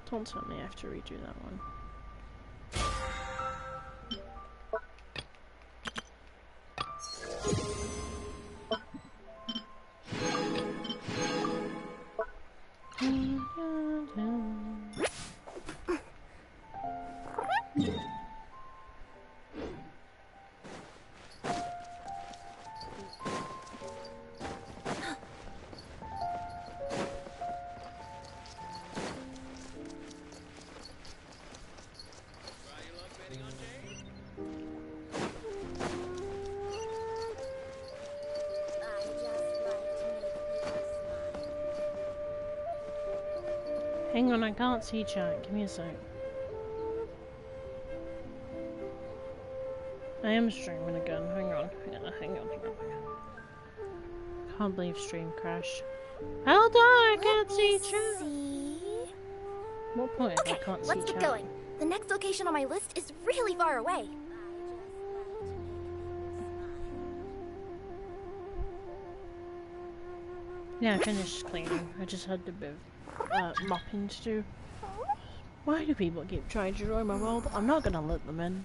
Don't tell me I have to redo that one. Hang on, I can't see chat. Give me a sec. I am streaming again. Hang on. Yeah, hang on. Can't believe stream crashed. Hold on, I can't see chat. What point? Okay, I can't see let's chat. get going. The next location on my list is really far away. Yeah, I finished cleaning. I just had a bit of mopping to do. Why do people keep trying to join my world? I'm not gonna let them in.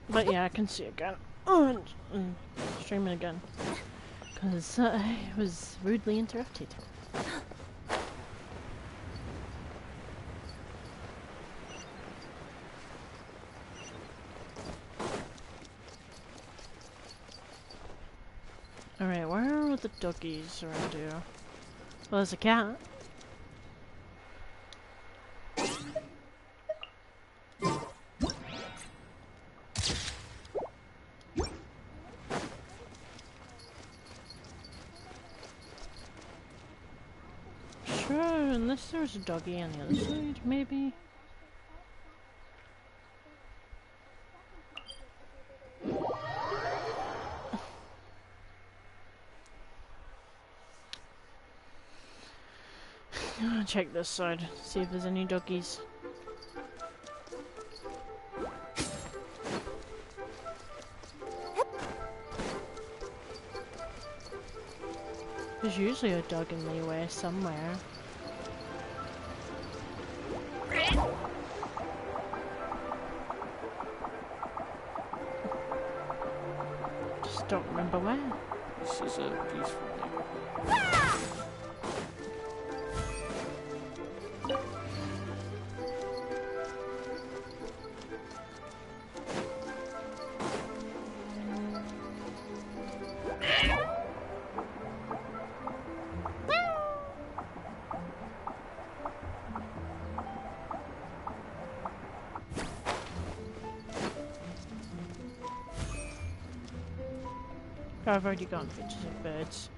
But yeah, I can see again. Oh, and streaming again. Because I was rudely interrupted. Alright, where are the doggies around here? Well, there's a cat. Sure, unless there's a doggy on the other side, maybe. I'm gonna check this side, see if there's any doggies. There's usually a dog in the way somewhere. Just don't remember where. This is a peaceful thing. Oh, I've already gotten pictures of birds.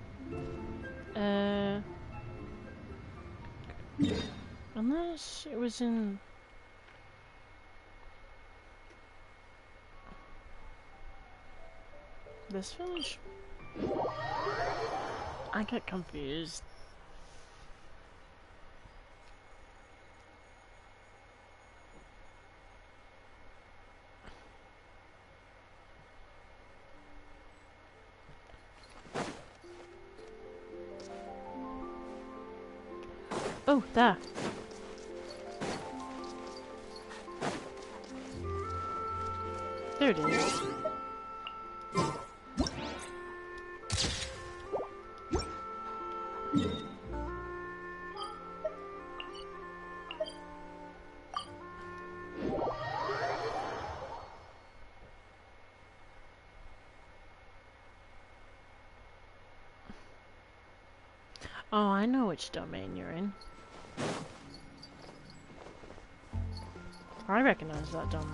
Unless it was in... this village? I get confused. Oh, there. There it is. Oh, I know which domain you're in. I recognize that domain.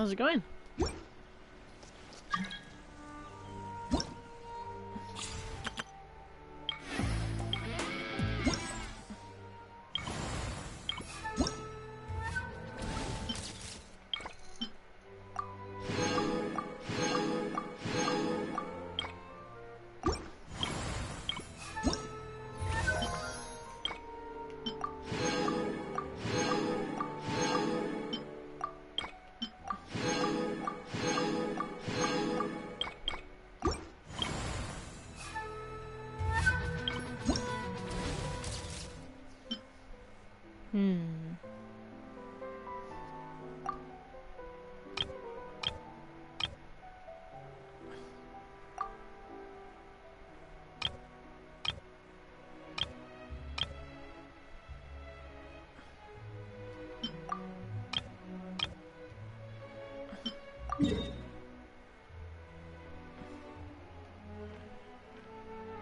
How's it going?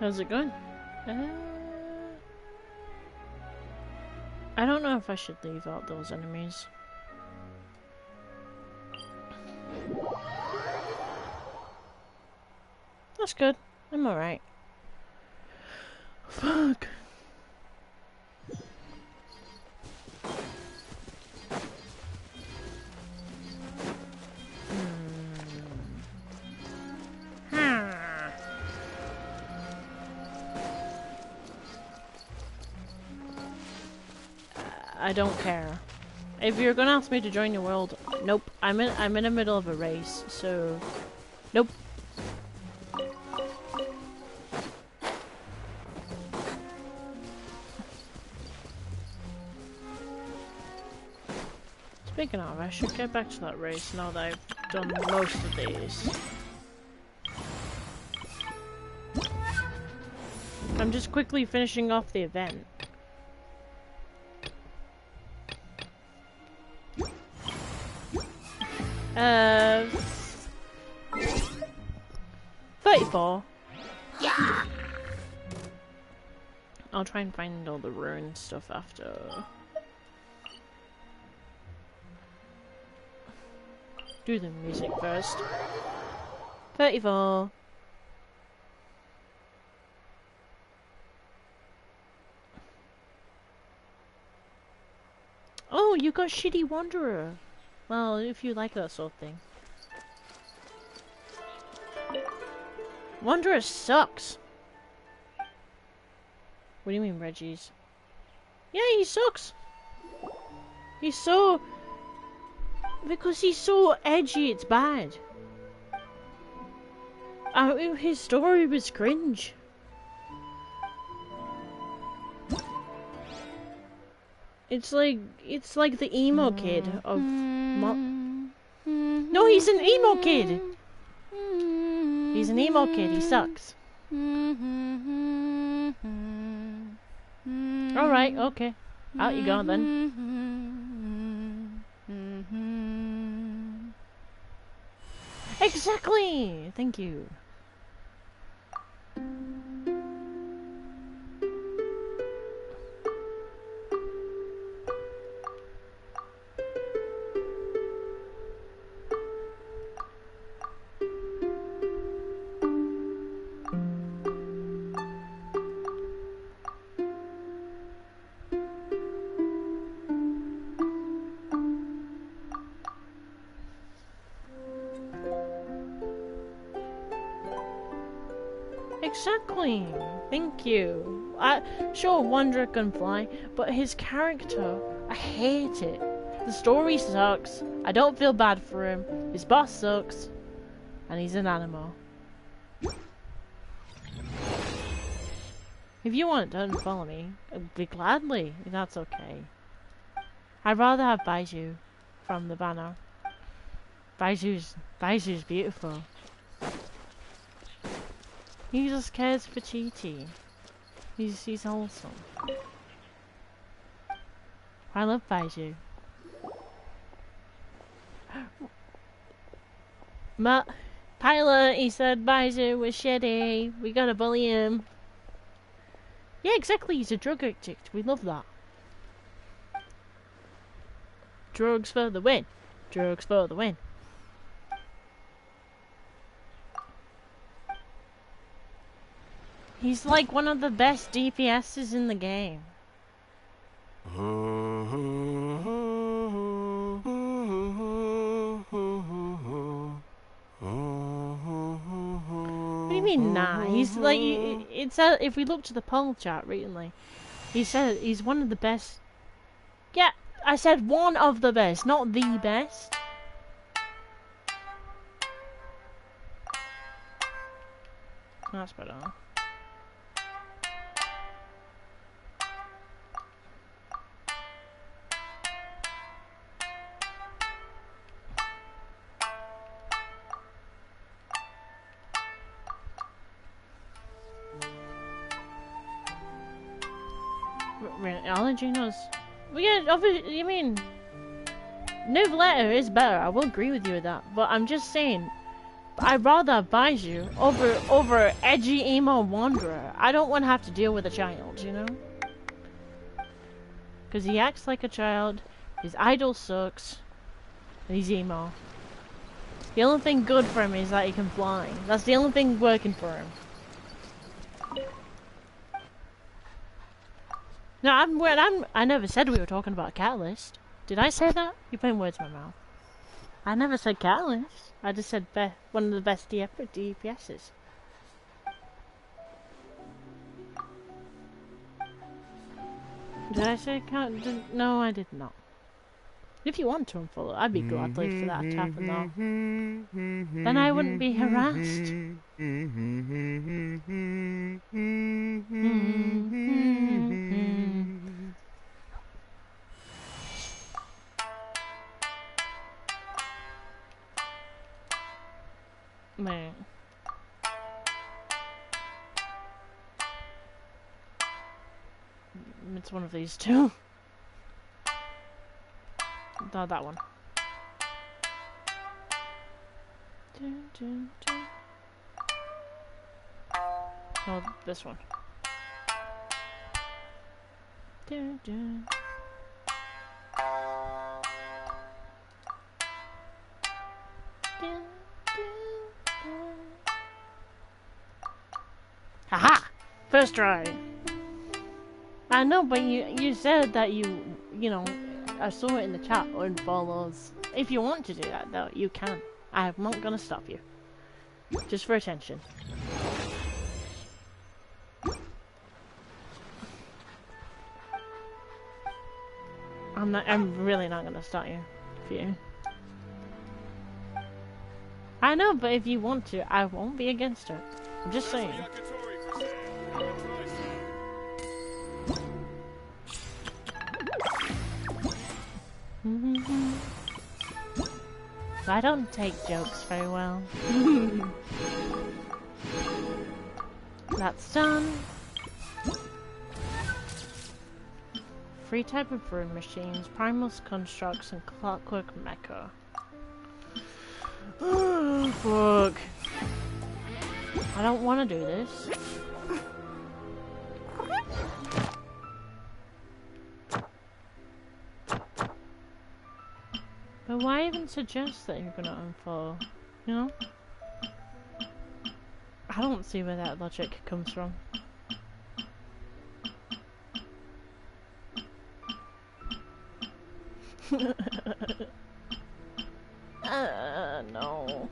How's it going? I don't know if I should leave out those enemies. That's good. I'm alright. Fuck. I don't care. If you're gonna ask me to join your world, nope. I'm in the middle of a race, so nope. Speaking of, I should get back to that race now that I've done most of these. I'm just quickly finishing off the event. Uh, 34. Yeah. I'll try and find all the ruined stuff after. Do the music first. 34. Oh, you got Shitty Wanderer. Well, if you like that sort of thing. Wanderer sucks. What do you mean, Reggie's? Yeah, he sucks. He's so... Because he's so edgy, it's bad. His story was cringe. It's like the emo kid of No, he's an emo kid. He's an emo kid. He sucks. All right, okay. Out you go then. Exactly. Thank you. Exactly. Thank you. Sure, Wanderer can fly, but his character, I hate it. The story sucks. I don't feel bad for him. His boss sucks, and he's an animal. If you want, don't follow me. I'd be gladly. That's okay. I'd rather have Baiju from the banner. Baiju's beautiful. He just cares for Chi-Chi. He's wholesome. I love Baiju. Pilot, he said Baiju was shitty. We gotta bully him. Yeah, exactly. He's a drug addict. We love that. Drugs for the win. Drugs for the win. He's like one of the best DPSs in the game. What do you mean, nah? He's like, it's if we look to the poll chat recently, he said he's one of the best. Yeah, I said one of the best, not the best. That's better. Allerginos. Well, yeah, obviously, you mean New Letter is better. I will agree with you with that. But I'm just saying, I'd rather Baiju over edgy emo Wanderer. I don't want to have to deal with a child, you know? Because he acts like a child, his idol sucks, and he's emo. The only thing good for him is that he can fly. That's the only thing working for him. No, I never said we were talking about Catalyst. Did I say that? You're putting words in my mouth. I never said Catalyst. I just said one of the best DPSs. Did I say count? No, I did not. If you want to unfollow, I'd be gladly for that to happen though. Then I wouldn't be harassed. Man. It's one of these two. No, that one. Dun, dun, dun. Oh, this one. Dun, dun. Dun, dun, dun. Haha! First try. I know, but you said that you know, I saw it in the chat, unfollows. If you want to do that though, you can. I'm not gonna stop you. Just for attention. I'm really not gonna stop you. For you. I know, but if you want to, I won't be against it. I'm just saying. I don't take jokes very well. That's done. Free type of rune machines, primal constructs, and clockwork mecha. Oh, fuck. I don't want to do this. But why even suggest that you're gonna unfollow? You know? I don't see where that logic comes from. No.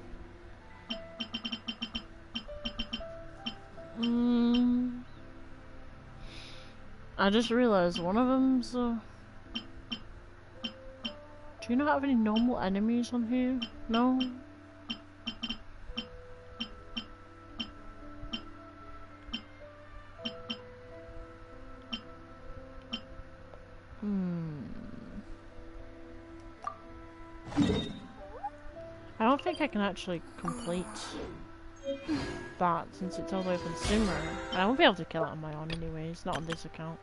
I just realized one of them's do you not have any normal enemies on here? No? I don't think I can actually complete that since it's all the way from Simmer. I won't be able to kill it on my own anyways, not on this account.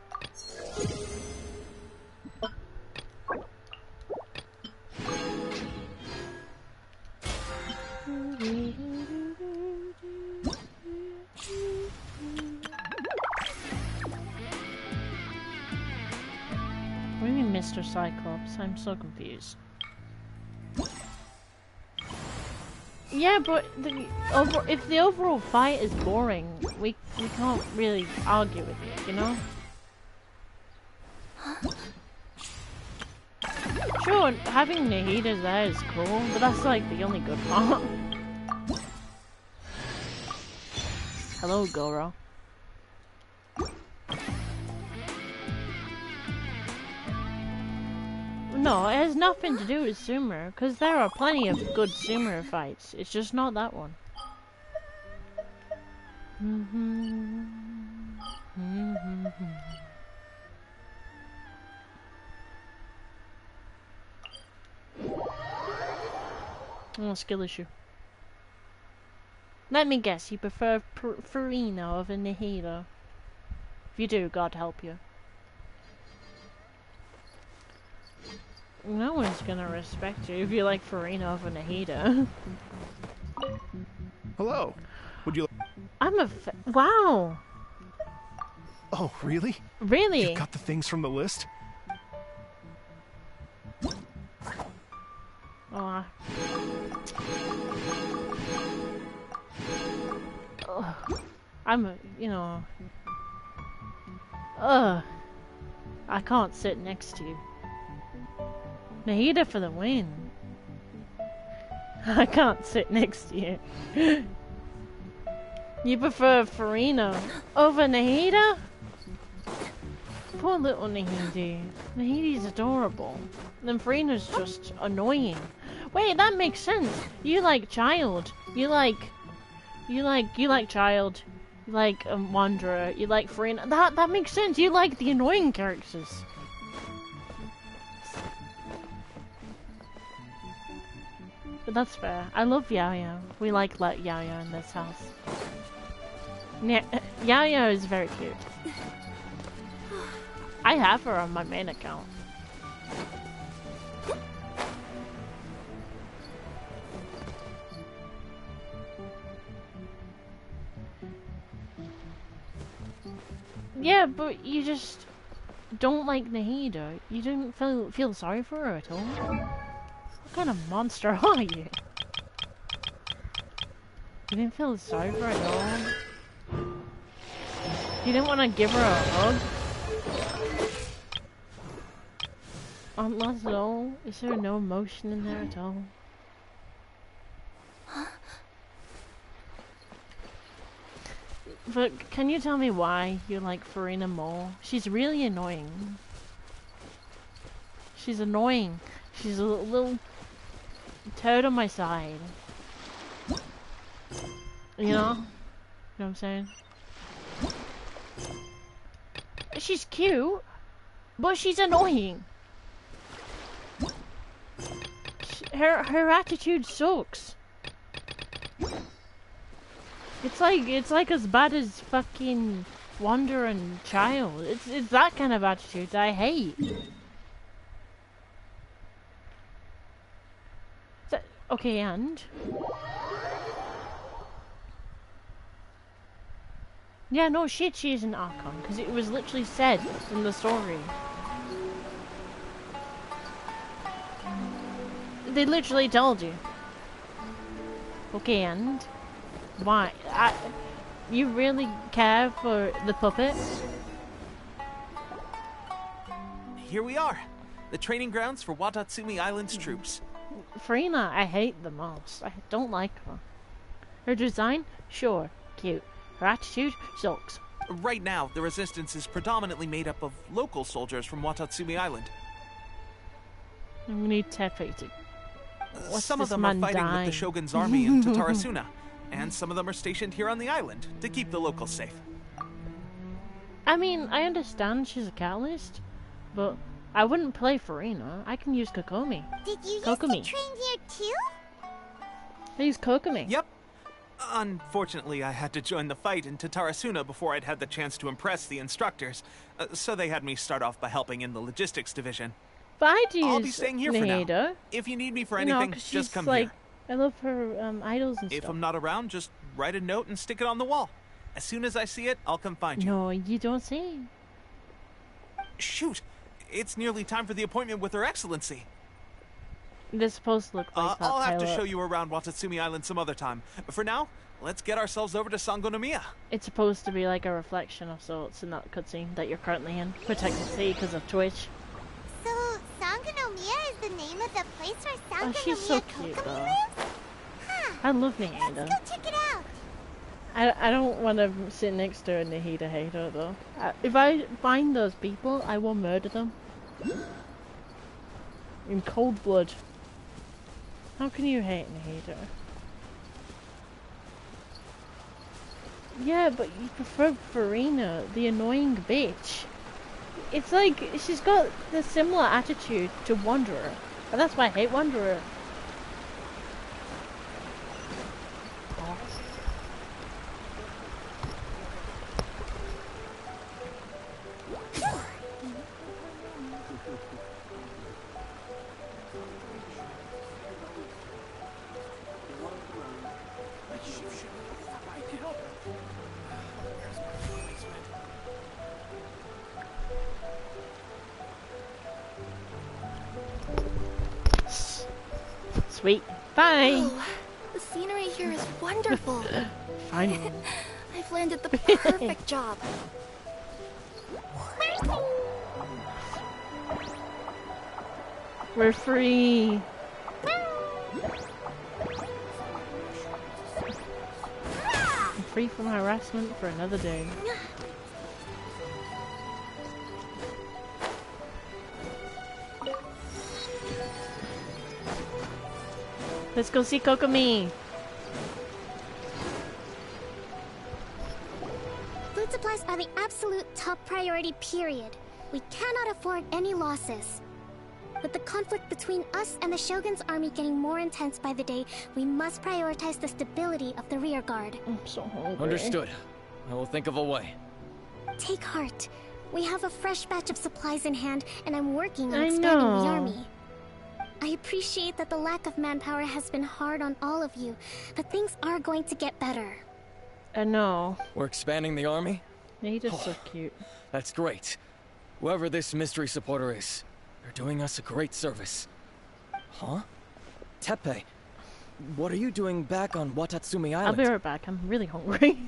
What do you mean, Mr. Cyclops? I'm so confused. Yeah, but if the overall fight is boring, we can't really argue with it, you know? Sure, having Nahida there is cool, but that's like the only good part. Hello, Goro. No, it has nothing to do with Sumer, because there are plenty of good Sumer fights. It's just not that one. Oh, skill issue. Let me guess, you prefer Farina over Nahida. If you do, God help you. No one's gonna respect you if you like Farina over Nahida. Hello. Would you? I'm a wow. Oh, really? Really? You got the things from the list? Oh. I'm a, you know. I can't sit next to you. Nahida for the win. I can't sit next to you. You prefer Farina over Nahida? poor little Nahidi. Nahidi's adorable. Then Farina's just annoying. Wait, that makes sense. You like child. You like child. You like Wanderer. You like Farina. That makes sense. You like the annoying characters. But that's fair. I love Yao. We like Yao in this house. Yeah, Yao is very cute. I have her on my main account. Yeah, but you just don't like Nahida. You don't feel sorry for her at all. What kind of monster are you? You didn't feel sorry for her at all? You didn't want to give her a hug? Aunt Laszlo, is there no emotion in there at all? But can you tell me why you like Farina more? She's really annoying. She's annoying. She's a little toad on my side. You know? You know what I'm saying? She's cute, but she's annoying. Her attitude sucks. It's like as bad as fucking Wander and Child. It's that kind of attitude I hate. Okay, and yeah, no shit, she is an Archon because it was literally said in the story. They literally told you. Okay, and why? You really care for the puppet? Here we are, the training grounds for Watatsumi Island's troops. Farina, I hate the most. I don't like her. Her design, sure, cute. Her attitude sucks. Right now, the resistance is predominantly made up of local soldiers from Watatsumi Island. We need Tepe to... Some of them are fighting with the Shogun's army in Tatarasuna, and some of them are stationed here on the island to keep the locals safe. I mean, I understand she's a catalyst, but I wouldn't play Farina. I can use Kokomi. Did you Kokomi. used to train here too? I use Kokomi. Yep. Unfortunately, I had to join the fight in Tatarasuna before I'd had the chance to impress the instructors, so they had me start off by helping in the logistics division. But I'd use I'll be staying here for now. Nahida. If you need me for anything, just come like, here. I love her idols and If stuff. I'm not around, just write a note and stick it on the wall. As soon as I see it, I'll come find you. No, you don't see. Shoot! It's nearly time for the appointment with Her Excellency. They're supposed to look like that I'll have to pilot. show you around Watatsumi Island some other time. For now, let's get ourselves over to Sangonomiya. It's supposed to be like a reflection of sorts in that cutscene that you're currently in. Protected City because of Twitch. So, Sangonomiya is the name of the place where Sangonomiya Oh, she's so cute, Kokomi though. lives? Huh. I love Let's Nahida. go check it out. I don't want to sit next to a Nahida hater though. If I find those people, I will murder them. In cold blood. How can you hate Nahida? Yeah, but you prefer Farina, the annoying bitch. It's like, she's got the similar attitude to Wanderer. And that's why I hate Wanderer. Sweet. Bye. Oh, the scenery here is wonderful. Fine. I've landed the perfect job. We're free. I'm free from harassment for another day. Let's go see Kokomi. Food supplies are the absolute top priority, period. We cannot afford any losses. With the conflict between us and the Shogun's army getting more intense by the day, we must prioritize the stability of the rear guard. I'm so hungry. Understood. I will think of a way. Take heart. We have a fresh batch of supplies in hand, and I'm working on I expanding know. the army. I appreciate that the lack of manpower has been hard on all of you, but things are going to get better. I know. We're expanding the army? He's just so cute. That's great. Whoever this mystery supporter is, they're doing us a great service. Huh? Teppei, what are you doing back on Watatsumi I'll Island? be right back. I'm really hungry.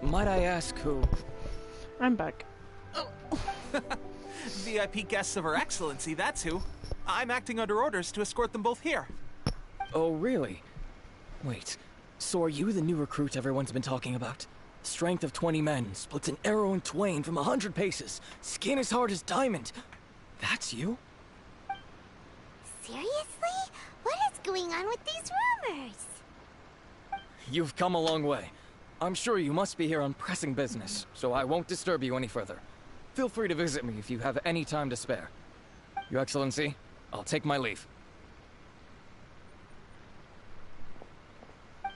Might I ask who? I'm back. VIP guests of Her Excellency, that's who. I'm acting under orders to escort them both here. Oh, really? Wait, so are you the new recruit everyone's been talking about? Strength of 20 men, splits an arrow in twain from 100 paces, skin as hard as diamond. That's you? Seriously? What is going on with these rumors? You've come a long way. I'm sure you must be here on pressing business, so I won't disturb you any further. Feel free to visit me if you have any time to spare. Your Excellency, I'll take my leave.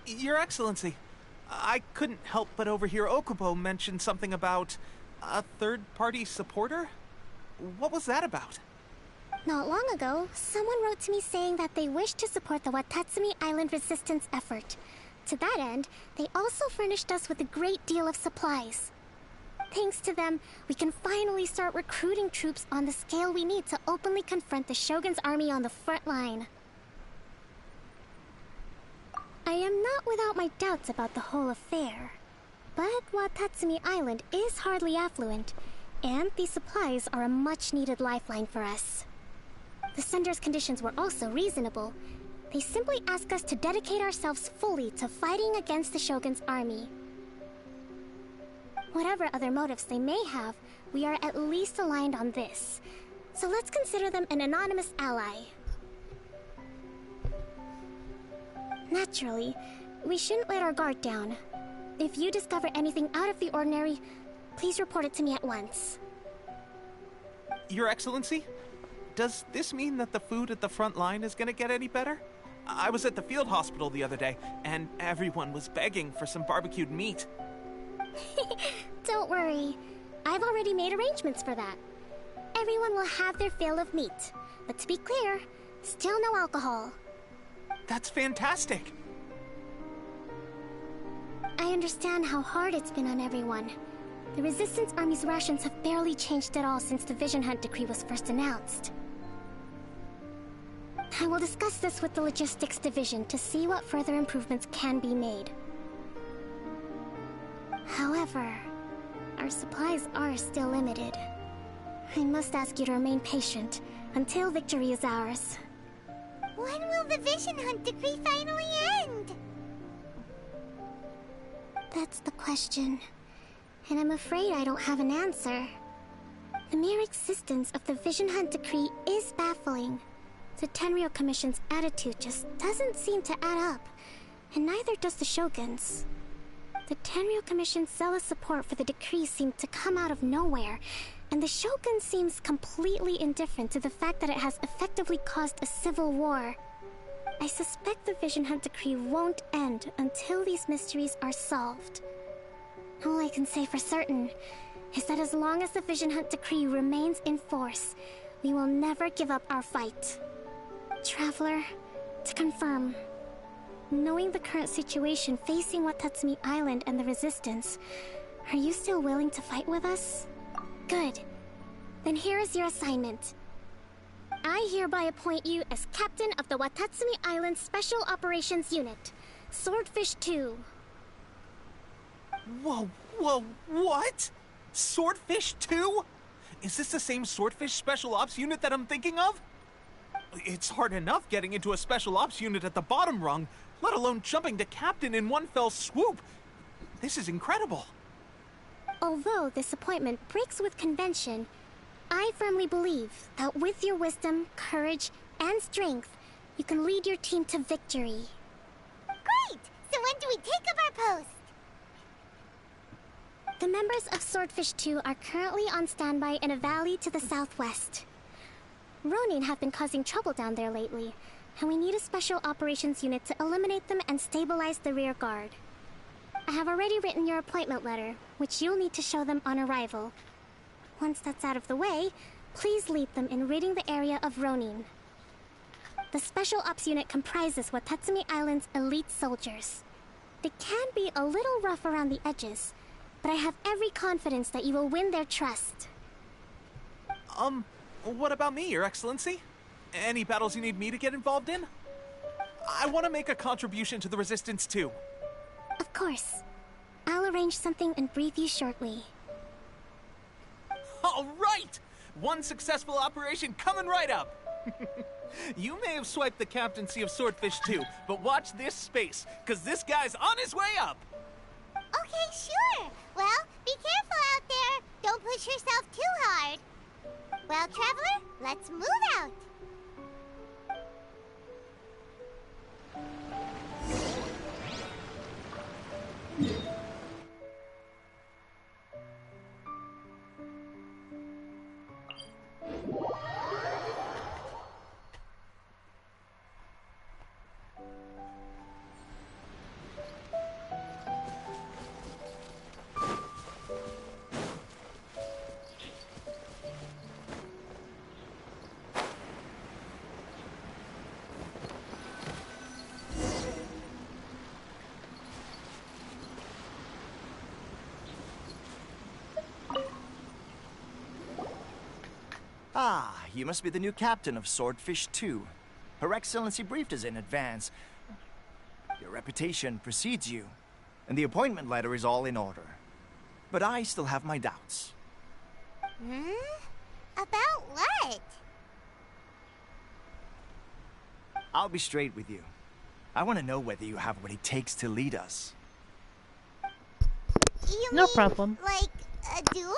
Your Excellency, I couldn't help but overhear Okubo mention something about a third-party supporter? What was that about? Not long ago, someone wrote to me saying that they wish to support the Watatsumi Island resistance effort. To that end, they also furnished us with a great deal of supplies. Thanks to them, we can finally start recruiting troops on the scale we need to openly confront the Shogun's army on the front line. I am not without my doubts about the whole affair. But Watatsumi Island is hardly affluent, and these supplies are a much-needed lifeline for us. The sender's conditions were also reasonable. They simply ask us to dedicate ourselves fully to fighting against the Shogun's army. Whatever other motives they may have, we are at least aligned on this. So let's consider them an anonymous ally. Naturally, we shouldn't let our guard down. If you discover anything out of the ordinary, please report it to me at once. Your Excellency, does this mean that the food at the front line is gonna get any better? I was at the field hospital the other day, and everyone was begging for some barbecued meat. Don't worry. I've already made arrangements for that. Everyone will have their fill of meat. But to be clear, still no alcohol. That's fantastic! I understand how hard it's been on everyone. The Resistance Army's rations have barely changed at all since the Vision Hunt decree was first announced. I will discuss this with the Logistics Division to see what further improvements can be made. However, our supplies are still limited. I must ask you to remain patient until victory is ours. When will the Vision Hunt decree finally end? That's the question. And I'm afraid I don't have an answer. The mere existence of the Vision Hunt decree is baffling. The Tenryou Commission's attitude just doesn't seem to add up, and neither does the Shogun's. The Tenryou Commission's zealous support for the decree seemed to come out of nowhere, and the Shogun seems completely indifferent to the fact that it has effectively caused a civil war. I suspect the Vision Hunt decree won't end until these mysteries are solved. All I can say for certain is that as long as the Vision Hunt decree remains in force, we will never give up our fight. Traveler, to confirm, knowing the current situation facing Watatsumi Island and the Resistance, are you still willing to fight with us? Good. Then here is your assignment. I hereby appoint you as captain of the Watatsumi Island Special Operations Unit, Swordfish 2. Whoa, what? Swordfish 2? Is this the same Swordfish Special Ops unit that I'm thinking of? It's hard enough getting into a Special Ops unit at the bottom rung, let alone jumping to captain in one fell swoop. This is incredible. Although this appointment breaks with convention, I firmly believe that with your wisdom, courage, and strength, you can lead your team to victory. Great! So when do we take up our post? The members of Swordfish 2 are currently on standby in a valley to the southwest. Ronin have been causing trouble down there lately, and we need a special operations unit to eliminate them and stabilize the rear guard. I have already written your appointment letter, which you'll need to show them on arrival. Once that's out of the way, please lead them in ridding the area of Ronin. The Special Ops unit comprises Watatsumi Island's elite soldiers. They can be a little rough around the edges, but I have every confidence that you will win their trust. What about me, Your Excellency? Any battles you need me to get involved in? I want to make a contribution to the Resistance too. Of course. I'll arrange something and brief you shortly. All right! One successful operation coming right up! You may have swiped the captaincy of Swordfish 2, but watch this space, because this guy's on his way up! Okay, sure. Well, be careful out there. Don't push yourself too hard. Well, Traveler, let's move out. Ah, you must be the new captain of Swordfish 2. Her Excellency briefed us in advance. Your reputation precedes you, and the appointment letter is all in order. But I still have my doubts. About what? I'll be straight with you. I want to know whether you have what it takes to lead us. You No mean, problem. like a duel?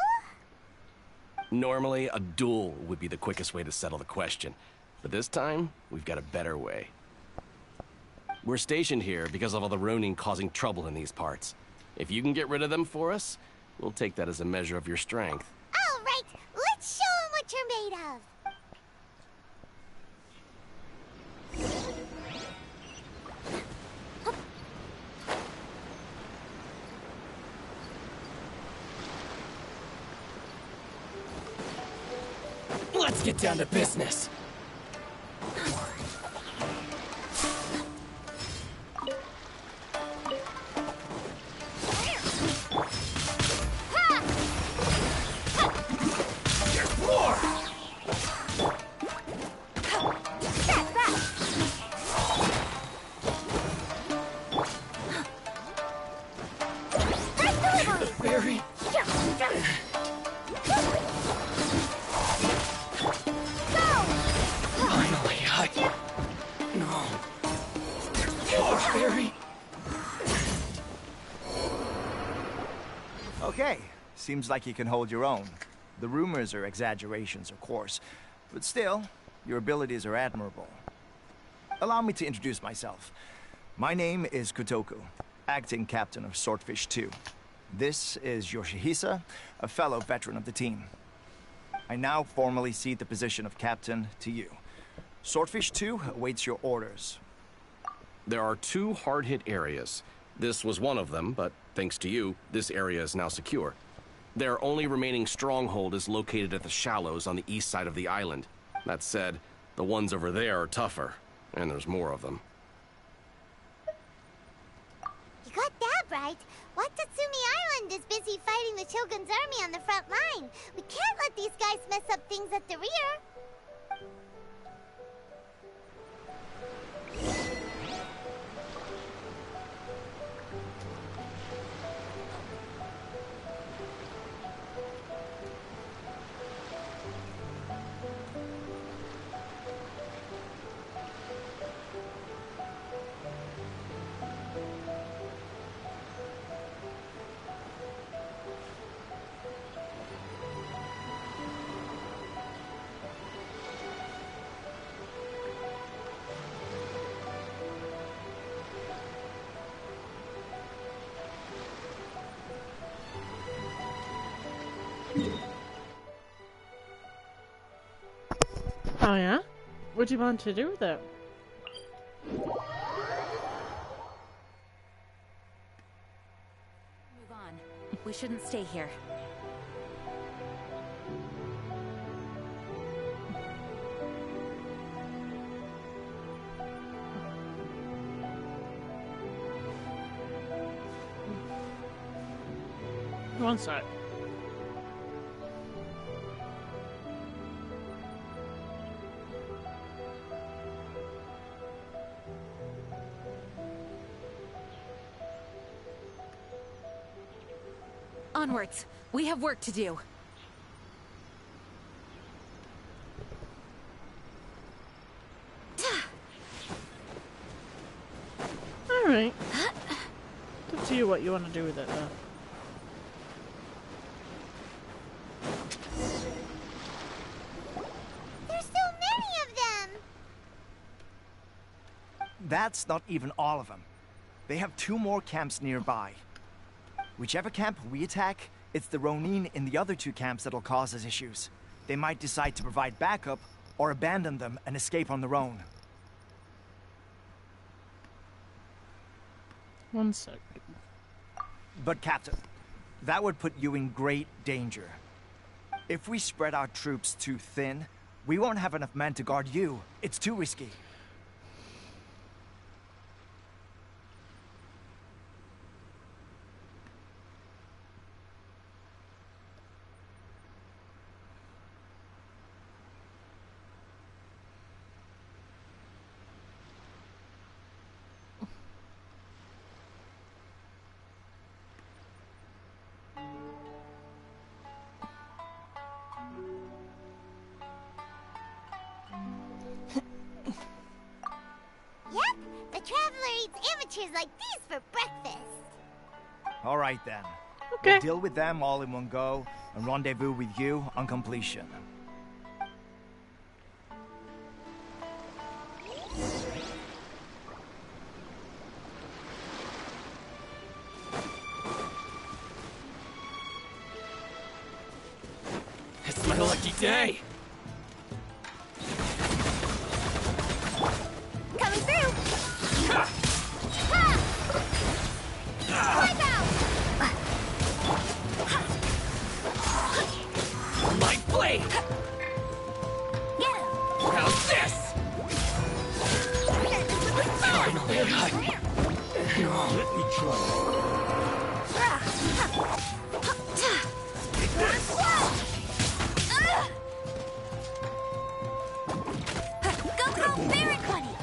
Normally, a duel would be the quickest way to settle the question. But this time, we've got a better way. We're stationed here because of all the Ronin causing trouble in these parts. If you can get rid of them for us, we'll take that as a measure of your strength. All right, let's show 'em what you're made of. Let's get down to business. There's more! Very. Finally, No. Very. Okay, seems like you can hold your own. The rumors are exaggerations, of course, but still, your abilities are admirable. Allow me to introduce myself. My name is Kotoku, acting captain of Swordfish 2. This is Yoshihisa, a fellow veteran of the team. I now formally cede the position of captain to you. Swordfish 2 awaits your orders. There are 2 hard-hit areas. This was one of them, but thanks to you, this area is now secure. Their only remaining stronghold is located at the shallows on the east side of the island. That said, the ones over there are tougher, and there's more of them. You got that right. Watatsumi Island is busy fighting the Shogun's army on the front line. We can't let these guys mess up things at the rear. Oh yeah? What do you want to do with it? Move on. We shouldn't stay here. One sec. Onwards. We have work to do. Alright. It's up to you what you want to do with it, though. There's so many of them! That's not even all of them. They have 2 more camps nearby. Whichever camp we attack, it's the Ronin in the other 2 camps that'll cause us issues. They might decide to provide backup, or abandon them and escape on their own. One sec. But Captain, that would put you in great danger. If we spread our troops too thin, we won't have enough men to guard you. It's too risky. Yep, the Traveler eats amateurs like these for breakfast. All right then. Okay. We'll deal with them all in one go, and rendezvous with you on completion. It's my lucky day! Coming through! Ha! Wipe out! My blade! Get him! How's this? Finally, let me try. Go, go, Barrack Bunny!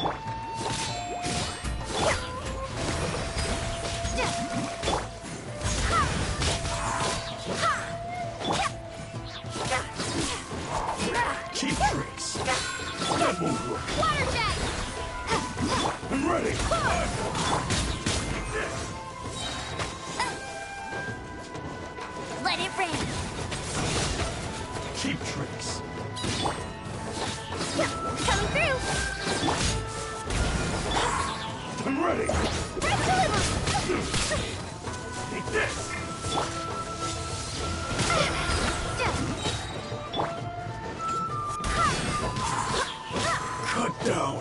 Cheap tricks. That won't work. Water jet! I'm ready. Let it rain! Cheap tricks. Coming through! I'm ready. Right delivery! Take this. Cut down.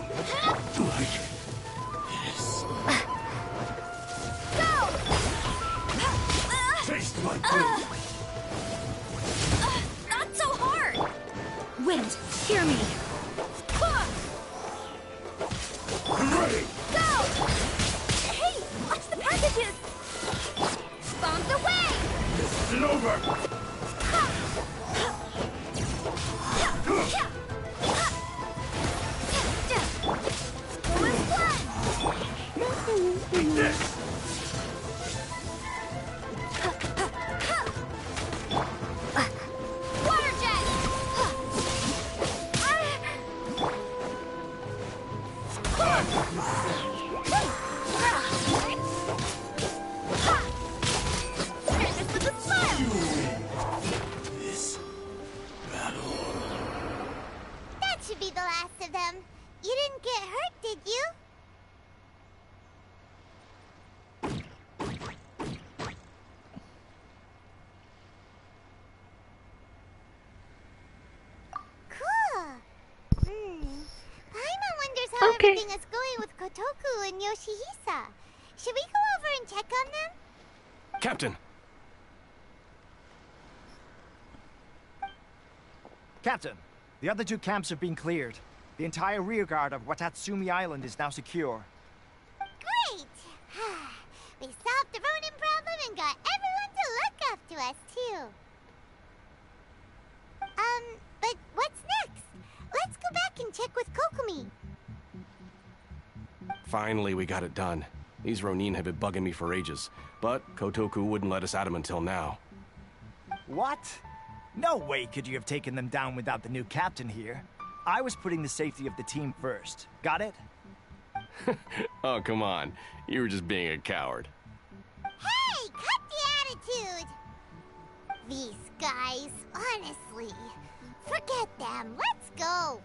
Like this. Go! Taste my blade. Not so hard! Wind, hear me. I'm ready. Go! Hey, watch the packages! Bombs away! This isn't over. Take this. Water jet! Finish this with a smile! You win this battle. That should be the last of them. You didn't get hurt, did you? Cool. Paimon wonders how Okay. everything is going with Kotoku and Yoshihisa. Should we go over and check on them? Captain! Captain, the other 2 camps have been cleared. The entire rearguard of Watatsumi Island is now secure. Great! We solved the Ronin problem and got everyone to look up to us, too. But what's next? Let's go back and check with Kokumi. Finally, we got it done. These Ronin have been bugging me for ages, but Kotoku wouldn't let us at him until now. What? No way could you have taken them down without the new captain here. I was putting the safety of the team first. Got it? Oh, come on. You were just being a coward. Hey, cut the attitude! These guys, honestly. Forget them. Let's go.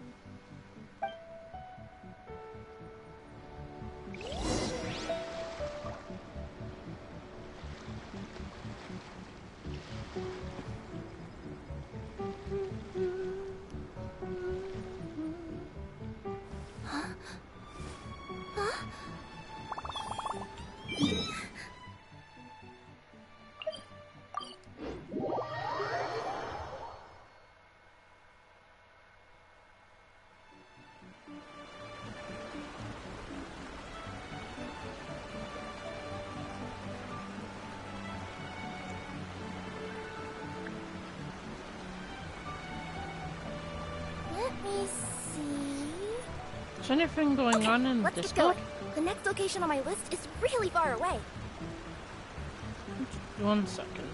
Let me see. Is anything going on in Let's this get going. The next location on my list is really far away. 1 second.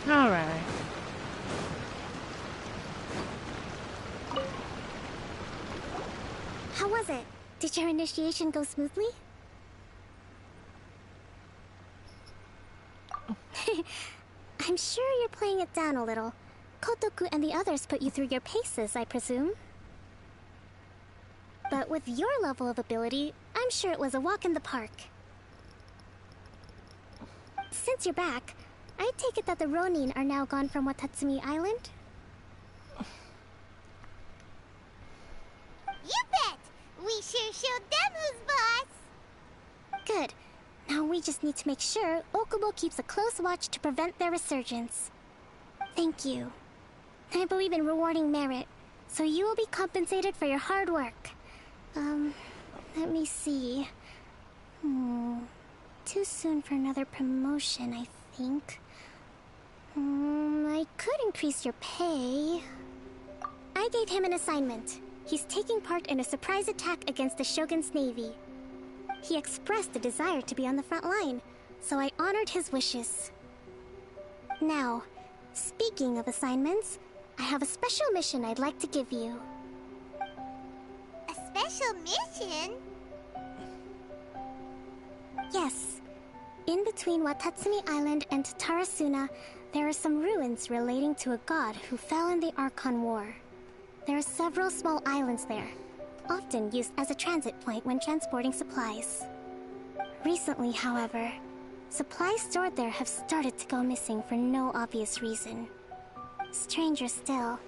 Alright. How was it? Did your initiation go smoothly? I'm sure you're playing it down a little. Kotoku and the others put you through your paces, I presume. But with your level of ability, I'm sure it was a walk in the park. Since you're back, I take it that the Ronin are now gone from Watatsumi Island? You bet! We sure showed them who's boss! Good. Now we just need to make sure Okubo keeps a close watch to prevent their resurgence. Thank you. I believe in rewarding merit, so you will be compensated for your hard work. Let me see. Too soon for another promotion, I think. I could increase your pay. I gave him an assignment. He's taking part in a surprise attack against the Shogun's navy. He expressed a desire to be on the front line, so I honored his wishes. Now, speaking of assignments, I have a special mission I'd like to give you. A special mission? Yes. In between Watatsumi Island and Tarasuna, there are some ruins relating to a god who fell in the Archon War. There are several small islands there, often used as a transit point when transporting supplies. Recently, however, supplies stored there have started to go missing for no obvious reason. Stranger still,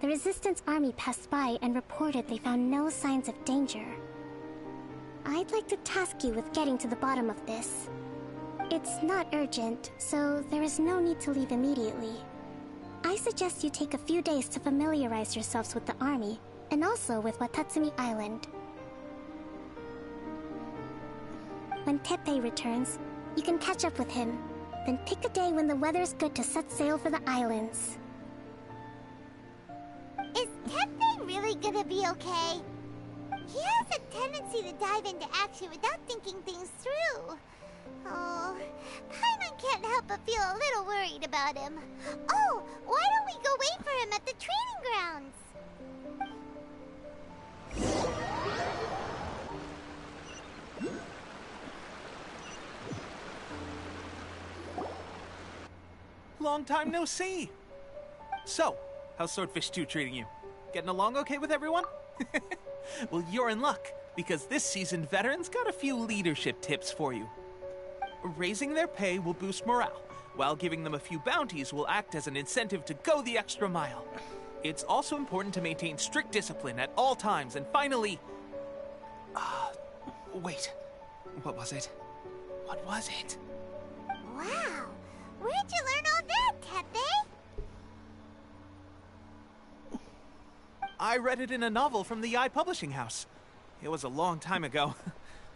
the Resistance army passed by and reported they found no signs of danger. I'd like to task you with getting to the bottom of this. It's not urgent, so there is no need to leave immediately. I suggest you take a few days to familiarize yourselves with the army, and also with Watatsumi Island. When Teppei returns, you can catch up with him, then pick a day when the weather's good to set sail for the islands. Is Teppei really gonna be okay? He has a tendency to dive into action without thinking things through. Oh, Paimon can't help but feel a little worried about him. Oh, why don't we go wait for him at the training grounds? Long time no see. So, how's Swordfish 2 treating you? Getting along okay with everyone? Well, you're in luck, because this seasoned veteran's got a few leadership tips for you. Raising their pay will boost morale, while giving them a few bounties will act as an incentive to go the extra mile. It's also important to maintain strict discipline at all times, and finally... wait. What was it? What was it? Wow, where'd you learn all that, Teppei? I read it in a novel from the Yae Publishing House. It was a long time ago.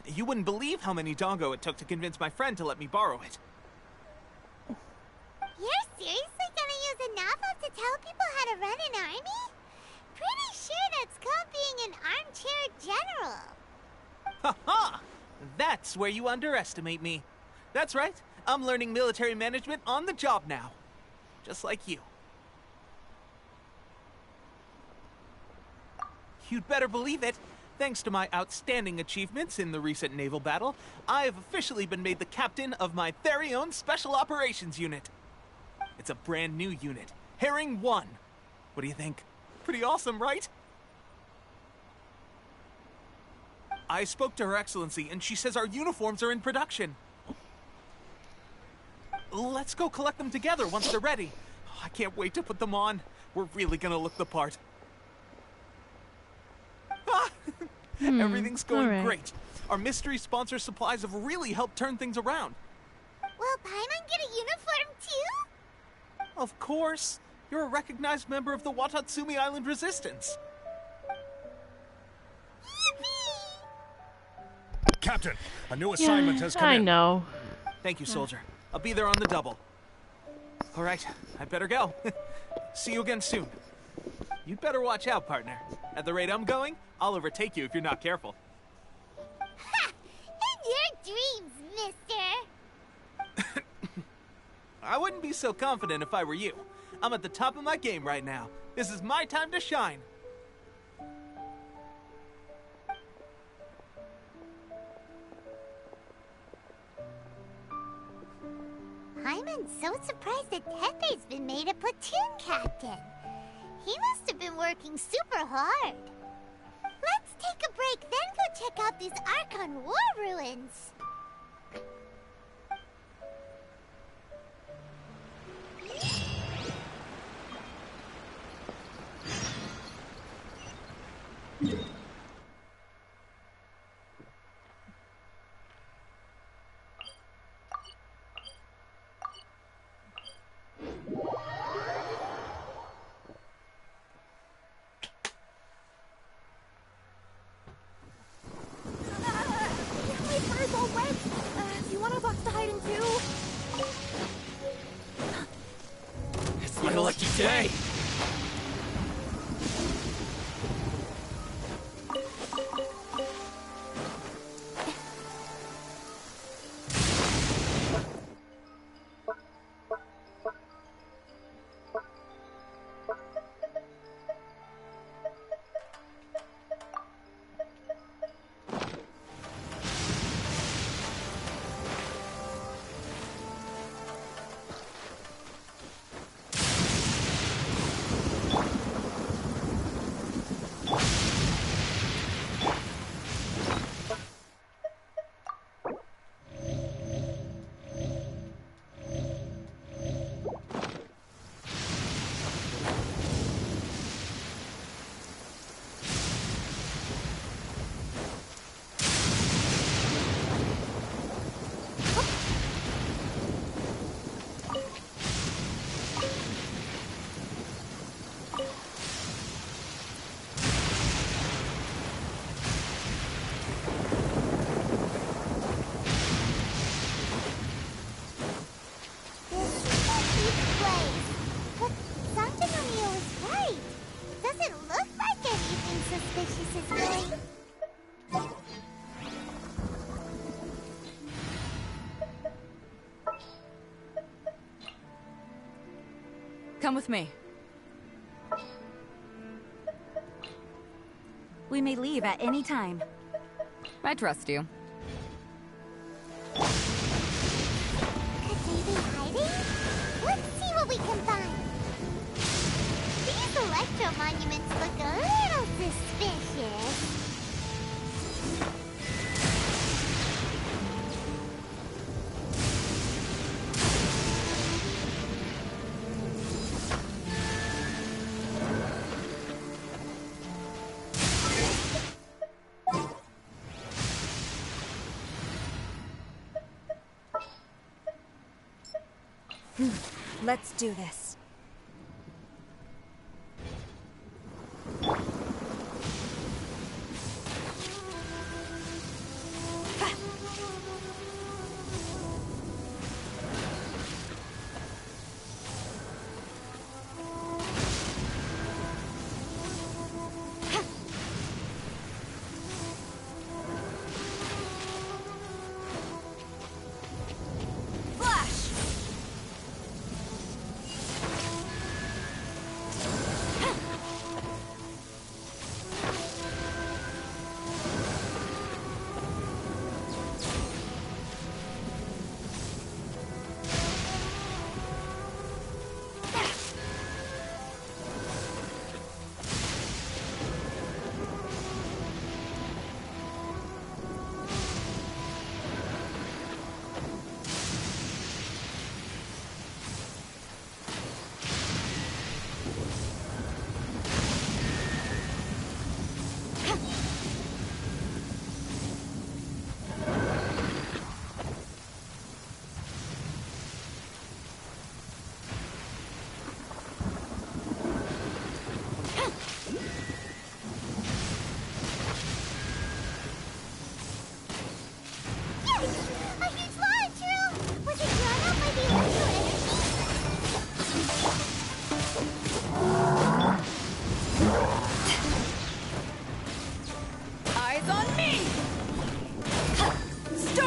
You wouldn't believe how many dongo it took to convince my friend to let me borrow it. You're seriously gonna use a novel to tell people how to run an army? pretty sure that's called being an armchair general. Ha ha! That's where you underestimate me. That's right. I'm learning military management on the job now. Just like you. You'd better believe it. Thanks to my outstanding achievements in the recent naval battle, I have officially been made the captain of my very own Special Operations Unit. It's a brand new unit, Herring 1. What do you think? Pretty awesome, right? I spoke to Her Excellency, and she says our uniforms are in production. Let's go collect them together once they're ready. I can't wait to put them on. We're really gonna look the part. Everything's going great. Our mystery sponsor supplies have really helped turn things around. Will Paimon get a uniform too? Of course. You're a recognized member of the Watatsumi Island Resistance. Captain, a new assignment has come in. I know. Thank you, soldier. I'll be there on the double. All right, I'd better go. See you again soon. You'd better watch out, partner. At the rate I'm going, I'll overtake you if you're not careful. Ha! In your dreams, mister! I wouldn't be so confident if I were you. I'm at the top of my game right now. This is my time to shine. Paimon's so surprised that Tepe's been made a platoon captain. He must have been working super hard. Let's take a break, then go check out these Archon War ruins. My fur's all wet. Do you want a box to hide in too? It's my lucky day! Come with me. We may leave at any time. I trust you. Could they be hiding? Let's see what we can find. These electro monuments look a little suspicious. Let's do this.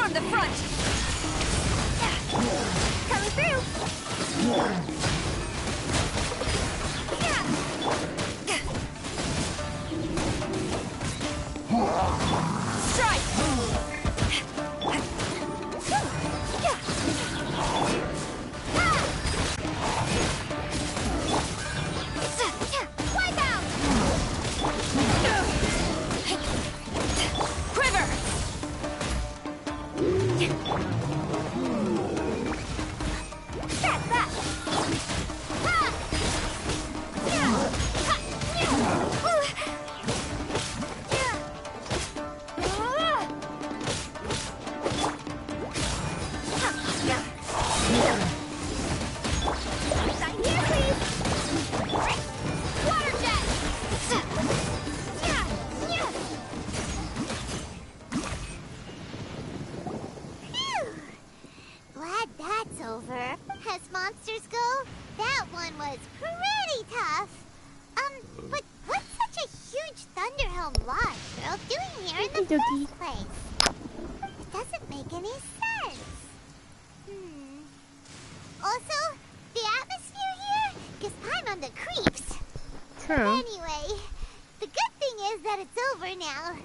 from the front! Coming through! Strike! Wipe out! Quiver! That's that! Ha! Yeah! Ha! Yeah! Sign here, please! Water jet! Yeah! Yeah! Phew. Glad that's over. As monsters go, that one was pretty tough. But what's such a huge Thunderhelm Lodge girl doing here in the first place? It doesn't make any sense. Also, the atmosphere here gives Paimon the creeps. True. Anyway, the good thing is that it's over now.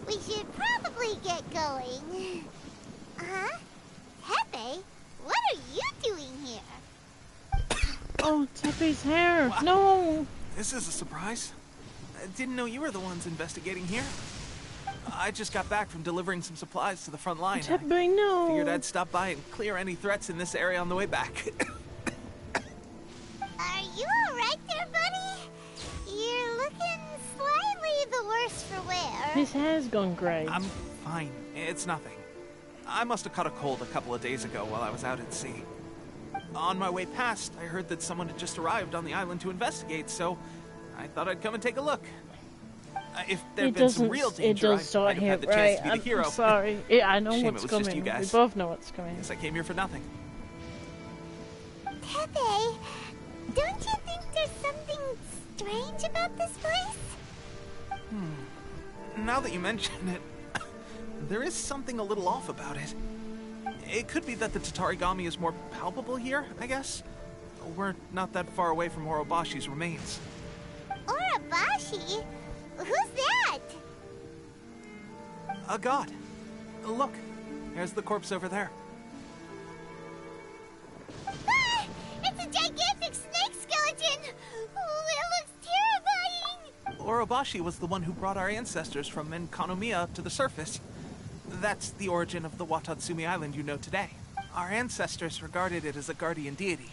We should probably get going. Huh? Pepe, what are you doing here? Oh, Tepe's hair. Wow. No. This is a surprise. I didn't know you were the ones investigating here. I just got back from delivering some supplies to the front line. Tepe, I no. figured I'd stop by and clear any threats in this area on the way back. Are you alright there, buddy? You're looking slightly the worse for wear. His hair's gone grey. I'm fine. It's nothing. I must have caught a cold a couple of days ago while I was out at sea. On my way past, I heard that someone had just arrived on the island to investigate, so I thought I'd come and take a look. If there'd been some real danger, does start I'd have here, had the chance right? to be the I'm hero. sorry. Yeah, I know Shame what's it was just coming. you We guys. both know what's coming. Guess I came here for nothing. Pepe, don't you think there's something strange about this place? Now that you mention it, there is something a little off about it. It could be that the Tatarigami is more palpable here, I guess. We're not that far away from Orobashi's remains. Orobashi? Who's that? A god. Look, there's the corpse over there. Ah, it's a gigantic snake skeleton! Oh, it looks terrifying! Orobashi was the one who brought our ancestors from Enkanomiya to the surface. That's the origin of the Watatsumi Island you know today. Our ancestors regarded it as a guardian deity.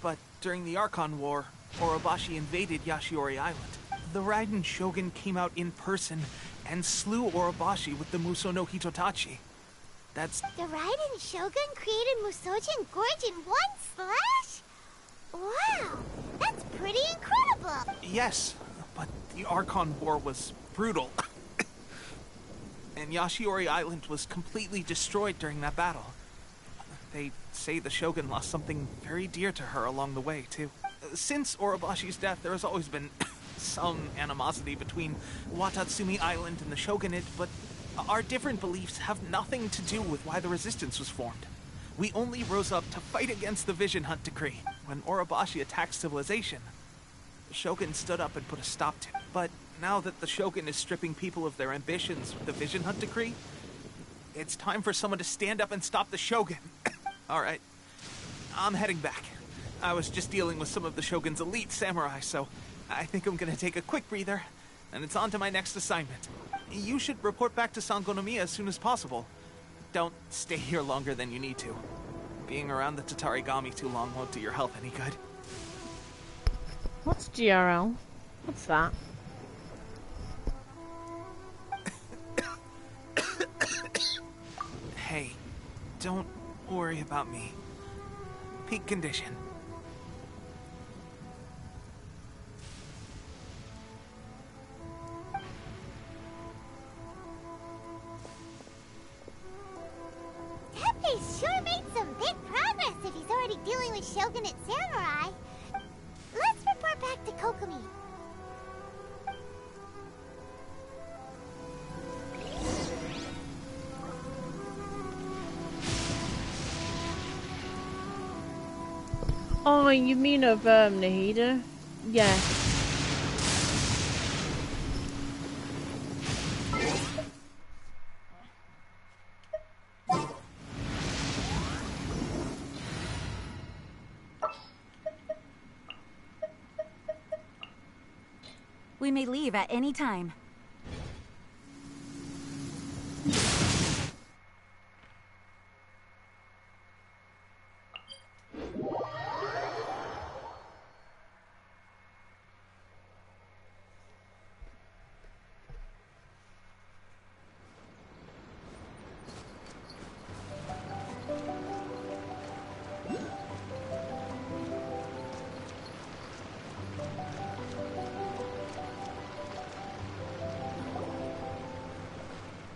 But during the Archon War, Orobashi invaded Yashiori Island. The Raiden Shogun came out in person and slew Orobashi with the Muso no Hitotachi. That's... The Raiden Shogun created Musojin Gorge in one slash? Wow, that's pretty incredible! Yes, but the Archon War was brutal. And Yashiori Island was completely destroyed during that battle. They say the Shogun lost something very dear to her along the way, too. Since Orobashi's death, there has always been some animosity between Watatsumi Island and the Shogunate, but our different beliefs have nothing to do with why the resistance was formed. We only rose up to fight against the Vision Hunt Decree. When Orobashi attacked civilization, the Shogun stood up and put a stop to it. But now that the Shogun is stripping people of their ambitions with the Vision Hunt Decree, it's time for someone to stand up and stop the Shogun. Alright, I'm heading back. I was just dealing with some of the Shogun's elite samurai, so I think I'm gonna take a quick breather, and it's on to my next assignment. You should report back to Sangonomiya as soon as possible. Don't stay here longer than you need to. Being around the Tatarigami too long won't do your health any good. What's GRL? What's that? Hey, don't worry about me. Peak condition. Pepe sure made some big progress if he's already dealing with Shogunate samurai. Let's report back to Kokomi. Oh, you mean of Nahida? Yeah. We may leave at any time.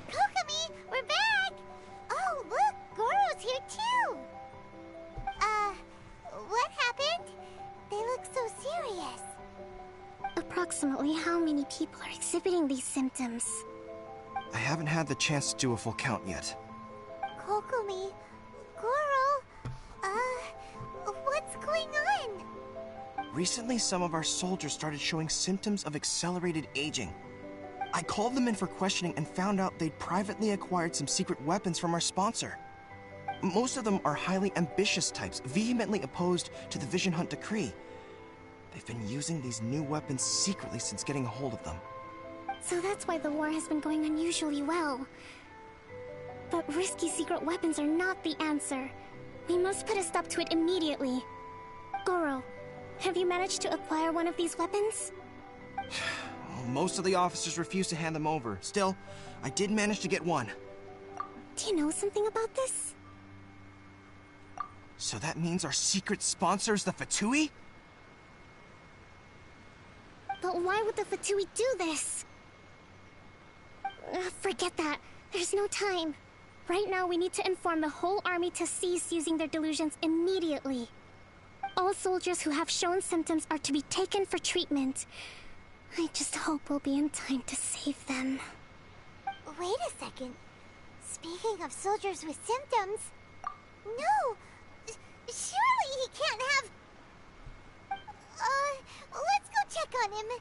Kokomi, we're back! Oh, look, Goro's here too! What happened? They look so serious. Approximately how many people are exhibiting these symptoms? I haven't had the chance to do a full count yet. Kokomi, Goro, what's going on? Recently, some of our soldiers started showing symptoms of accelerated aging. I called them in for questioning and found out they'd privately acquired some secret weapons from our sponsor. Most of them are highly ambitious types, vehemently opposed to the Vision Hunt decree. They've been using these new weapons secretly since getting a hold of them. So that's why the war has been going unusually well. But risky secret weapons are not the answer. We must put a stop to it immediately. Goro, have you managed to acquire one of these weapons? Most of the officers refuse to hand them over. Still, I did manage to get one. Do you know something about this? So that means our secret sponsor is the Fatui? But why would the Fatui do this? Forget that. There's no time. Right now, we need to inform the whole army to cease using their delusions immediately. All soldiers who have shown symptoms are to be taken for treatment. I just hope we'll be in time to save them. Wait a second. Speaking of soldiers with symptoms... No! Surely he can't have... let's go check on him.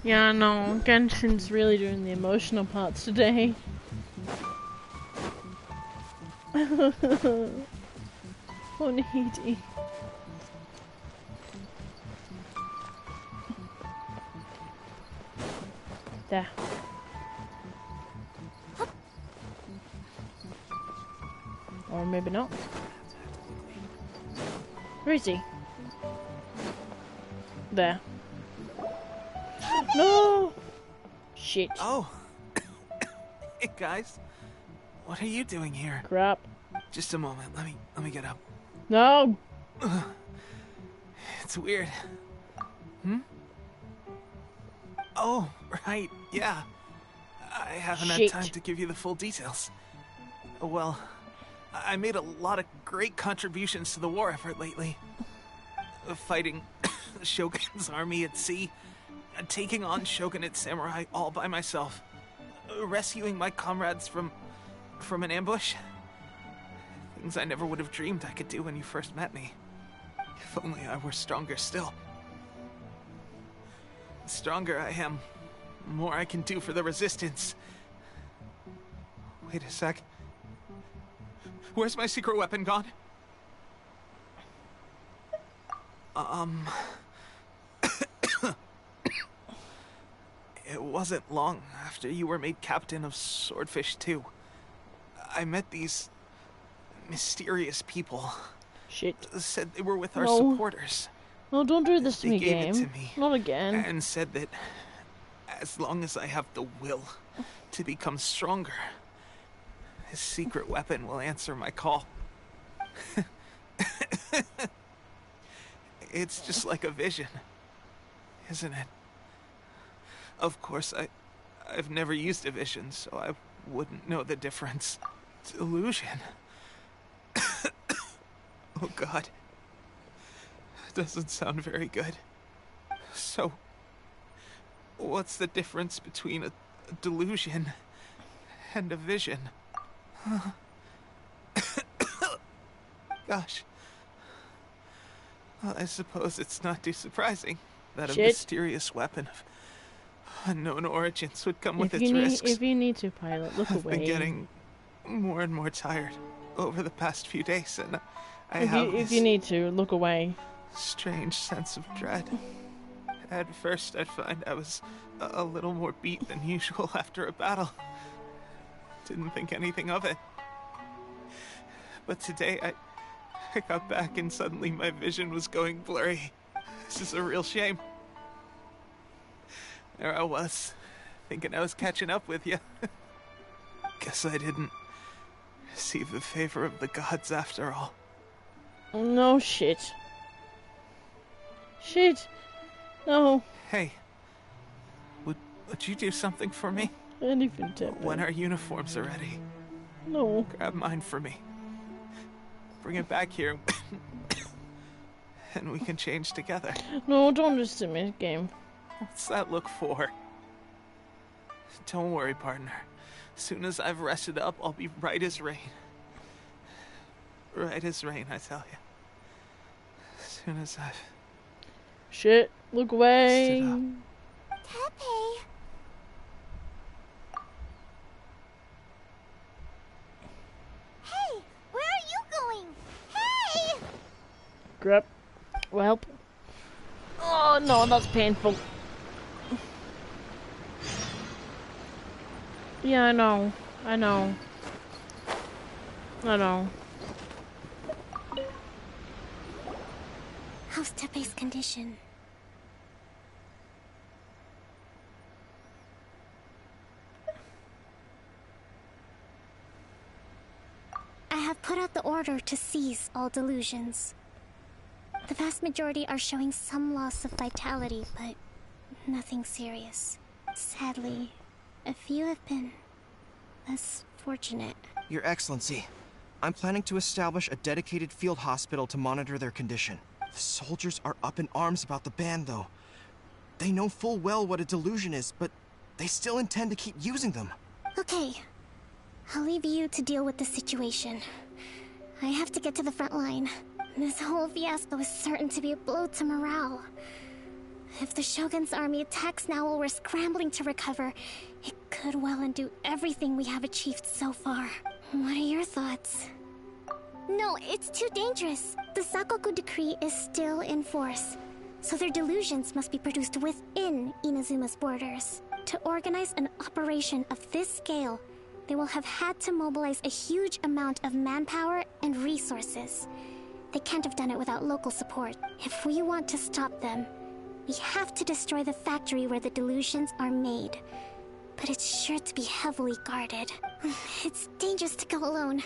Yeah, no, Genshin's really doing the emotional parts today. Onihiti. There. Or maybe not. Where is he? There. No! Shit. Oh. Hey guys. What are you doing here? Crap. Just a moment. Let me get up. No! It's weird. Oh, right. Yeah. I haven't had time to give you the full details. Well, I made a lot of great contributions to the war effort lately. Fighting the Shogun's army at sea, taking on Shogunate samurai all by myself, rescuing my comrades from an ambush. Things I never would have dreamed I could do when you first met me. If only I were stronger still. The stronger I am, the more I can do for the Resistance. Wait a sec. Where's my secret weapon gone? It wasn't long after you were made captain of Swordfish 2. I met these mysterious people. Shit. Said they were with our supporters. No, don't do this to me, They gave game. it to me. Not again. And said that As long as I have the will to become stronger, his secret weapon will answer my call. It's just like a vision, isn't it? Of course, I've never used a vision, so I wouldn't know the difference. Delusion. Oh God. Doesn't sound very good. So, what's the difference between a delusion and a vision? Gosh. Well, I suppose it's not too surprising that a mysterious weapon of unknown origins would come with its risks. If you need to, pilot, look away. I've been getting more and more tired over the past few days, and I have if you need to, look away. Strange sense of dread. At first, I'd find I was a little more beat than usual after a battle. Didn't think anything of it. But today, I got back and suddenly my vision was going blurry. This is a real shame. There I was, thinking I was catching up with you. Guess I didn't receive the favor of the gods after all. No shit. Shit. No. Hey, would you do something for me? Anything, Tep. When our uniforms are ready. No. Grab mine for me. Bring it back here. And we can change together. No, don't underestimate the game. What's that look for? Don't worry, partner. As soon as I've rested up, I'll be right as rain. Right as rain, I tell you. As soon as I've... Shit, look away. Tepe. Hey, where are you going? Hey! Grab. Well. Oh no, that's painful. Yeah, I know. I know. I know. How's Tepe's condition? I have put out the order to seize all delusions. The vast majority are showing some loss of vitality, but nothing serious. Sadly, a few have been less fortunate. Your Excellency, I'm planning to establish a dedicated field hospital to monitor their condition. The soldiers are up in arms about the ban, though. They know full well what a delusion is, but they still intend to keep using them. Okay. I'll leave you to deal with the situation. I have to get to the front line. This whole fiasco is certain to be a blow to morale. If the Shogun's army attacks now while we're scrambling to recover, it could well undo everything we have achieved so far. What are your thoughts? No, it's too dangerous. The Sakoku decree is still in force, so their delusions must be produced within Inazuma's borders. To organize an operation of this scale, they will have had to mobilize a huge amount of manpower and resources. They can't have done it without local support. If we want to stop them, we have to destroy the factory where the delusions are made. But it's sure to be heavily guarded. It's dangerous to go alone.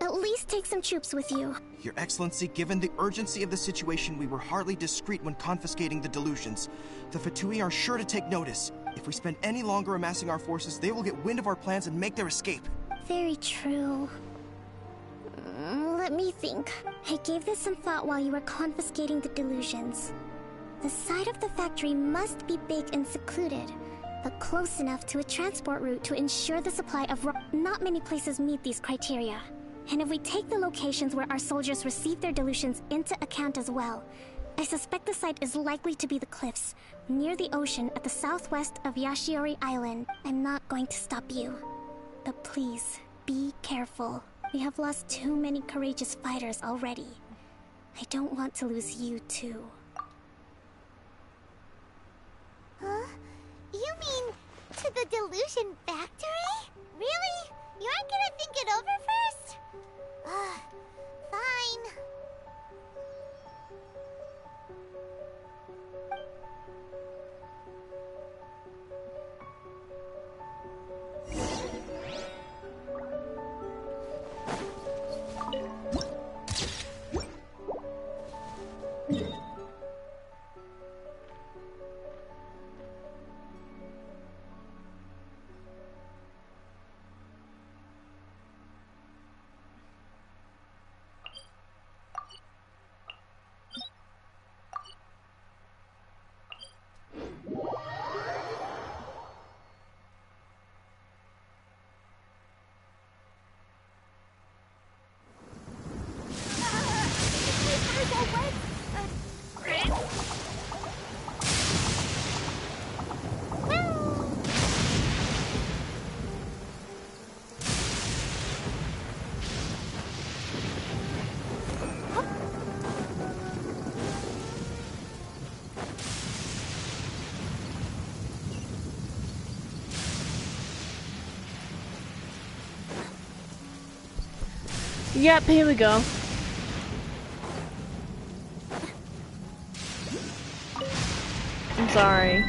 At least take some troops with you. Your Excellency, given the urgency of the situation, we were hardly discreet when confiscating the delusions. The Fatui are sure to take notice. If we spend any longer amassing our forces, they will get wind of our plans and make their escape. Very true. Let me think. I gave this some thought while you were confiscating the delusions. The side of the factory must be big and secluded, but close enough to a transport route to ensure the supply of Not many places meet these criteria. And if we take the locations where our soldiers receive their delusions into account as well, I suspect the site is likely to be the cliffs, near the ocean at the southwest of Yashiori Island. I'm not going to stop you. But please, be careful. We have lost too many courageous fighters already. I don't want to lose you too. Huh? You mean to the delusion factory? Really? You aren't gonna think it over first? Fine. Yep, here we go. I'm sorry.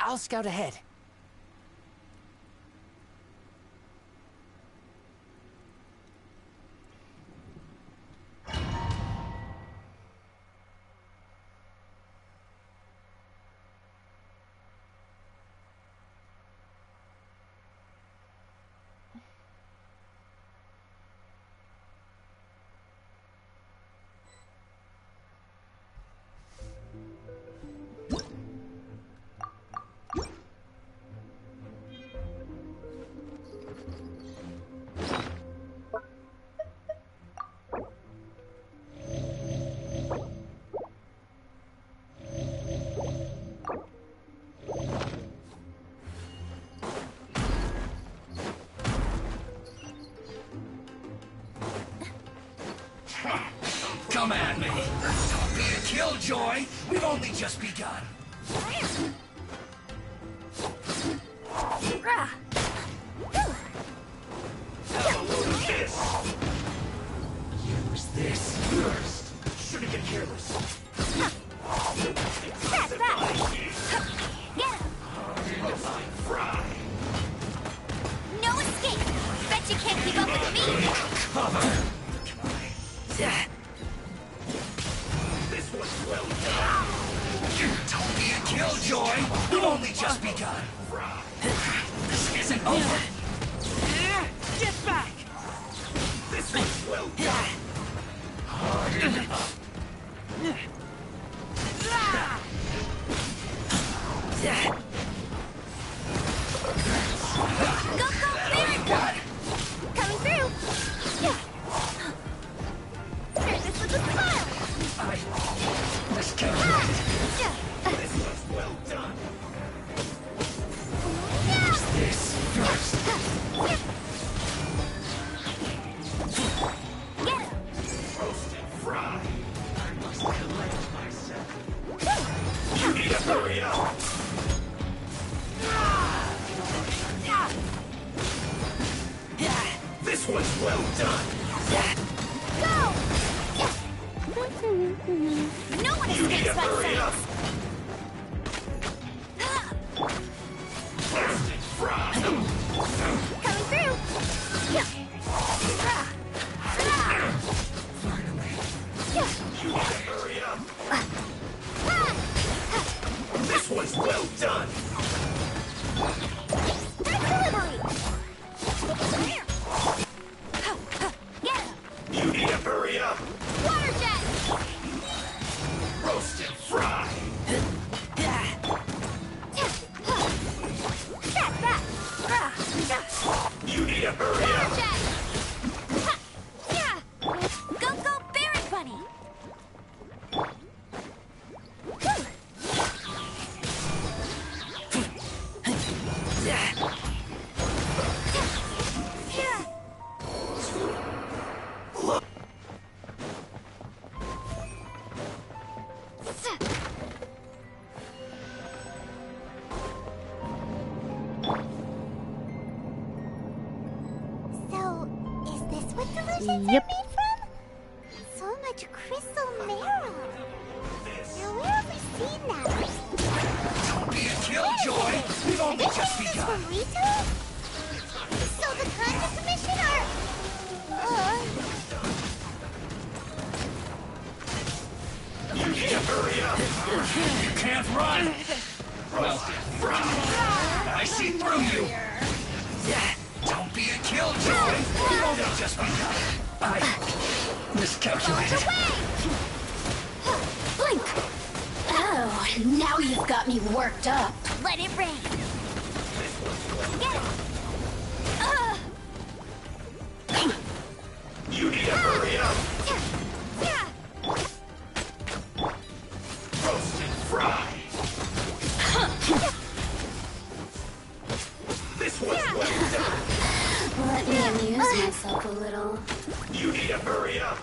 I'll scout ahead. Come at me! Don't be a killjoy! We've only just begun! Use this first! Shouldn't get careless! Get Fry! No escape! Bet you can't keep up with me! Cover! This was well done! Don't be a killjoy! We've only just begun! This isn't over! Get back! This was well done! Hard enough! Go, Baron! Coming through! Turn this with a smile! I miscalculated. This was well done. Use this first. Roast and fry. I must collect myself. You need to hurry up. This was well done. Go! No one You need to escapes my hurry up. sight! Roast and fry. Coming through! Finally. You need to hurry up. This was well done. Take delivery! Get him! You need to hurry up. Water jet! Roast and fry. Step back! You need to hurry Water up. jet! Go, Baron Bunny! So, is this what delusions Yep. are made from? So much crystal marrow. Now where have we seen that? Don't be a killjoy. We've only just This begun. from Rito? So the Content Commission are... You need to hurry up. You can't run. Roast and fry. I see through you. Don't be a killjoy. We've only just begun. I miscalculated. Blink! Oh, now you've got me worked up. Let it rain. Get it. You need to hurry up. Roast and fry. This was well done. Let me amuse myself a little. You need to hurry up.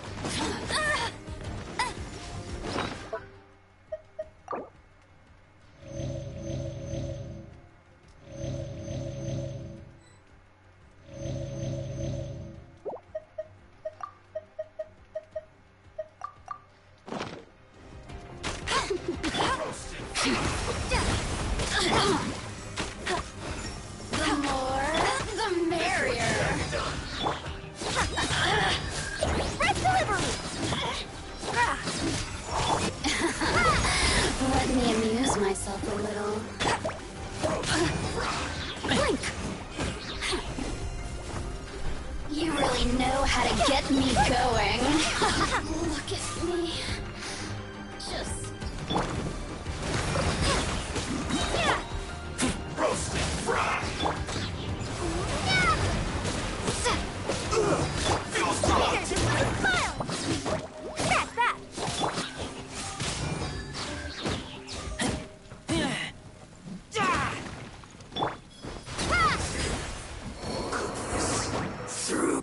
The more, the merrier. Red delivery! Let me amuse myself a little. Blink! You really know how to get me going. Look at me. Just... Roasted fry. Feels good. That's that! Through.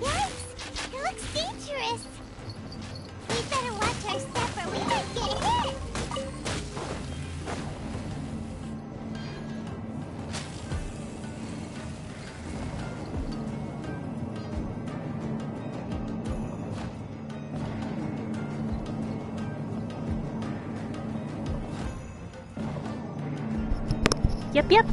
Yikes! It looks dangerous. We better watch our step or we might get hit. Yep, yep.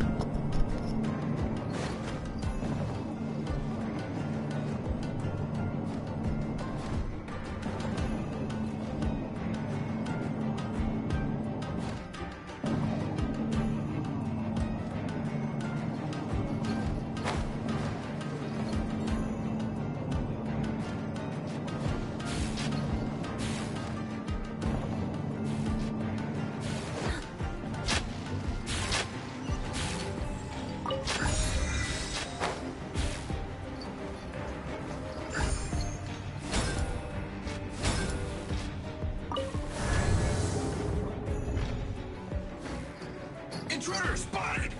Intruder spotted!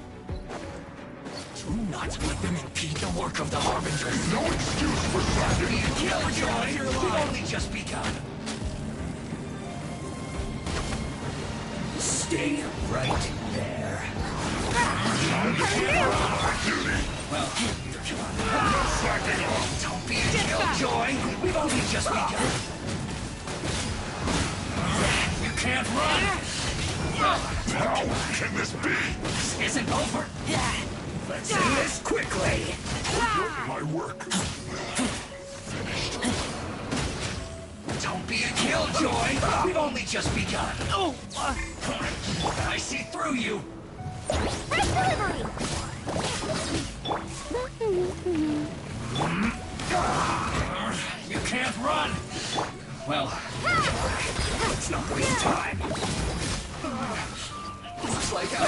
Do not let them impede the work of the Harbinger. No excuse for tragedy and killjoy! We've only just begun. Stay right there. Well, don't be a killjoy! We've only just begun. You can't run! How can this be? This isn't over. Let's do this quickly. My work. Finished. Don't be a killjoy. We've only just begun. Oh, I see through you. Red delivery! You can't run. Well, let's not waste time. Looks like I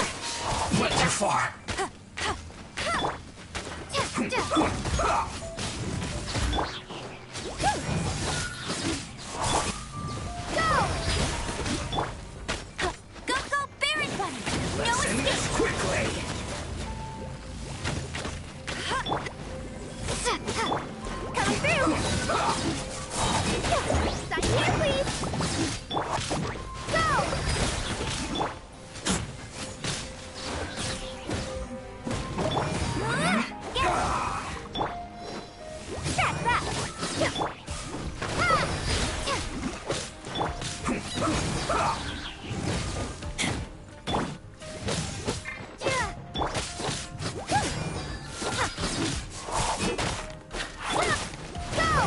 went too far. Go, Baron Bunny! Let's end this quickly. Coming through! Sign here, please! Go! That's that!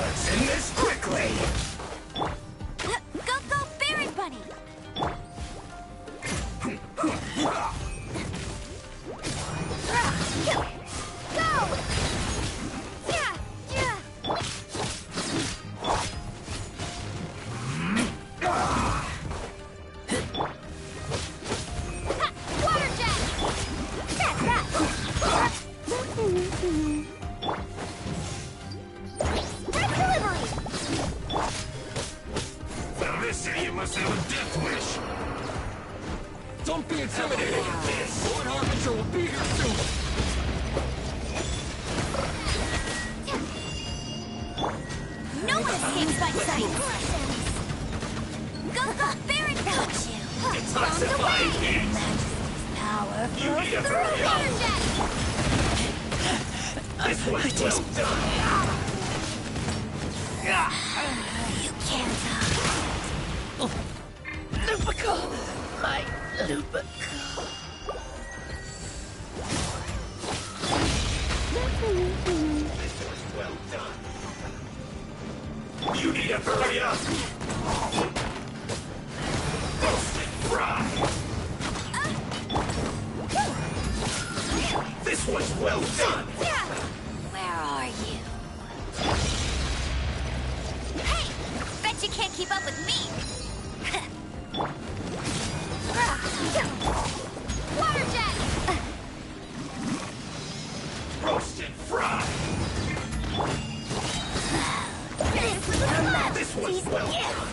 Let's end this quickly. Go, Baron Bunny! Go! must have a death wish. Don't be intimidated! Lord Harbinger will be here soon! No one escapes my sight! Go, go, Baron! Got you! Detoxify it! Majesty's power You need a flows through hurry up. Waterjet! This was well done. You can't Lupico! My Lupico. This was well done. You need to hurry up. Roast and fry. This was well done. Where are you? Hey! Bet you can't keep up with me! Water jet! Roast and fry. This was well done.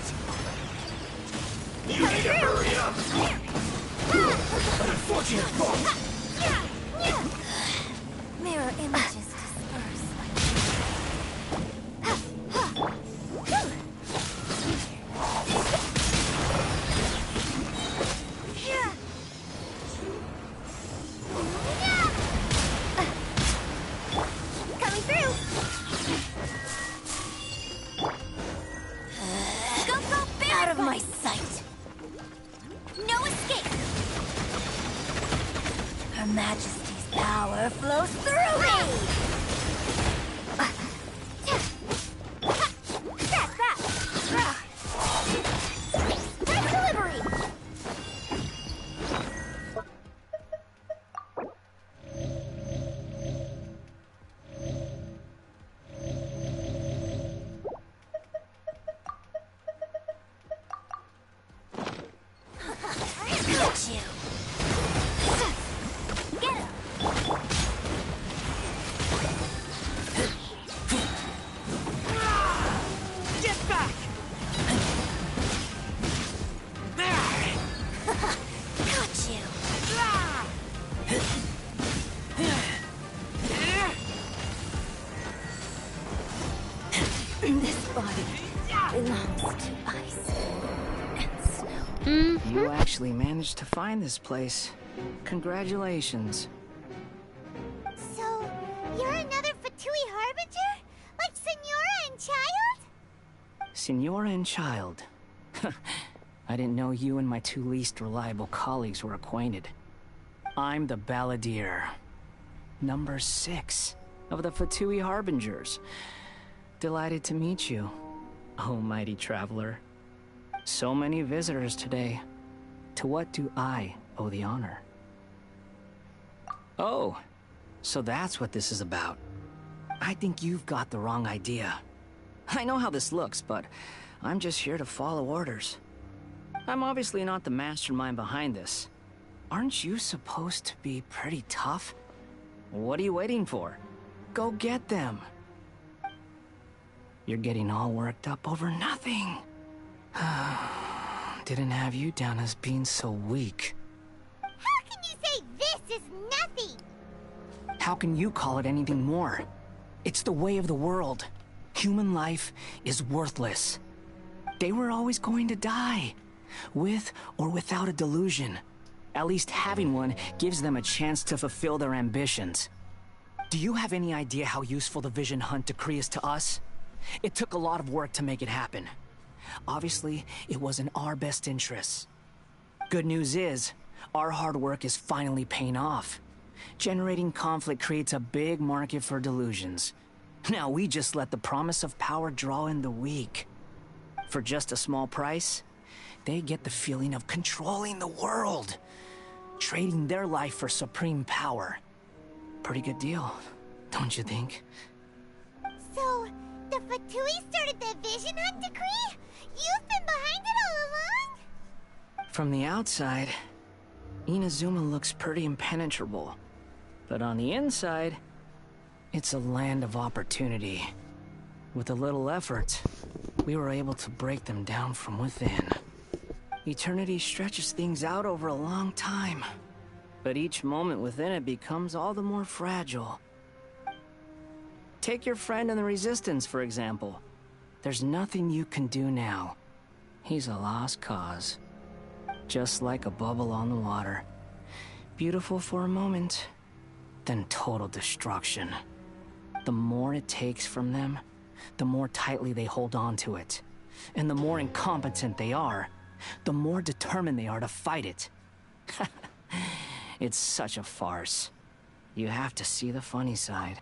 You need to hurry up. An unfortunate fall. Mirror images disperse. Coming through! Go, go, Baron! Out of my sight! No escape! Her Majesty's power flows through me! That's that! Time delivery! Got you! Get him! Get back! Got you! This body belongs to ice and snow. You actually managed to find this place. Congratulations. So, you're another Fatui Harbinger? Like Senora and Child? Senora and Child. I didn't know you and my two least reliable colleagues were acquainted. I'm the Balladeer. Number 6 of the Fatui Harbingers. Delighted to meet you, oh mighty traveler. So many visitors today. To what do I owe the honor? Oh, so that's what this is about. I think you've got the wrong idea. I know how this looks, but I'm just here to follow orders. I'm obviously not the mastermind behind this. Aren't you supposed to be pretty tough? What are you waiting for? Go get them. You're getting all worked up over nothing. Didn't have you down as being so weak. How can you say this is nothing? How can you call it anything more? It's the way of the world. Human life is worthless. They were always going to die, with or without a delusion. At least having one gives them a chance to fulfill their ambitions. Do you have any idea how useful the Vision Hunt decree is to us? It took a lot of work to make it happen. Obviously, it was in our best interests. Good news is, our hard work is finally paying off. Generating conflict creates a big market for delusions. Now we just let the promise of power draw in the weak. For just a small price, they get the feeling of controlling the world. Trading their life for supreme power. Pretty good deal, don't you think? So, the Fatui started the Vision Hunt decree? You've been behind it all along? From the outside, Inazuma looks pretty impenetrable. But on the inside, it's a land of opportunity. With a little effort, we were able to break them down from within. Eternity stretches things out over a long time. But each moment within it becomes all the more fragile. Take your friend in the Resistance, for example. There's nothing you can do now. He's a lost cause. Just like a bubble on the water. Beautiful for a moment, then total destruction. The more it takes from them, the more tightly they hold on to it. And the more incompetent they are, the more determined they are to fight it. It's such a farce. You have to see the funny side.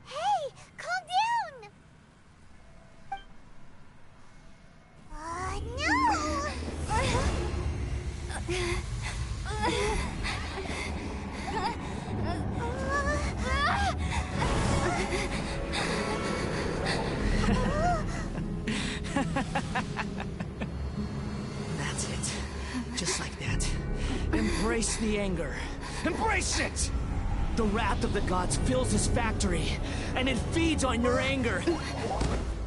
Hey, calm down! No! That's it. Just like that. Embrace the anger. Embrace it! The wrath of the gods fills this factory, and it feeds on your anger.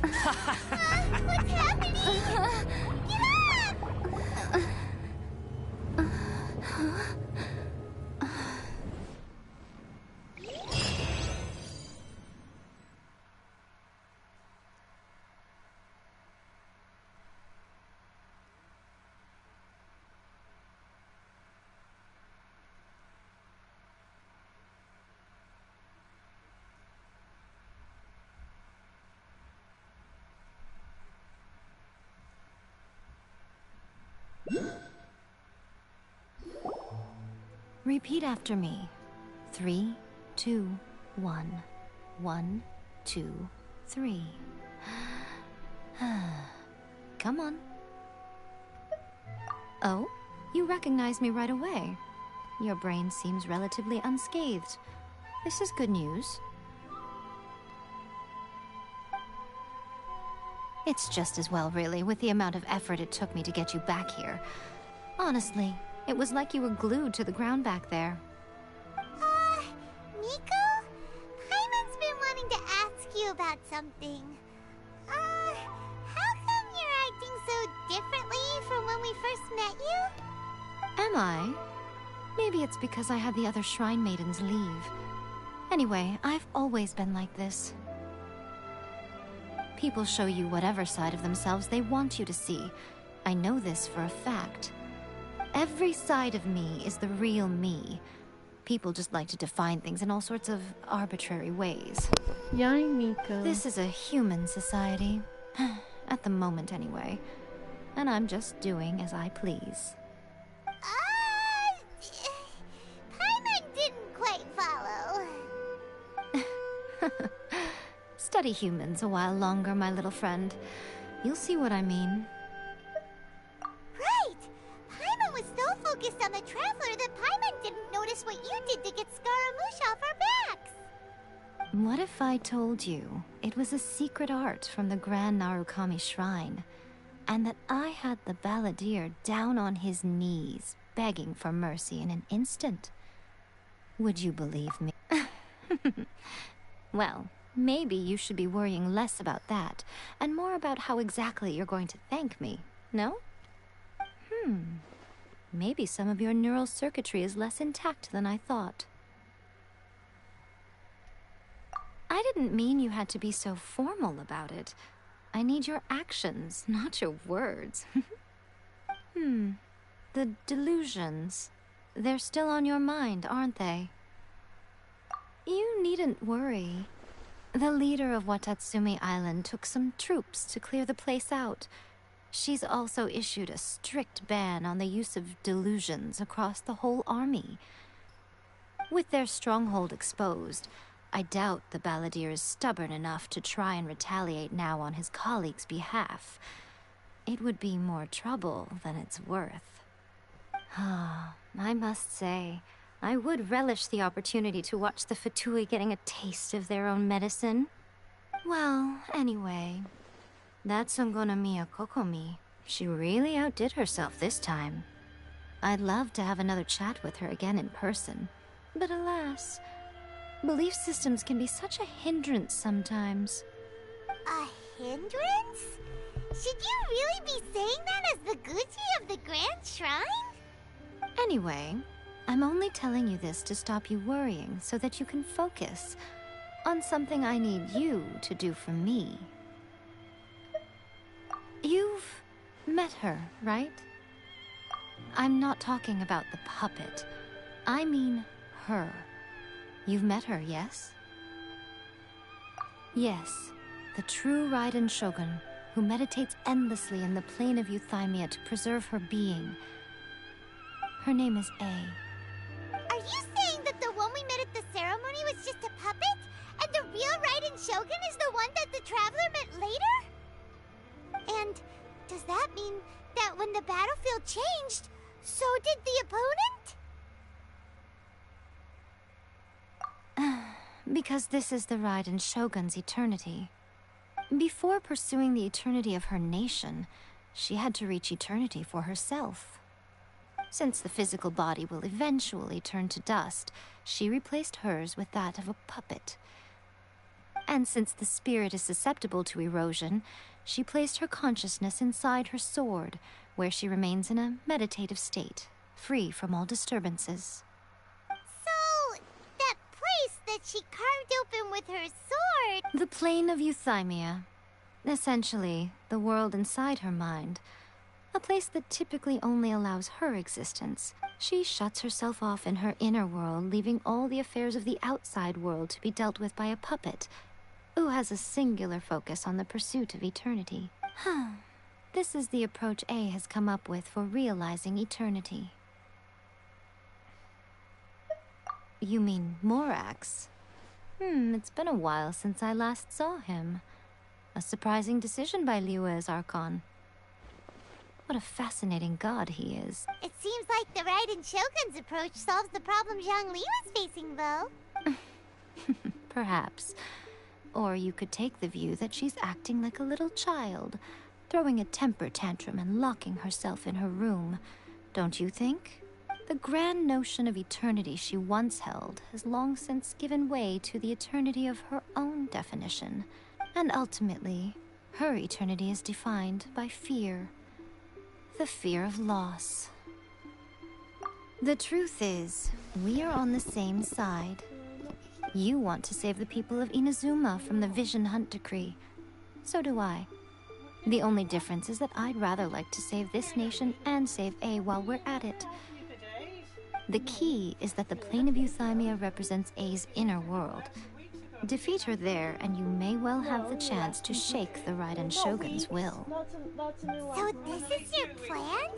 What's happening? Get up! Repeat after me. 3, 2, 1. 1, 2, 3. Come on. Oh, you recognize me right away. Your brain seems relatively unscathed. This is good news. It's just as well, really, with the amount of effort it took me to get you back here. Honestly, it was like you were glued to the ground back there. Nico? Paimon's been wanting to ask you about something. How come you're acting so differently from when we first met you? Am I? Maybe it's because I had the other Shrine Maidens leave. Anyway, I've always been like this. People show you whatever side of themselves they want you to see. I know this for a fact. Every side of me is the real me. People just like to define things in all sorts of arbitrary ways. Yay, Nico. This is a human society. At the moment, anyway. And I'm just doing as I please. Paimon didn't quite follow. Study humans a while longer, my little friend. You'll see what I mean. Right! Paimon was so focused on the Traveler that Paimon didn't notice what you did to get Scaramouche off our backs! What if I told you it was a secret art from the Grand Narukami Shrine, and that I had the balladeer down on his knees, begging for mercy in an instant? Would you believe me? Well, maybe you should be worrying less about that, and more about how exactly you're going to thank me, no? Maybe some of your neural circuitry is less intact than I thought. I didn't mean you had to be so formal about it. I need your actions, not your words. The delusions. They're still on your mind, aren't they? You needn't worry. The leader of Watatsumi Island took some troops to clear the place out. She's also issued a strict ban on the use of delusions across the whole army. With their stronghold exposed, I doubt the balladeer is stubborn enough to try and retaliate now on his colleagues' behalf. It would be more trouble than it's worth. I must say, I would relish the opportunity to watch the Fatui getting a taste of their own medicine. Well, anyway, that Sungonamiya Kokomi, she really outdid herself this time. I'd love to have another chat with her again in person, but alas, belief systems can be such a hindrance sometimes. A hindrance? Should you really be saying that as the Gucci of the Grand Shrine? Anyway, I'm only telling you this to stop you worrying so that you can focus on something I need you to do for me. You've met her, right? I'm not talking about the puppet. I mean her. You've met her, yes? Yes, the true Raiden Shogun, who meditates endlessly in the plane of Euthymia to preserve her being. Her name is A. Are you saying that the one we met at the ceremony was just a puppet? And the real Raiden Shogun is the one that the Traveler met later? And does that mean that when the battlefield changed, so did the opponent? Because this is the Raiden Shogun's eternity. Before pursuing the eternity of her nation, she had to reach eternity for herself. Since the physical body will eventually turn to dust, she replaced hers with that of a puppet. And since the spirit is susceptible to erosion, she placed her consciousness inside her sword, where she remains in a meditative state, free from all disturbances. So, that place that she carved open with her sword... The plane of Euthymia. Essentially, the world inside her mind. A place that typically only allows her existence. She shuts herself off in her inner world, leaving all the affairs of the outside world to be dealt with by a puppet, who has a singular focus on the pursuit of eternity. This is the approach A has come up with for realizing eternity. You mean Morax? It's been a while since I last saw him. A surprising decision by Liyue's Archon. What a fascinating god he is. It seems like the Raiden Shogun's approach solves the problem Zhang Li was facing, though. Perhaps. Or you could take the view that she's acting like a little child, throwing a temper tantrum and locking herself in her room. Don't you think? The grand notion of eternity she once held has long since given way to the eternity of her own definition. And ultimately, her eternity is defined by fear. The fear of loss. The truth is, we are on the same side. You want to save the people of Inazuma from the Vision Hunt decree. So do I. The only difference is that I'd rather like to save this nation and save A while we're at it. The key is that the plane of Euthymia represents A's inner world. Defeat her there, and you may well have the chance to shake the Raiden Shogun's will. So this is your plan?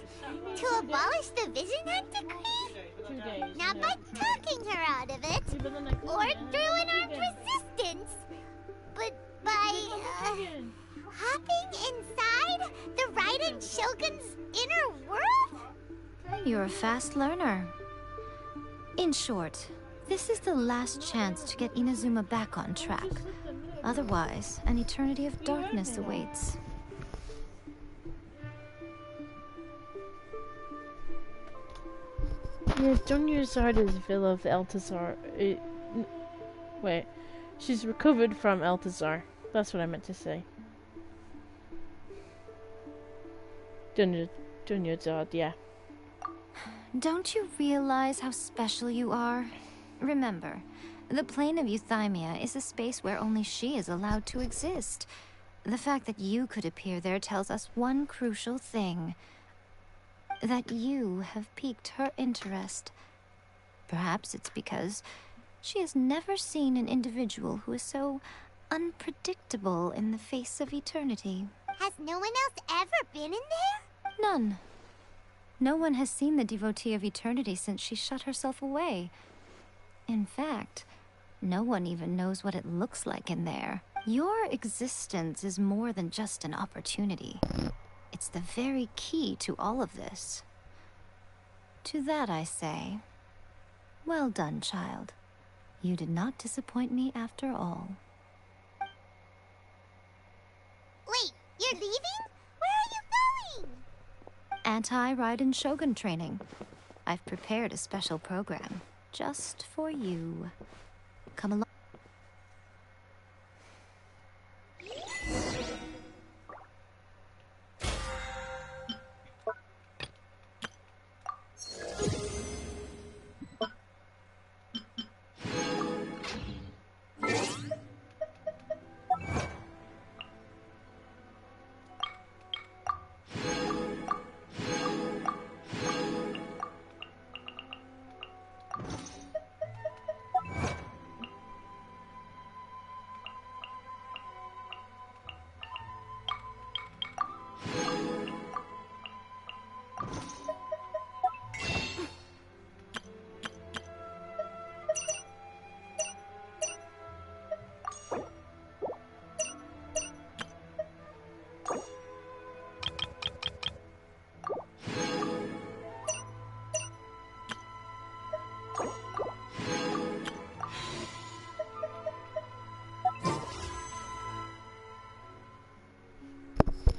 To abolish the Vision Hunt decree? Not by talking her out of it, or through an armed resistance, but by, hopping inside the Raiden Shogun's inner world? You're a fast learner. In short, this is the last chance to get Inazuma back on track. Otherwise, an eternity of darkness awaits. Yeah, don't use Zarda's Villa of Altazar. Wait. She's recovered from Altazar. That's what I meant to say. Dunya Zard, yeah. Don't you realize how special you are? Remember, the plane of Euthymia is a space where only she is allowed to exist. The fact that you could appear there tells us one crucial thing. That you have piqued her interest. Perhaps it's because she has never seen an individual who is so unpredictable in the face of eternity. Has no one else ever been in there? None. No one has seen the devotee of eternity since she shut herself away. In fact, no one even knows what it looks like in there. Your existence is more than just an opportunity. It's the very key to all of this. To that I say, well done, child. You did not disappoint me after all. Wait, you're leaving? Where are you going? Anti-Raiden Shogun training. I've prepared a special program just for you. Come along.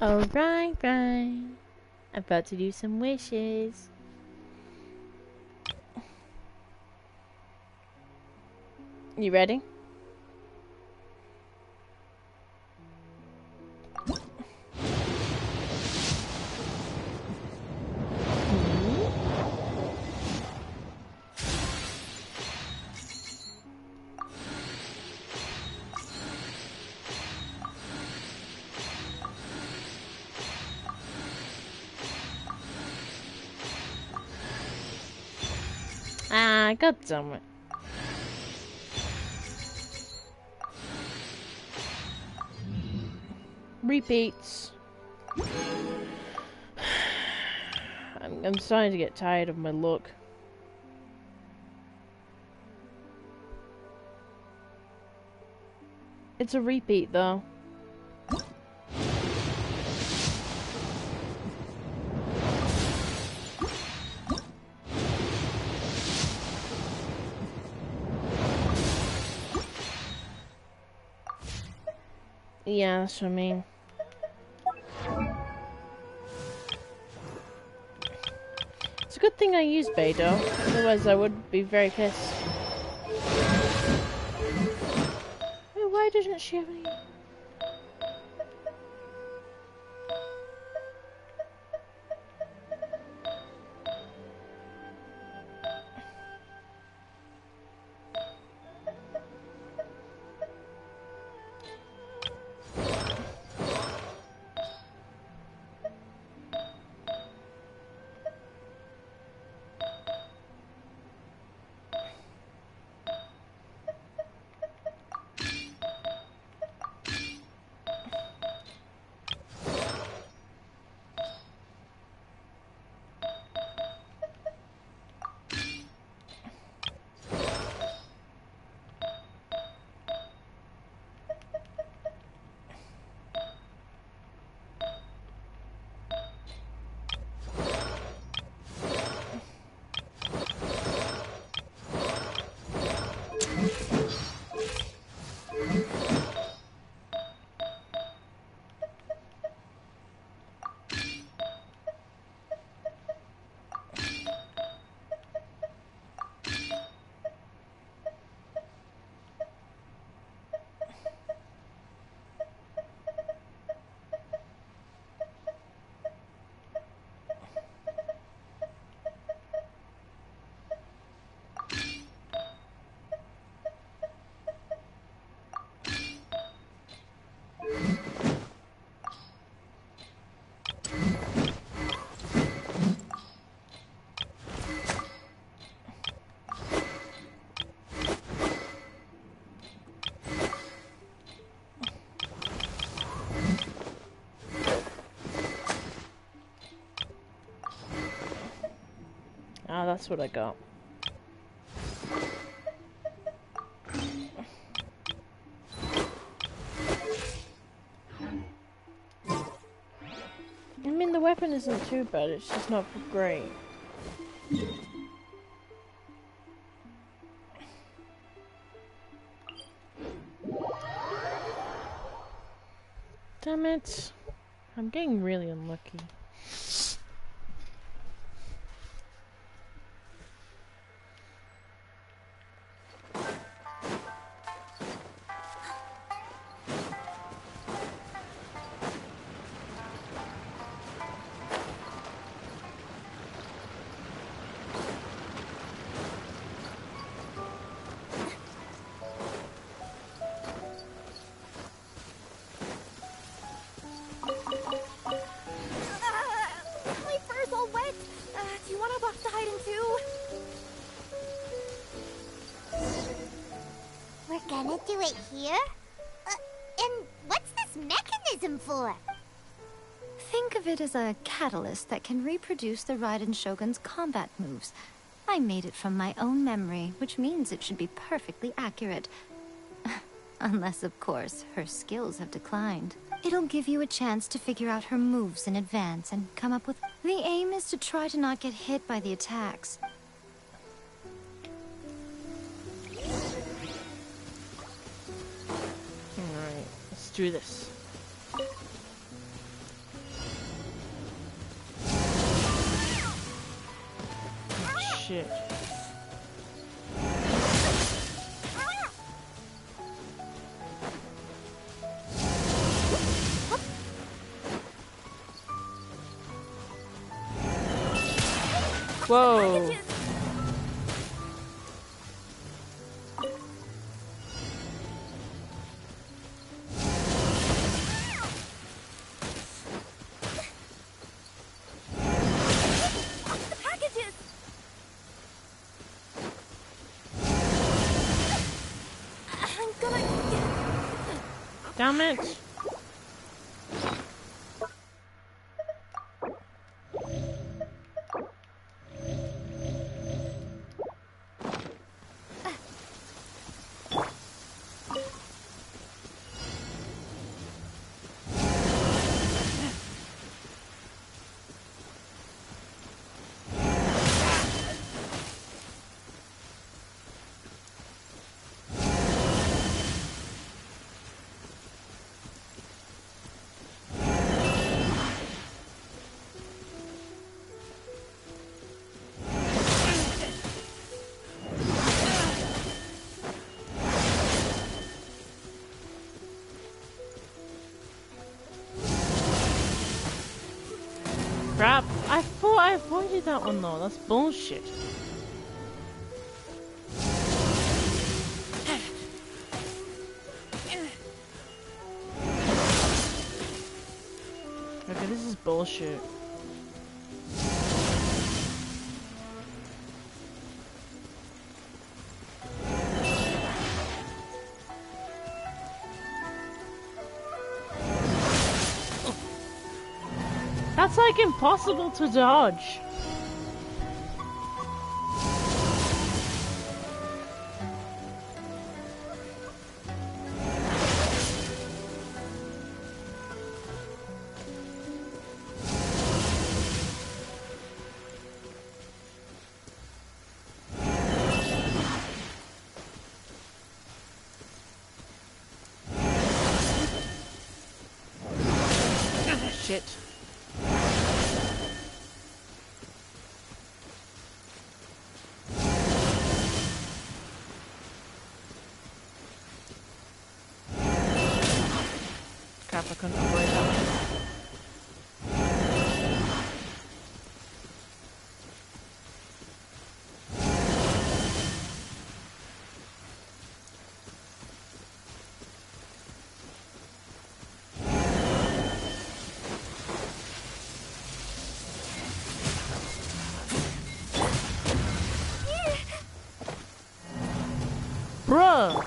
Alright, right. I'm about to do some wishes. You ready? Ah, god damn it. Repeats. I'm starting to get tired of my look. It's a repeat though. Yeah, that's what I mean. It's a good thing I used Beidou, otherwise I would be very pissed. Oh, why doesn't she have any... Ah, that's what I got. I mean, the weapon isn't too bad, it's just not great. Damn it. I'm getting really unlucky. My fur's all wet. Do you want a box to hide in too? We're gonna do it here? And what's this mechanism for? Think of it as a catalyst that can reproduce the Raiden Shogun's combat moves. I made it from my own memory, which means it should be perfectly accurate. Unless, of course, her skills have declined. It'll give you a chance to figure out her moves in advance and come up with... The aim is to try to not get hit by the attacks. Alright, let's do this. shit. Whoa. Damn it. Crap. I thought I avoided that one though. That's bullshit. Okay, this is bullshit. That's like impossible to dodge. Shit. Crap, I couldn't avoid that one. Bruh!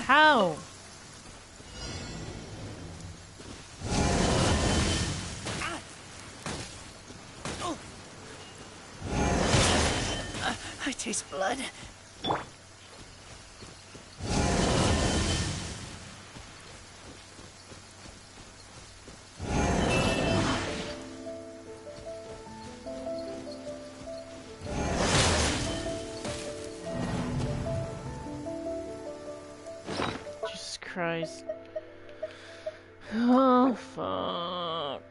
How? I taste blood. Jesus Christ. Oh, fuck.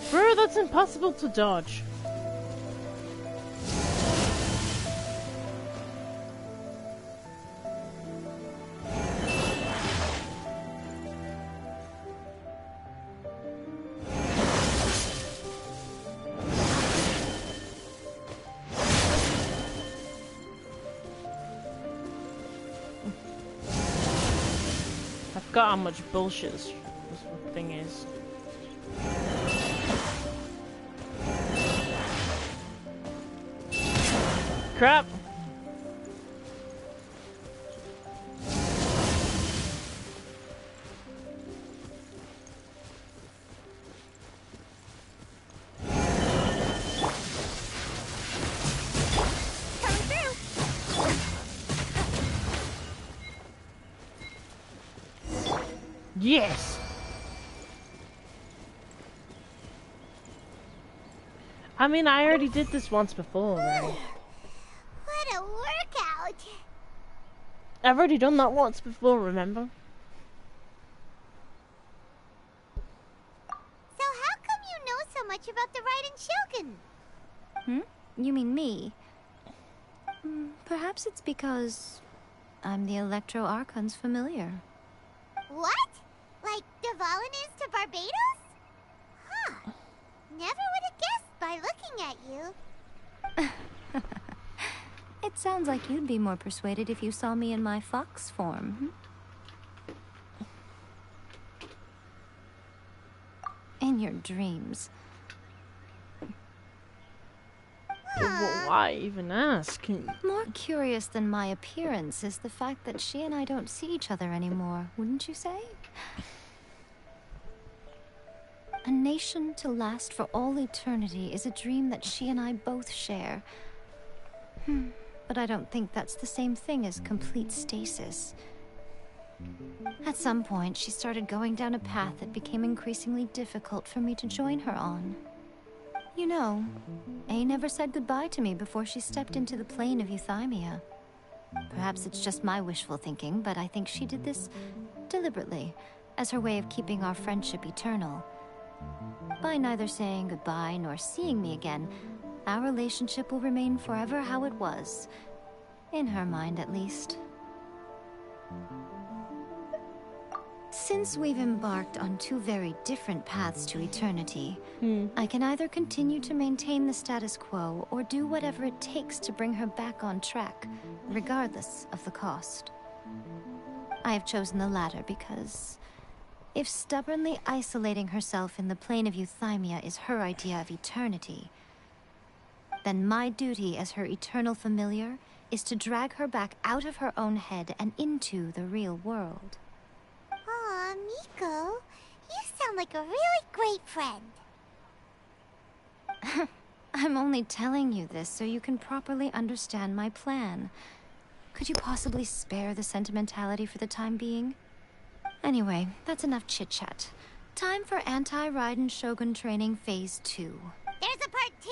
Bro, that's impossible to dodge. I forgot how much bullshit this thing is. Crap! Yes! I mean, I already did this once before, right? What a workout! I've already done that once before, remember? So how come you know so much about the Raiden Shogun? You mean me? Perhaps it's because I'm the Electro Archon's familiar. What? Like Dvalin is to Barbados? Huh. Never would have guessed by looking at you. It sounds like you'd be more persuaded if you saw me in my fox form. In your dreams. Why even ask? More curious than my appearance is the fact that she and I don't see each other anymore, wouldn't you say? A nation to last for all eternity is a dream that she and I both share. But I don't think that's the same thing as complete stasis. At some point, she started going down a path that became increasingly difficult for me to join her on. You know, A never said goodbye to me before she stepped into the plane of Euthymia. Perhaps it's just my wishful thinking, but I think she did this deliberately, as her way of keeping our friendship eternal. By neither saying goodbye nor seeing me again, our relationship will remain forever how it was. In her mind, at least. Since we've embarked on two very different paths to eternity, I can either continue to maintain the status quo or do whatever it takes to bring her back on track, regardless of the cost. I have chosen the latter because if stubbornly isolating herself in the plane of Euthymia is her idea of eternity, then my duty as her eternal familiar is to drag her back out of her own head and into the real world. Aw, Miko, you sound like a really great friend. I'm only telling you this so you can properly understand my plan. Could you possibly spare the sentimentality for the time being? Anyway, that's enough chit-chat. Time for Anti-Raiden Shogun Training Phase 2. There's a part 2?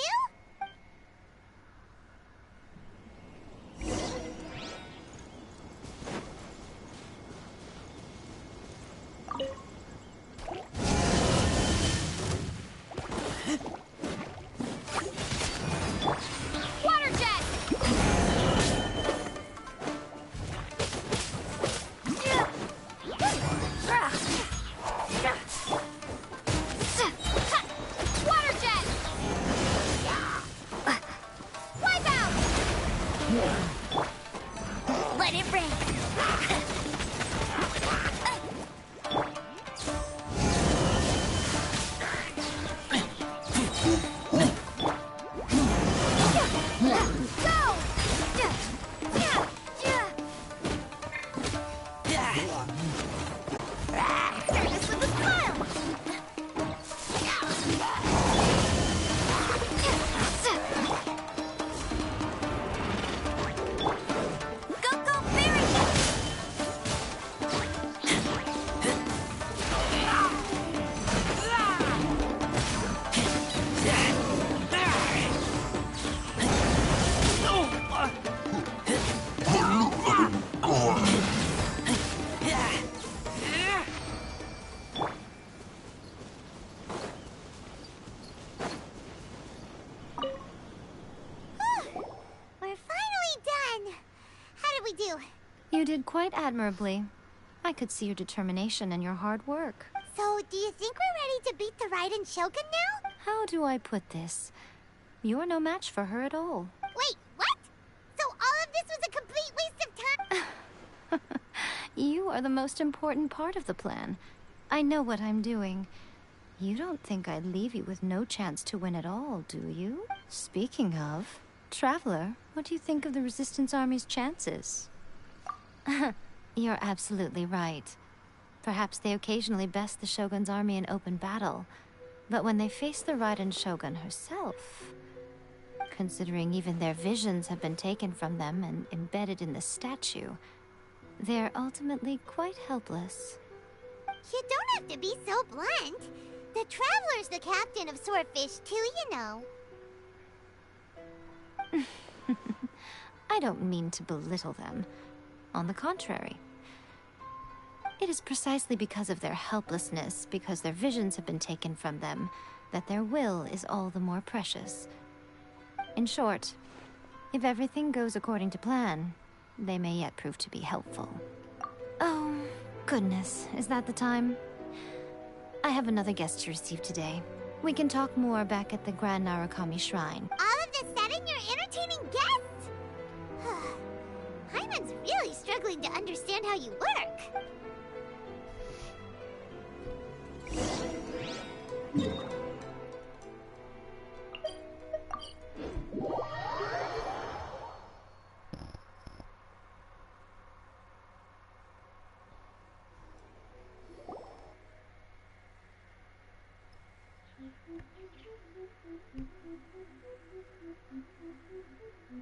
Water jet! Water jet! Wipe out! Let it rain. You did quite admirably. I could see your determination and your hard work. So, do you think we're ready to beat the Raiden Shogun now? How do I put this? You're no match for her at all. Wait, what? So all of this was a complete waste of time? You are the most important part of the plan. I know what I'm doing. You don't think I'd leave you with no chance to win at all, do you? Speaking of, Traveler, what do you think of the Resistance Army's chances? You're absolutely right. Perhaps they occasionally best the Shogun's army in open battle, but when they face the Raiden Shogun herself, considering even their visions have been taken from them and embedded in the statue, they're ultimately quite helpless. You don't have to be so blunt. The Traveler's the captain of Swordfish too, you know. I don't mean to belittle them. On the contrary. It is precisely because of their helplessness, because their visions have been taken from them, that their will is all the more precious. In short, if everything goes according to plan, they may yet prove to be helpful. Oh, goodness, is that the time? I have another guest to receive today. We can talk more back at the Grand Narukami Shrine. All of this sudden, you're entertaining guests? Hyman's really struggling to understand how you work.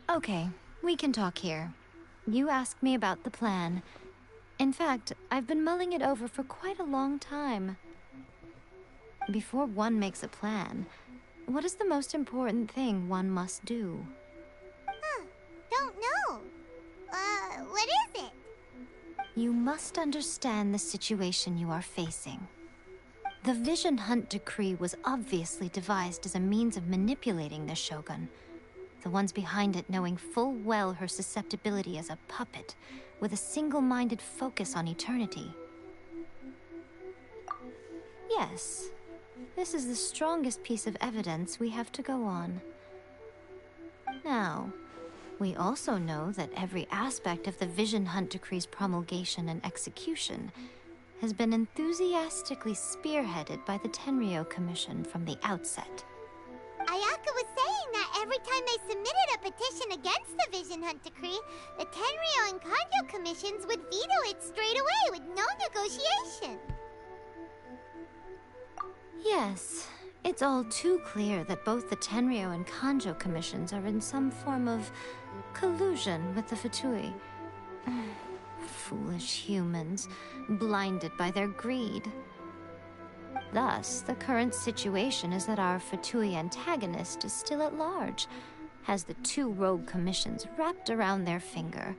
Okay, we can talk here. You asked me about the plan. In fact, I've been mulling it over for quite a long time. Before one makes a plan, what is the most important thing one must do? Don't know. What is it? You must understand the situation you are facing. The Vision Hunt Decree was obviously devised as a means of manipulating the Shogun. The ones behind it knowing full well her susceptibility as a puppet, with a single-minded focus on eternity. Yes, this is the strongest piece of evidence we have to go on. Now, we also know that every aspect of the Vision Hunt Decree's promulgation and execution has been enthusiastically spearheaded by the Tenryou Commission from the outset. Ayaka was saying that every time they submitted a petition against the Vision Hunt Decree, the Tenryou and Kanjo commissions would veto it straight away with no negotiation. Yes, it's all too clear that both the Tenryou and Kanjo commissions are in some form of collusion with the Fatui. Foolish humans, blinded by their greed. Thus, the current situation is that our Fatui antagonist is still at large, has the two rogue commissions wrapped around their finger,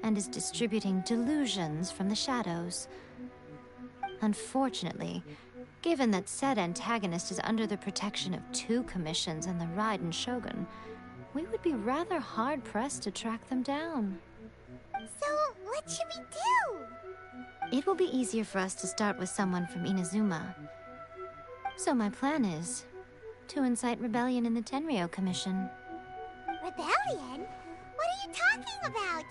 and is distributing delusions from the shadows. Unfortunately, given that said antagonist is under the protection of two commissions and the Raiden Shogun, we would be rather hard-pressed to track them down. So, what should we do? It will be easier for us to start with someone from Inazuma. So my plan is to incite rebellion in the Tenryou Commission. Rebellion? What are you talking about?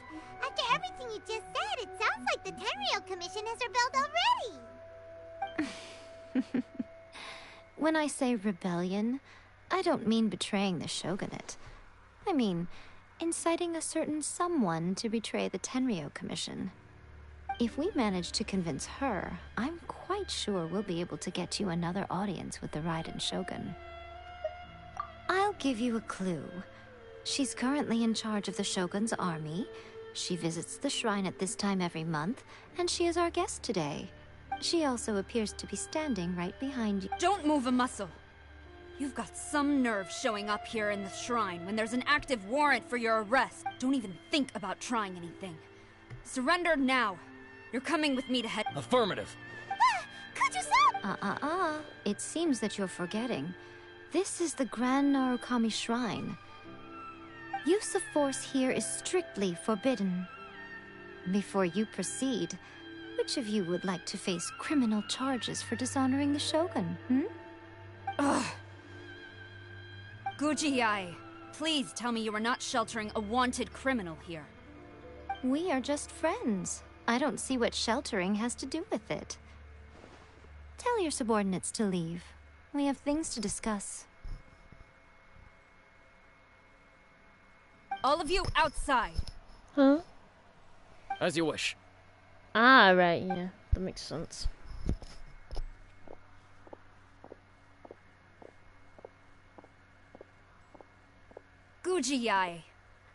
After everything you just said, it sounds like the Tenryou Commission has rebelled already. When I say rebellion, I don't mean betraying the shogunate. I mean inciting a certain someone to betray the Tenryou Commission. If we manage to convince her, I'm quite sure we'll be able to get you another audience with the Raiden Shogun. I'll give you a clue. She's currently in charge of the Shogun's army. She visits the shrine at this time every month, and she is our guest today. She also appears to be standing right behind you. Don't move a muscle. You've got some nerve showing up here in the shrine when there's an active warrant for your arrest. Don't even think about trying anything. Surrender now. You're coming with me to head— Affirmative. Kujo-san! It seems that you're forgetting. This is the Grand Narukami Shrine. Use of force here is strictly forbidden. Before you proceed, which of you would like to face criminal charges for dishonoring the Shogun, Ugh. Guji-ai, please tell me you are not sheltering a wanted criminal here. We are just friends. I don't see what sheltering has to do with it. Tell your subordinates to leave. We have things to discuss. All of you outside! Huh? As you wish. Ah, right, yeah. That makes sense. Guji-ai,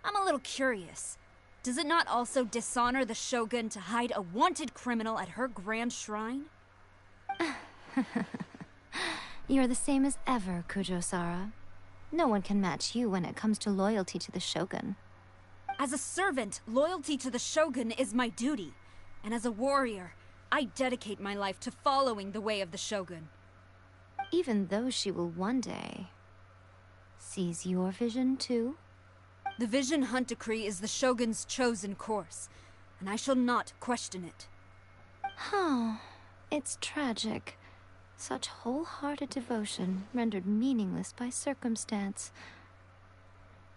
I'm a little curious. Does it not also dishonor the Shogun to hide a wanted criminal at her grand shrine? You're the same as ever, Kujo-Sara. No one can match you when it comes to loyalty to the Shogun. As a servant, loyalty to the Shogun is my duty. And as a warrior, I dedicate my life to following the way of the Shogun. Even though she will one day seize your vision too? The Vision Hunt Decree is the Shogun's chosen course, and I shall not question it. Oh, it's tragic. Such wholehearted devotion rendered meaningless by circumstance.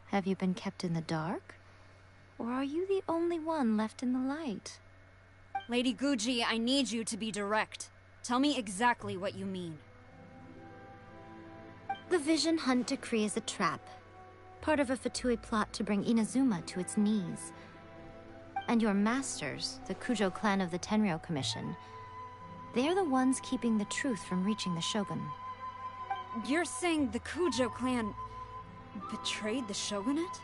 Have you been kept in the dark? Or are you the only one left in the light? Lady Guji, I need you to be direct. Tell me exactly what you mean. The Vision Hunt Decree is a trap. Part of a Fatui plot to bring Inazuma to its knees. And your masters, the Kujo clan of the Tenryou Commission, they're the ones keeping the truth from reaching the Shogun. You're saying the Kujo clan betrayed the Shogunate?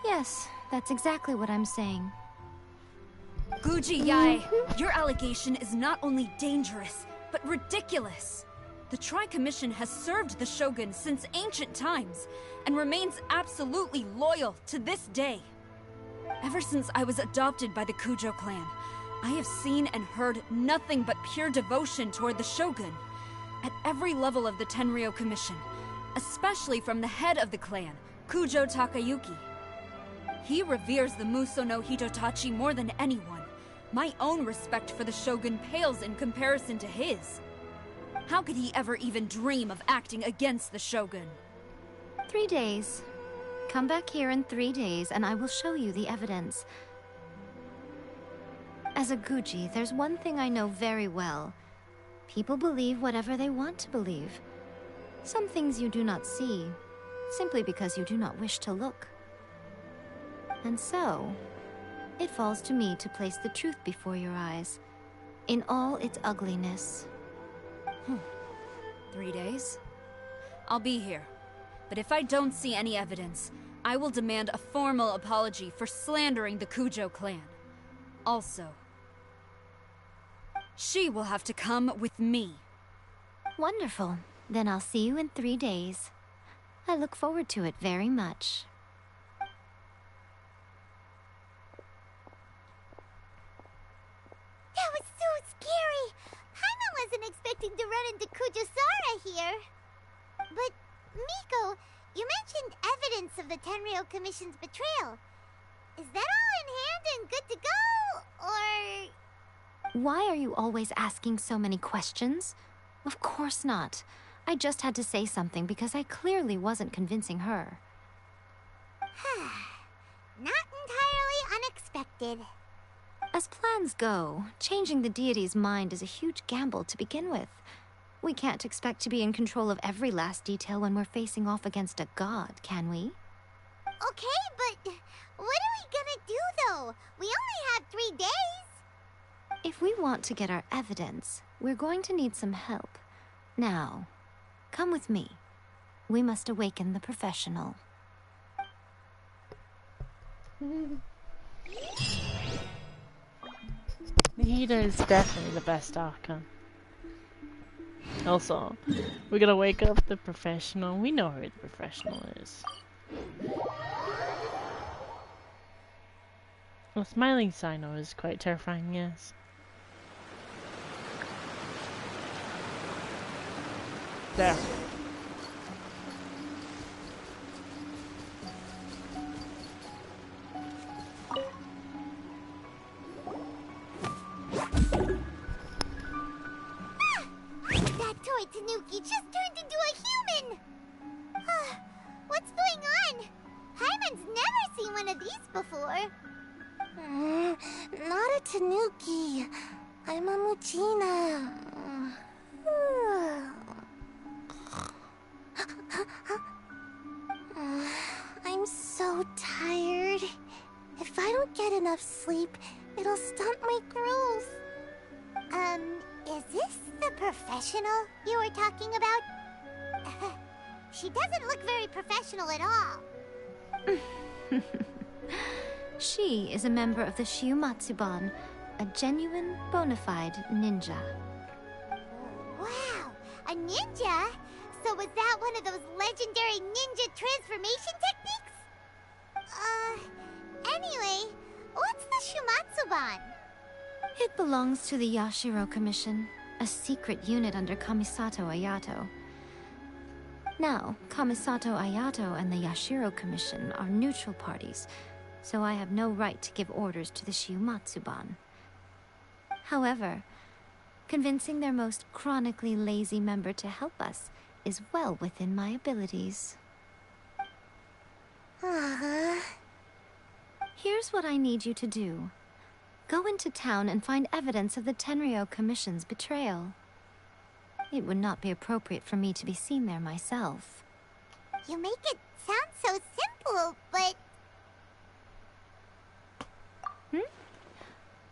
Yes, that's exactly what I'm saying. Guji Yae, your allegation is not only dangerous, but ridiculous. The Tri-Commission has served the Shogun since ancient times, and remains absolutely loyal to this day. Ever since I was adopted by the Kujo clan, I have seen and heard nothing but pure devotion toward the Shogun. At every level of the Tenryou Commission, especially from the head of the clan, Kujo Takayuki. He reveres the Muso no Hitotachi more than anyone. My own respect for the Shogun pales in comparison to his. How could he ever even dream of acting against the Shogun? 3 days. Come back here in 3 days and I will show you the evidence. As a Guji, there's one thing I know very well. People believe whatever they want to believe. Some things you do not see, simply because you do not wish to look. And so, it falls to me to place the truth before your eyes, in all its ugliness. 3 days? I'll be here. But if I don't see any evidence, I will demand a formal apology for slandering the Kujo clan. Also, she will have to come with me. Wonderful. Then I'll see you in 3 days. I look forward to it very much. That was so scary! Paimon wasn't expecting to run into Kujosara here. But, Miko, you mentioned evidence of the Tenryou Commission's betrayal. Is that all in hand and good to go, or...? Why are you always asking so many questions? Of course not. I just had to say something because I clearly wasn't convincing her. Not entirely unexpected. As plans go, changing the deity's mind is a huge gamble to begin with. We can't expect to be in control of every last detail when we're facing off against a god, can we? Okay, but what are we gonna do, though? We only have 3 days. If we want to get our evidence, we're going to need some help. Now, come with me. We must awaken the professional. Nihida is definitely the best Archon. Also, we're gonna wake up the professional. We know who the professional is. Well, smiling Sino is quite terrifying, yes. There. That toy Tanuki just turned into a human! What's going on? Paimon's never seen one of these before. Not a Tanuki. I'm a Muchina. I'm so tired. If I don't get enough sleep, it'll stunt my growth. Is this the professional you were talking about? She doesn't look very professional at all. She is a member of the Shiumatsuban, a genuine, bona fide ninja. Wow, a ninja? So was that one of those legendary ninja transformation techniques? Anyway, what's the Shumatsuban? It belongs to the Yashiro Commission, a secret unit under Kamisato Ayato. Now, Kamisato Ayato and the Yashiro Commission are neutral parties, so I have no right to give orders to the Shumatsuban. However, convincing their most chronically lazy member to help us is well within my abilities. Here's what I need you to do. Go into town and find evidence of the Tenryou Commission's betrayal. It would not be appropriate for me to be seen there myself. You make it sound so simple, but...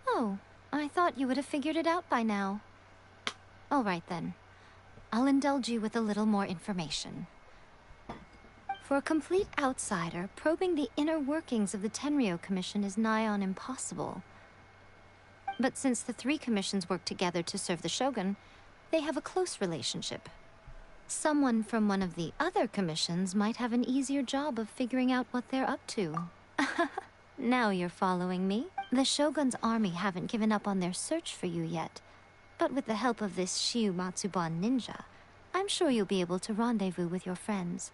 Oh, I thought you would have figured it out by now. All right then. I'll indulge you with a little more information. For a complete outsider, probing the inner workings of the Tenryou Commission is nigh on impossible. But since the three commissions work together to serve the Shogun, they have a close relationship. Someone from one of the other commissions might have an easier job of figuring out what they're up to. Now you're following me. The Shogun's army haven't given up on their search for you yet. But with the help of this Shumatsuban ninja, I'm sure you'll be able to rendezvous with your friends.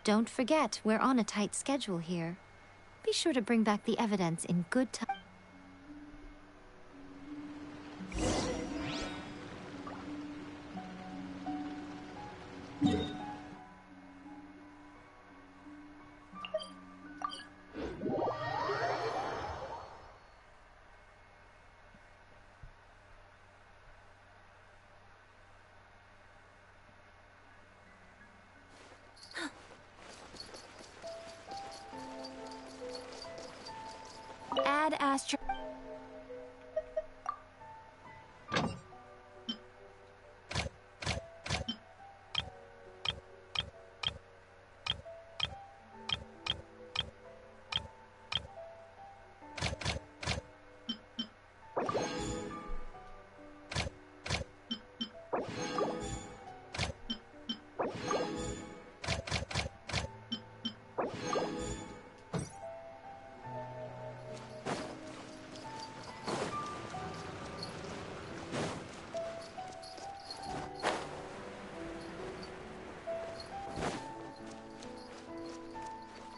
Don't forget, we're on a tight schedule here. Be sure to bring back the evidence in good time. Ad Astra.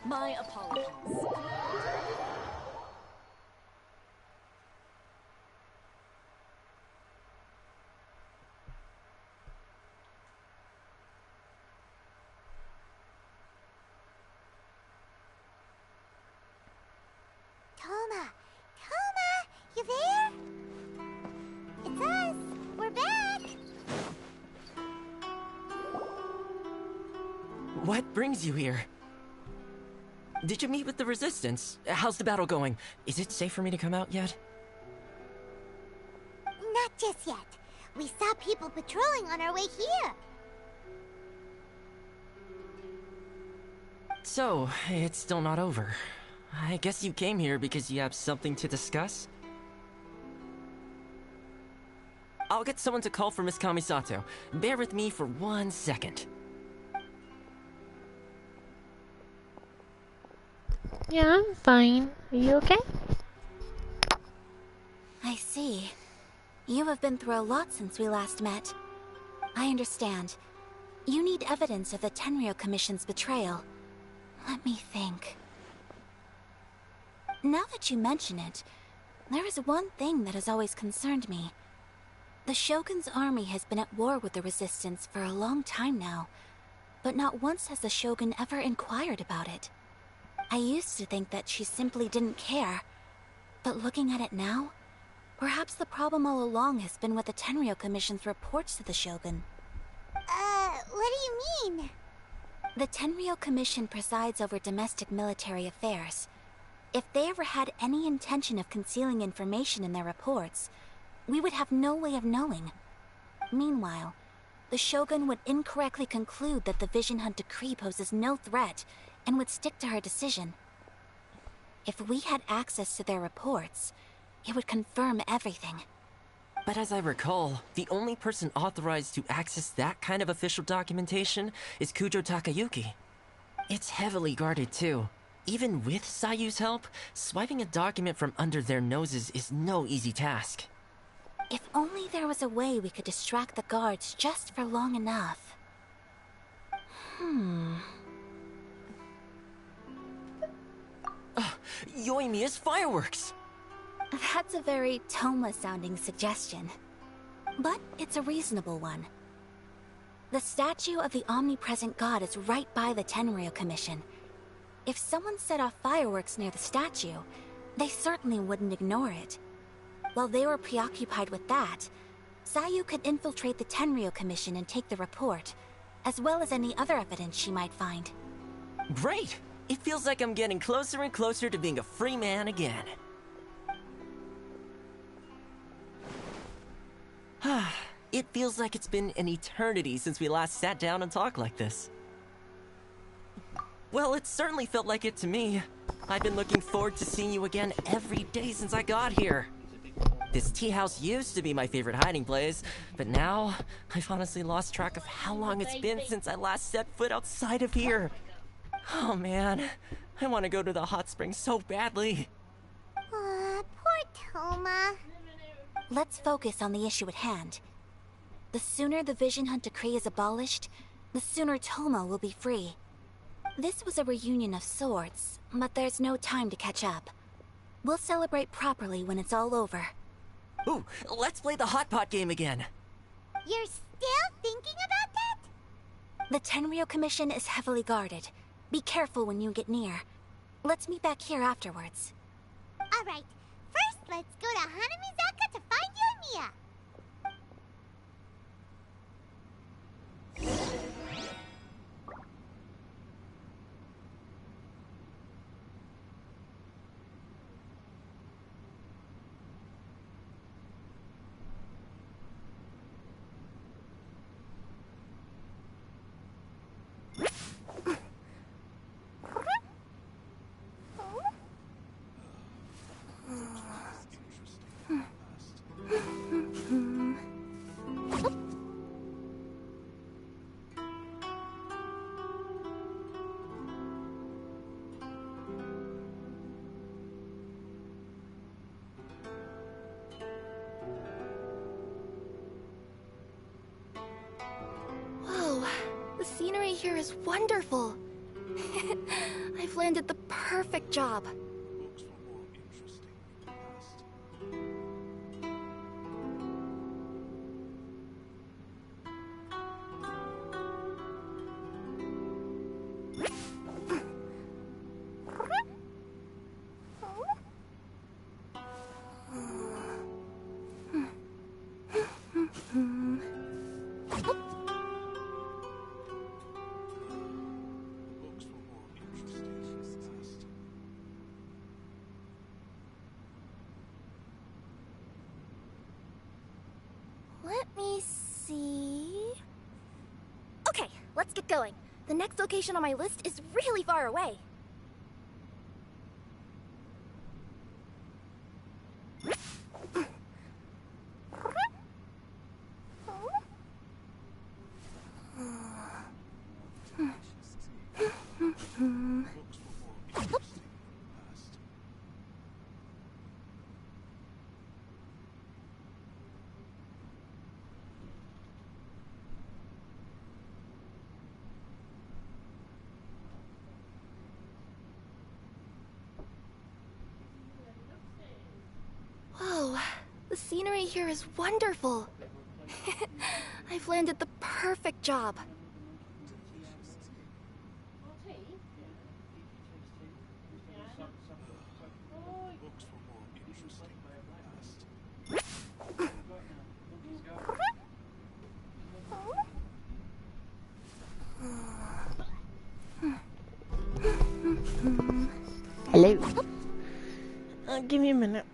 My apologies. Toma! Toma! You there? It's us! We're back! What brings you here? Did you meet with the Resistance? How's the battle going? Is it safe for me to come out yet? Not just yet. We saw people patrolling on our way here. So, it's still not over. I guess you came here because you have something to discuss? I'll get someone to call for Miss Kamisato. Bear with me for 1 second. Yeah, I'm fine. Are you okay? I see. You have been through a lot since we last met. I understand. You need evidence of the Tenryou Commission's betrayal. Let me think. Now that you mention it, there is one thing that has always concerned me. The Shogun's army has been at war with the Resistance for a long time now, but not once has the Shogun ever inquired about it. I used to think that she simply didn't care, but looking at it now, perhaps the problem all along has been with the Tenryou Commission's reports to the Shogun. What do you mean? The Tenryou Commission presides over domestic military affairs. If they ever had any intention of concealing information in their reports, we would have no way of knowing. Meanwhile, the Shogun would incorrectly conclude that the Vision Hunt decree poses no threat and would stick to her decision. If we had access to their reports, it would confirm everything. But as I recall, the only person authorized to access that kind of official documentation is Kujo Takayuki. It's heavily guarded too. Even with Sayu's help, swiping a document from under their noses is no easy task. If only there was a way we could distract the guards just for long enough. Yoimiya's fireworks! That's a very Toma-sounding suggestion. But it's a reasonable one. The statue of the omnipresent god is right by the Tenryou Commission. If someone set off fireworks near the statue, they certainly wouldn't ignore it. While they were preoccupied with that, Sayu could infiltrate the Tenryou Commission and take the report, as well as any other evidence she might find. Great! It feels like I'm getting closer and closer to being a free man again. It feels like it's been an eternity since we last sat down and talked like this. Well, it certainly felt like it to me. I've been looking forward to seeing you again every day since I got here. This tea house used to be my favorite hiding place, but now I've honestly lost track of how long it's been since I last set foot outside of here. Oh man, I want to go to the hot springs so badly. Poor Toma. Let's focus on the issue at hand. The sooner the Vision Hunt decree is abolished, the sooner Toma will be free. This was a reunion of sorts, but there's no time to catch up. We'll celebrate properly when it's all over. Ooh, let's play the hot pot game again. You're still thinking about that? The Tenryou Commission is heavily guarded. Be careful when you get near. Let's meet back here afterwards. Alright, first let's go to Hanamizaka to find Yoimiya. Whoa, the scenery here is wonderful. I've landed the perfect job. Let me see... Okay, let's get going. The next location on my list is really far away. Whoa, the scenery here is wonderful. I've landed the perfect job. Hello. Give me a minute.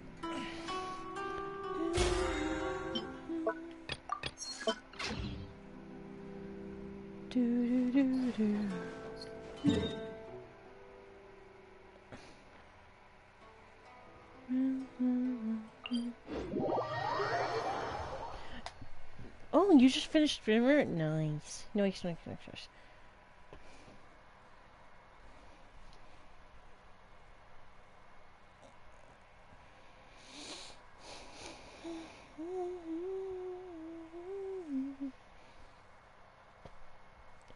Oh, you just finished streamer? Nice. Nice.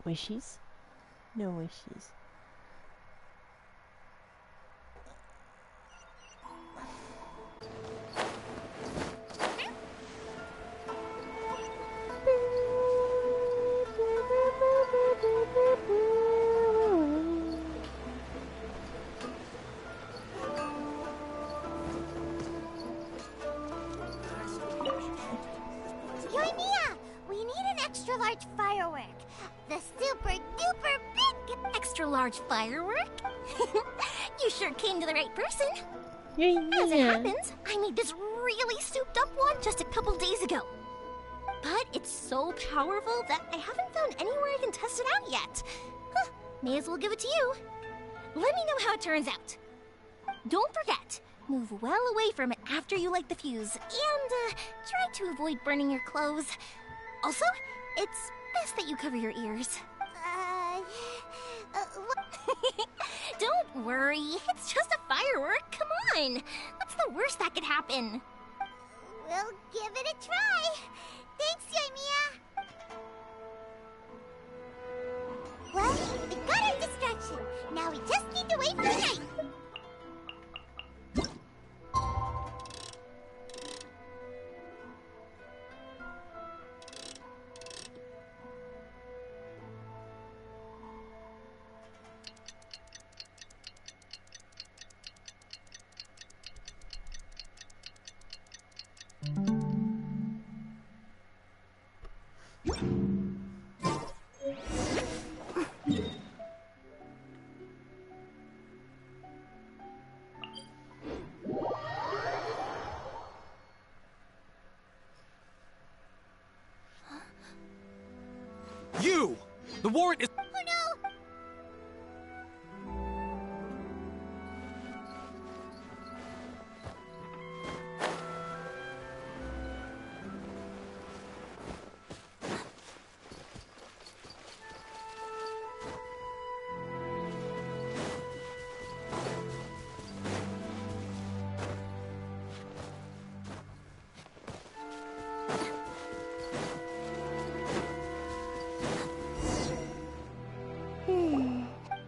Wishes? No wishes. Yoimiya! We need an extra-large firework. The super-duper big Extra-large firework? You sure came to the right person. Yoimiya. As it happens, I made this really souped-up one just a couple days ago. But it's so powerful that I haven't found anywhere I can test it out yet. Huh, may as well give it to you. Let me know how it turns out. Don't forget, move well away from it after you light the fuse, and try to avoid burning your clothes. Also, it's best that you cover your ears. Don't worry, it's just a firework, come on! What's the worst that could happen? We'll give it a try. Thanks, Yoimiya. Well, we got our distraction. Now we just need to wait for the night. You! The warrant is... Oh no!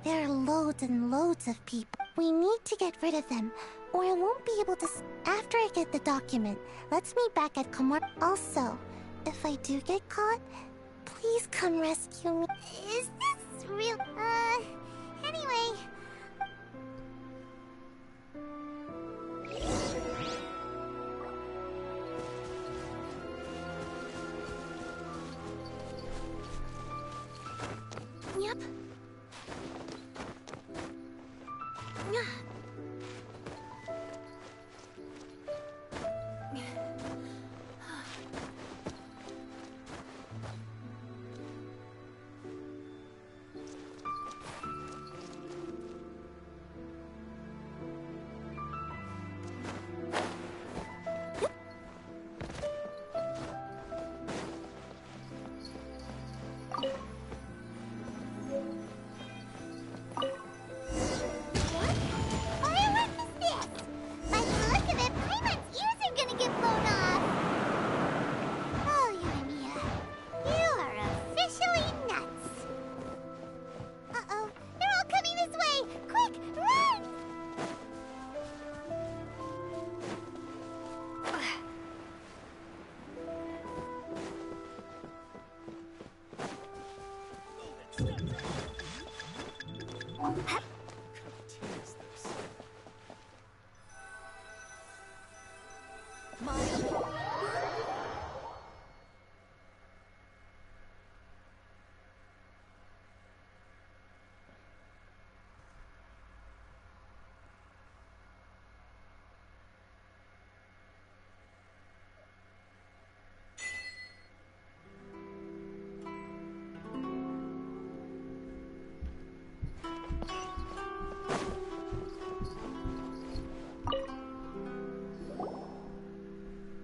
There are loads and loads of people. We need to get rid of them, or I won't be able to after I get the document, let's meet back at Komor. Also, if I do get caught, please come rescue me. Is this real? Anyway. Yep.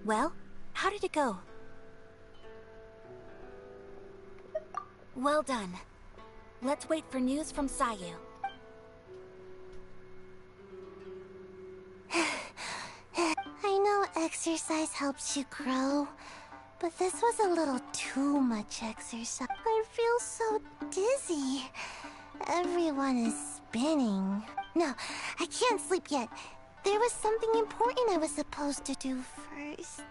Well, how did it go? Well done. Let's wait for news from Sayu. I know exercise helps you grow, but this was a little too much exercise. I feel so dizzy. Everyone is spinning. No, I can't sleep yet. There was something important I was supposed to do first.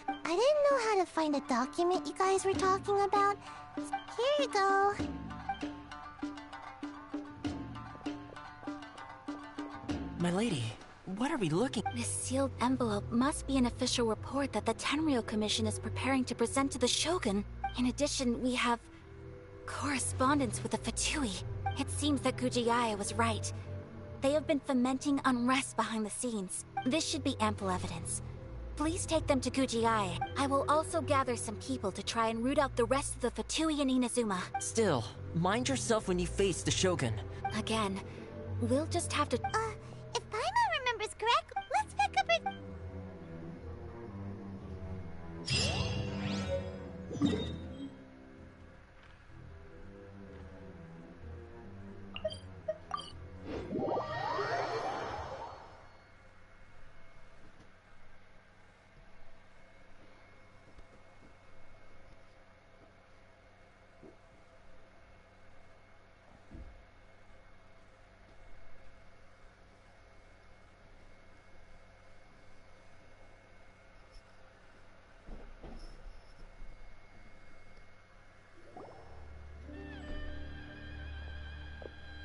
I didn't know how to find a document you guys were talking about. Here you go. My lady, what are we looking? This sealed envelope must be an official report that the Tenryou Commission is preparing to present to the Shogun. In addition, we have correspondence with the Fatui. It seems that Gujiaya was right. They have been fomenting unrest behind the scenes. This should be ample evidence. Please take them to Gujiaya. I will also gather some people to try and root out the rest of the Fatui in Inazuma. Still, mind yourself when you face the Shogun. Again, we'll just have to... If Paimon remembers correct, let's pick up it.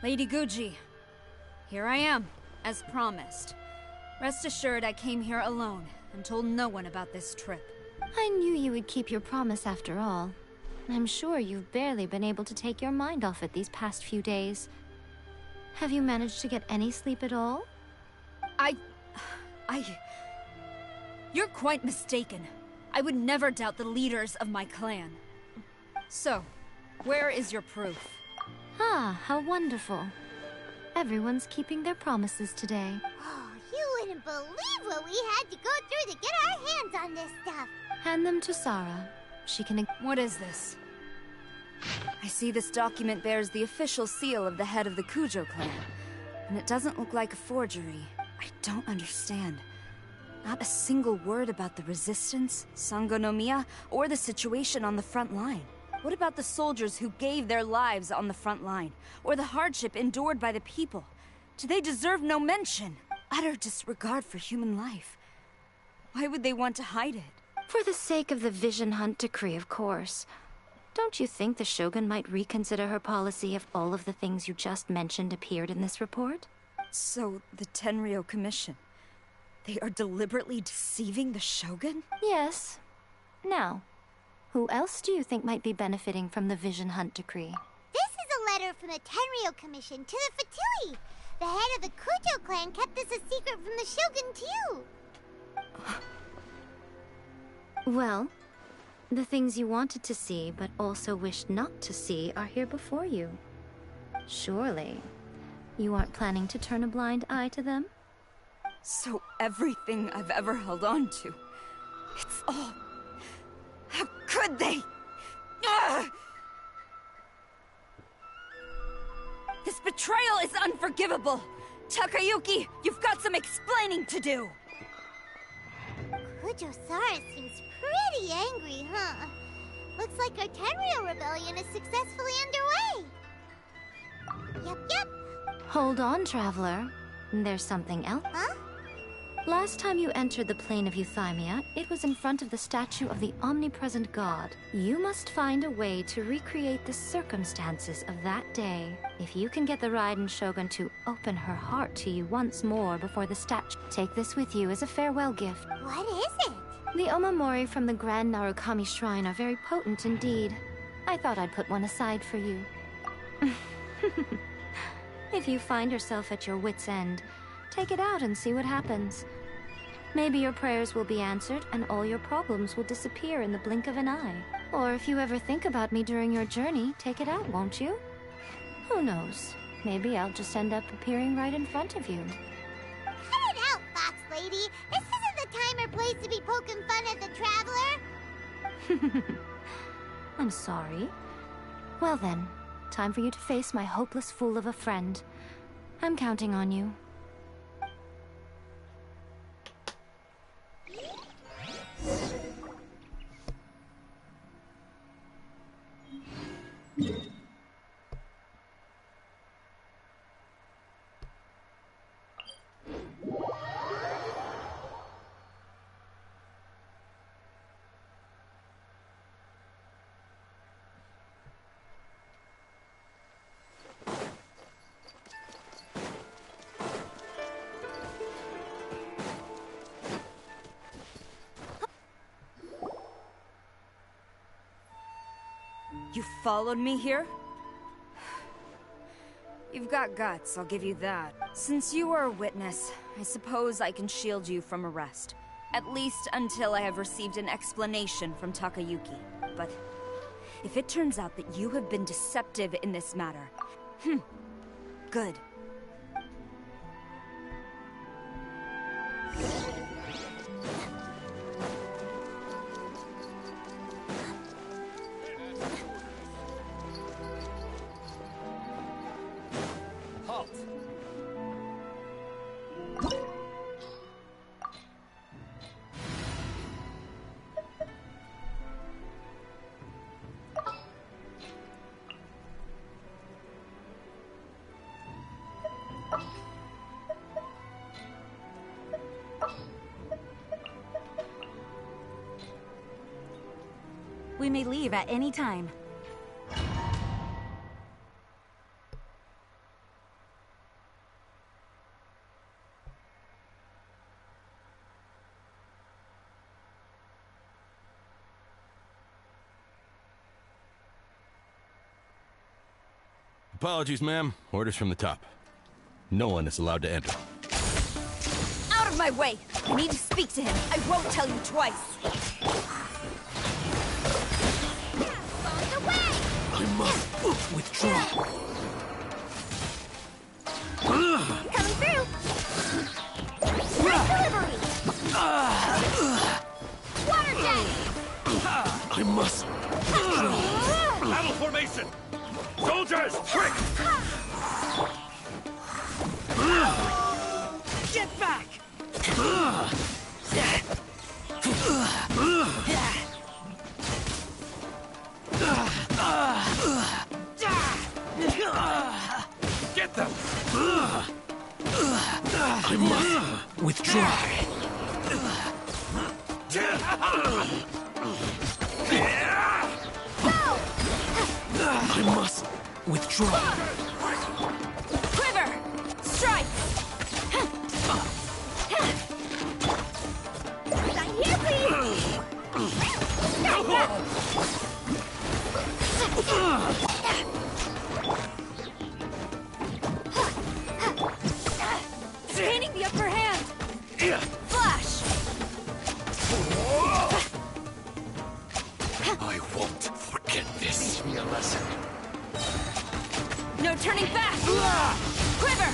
Lady Guji, here I am, as promised. Rest assured I came here alone and told no one about this trip. I knew you would keep your promise after all. I'm sure you've barely been able to take your mind off it these past few days. Have you managed to get any sleep at all? You're quite mistaken. I would never doubt the leaders of my clan. So, where is your proof? Ah, how wonderful. Everyone's keeping their promises today. Oh, you wouldn't believe what we had to go through to get our hands on this stuff. Hand them to Sarah. She can... What is this? I see this document bears the official seal of the head of the Kujo clan. And it doesn't look like a forgery. I don't understand. Not a single word about the resistance, Sangonomiya, or the situation on the front line. What about the soldiers who gave their lives on the front line? Or the hardship endured by the people? Do they deserve no mention? Utter disregard for human life. Why would they want to hide it? For the sake of the Vision Hunt decree, of course. Don't you think the Shogun might reconsider her policy if all of the things you just mentioned appeared in this report? So, the Tenryou Commission... they are deliberately deceiving the Shogun? Yes. Now, who else do you think might be benefiting from the Vision Hunt decree? This is a letter from the Tenryou Commission to the Fatui. The head of the Kujo clan kept this a secret from the Shogun, too. Well, the things you wanted to see but also wished not to see are here before you. Surely, you aren't planning to turn a blind eye to them? So everything I've ever held on to, it's all... How could they? Ugh! This betrayal is unforgivable! Takayuki, you've got some explaining to do! Kujo-Sara seems pretty angry, huh? Looks like our Tenryou rebellion is successfully underway. Yep. Hold on, Traveler. There's something else. Huh? Last time you entered the plane of Euthymia, it was in front of the statue of the omnipresent god. You must find a way to recreate the circumstances of that day. If you can get the Raiden Shogun to open her heart to you once more before the statue, take this with you as a farewell gift. What is it? The Omamori from the Grand Narukami Shrine are very potent indeed. I thought I'd put one aside for you. If you find yourself at your wit's end, take it out and see what happens. Maybe your prayers will be answered and all your problems will disappear in the blink of an eye. Or if you ever think about me during your journey, take it out, won't you? Who knows? Maybe I'll just end up appearing right in front of you. Cut it out, Fox Lady! This isn't the time or place to be poking fun at the Traveler! I'm sorry. Well then, time for you to face my hopeless fool of a friend. I'm counting on you. You followed me here? You've got guts, I'll give you that. Since you are a witness, I suppose I can shield you from arrest. At least until I have received an explanation from Takayuki. But if it turns out that you have been deceptive in this matter, good. We may leave at any time. Apologies, ma'am. Orders from the top. No one is allowed to enter. Out of my way! I need to speak to him. I won't tell you twice. I must withdraw. Coming through! Quick delivery! Water jet! I must withdraw. Battle formation! Soldiers, quick! Get back! Get them! I must withdraw. I must withdraw. Quiver! Strike! Sign here, please! Gaining the upper hand! Flash! I won't forget this. Teach me a lesson. No turning back! Quiver!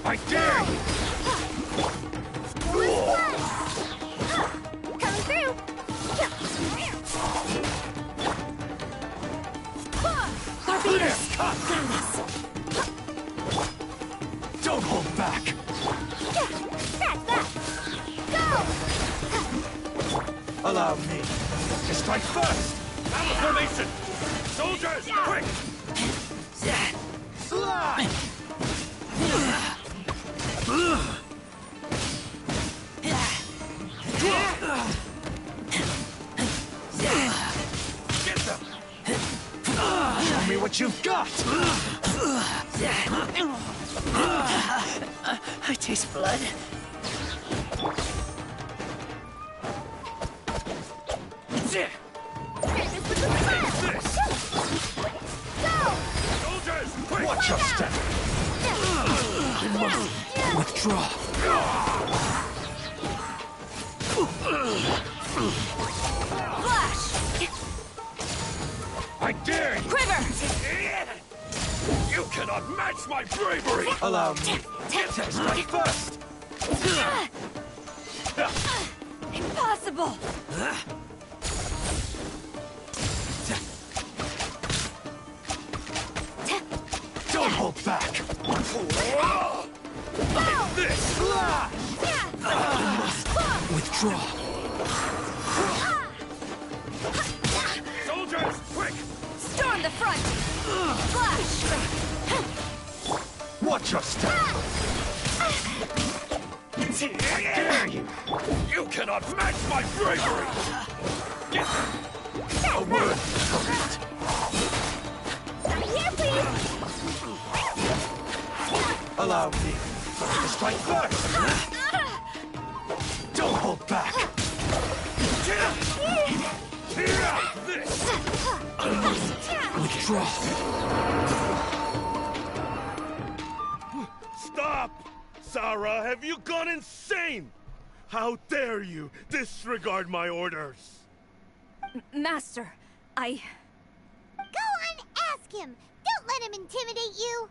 I dare you! Coming through! Barbados! Don't hold back! That's that! Go! Allow me to strike first! Battle formation! Soldiers, quick! Get them! Show me what you've got! I taste blood. Soldiers, quick! Watch your step! I must withdraw. Flash! I dare you! Quiver! You cannot match my bravery! Allow me to strike first! Impossible! back! Like this! Withdraw. Soldiers, quick! Storm the front! Flash! Watch your step! I dare you! You cannot match my bravery! A word from it! Here, please! Allow me to strike first! Don't hold back! This! Withdraw. Stop! Sarah, have you gone insane? How dare you disregard my orders? Master, I... Go on, ask him! Don't let him intimidate you!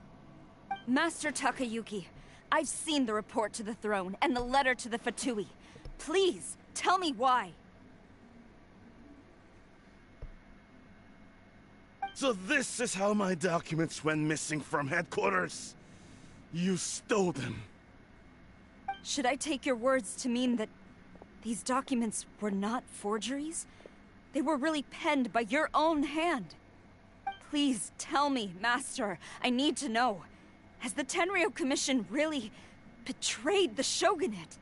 Master Takayuki, I've seen the report to the throne and the letter to the Fatui. Please, tell me why. So this is how my documents went missing from headquarters? You stole them. Should I take your words to mean that these documents were not forgeries? They were really penned by your own hand. Please tell me, Master. I need to know. Has the Tenryo Commission really betrayed the Shogunate?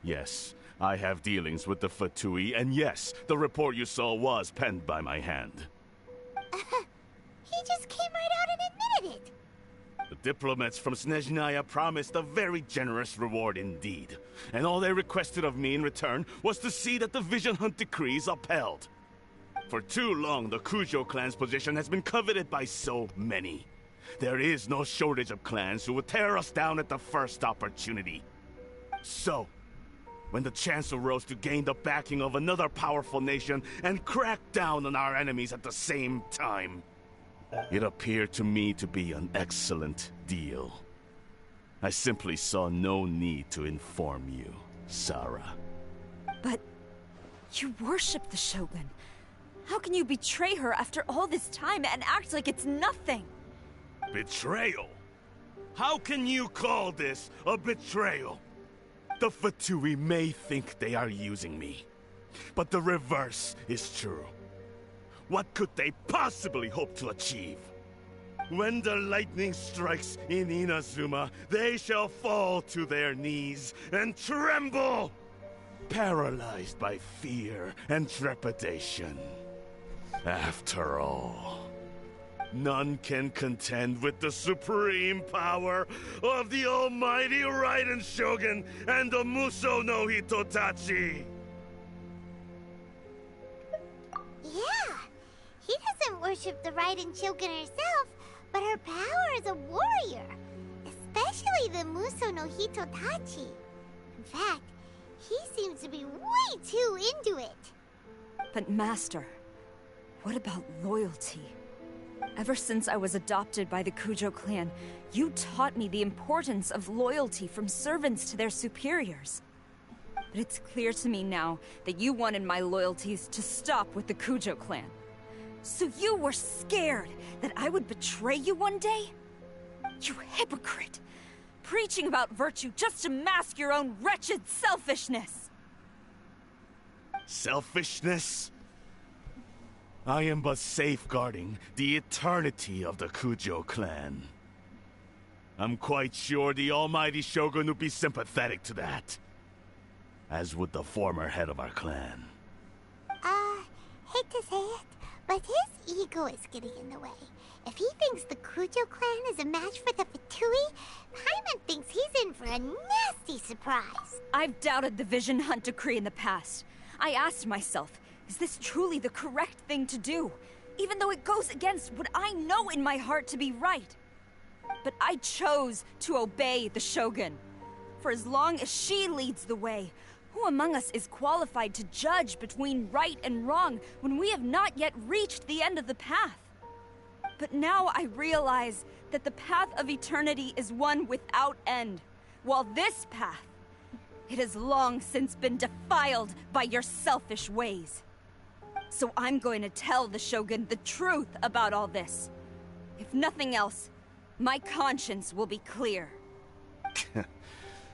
Yes, I have dealings with the Fatui, and yes, the report you saw was penned by my hand. He just came right out and admitted it! The diplomats from Snezhnaya promised a very generous reward indeed, and all they requested of me in return was to see that the Vision Hunt decree is upheld. For too long, the Kujo clan's position has been coveted by so many. There is no shortage of clans who would tear us down at the first opportunity. So, when the chance arose to gain the backing of another powerful nation and crack down on our enemies at the same time, it appeared to me to be an excellent deal. I simply saw no need to inform you, Sarah. But you worship the Shogun. How can you betray her after all this time and act like it's nothing? Betrayal? How can you call this a betrayal? The Fatui may think they are using me, but the reverse is true. What could they possibly hope to achieve? When the lightning strikes in Inazuma, they shall fall to their knees and tremble, paralyzed by fear and trepidation. After all, none can contend with the supreme power of the almighty Raiden Shogun and the Muso no Hitotachi! Yeah, he doesn't worship the Raiden Shogun herself, but her power as a warrior, especially the Muso no Hitotachi. In fact, he seems to be way too into it. But Master, what about loyalty? Ever since I was adopted by the Kujo clan, you taught me the importance of loyalty from servants to their superiors. But it's clear to me now that you wanted my loyalties to stop with the Kujo clan. So you were scared that I would betray you one day? You hypocrite! Preaching about virtue just to mask your own wretched selfishness! Selfishness? I am but safeguarding the eternity of the Kujo clan. I'm quite sure the almighty Shogun would be sympathetic to that. As would the former head of our clan. Hate to say it, but his ego is getting in the way. If he thinks the Kujo clan is a match for the Fatui, Paimon thinks he's in for a nasty surprise. I've doubted the Vision Hunt decree in the past. I asked myself, is this truly the correct thing to do? Even though it goes against what I know in my heart to be right. But I chose to obey the Shogun. For as long as she leads the way, who among us is qualified to judge between right and wrong when we have not yet reached the end of the path? But now I realize that the path of eternity is one without end, while this path, it has long since been defiled by your selfish ways. So I'm going to tell the Shogun the truth about all this. If nothing else, my conscience will be clear.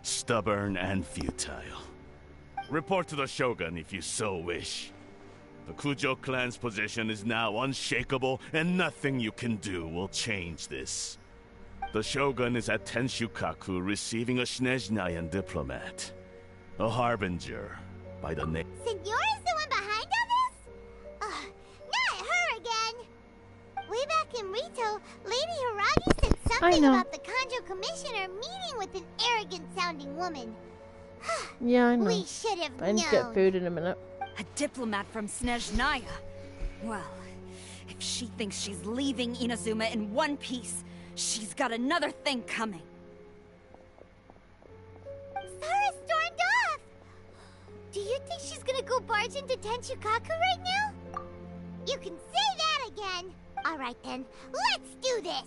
Stubborn and futile. Report to the Shogun if you so wish. The Kujo clan's position is now unshakable, and nothing you can do will change this. The Shogun is at Tenshukaku receiving a Snezhnayan diplomat. A harbinger by the name... Senor's the one behind all this? Not her again! Way back in Rito, Lady Hiragi said something about the Kanjo Commissioner meeting with an arrogant-sounding woman. Yeah, I know. We should have known. I need to get food in a minute. A diplomat from Snezhnaya. Well, if she thinks she's leaving Inazuma in one piece, she's got another thing coming. Sara stormed off! Do you think she's gonna go barge into Tenshukaku right now? You can say that again! Alright then, let's do this!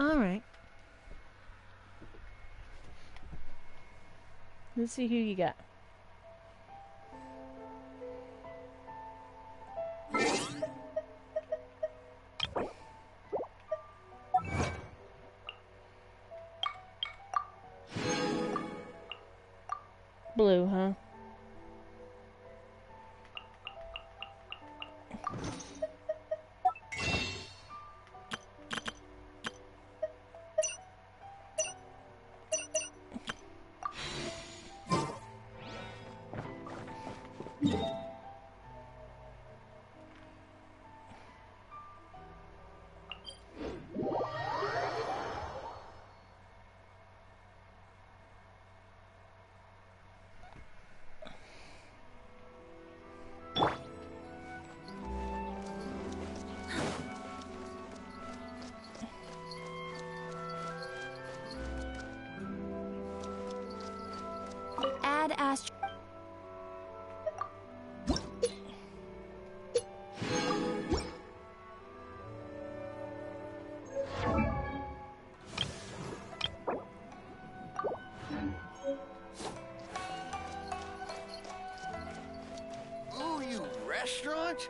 Alright. Let's see who you got. Blue, huh? Add Astro. Ooh, you restaurant?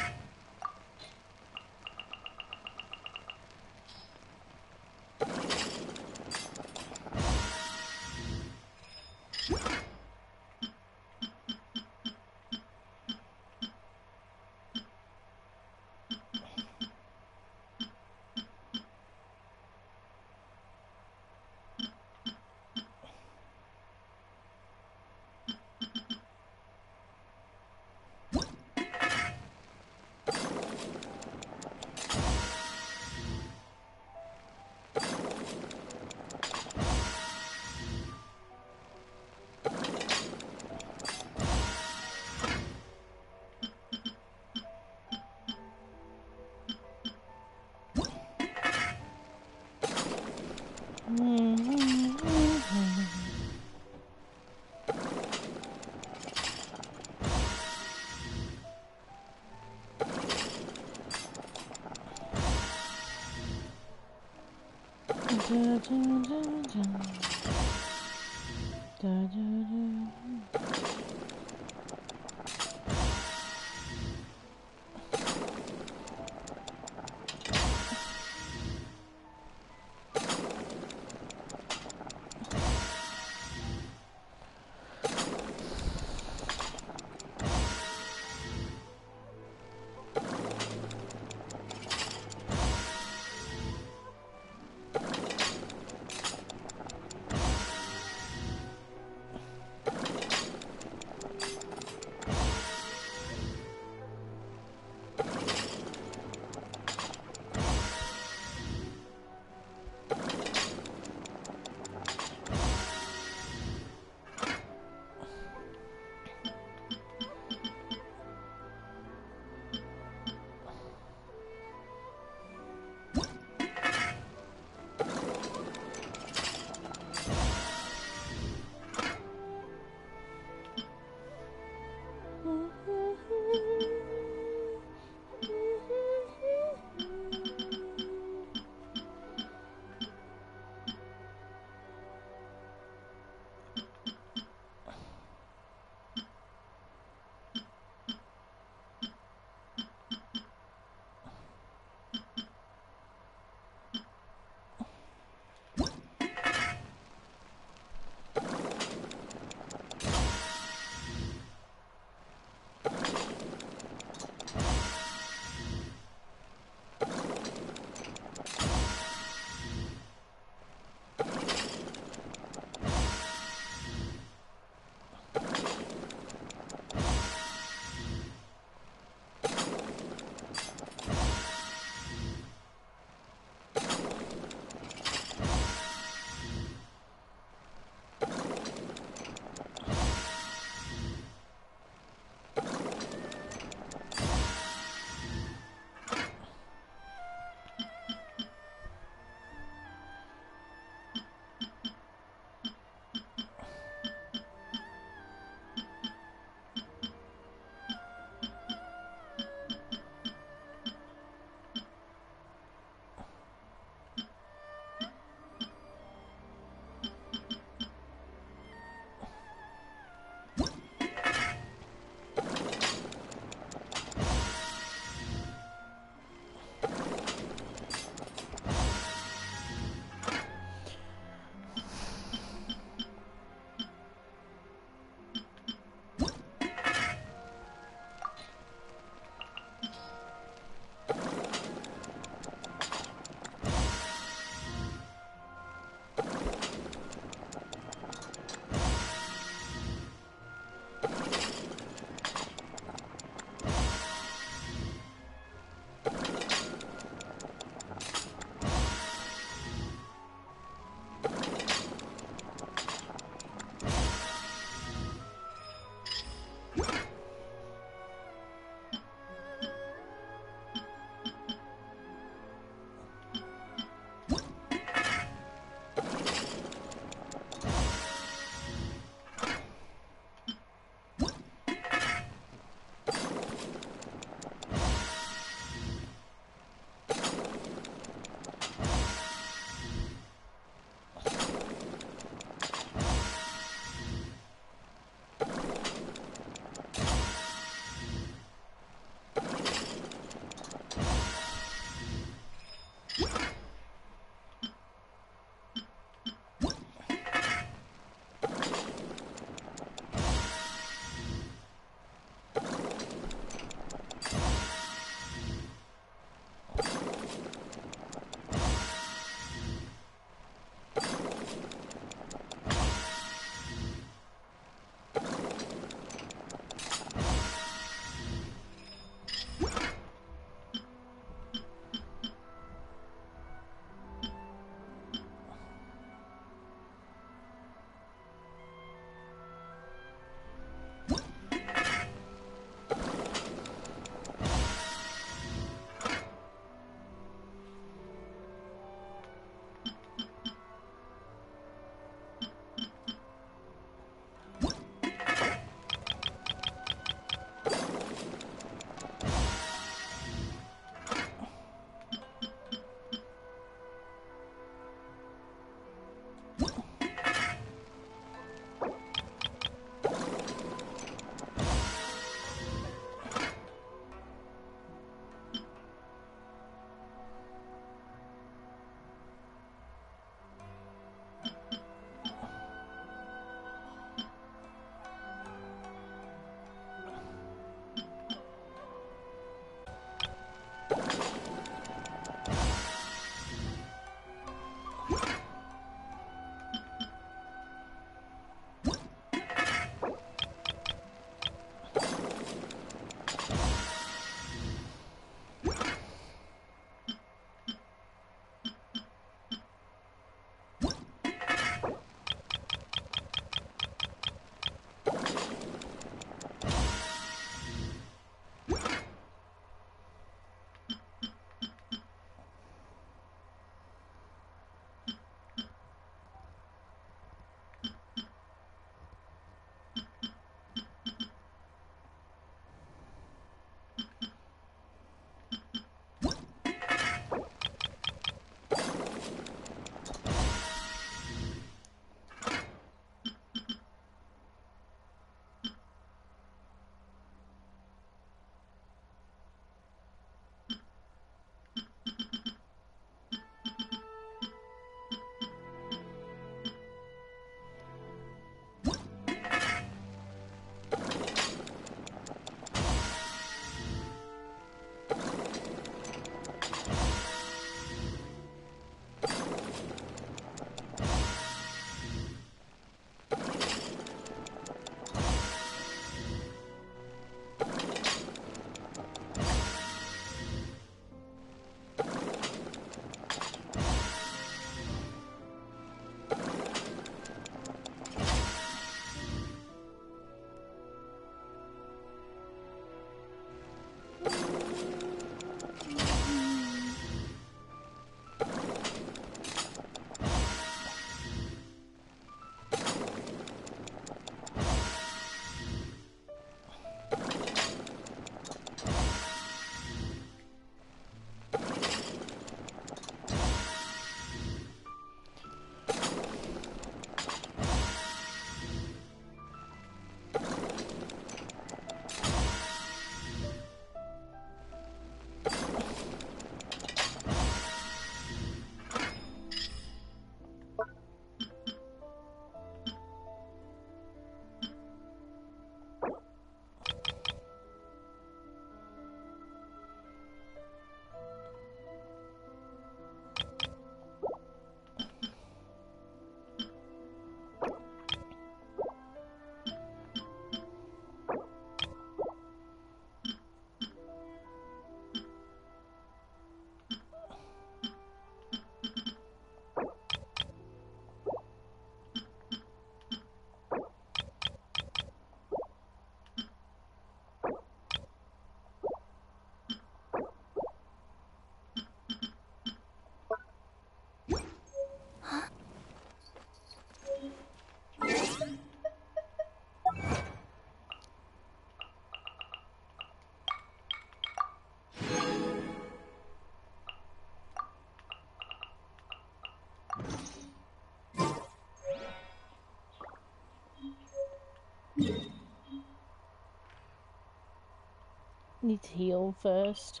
Need to heal first.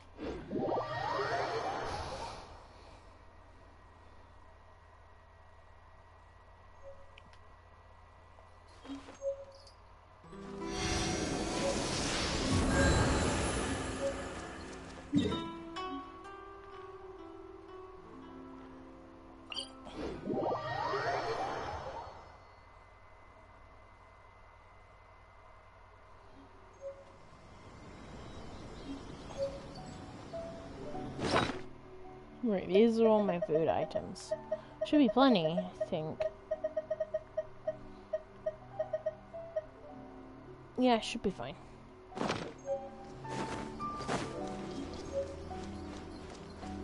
Right, these are all my food items. Should be plenty, I think. Yeah, should be fine.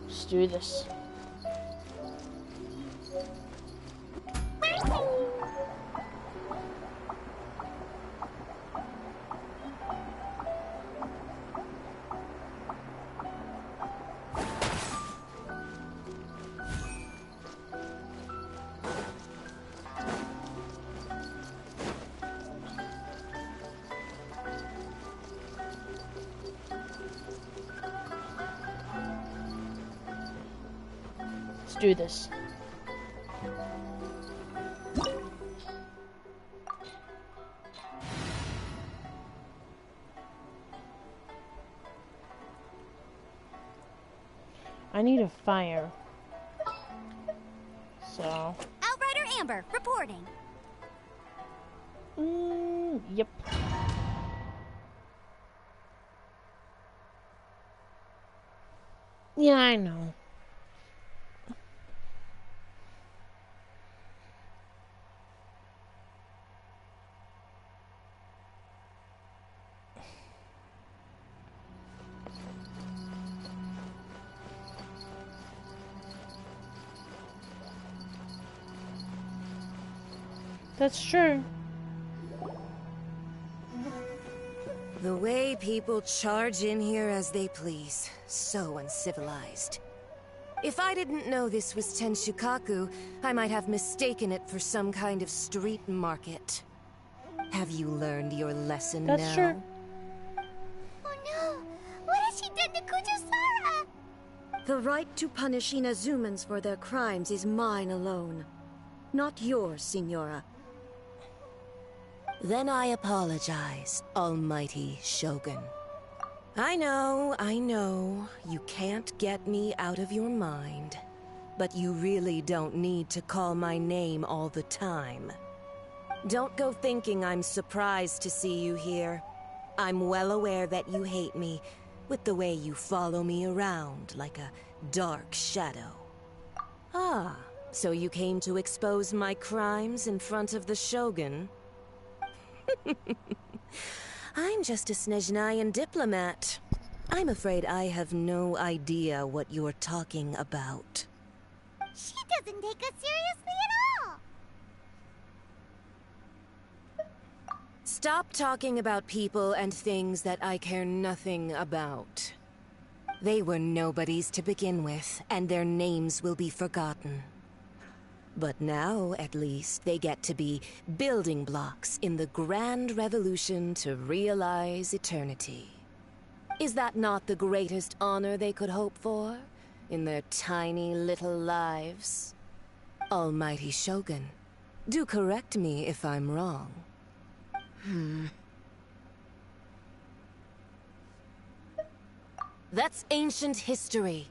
Let's do this. Let's do this. I need a fire. So. Outrider Amber, reporting. Yep. Yeah, I know. That's true. The way people charge in here as they please. So uncivilized. If I didn't know this was Tenshukaku, I might have mistaken it for some kind of street market. Have you learned your lesson now? That's true. Oh no! What has she done to Kujusara? The right to punish Inazumans for their crimes is mine alone. Not yours, Signora. Then I apologize, Almighty Shogun. I know, you can't get me out of your mind. But you really don't need to call my name all the time. Don't go thinking I'm surprised to see you here. I'm well aware that you hate me, with the way you follow me around like a dark shadow. Ah, so you came to expose my crimes in front of the Shogun? I'm just a Snezhnayan diplomat. I'm afraid I have no idea what you're talking about. She doesn't take us seriously at all! Stop talking about people and things that I care nothing about. They were nobodies to begin with, and their names will be forgotten. But now, at least, they get to be building blocks in the grand revolution to realize eternity. Is that not the greatest honor they could hope for in their tiny little lives? Almighty Shogun, do correct me if I'm wrong. That's ancient history.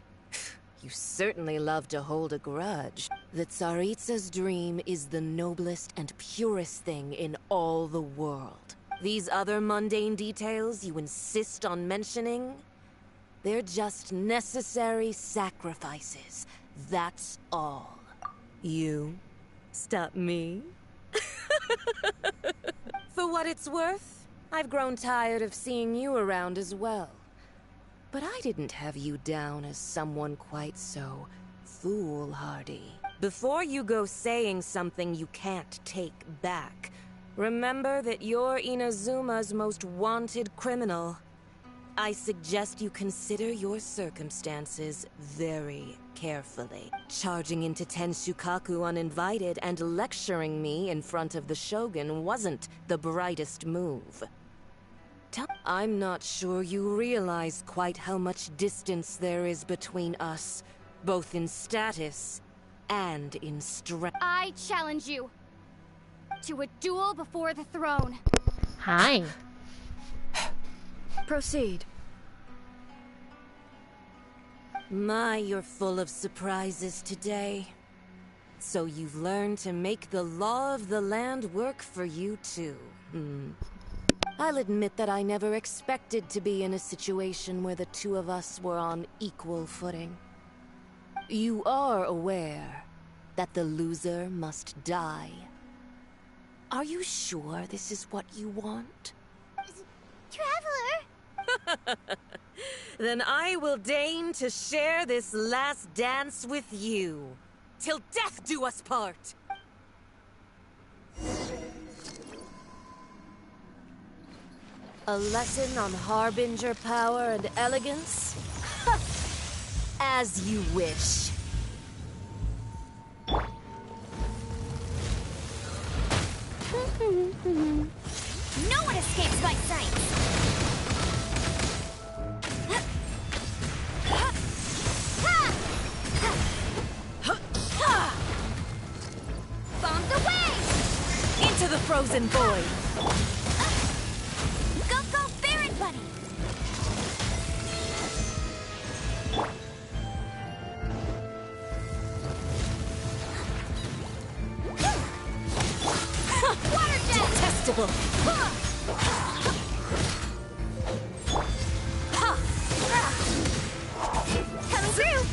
You certainly love to hold a grudge. The Tsaritsa's dream is the noblest and purest thing in all the world. These other mundane details you insist on mentioning, they're just necessary sacrifices. That's all. You stop me? For what it's worth, I've grown tired of seeing you around as well. But I didn't have you down as someone quite so foolhardy. Before you go saying something you can't take back, remember that you're Inazuma's most wanted criminal. I suggest you consider your circumstances very carefully. Charging into Tenshukaku uninvited and lecturing me in front of the Shogun wasn't the brightest move. I'm not sure you realize quite how much distance there is between us, both in status and in strength. I challenge you to a duel before the throne. Hi. Proceed. My, you're full of surprises today. So you've learned to make the law of the land work for you too. I'll admit that I never expected to be in a situation where the two of us were on equal footing. You are aware that the loser must die. Are you sure this is what you want? Traveler! Then I will deign to share this last dance with you. Till death do us part! A lesson on Harbinger power and elegance? As you wish. No one escapes my sight! Bombed away! Into the frozen void! Go, go, Baron Buddy! Water jet! Detestable! Coming through!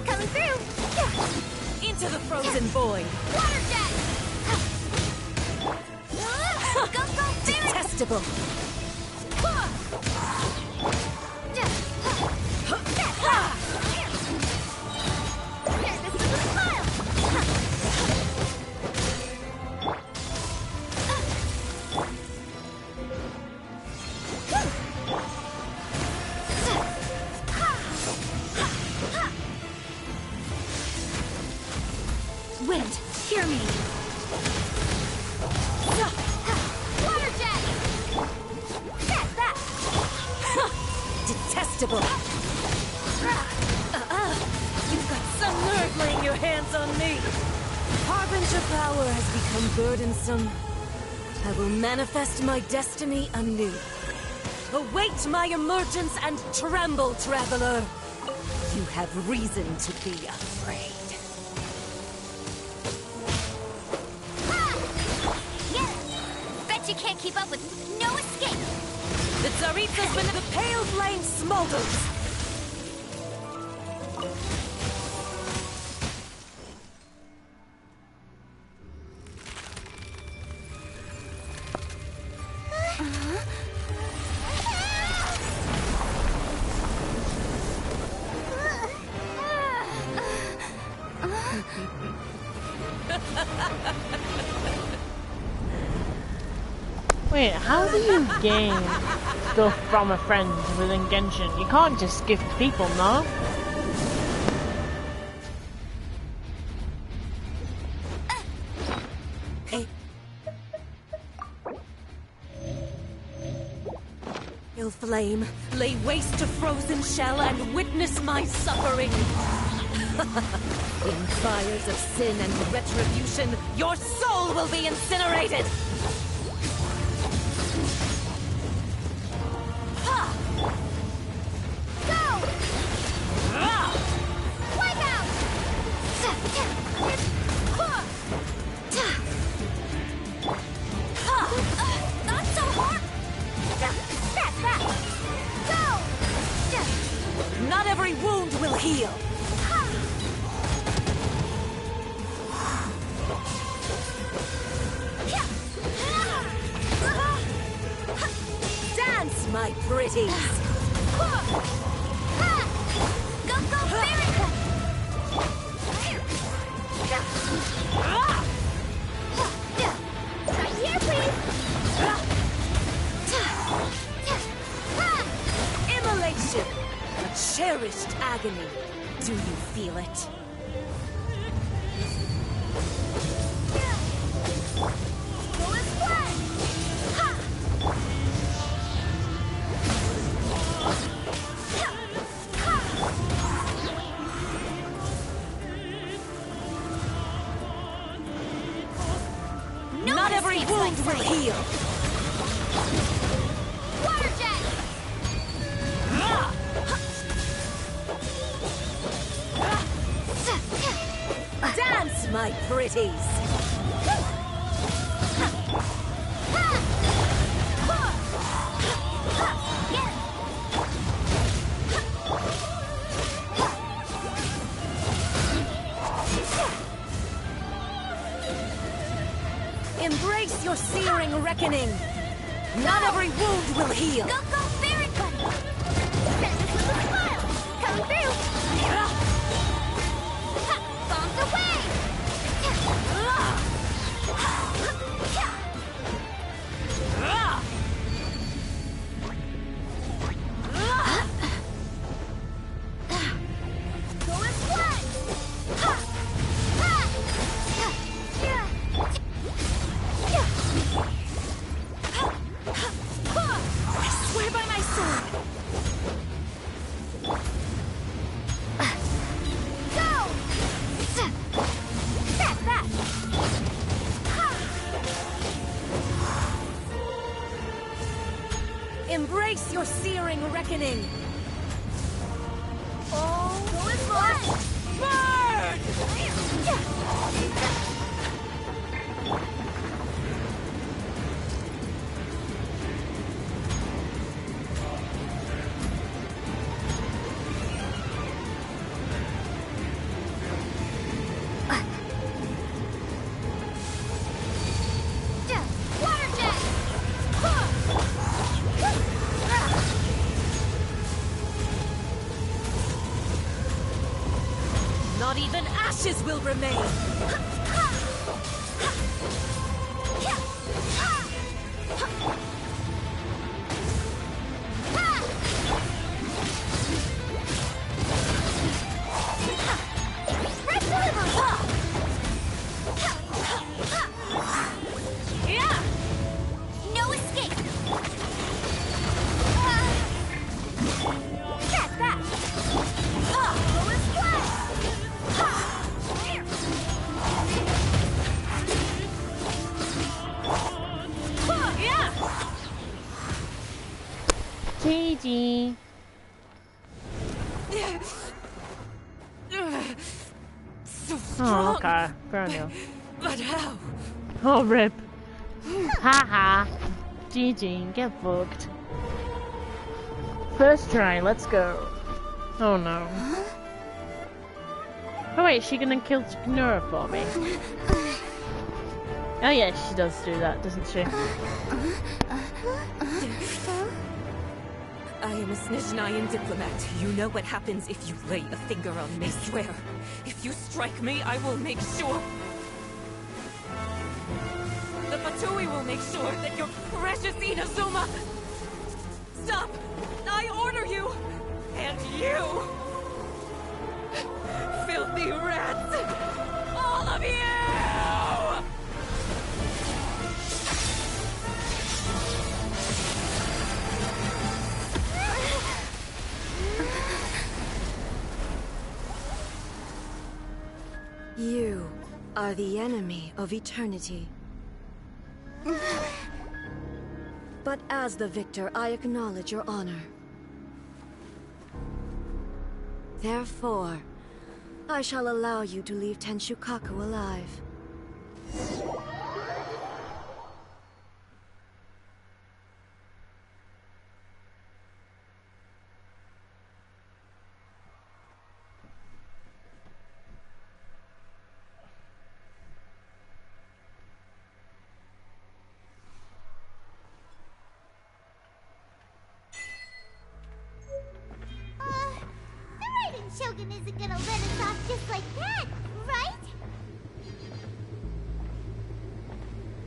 Coming through! Into the frozen void! Water jet! Go, go, Baron! Detestable! Wind, hear me! Water jet! Get that! Detestable! You've got some nerve laying your hands on me! Harbinger power has become burdensome. I will manifest my destiny anew. Await my emergence and tremble, traveler! You have reason to be afraid. Bet you can't keep up with no escape! The Tsaritsa's been the pale flame smolders! Wait, how do you gain stuff from a friend within Genshin? You can't just gift people, no? Pale flame, lay waste to frozen shell and witness my suffering. In fires of sin and retribution, your soul will be incinerated! Not so hard! Go! Not every wound will heal! Dance, my pretties! Go, go, Baron! cherished agony. Do you feel it? Not every wound will heal. Water jet! Dance, my pretties! Embrace your searing reckoning! Not every wound will heal! Go, go, Fairy Buddy! Send us with a smile! Come through! Ha! Bombs away! Go as one! Ha! Ha! I swear by my sword! Go! Step back! Embrace your searing reckoning! Oh, go as one! Burn! Water jet! Not even ashes will remain! Red delivery! No escape! Step back! Go as GG. So Oh, strong! okay. Fair enough. But how? Oh, rip. Haha. GG. Get booked. First try. Let's go. Oh no. Oh wait, she gonna kill Nora for me? Oh yeah, she does do that, doesn't she? I am a Snezhnayan diplomat. You know what happens if you lay a finger on me, swear. If you strike me, I will make sure... The Fatui will make sure that your precious Inazuma... Stop! I order you! And you! Filthy rats! All of you! You are the enemy of eternity. But as the victor, I acknowledge your honor. Therefore, I shall allow you to leave Tenshukaku alive. The Raiden Shogun isn't gonna let us off just like that, right?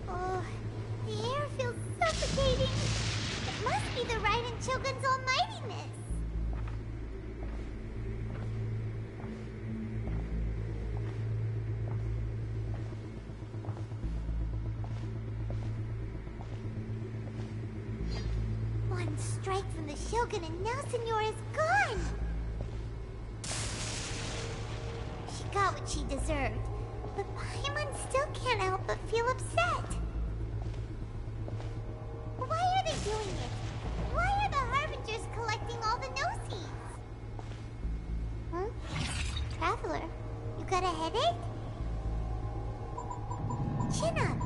Oh, the air feels suffocating. It must be the Raiden Shogun's almightiness. One strike from the Shogun and now Senora is gone! She got what she deserved, but Paimon still can't help but feel upset. Why are they doing it? Why are the Harbingers collecting all the no-seeds? Huh? Traveler, you got a headache? Chin up.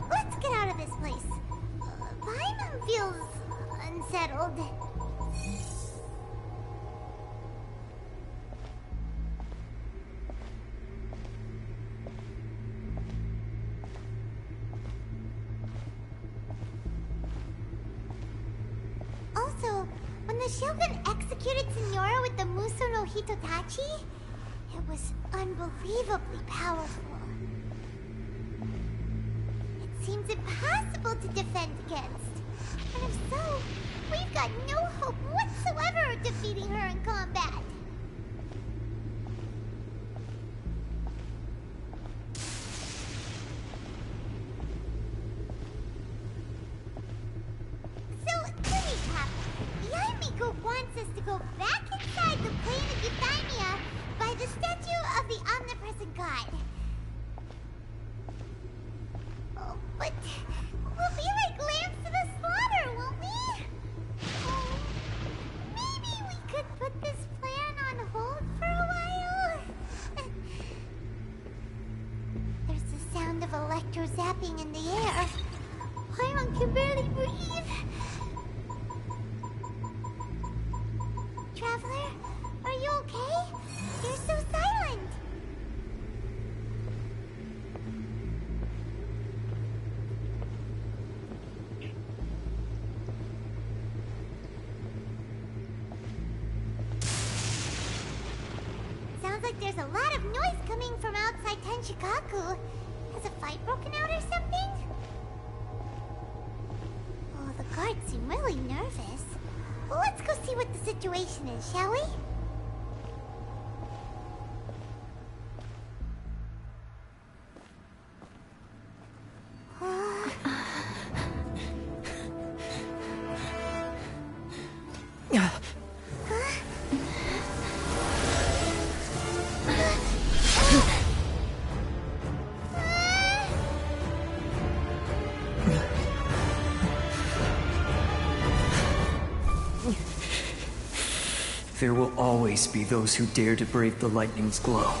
Let's get out of this place. Paimon feels unsettled. Also, when the Shogun executed Senora with the Muso no Hitotachi, it was unbelievably powerful. It seems impossible to defend against. And if so, we've got no hope whatsoever of defeating her in combat. So, to recap, Yaimiko wants us to go back inside the plane of Euthymia by the statue of the omnipresent god. Oh, but we'll be like lambs to the slaughter, won't we? Oh, maybe we could put this plan on hold for a while? There's the sound of electro-zapping in the air. Paimon can barely breathe. Traveler, are you okay? You're so silent. Sounds like there's a lot of noise coming from outside Tenshikaku. Has a fight broken out or something? Oh, the guards seem really nervous. Well, let's go see what the situation is, shall we? There will always be those who dare to brave the lightning's glow.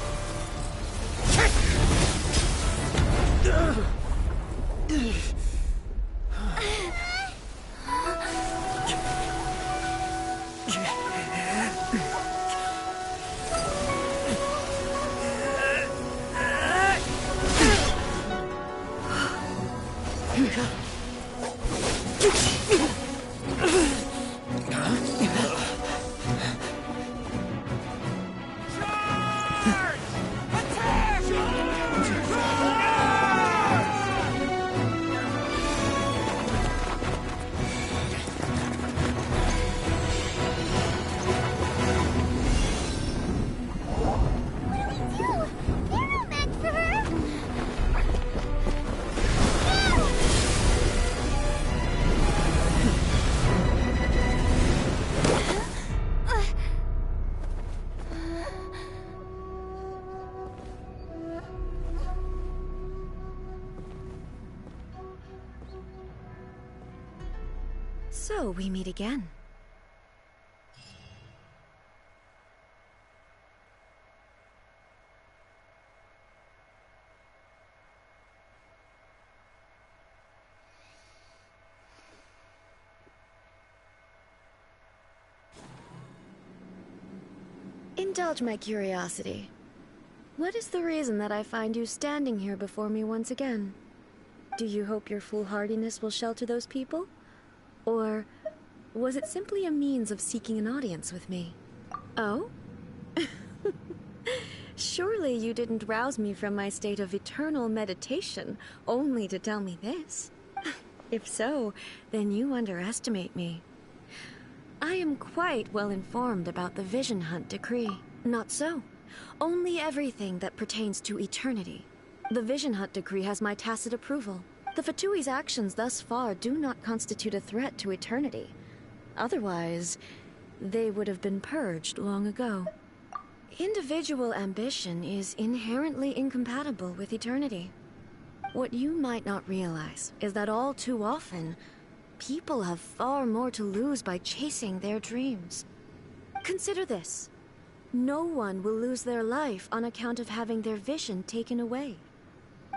So, we meet again. Indulge my curiosity. What is the reason that I find you standing here before me once again? Do you hope your foolhardiness will shelter those people? Or was it simply a means of seeking an audience with me? Oh? Surely you didn't rouse me from my state of eternal meditation only to tell me this. If so, then you underestimate me. I am quite well informed about the Vision Hunt decree. Not so. Only everything that pertains to eternity. The Vision Hunt decree has my tacit approval. The Fatui's actions thus far do not constitute a threat to eternity. Otherwise, they would have been purged long ago. Individual ambition is inherently incompatible with eternity. What you might not realize is that all too often, people have far more to lose by chasing their dreams. Consider this. No one will lose their life on account of having their vision taken away.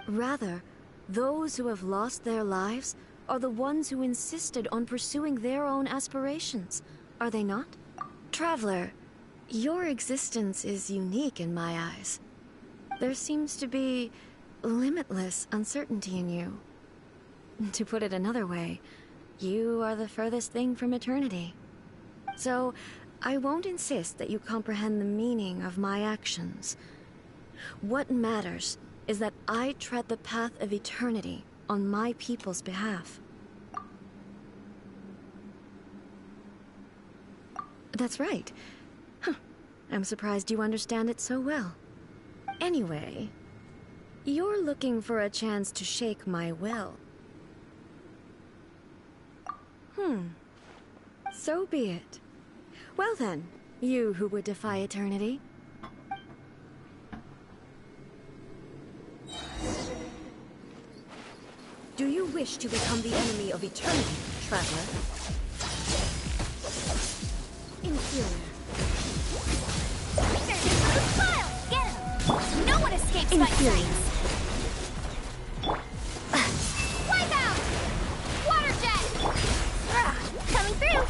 Rather, those who have lost their lives are the ones who insisted on pursuing their own aspirations, are they not? Traveler, your existence is unique in my eyes. There seems to be limitless uncertainty in you. To put it another way, you are the furthest thing from eternity. So, I won't insist that you comprehend the meaning of my actions. What matters is that I tread the path of eternity on my people's behalf. That's right. Huh. I'm surprised you understand it so well. Anyway, you're looking for a chance to shake my will. So be it. Well then, you who would defy eternity. Do you wish to become the enemy of eternity, traveler? Inferior. Get him! No one escapes my sight! Wipe out! Water jet! Coming through!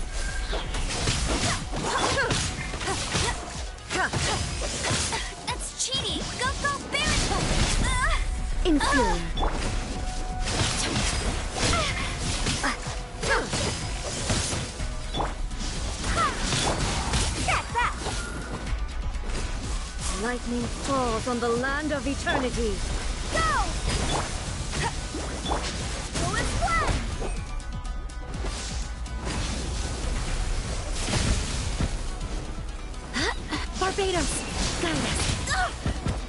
That's cheating! Go, Barret! Inferior. Lightning falls on the land of eternity. Go! Go and fly! Barbados, guide us.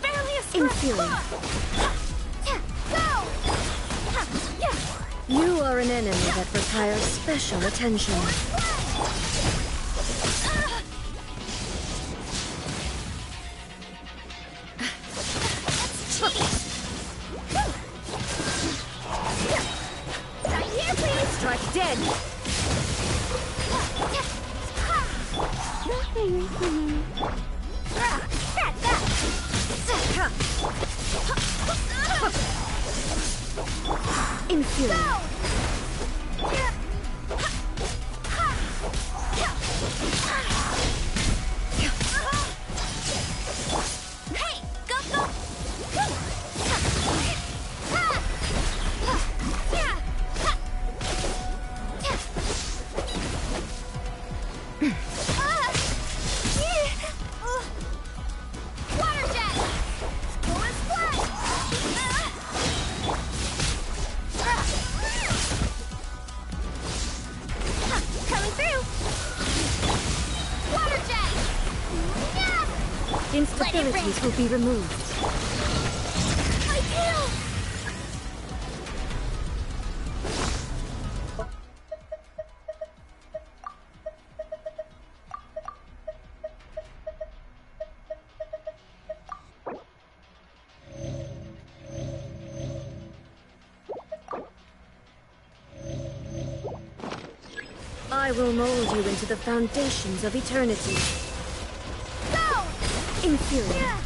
Barely a scratch! Inferior. Go! You are an enemy that requires special attention. Strike dead! Inferior. Hey, go! Water jet! Go and splash! Coming through! Water jet! Instabilities will be removed. My tail! I will mold you into the foundations of eternity. Go! Inferior.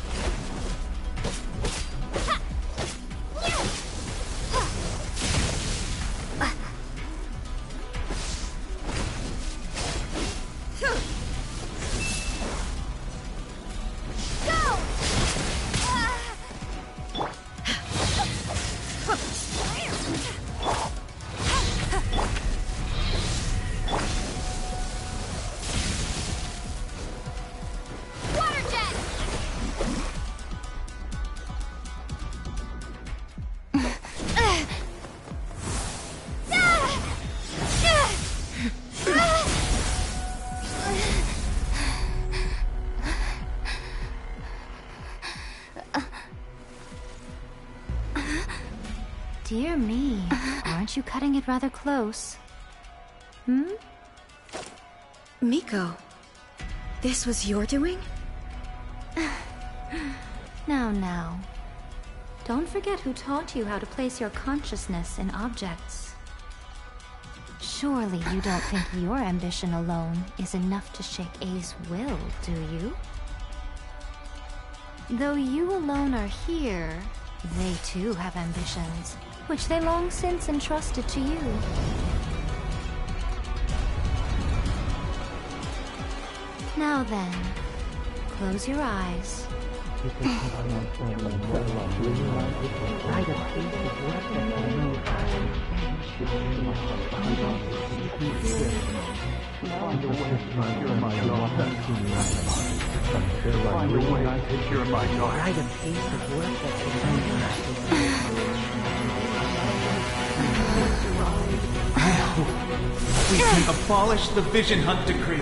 Dear me, aren't you cutting it rather close? Miko, this was your doing? Now. Don't forget who taught you how to place your consciousness in objects. Surely you don't think your ambition alone is enough to shake A's will, do you? Though you alone are here, they too have ambitions, which they long since entrusted to you. Now then, close your eyes. We can abolish the Vision Hunt Decree.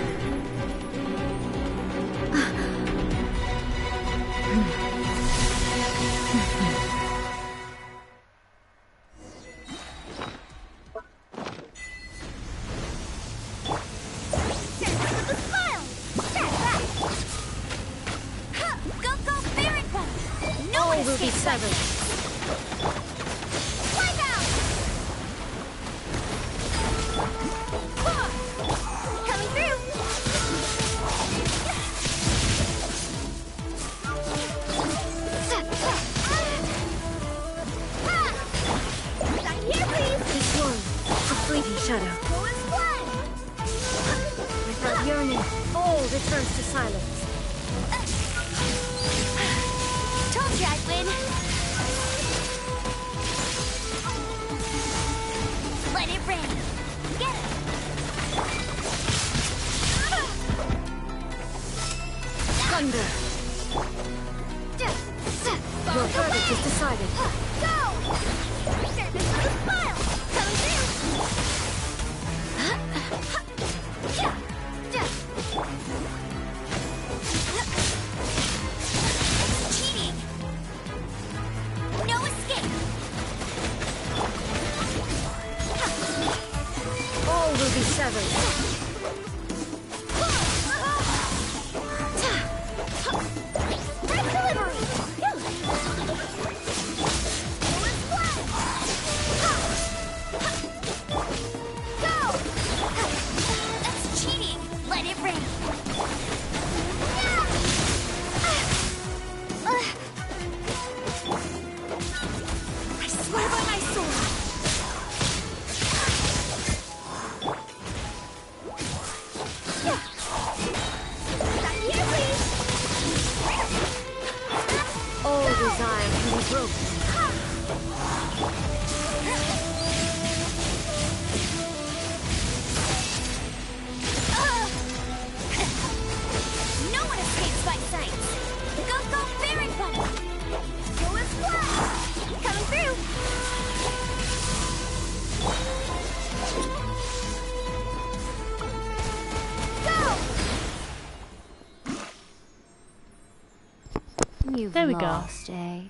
There we lost, go. Eh?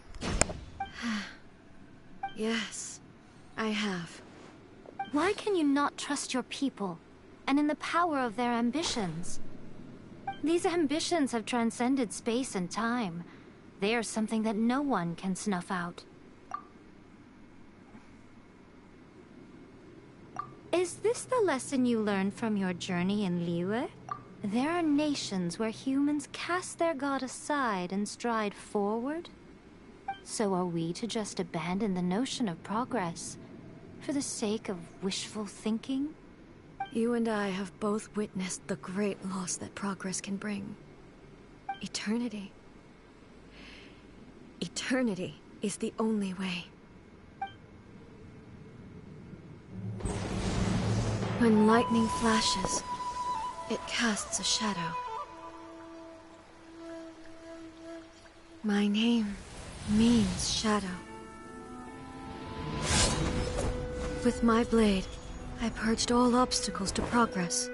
Yes, I have. Why can you not trust your people, and in the power of their ambitions? These ambitions have transcended space and time. They are something that no one can snuff out. Is this the lesson you learned from your journey in Liyue? There are nations where humans cast their god aside and stride forward. So are we to just abandon the notion of progress for the sake of wishful thinking? You and I have both witnessed the great loss that progress can bring. Eternity. Eternity is the only way. When lightning flashes, it casts a shadow. My name means shadow. With my blade, I purged all obstacles to progress.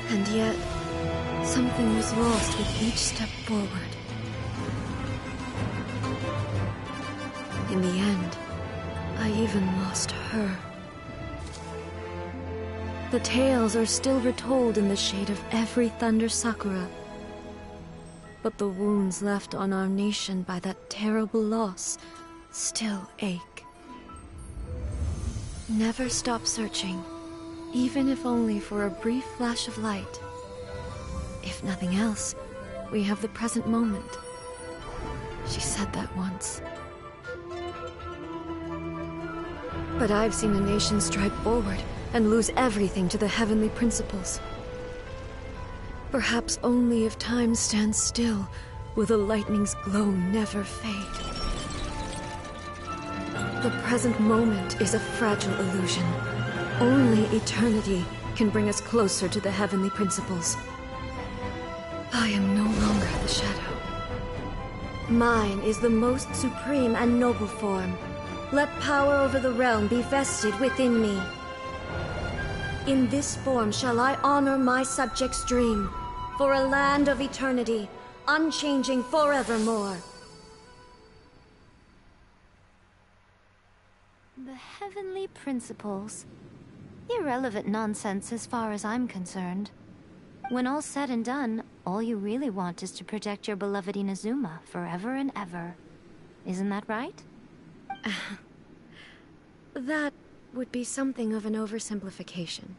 And yet, something was lost with each step forward. In the end, I even lost her. The tales are still retold in the shade of every Thunder Sakura. But the wounds left on our nation by that terrible loss still ache. Never stop searching, even if only for a brief flash of light. If nothing else, we have the present moment. She said that once. But I've seen a nation stride forward and lose everything to the heavenly principles. Perhaps only if time stands still will the lightning's glow never fade. The present moment is a fragile illusion. Only eternity can bring us closer to the heavenly principles. I am no longer the shadow. Mine is the most supreme and noble form. Let power over the realm be vested within me. In this form shall I honor my subjects' dream, for a land of eternity, unchanging forevermore. The heavenly principles. Irrelevant nonsense as far as I'm concerned. When all's said and done, all you really want is to protect your beloved Inazuma forever and ever. Isn't that right? That would be something of an oversimplification.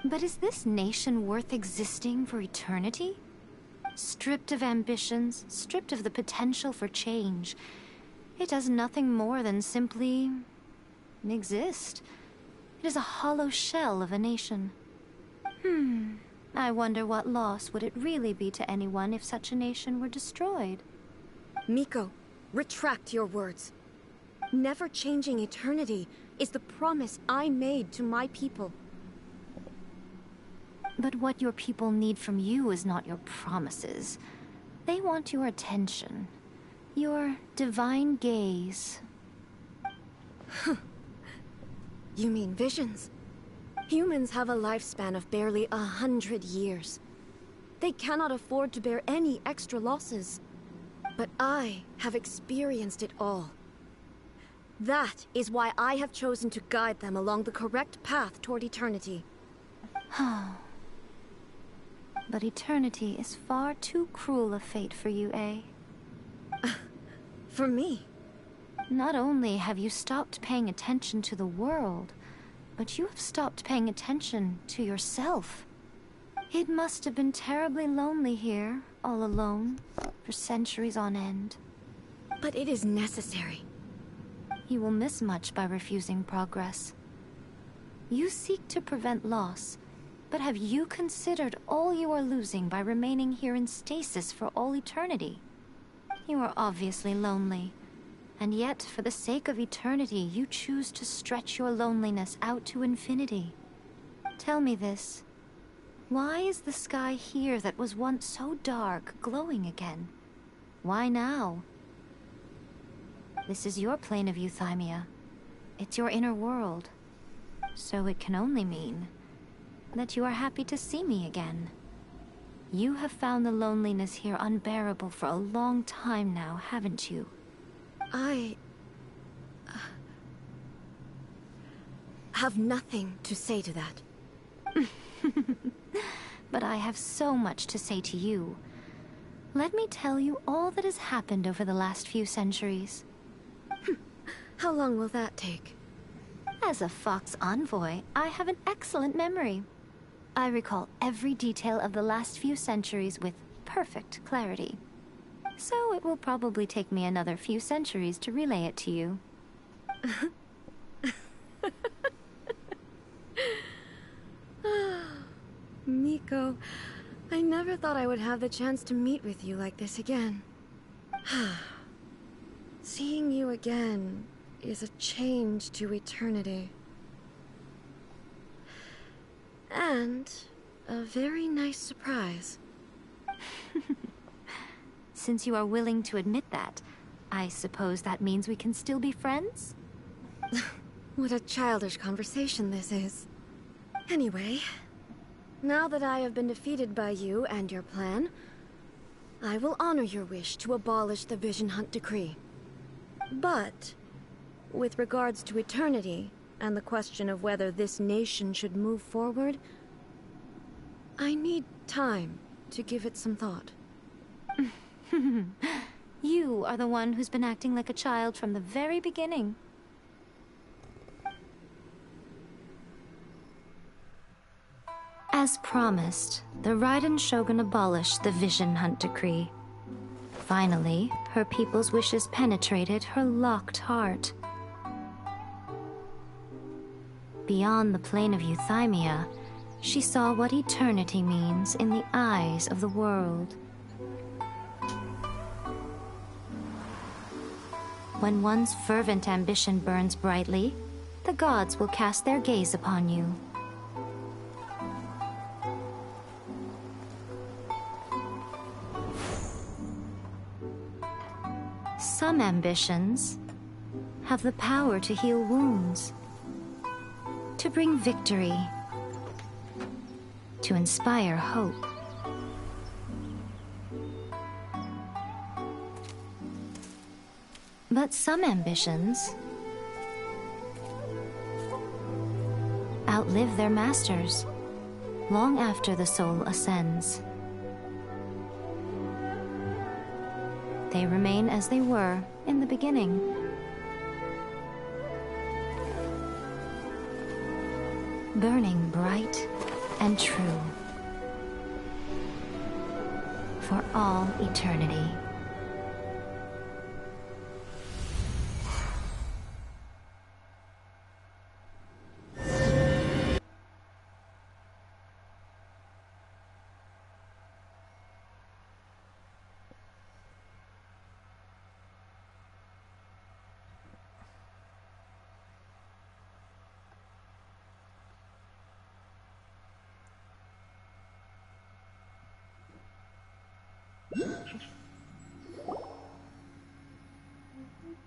But is this nation worth existing for eternity? Stripped of ambitions, stripped of the potential for change, it does nothing more than simply exist. It is a hollow shell of a nation. I wonder what loss would it really be to anyone if such a nation were destroyed? Miko, retract your words. Never changing eternity is the promise I made to my people. But what your people need from you is not your promises. They want your attention. Your divine gaze. You mean visions? Humans have a lifespan of barely 100 years. They cannot afford to bear any extra losses. But I have experienced it all. That is why I have chosen to guide them along the correct path toward eternity. But eternity is far too cruel a fate for you, eh? For me? Not only have you stopped paying attention to the world, but you have stopped paying attention to yourself. It must have been terribly lonely here, all alone, for centuries on end. But it is necessary. You will miss much by refusing progress. You seek to prevent loss, but have you considered all you are losing by remaining here in stasis for all eternity? You are obviously lonely. And yet, for the sake of eternity, you choose to stretch your loneliness out to infinity. Tell me this. Why is the sky here that was once so dark glowing again? Why now? This is your plane of euthymia. It's your inner world. So it can only mean that you are happy to see me again. You have found the loneliness here unbearable for a long time now, haven't you? I have nothing to say to that. But I have so much to say to you. Let me tell you all that has happened over the last few centuries. How long will that take? As a Fox envoy, I have an excellent memory. I recall every detail of the last few centuries with perfect clarity. So it will probably take me another few centuries to relay it to you. Miko, I never thought I would have the chance to meet with you like this again. Seeing you again is a change to eternity. And a very nice surprise. Since you are willing to admit that, I suppose that means we can still be friends? What a childish conversation this is. Anyway, now that I have been defeated by you and your plan, I will honor your wish to abolish the Vision Hunt Decree. But with regards to eternity and the question of whether this nation should move forward, I need time to give it some thought. You are the one who's been acting like a child from the very beginning. As promised, the Raiden Shogun abolished the Vision Hunt Decree. Finally, her people's wishes penetrated her locked heart. Beyond the plane of euthymia, she saw what eternity means in the eyes of the world. When one's fervent ambition burns brightly, the gods will cast their gaze upon you. Some ambitions have the power to heal wounds, to bring victory, to inspire hope. But some ambitions outlive their masters long after the soul ascends. They remain as they were in the beginning. Burning bright and true for all eternity.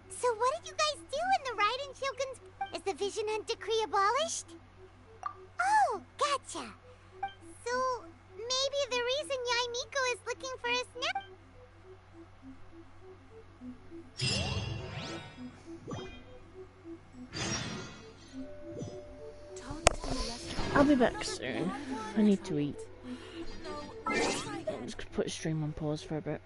So what did you guys do in the Raiden Shogun's... Is the Vision Hunt Decree abolished? Oh, gotcha. So, maybe the reason Yaimiko is looking for us now... I'll be back soon. I need to eat. I'm just gonna put the stream on pause for a bit.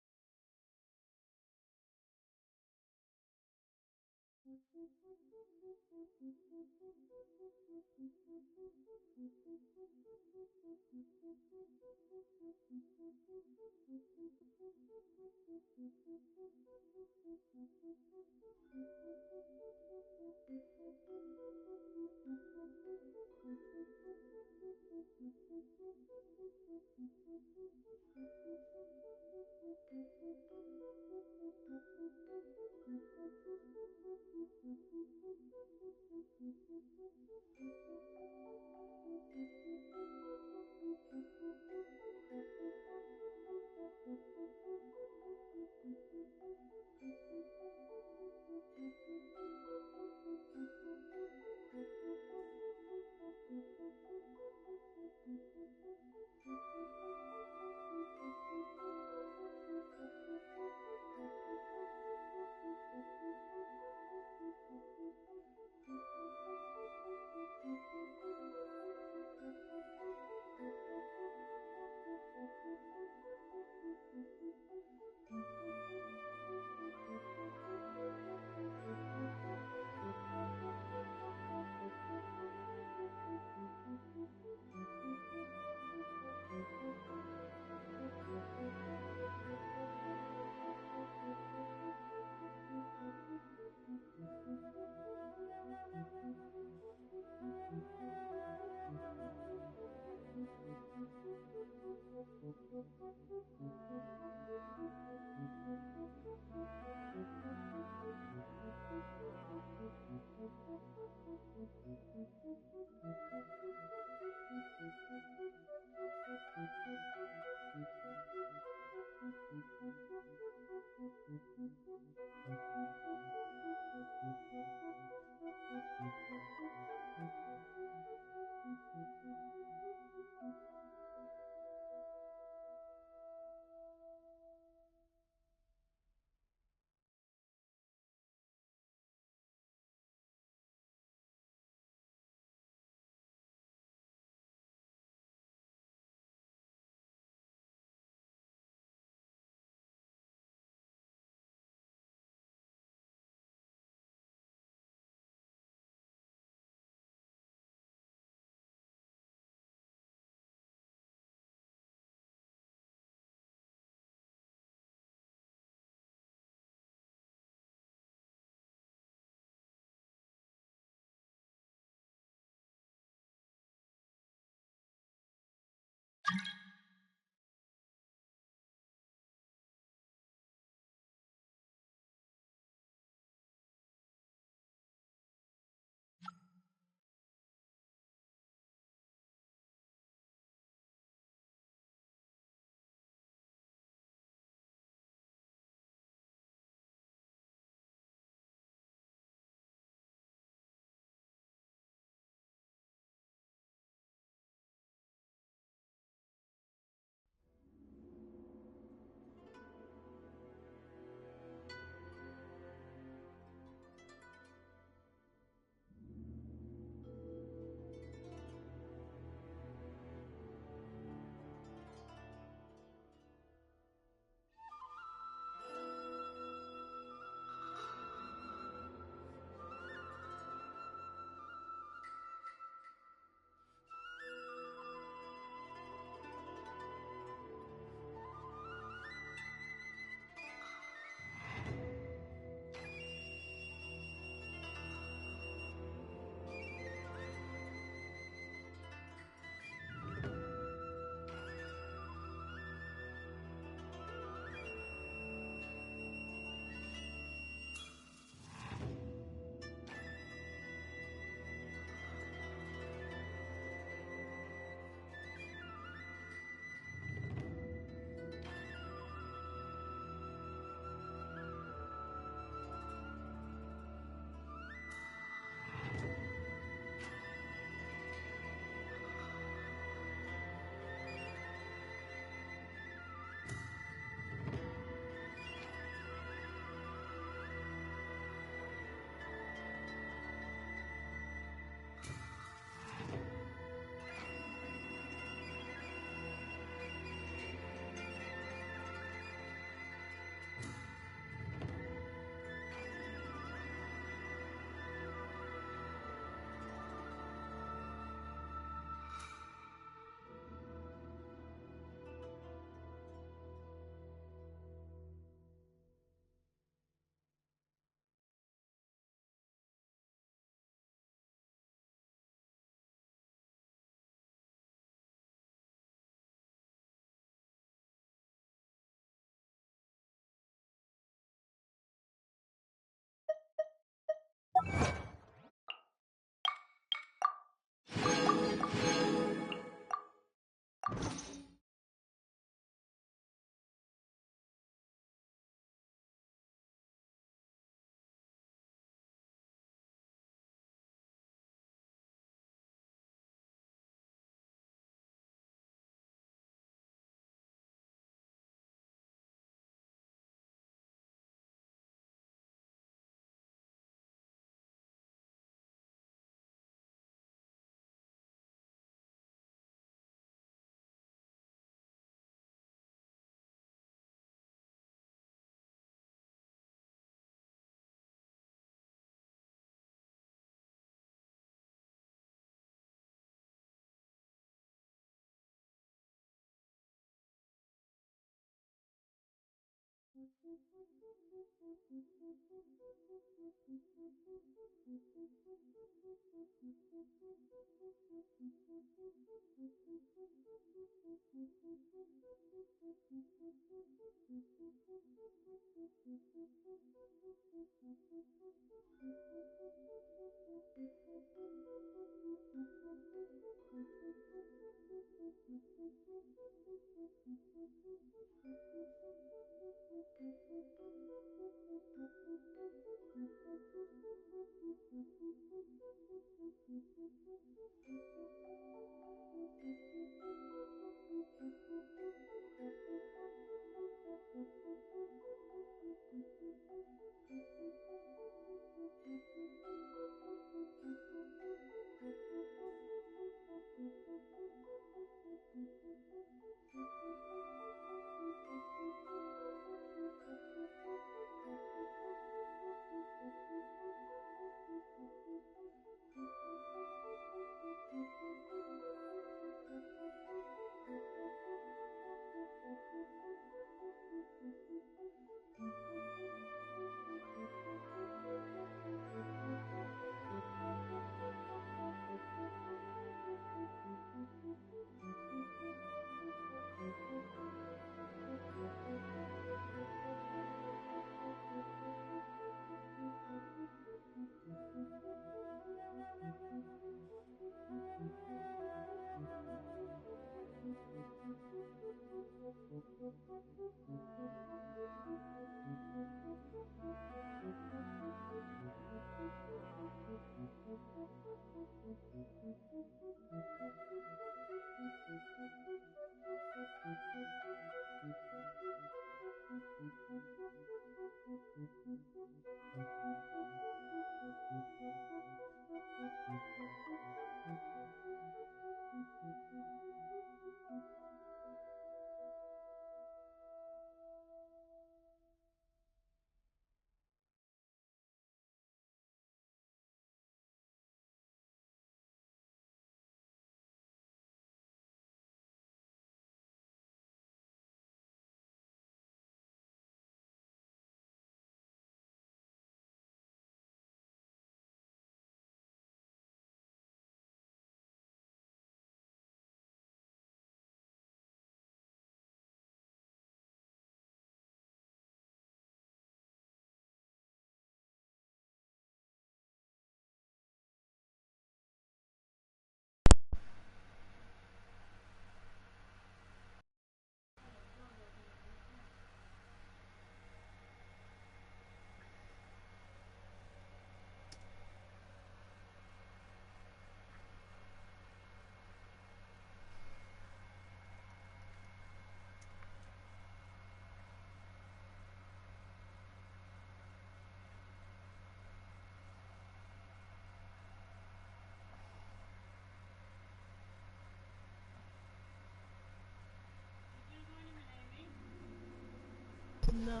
No.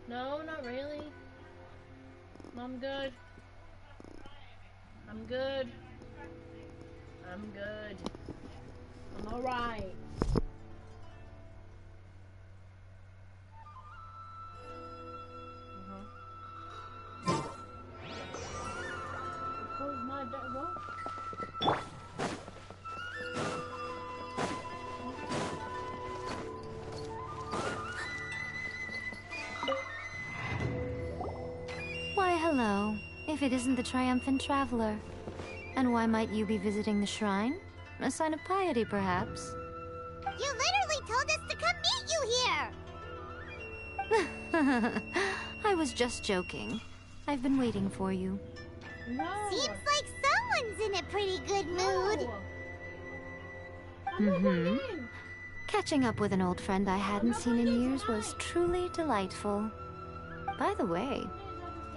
No, not really. I'm good. I'm good. I'm good. I'm alright. Close my door. Why, hello. If it isn't the triumphant traveler. And why might you be visiting the shrine? A sign of piety, perhaps. You literally told us to come meet you here! I was just joking. I've been waiting for you. No. Seems like someone's in a pretty good mood. Catching up with an old friend I hadn't seen in years was truly delightful. By the way,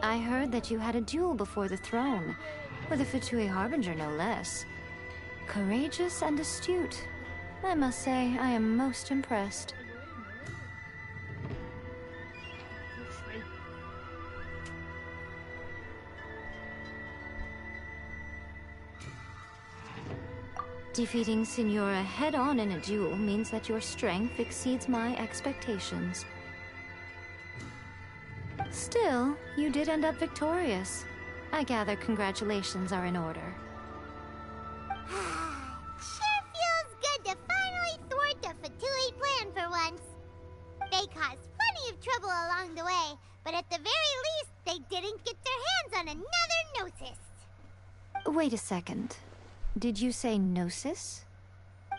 I heard that you had a duel before the throne, with a Fatui Harbinger no less. Courageous and astute. I must say, I am most impressed. Defeating Signora head-on in a duel means that your strength exceeds my expectations. Still, you did end up victorious. I gather congratulations are in order. Sure feels good to finally thwart the Fatui plan for once. They caused plenty of trouble along the way, but at the very least, they didn't get their hands on another Gnosis. Wait a second. Did you say Gnosis?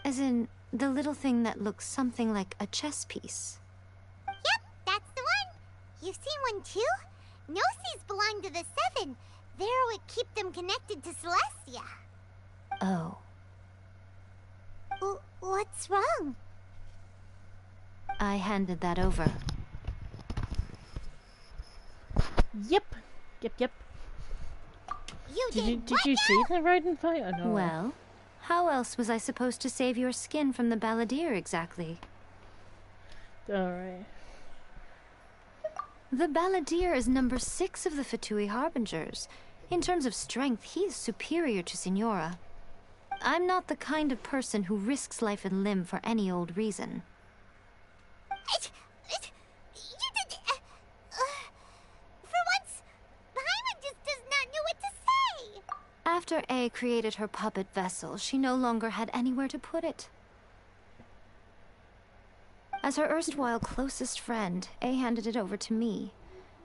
As in, the little thing that looks something like a chess piece? Yep, that's the one. You've seen one too? Gnosis belong to the Seven. They're what keep them connected to Celestia. Oh. What's wrong? I handed that over. Yep. Did you see the rodent fight or no? Well, how else was I supposed to save your skin from the balladeer exactly? Alright. The balladeer is number 6 of the Fatui Harbingers. In terms of strength, he is superior to Signora. I'm not the kind of person who risks life and limb for any old reason. You did... for once, Paimon just does not know what to say. After A created her puppet vessel, she no longer had anywhere to put it. As her erstwhile closest friend, A handed it over to me,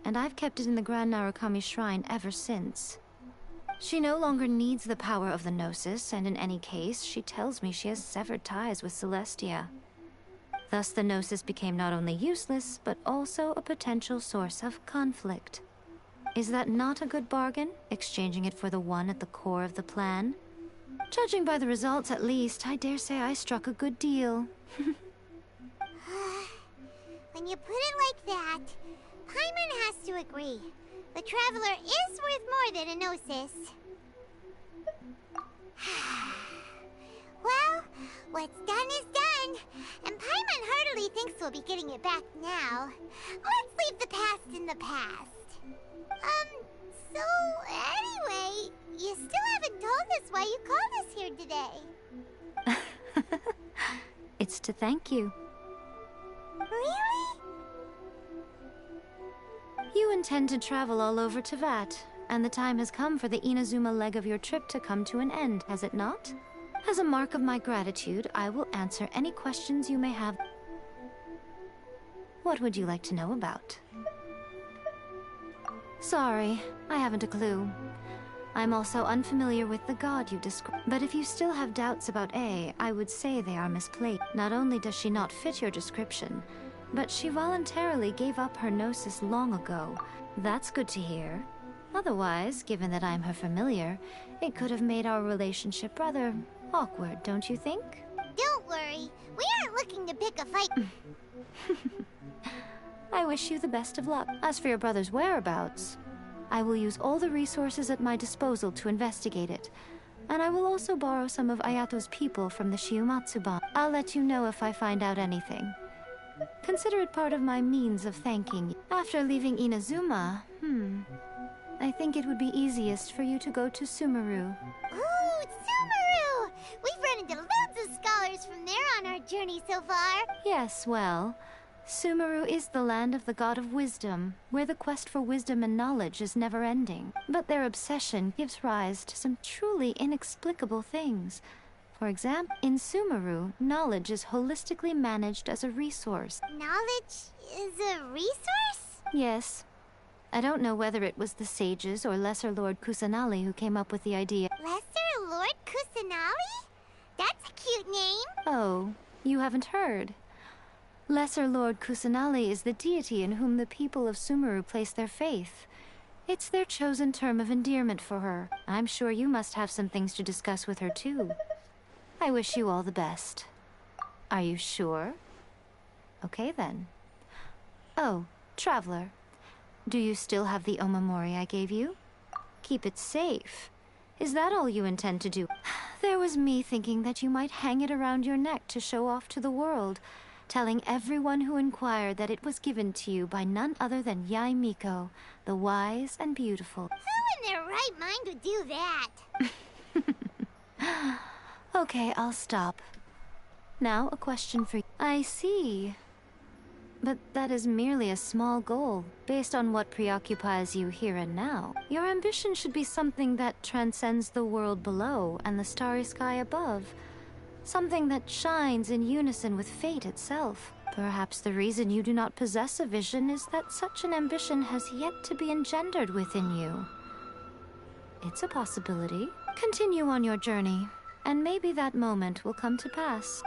and I've kept it in the Grand Narukami Shrine ever since. She no longer needs the power of the Gnosis, and in any case, she tells me she has severed ties with Celestia. Thus the Gnosis became not only useless, but also a potential source of conflict. Is that not a good bargain, exchanging it for the one at the core of the plan? Judging by the results, at least, I dare say I struck a good deal. When you put it like that, Paimon has to agree. The Traveler is worth more than a Gnosis. Well, what's done is done, and Paimon heartily thinks we'll be getting it back now. Let's leave the past in the past. So anyway, you still haven't told us why you called us here today. It's to thank you. Really? You intend to travel all over Teyvat, and the time has come for the Inazuma leg of your trip to come to an end, has it not? As a mark of my gratitude, I will answer any questions you may have. What would you like to know about? Sorry, I haven't a clue. I'm also unfamiliar with the god you described. But if you still have doubts about A, I would say they are misplaced. Not only does she not fit your description, but she voluntarily gave up her Gnosis long ago. That's good to hear. Otherwise, given that I'm her familiar, it could have made our relationship rather awkward, don't you think? Don't worry, we aren't looking to pick a fight. I wish you the best of luck. As for your brother's whereabouts, I will use all the resources at my disposal to investigate it. And I will also borrow some of Ayato's people from the Shiumatsuban. I'll let you know if I find out anything. Consider it part of my means of thanking you. After leaving Inazuma, I think it would be easiest for you to go to Sumeru. Ooh, Sumeru! We've run into loads of scholars from there on our journey so far. Yes, well, Sumeru is the land of the god of wisdom, where the quest for wisdom and knowledge is never-ending. But their obsession gives rise to some truly inexplicable things. For example, in Sumeru, knowledge is holistically managed as a resource. Knowledge is a resource? Yes. I don't know whether it was the sages or Lesser Lord Kusanali who came up with the idea. Lesser Lord Kusanali? That cute name. Oh, you haven't heard. Lesser Lord Kusanali is the deity in whom the people of Sumeru place their faith. It's their chosen term of endearment for her. I'm sure you must have some things to discuss with her, too. I wish you all the best. Are you sure? Okay, then. Oh, Traveler. Do you still have the Omamori I gave you? Keep it safe. Is that all you intend to do? There was me thinking that you might hang it around your neck to show off to the world, telling everyone who inquired that it was given to you by none other than Yae Miko, the wise and beautiful. Who in their right mind would do that? Okay, I'll stop. Now, a question for you. I see. But that is merely a small goal, based on what preoccupies you here and now. Your ambition should be something that transcends the world below and the starry sky above. Something that shines in unison with fate itself. Perhaps the reason you do not possess a vision is that such an ambition has yet to be engendered within you. It's a possibility. Continue on your journey, and maybe that moment will come to pass.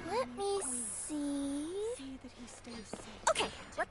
Let me see. See that he stays safe. Okay, what?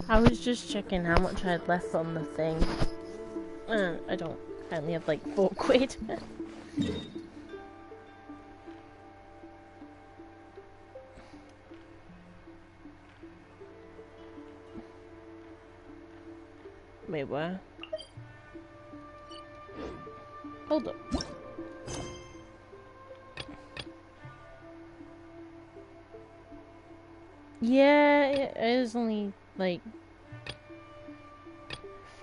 I was just checking how much I had left on the thing. I don't. I only have like 4 quid. Wait, what? Hold up. Yeah, it is only like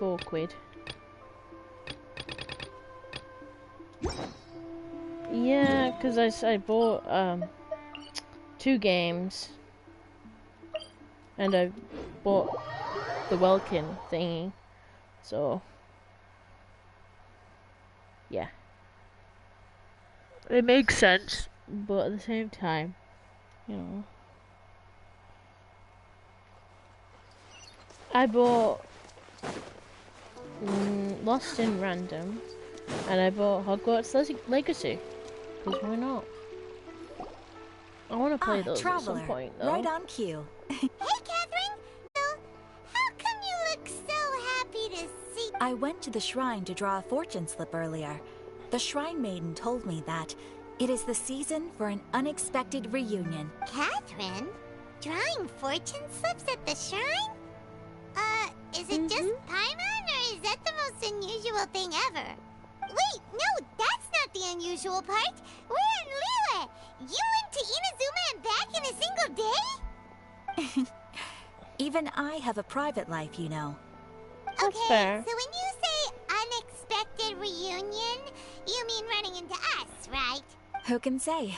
£4. Yeah, because I bought 2 games, and I bought the Welkin thingy, so yeah, it makes sense, but at the same time, you know, I bought Lost in Random, and I bought Hogwarts Legacy, because why not? I want to play those at some point, though. Right on cue. Hey, Catherine! So, how come you look so happy to see... I went to the shrine to draw a fortune slip earlier. The shrine maiden told me that it is the season for an unexpected reunion. Catherine? Drawing fortune slips at the shrine? Is it just Paimon, or is that the most unusual thing ever? Wait, no, that's not the unusual part. We're in Liyue. You went to Inazuma and back in a single day? Even I have a private life, you know. That's fair. So when you say unexpected reunion, you mean running into us, right? Who can say?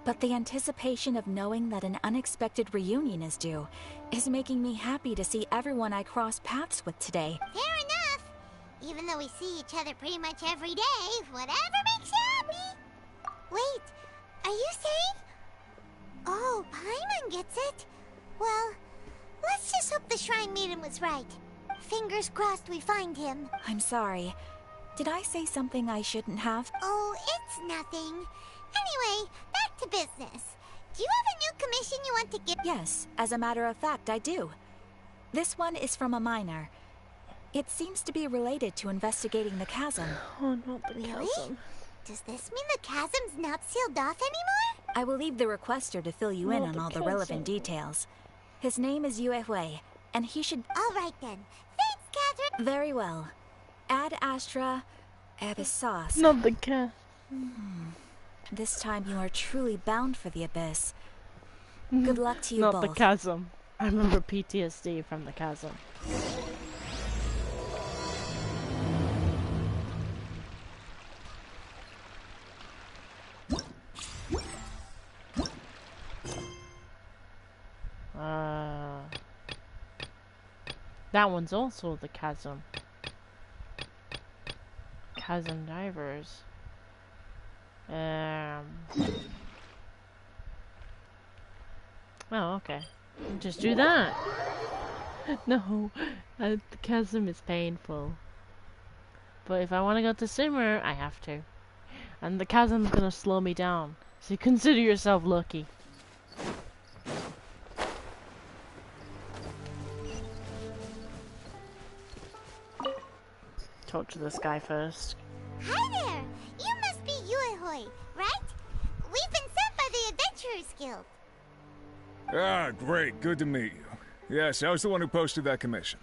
But the anticipation of knowing that an unexpected reunion is due is making me happy to see everyone I cross paths with today. Fair enough. Even though we see each other pretty much every day, whatever makes you happy. Wait, are you saying? Oh, Paimon gets it. Well, let's just hope the Shrine Maiden was right. Fingers crossed we find him. I'm sorry. Did I say something I shouldn't have? Oh, it's nothing. Anyway, back to business. Do you have a new commission you want to give? Yes, as a matter of fact, I do. This one is from a miner. It seems to be related to investigating the chasm. Oh, not the Really? chasm. Does this mean the chasm's not sealed off anymore? I will leave the requester to fill you in Not on the all the chasm. relevant details. His name is Yue Hui, and he should... All right then. Thanks, Catherine. Very well. Ad Astra Abyssos. Not the cat. This time you are truly bound for the abyss. Good luck to you Not both. the chasm. I remember PTSD from the chasm. That one's also the chasm. Chasm divers. Oh, okay. Just do that. No, the chasm is painful. But if I want to go to Simmer, I have to. And the chasm's gonna slow me down. So consider yourself lucky. Talk to this guy first. Hi there. You must be Yue Hui, right? We've been sent by the Adventurers Guild. Ah, great. Good to meet you. Yes, I was the one who posted that commission.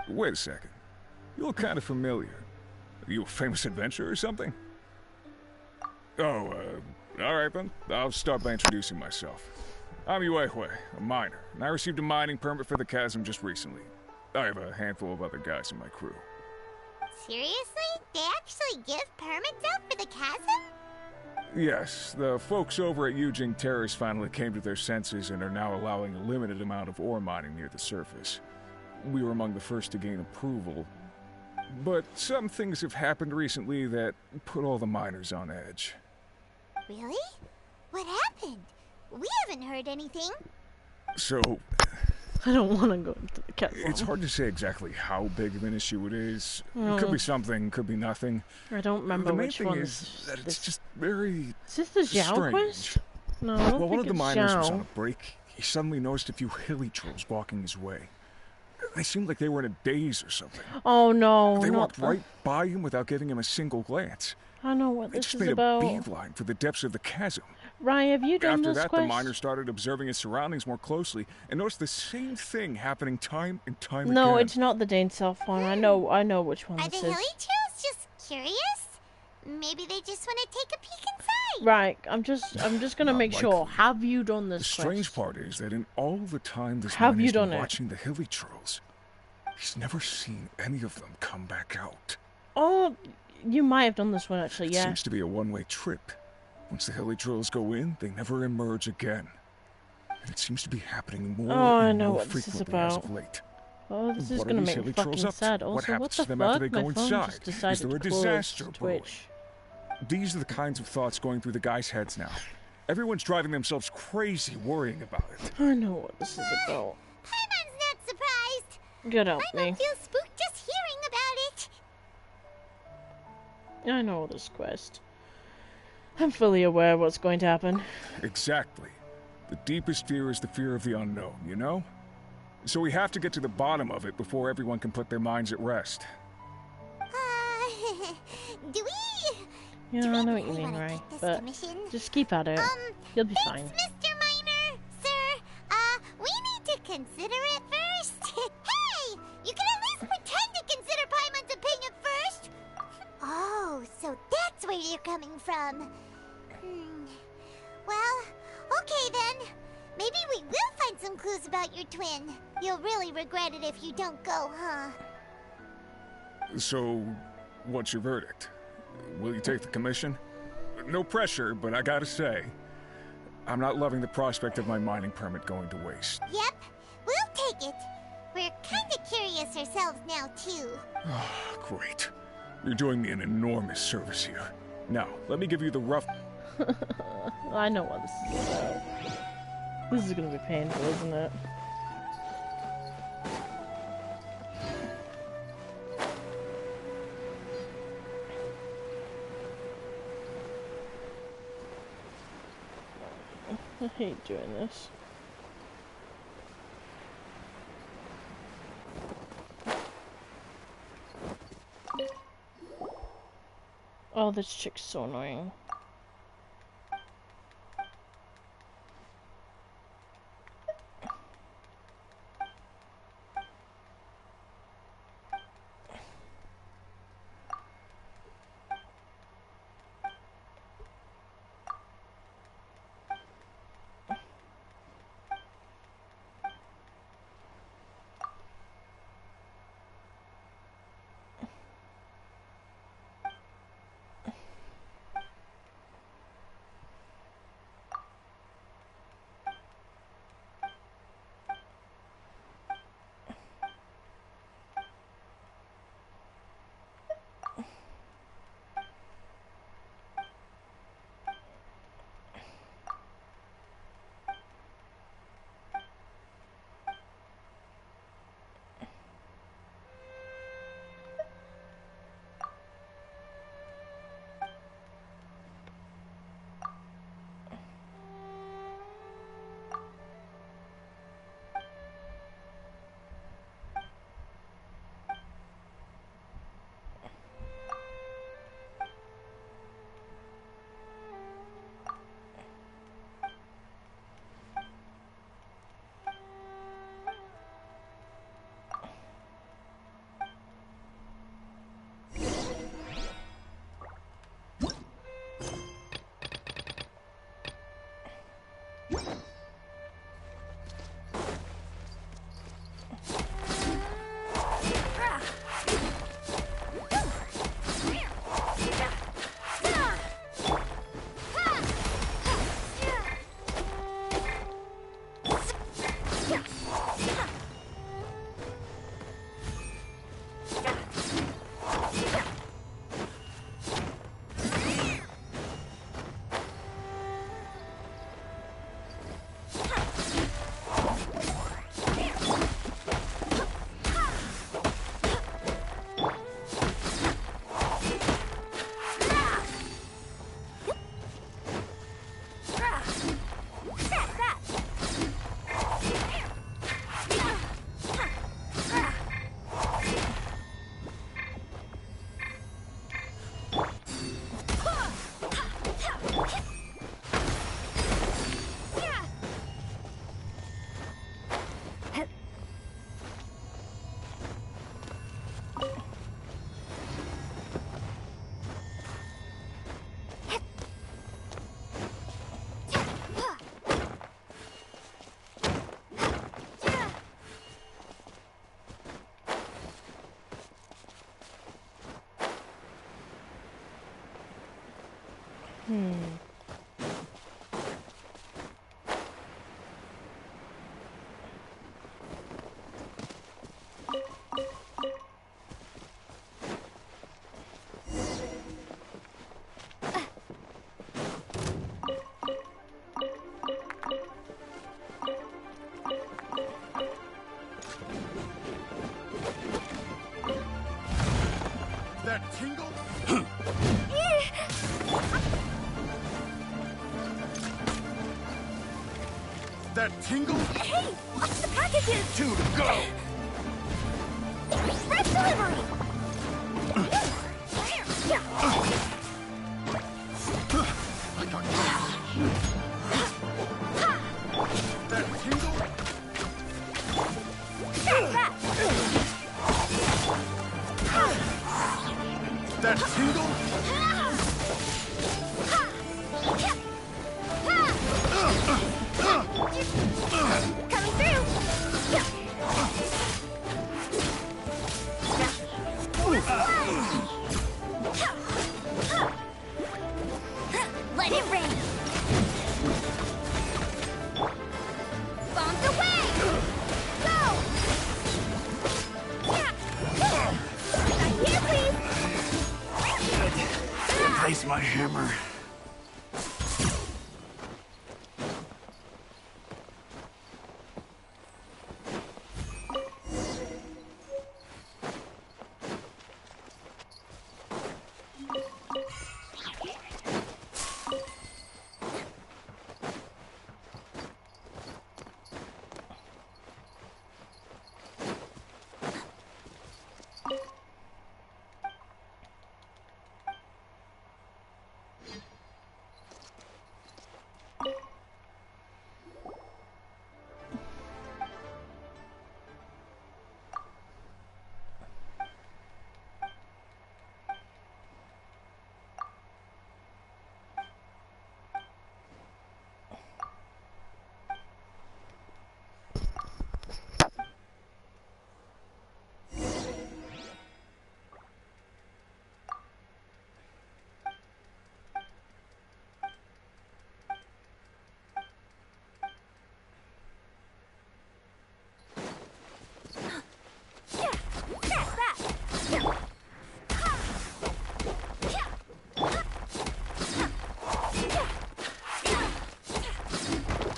Wait a second. You look kind of familiar. Are you a famous adventurer or something? Oh, alright then. I'll start by introducing myself. I'm Yue Hui, a miner, and I received a mining permit for the chasm just recently. I have a handful of other guys in my crew. Seriously? They actually give permits out for the chasm? Yes, the folks over at Yujing Terrace finally came to their senses and are now allowing a limited amount of ore mining near the surface. We were among the first to gain approval, but some things have happened recently that put all the miners on edge. Really? What happened? We haven't heard anything. So, I don't want to go into the chasm. it's hard to say exactly how big of an issue it is. Mm. Could be something, could be nothing. I don't remember the main which thing one is that it's just very Is this the Zhao strange. quest? No, I don't While one think of the it's miners was Zhao. on a break, he suddenly noticed a few hilly trolls walking his way. They seemed like they were in a daze or something. Oh no, They not walked the- right by him without giving him a single glance. I know what They this just is made about. a beeline for the depths of the chasm. Rai, have you done After this that, quest? the miner started observing his surroundings more closely and noticed the same thing happening time and time again. No, it's not the Dane South one. I know which one Are this the is. Hilly Trails just curious? Maybe they just want to take a peek inside. Right, I'm just gonna Not make sure. likely. Have you done The this strange quest? part is that in all the time this Have miner's you been done it? watching the Hilly Trolls, he's never seen any of them come back out. Oh, you might have done this one actually. It Yeah. seems to be a one-way trip. Once the Hilly Trolls go in, they never emerge again. And it seems to be happening more Oh, I and know more what this is frequently as about. of late. Oh, this is What are gonna these make me Hilly Trolls fucking up to? sad. What Also, happens what to the them after fuck? they My go phone inside? just decided Is there a to close disaster brewing? Twitch. These are the kinds of thoughts going through the guys' heads now. Everyone's driving themselves crazy worrying about it. I know what this is about. Paimon's not surprised. Get help me. Paimon feels spooked just hearing about it. I know this quest. I'm fully aware of what's going to happen. Exactly. The deepest fear is the fear of the unknown, you know? So we have to get to the bottom of it before everyone can put their minds at rest. Do we? Yeah, I know what you mean, Ray. But commission? just keep at it. You'll be fine. Mr. Miner, sir, we need to consider it first. Hey! You can at least pretend to consider Paimon's opinion first. Oh, so that's where you're coming from. Well, okay then. Maybe we will find some clues about your twin. You'll really regret it if you don't go, huh? So, what's your verdict? Will you take the commission? No pressure, but I gotta say, I'm not loving the prospect of my mining permit going to waste. Yep, we'll take it. We're kinda curious ourselves now, too. Great. You're doing me an enormous service here. Now, let me give you the rough... I know what this is about. This is gonna be painful, isn't it? I hate doing this. Oh, this chick's so annoying. That tingle? That tingle? Hey, watch the packages! 2 to go! Red delivery! I got that tingle? That tingle? Coming through! Let it rain! Bombs away! Go! Here, please! Replace my hammer.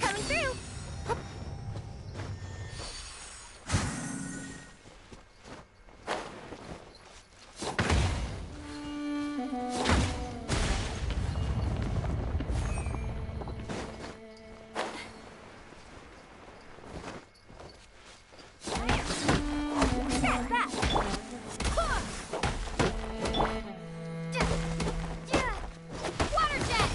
Coming through! Water jet!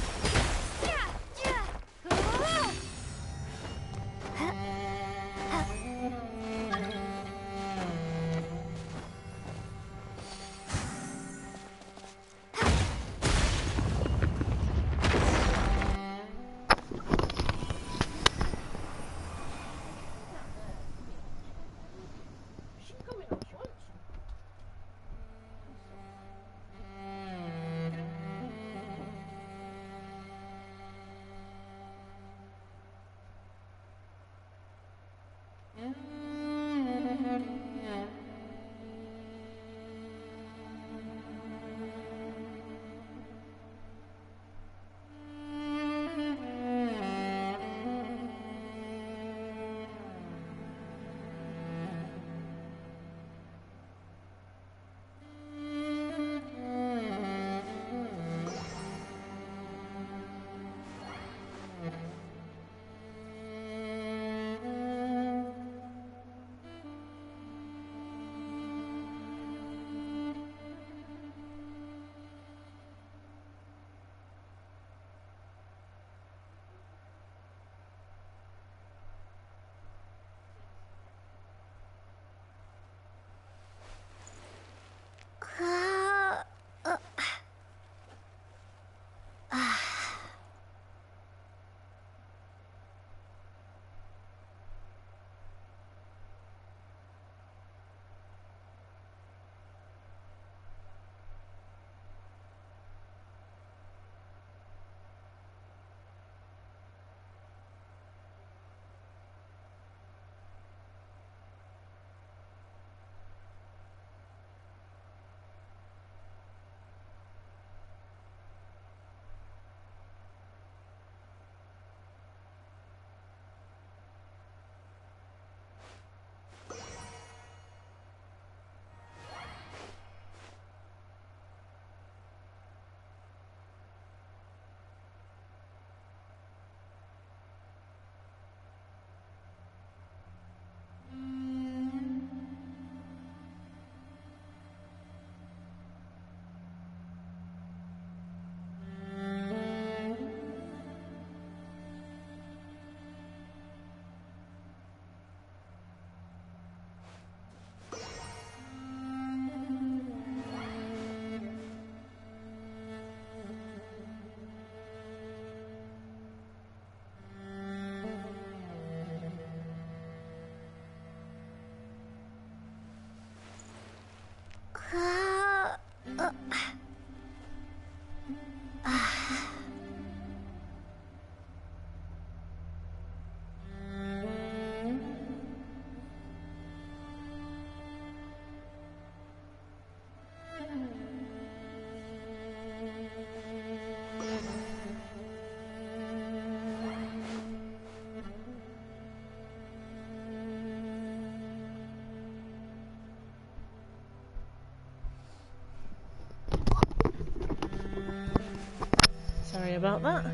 Sorry about that.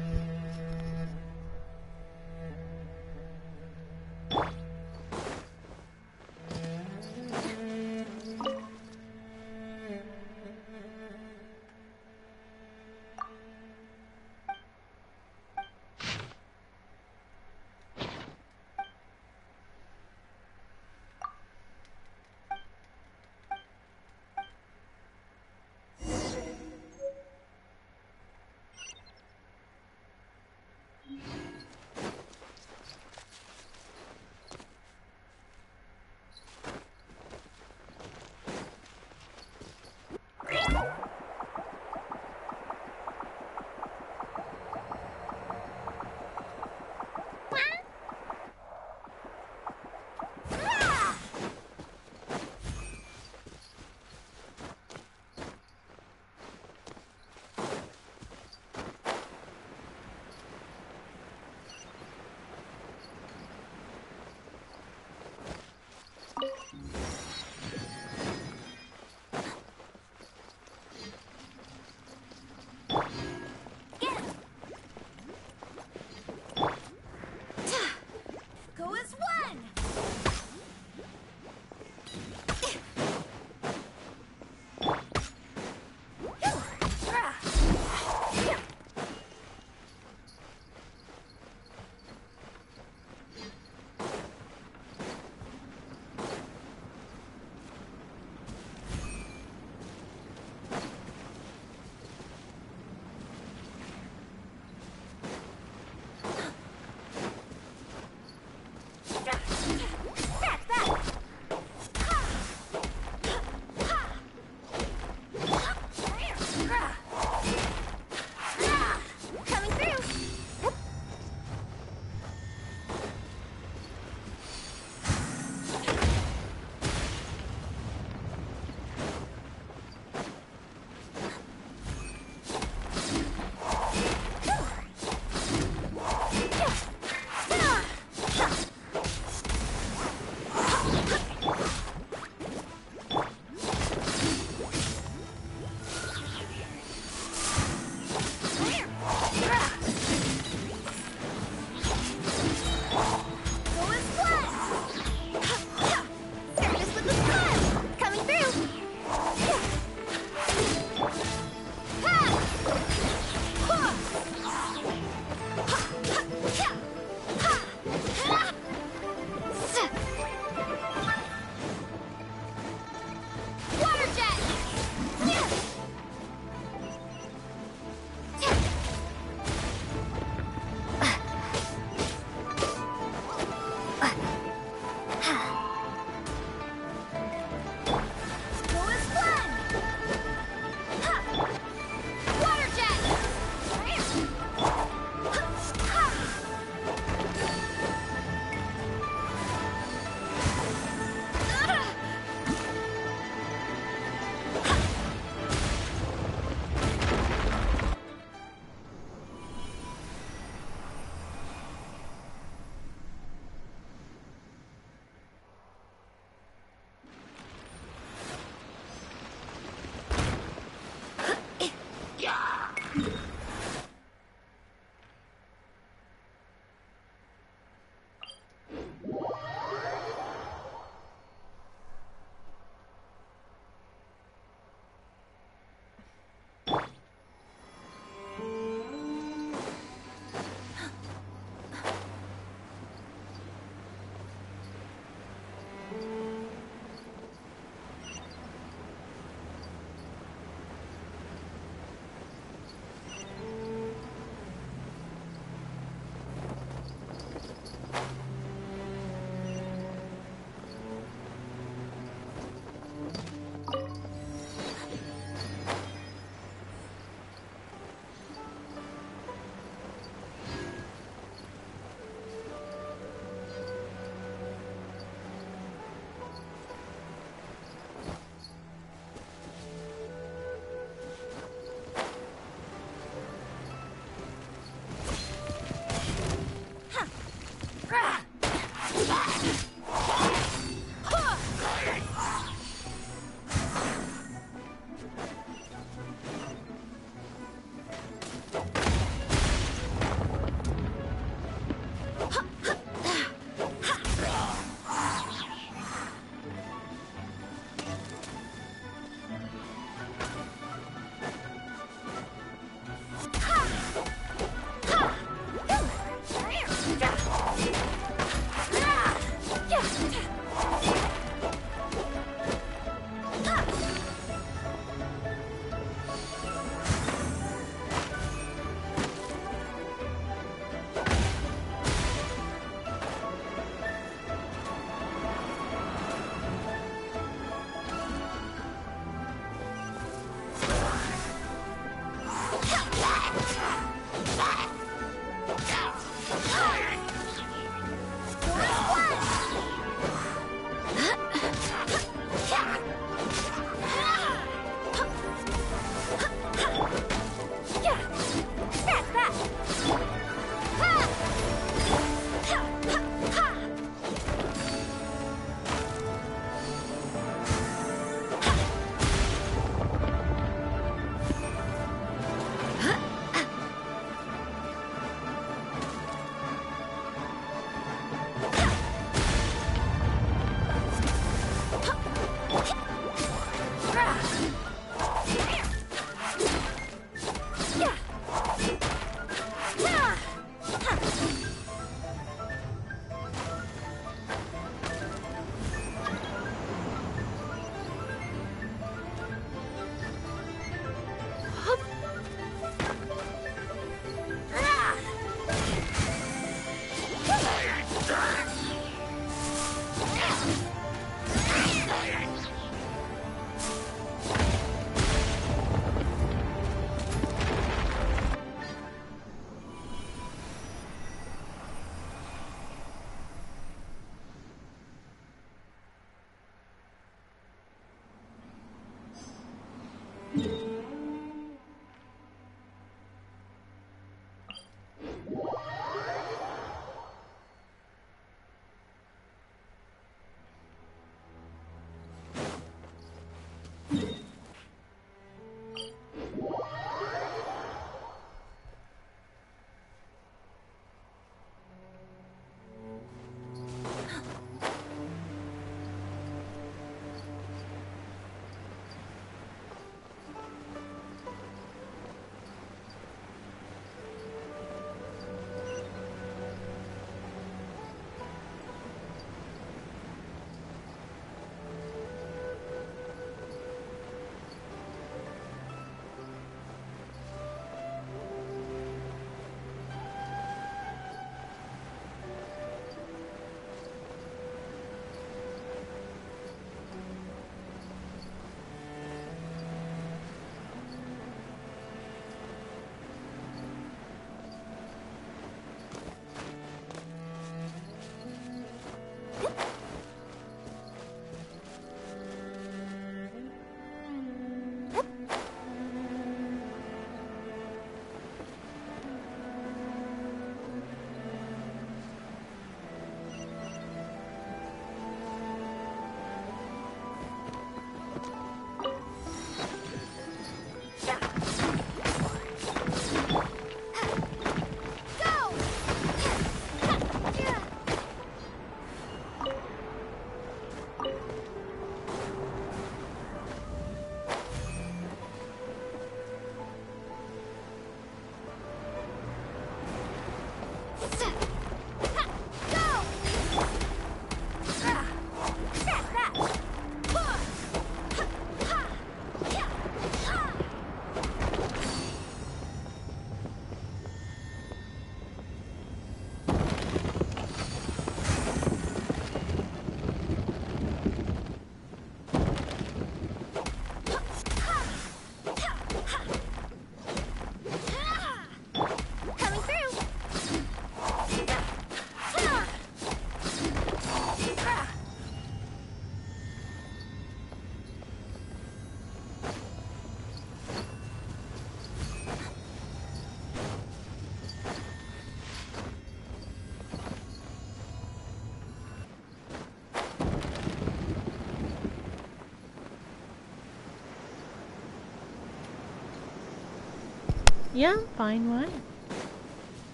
Yeah, I'm fine, why?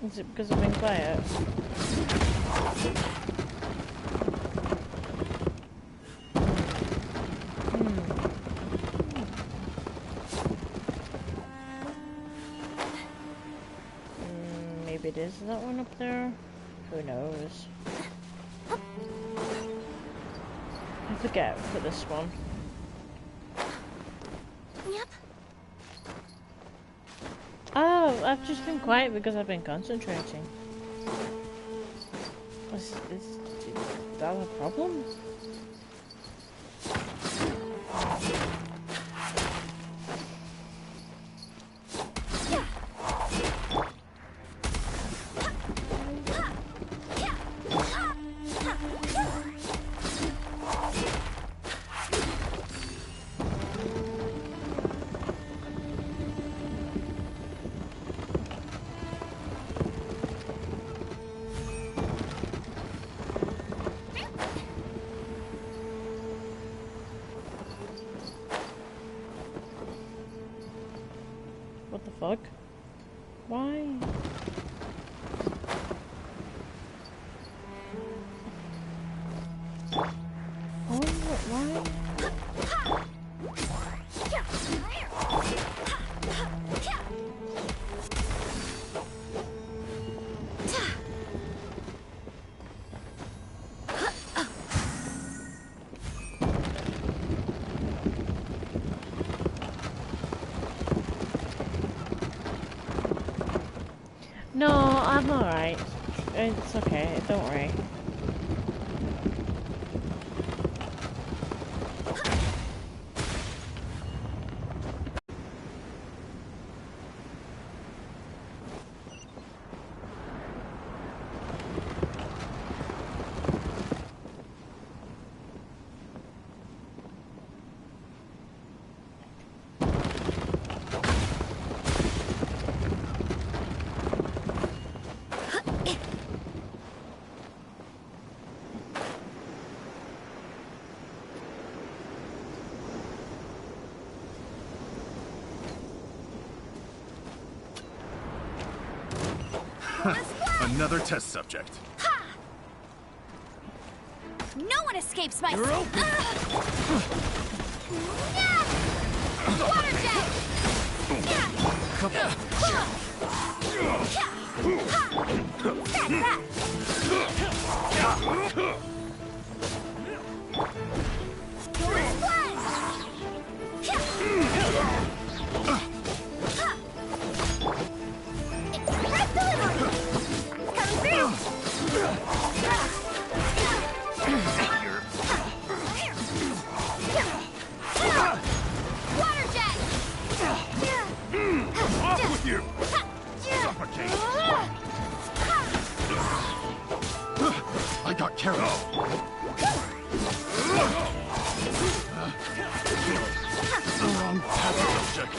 Is it because I've been quiet? Maybe it is that one up there? Who knows? I forget for this one. Yep. Oh, I've just been quiet because I've been concentrating. Is that a problem? What the fuck? Why? Why? No, I'm alright. It's okay, don't worry. Another test subject. No one escapes my... You're open. Water jet! Off with you! Suffocate! I got carried. The wrong path subject.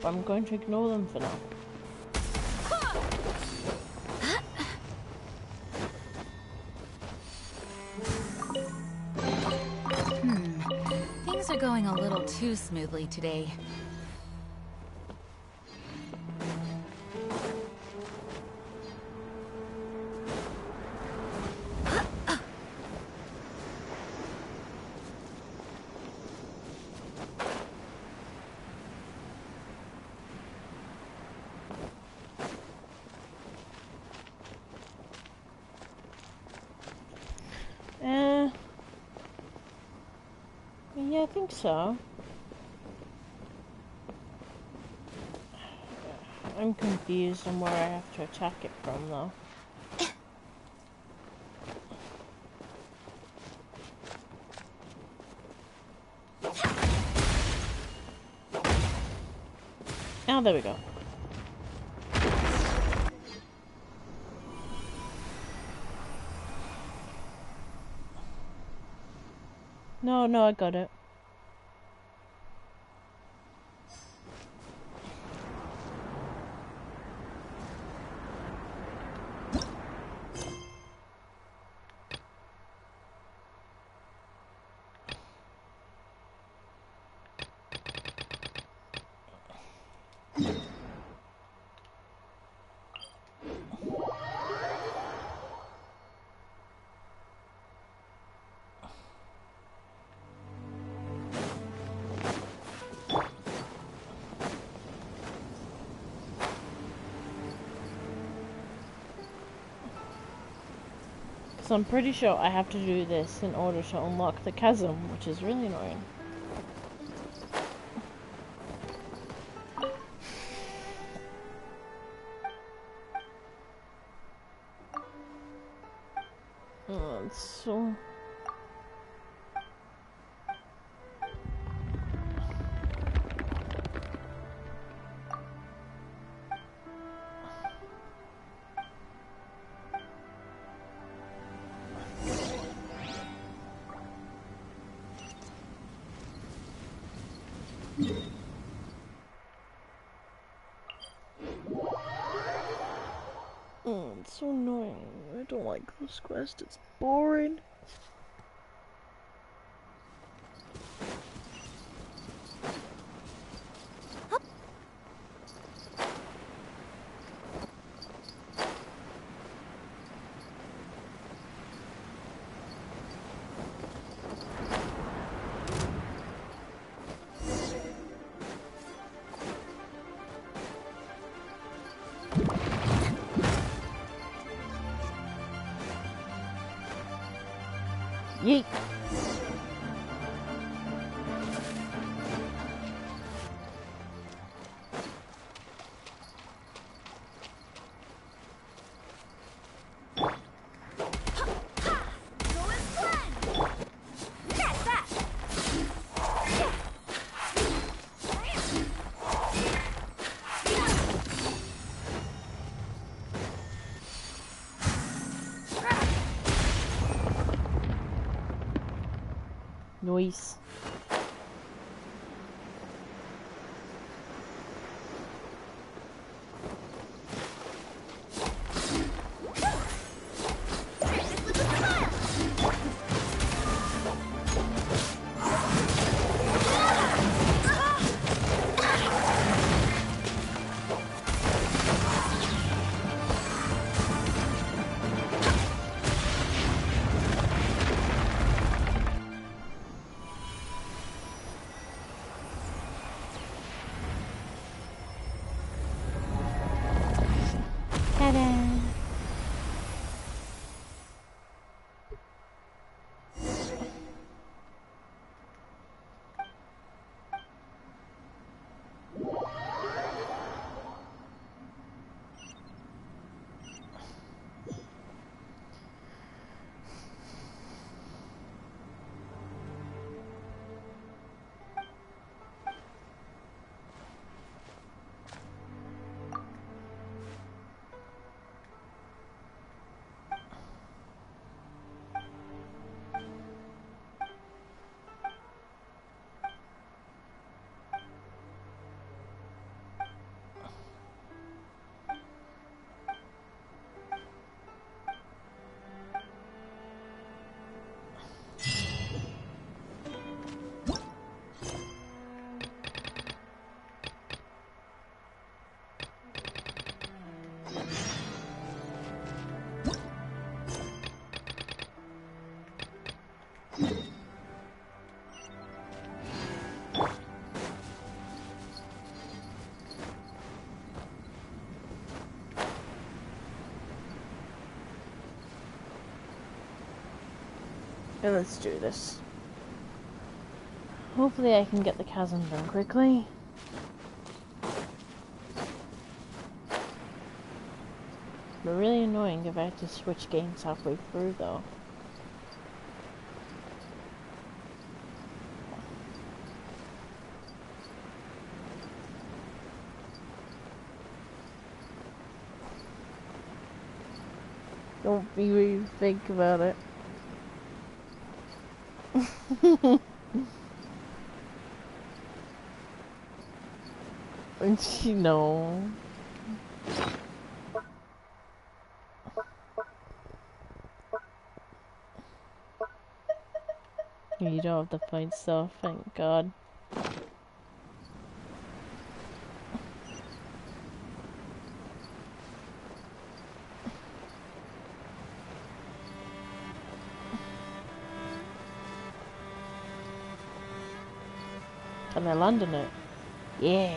Nope, I'm going to ignore them for now. Things are going a little too smoothly today. Yeah, I think so. I'm confused on where I have to attack it from, though. Oh, there we go. No, I got it. So I'm pretty sure I have to do this in order to unlock the chasm, which is really annoying. Oh, it's so... Oh, it's so annoying. I don't like this quest. It's boring. Yeet. Noise. Ta-da! And let's do this. Hopefully I can get the chasm done quickly. But really annoying if I have to switch games halfway through though. Don't even think about it. No. You don't have to fight stuff, thank God. Can I land on it? Yeah.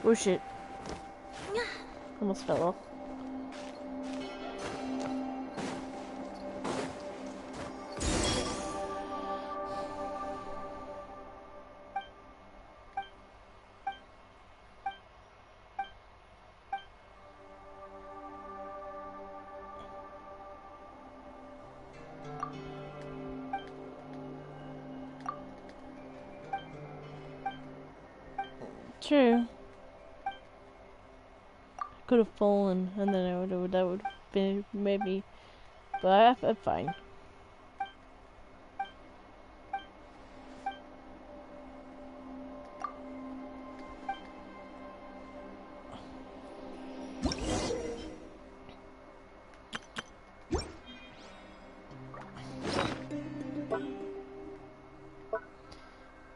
Oh shit. Almost fell off. True. Could have fallen, and then that would be maybe, but I'm fine.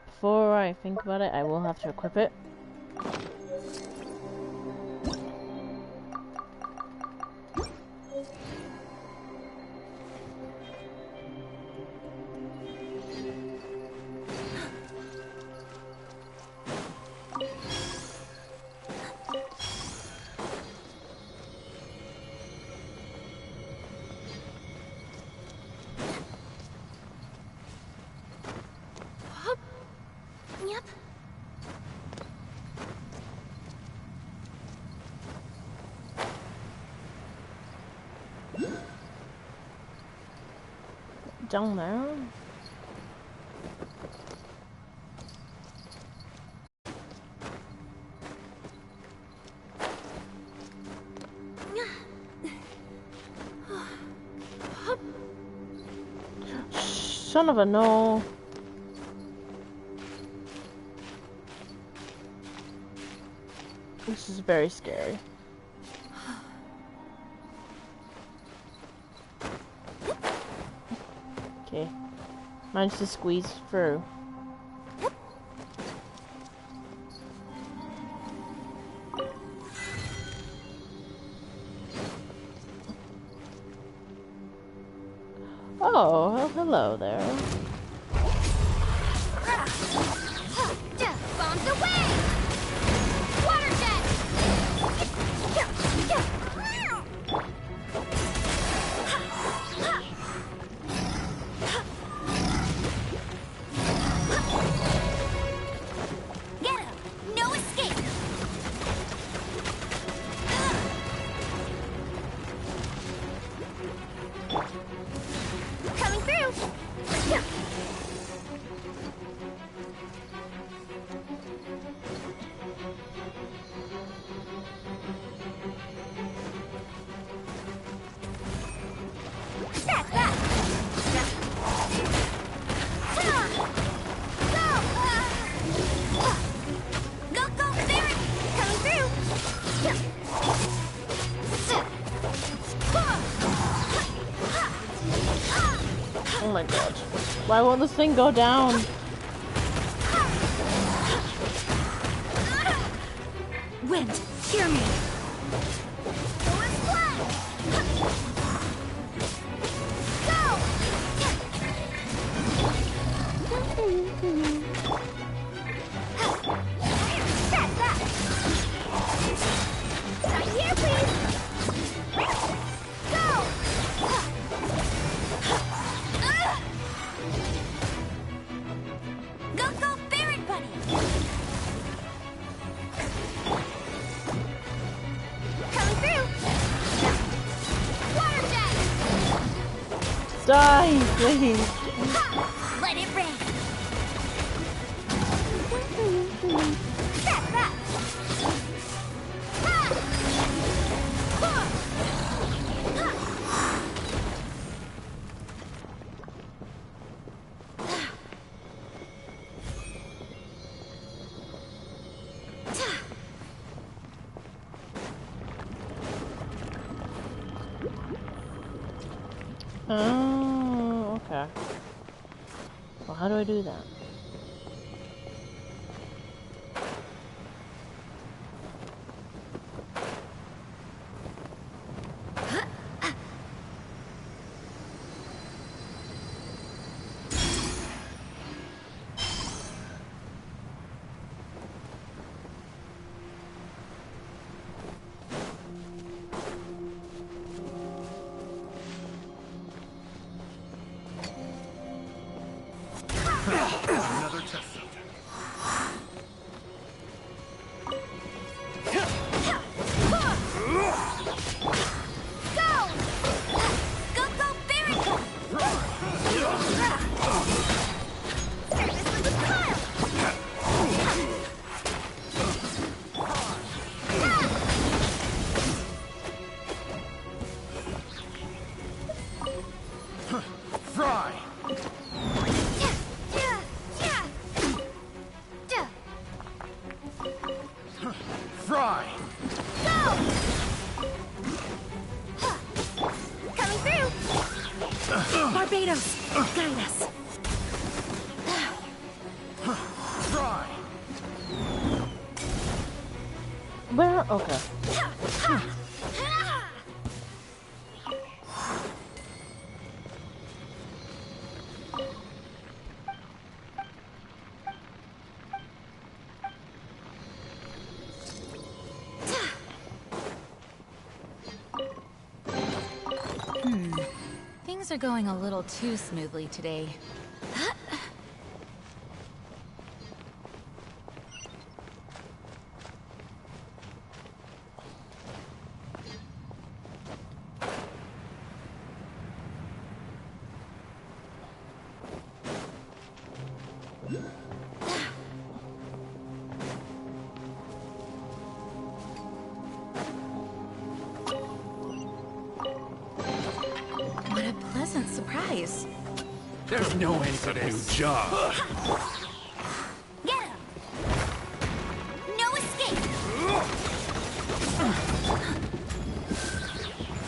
Before I think about it, I will have to equip it. Yep. Down there. Son of a no. This is very scary. Okay. Managed to squeeze through. Oh, well, hello there. Bombs away! Water jet! Get him! No escape! Why won't this thing go down? Wind, hear me. Die, please. Let it rain. Oh, okay. Well, how do I do that? Another test subject. Fry! Fry! Coming through. Barbados, guide us. Fry! Where? Okay. Things are going a little too smoothly today. What a pleasant surprise. There's no end to this. New job. Get him. No escape.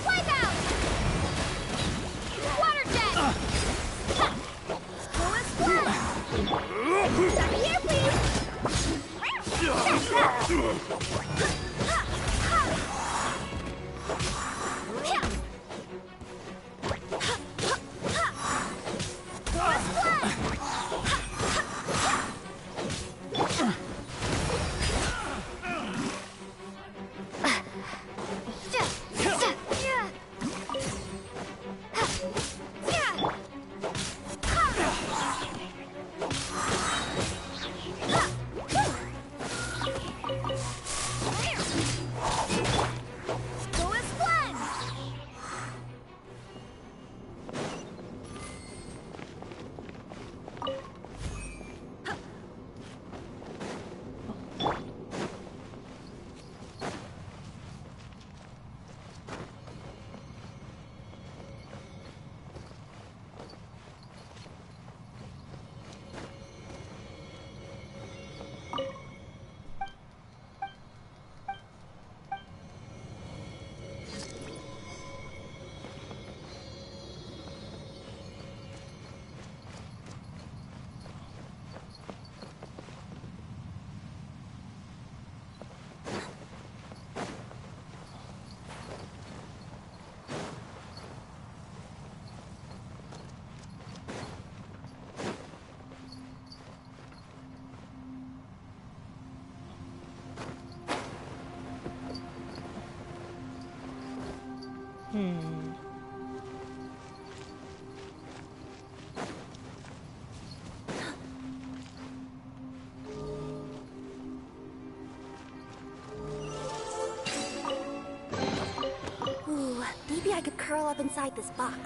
Wipe out. Water jet. Go and splash. Stop here, Ooh, maybe I could curl up inside this box.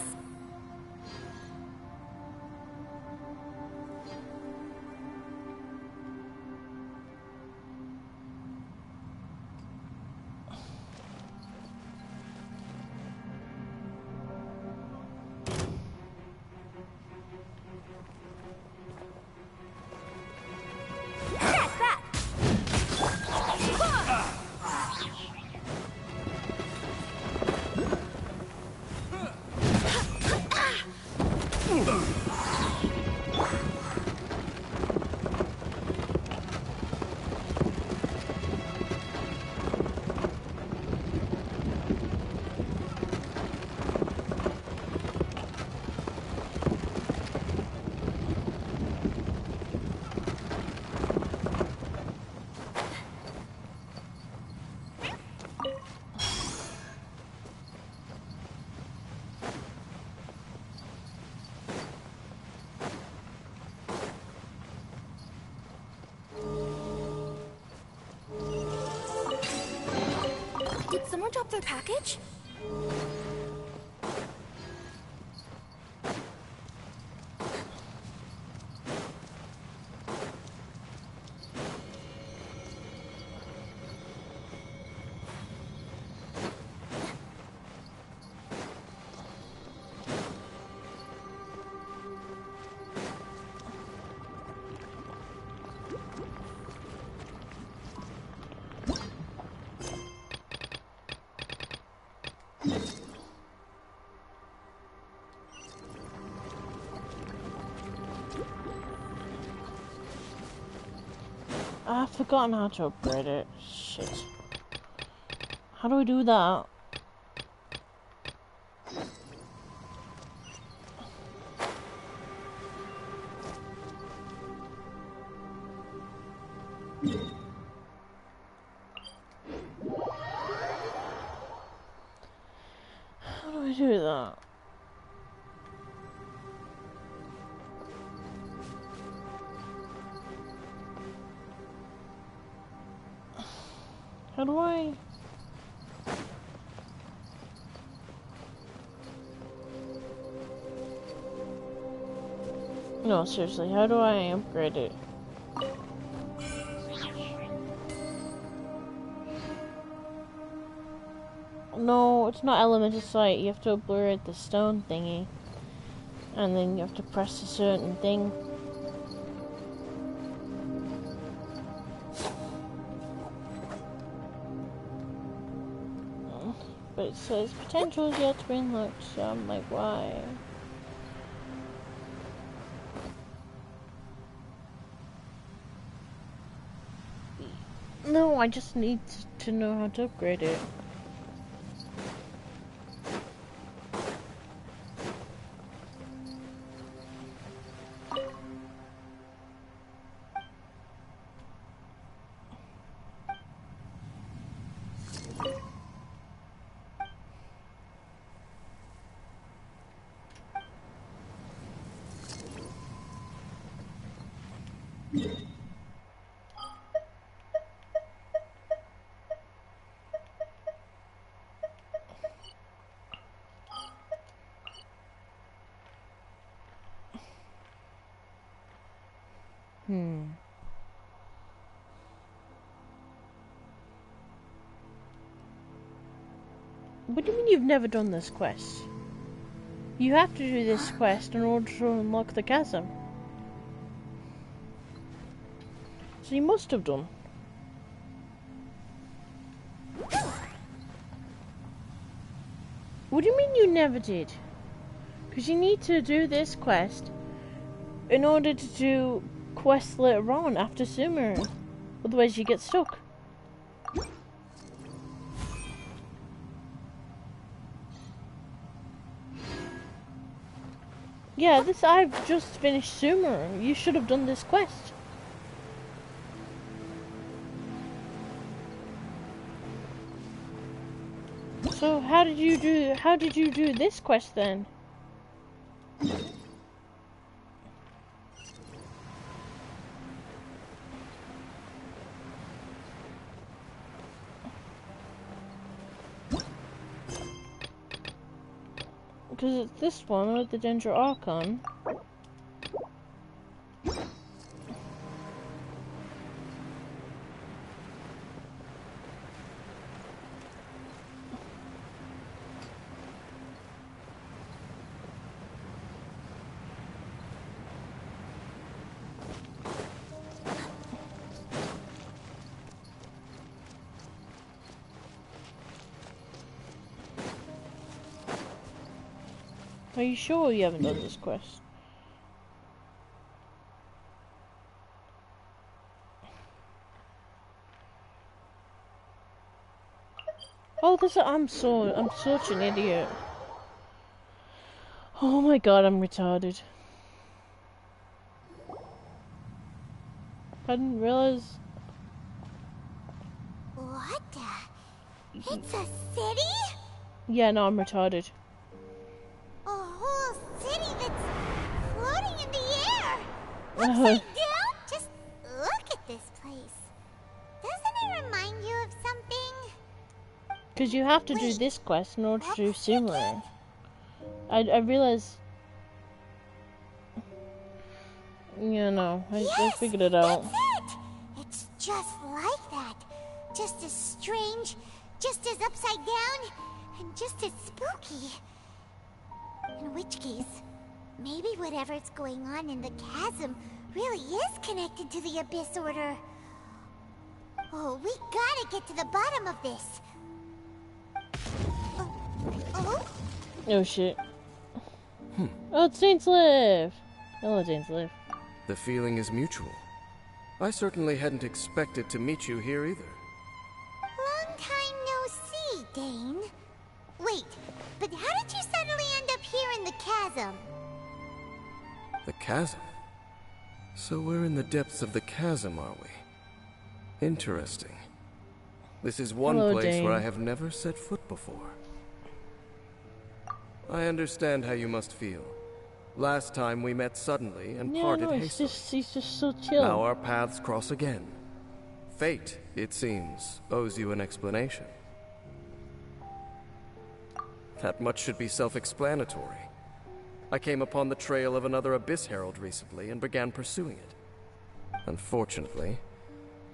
Did someone drop their package? I've forgotten how to upgrade it. Shit. How do we do that? How do I do that? How do I... No, seriously, how do I upgrade it? No, it's not elemental sight. You have to upgrade the stone thingy. And then you have to press a certain thing. But it says potential is yet to be unlocked, so I'm like, why? No, I just need to know how to upgrade it. What do you mean you've never done this quest? You have to do this quest in order to unlock the chasm. So you must have done. What do you mean you never did? Because you need to do this quest in order to do quests later on after Sumer. Otherwise you get stuck. Yeah, I've just finished Sumer. You should have done this quest. So how did you do this quest then? Because it's this one with the Dendro Archon. Are you sure you haven't done this quest? Oh, I'm such an idiot. Oh my god, I'm retarded. I didn't realize. What the? It's a city? Yeah, no, I'm retarded. A whole city that's floating in the air! Upside down? Just look at this place. Doesn't it remind you of something? Because you have to do this quest in order to do similar. I realize. Yeah, no, I figured it out. That's it! It's just like that. Just as strange, just as upside down, and just as spooky. In which case, maybe whatever's going on in the chasm really is connected to the Abyss Order. Oh, we gotta get to the bottom of this. Oh shit. Oh, it's Dainsleif! Hello, Dainsleif. The feeling is mutual. I certainly hadn't expected to meet you here either. Long time no see, Dane. Wait, but how did you suddenly end up here in the chasm? The chasm? So we're in the depths of the chasm, are we? Interesting. This is one place where I have never set foot before. I understand how you must feel. Last time we met suddenly and parted hastily. He's just so chill. Now our paths cross again. Fate, it seems, owes you an explanation. That much should be self-explanatory. I came upon the trail of another Abyss Herald recently and began pursuing it. Unfortunately,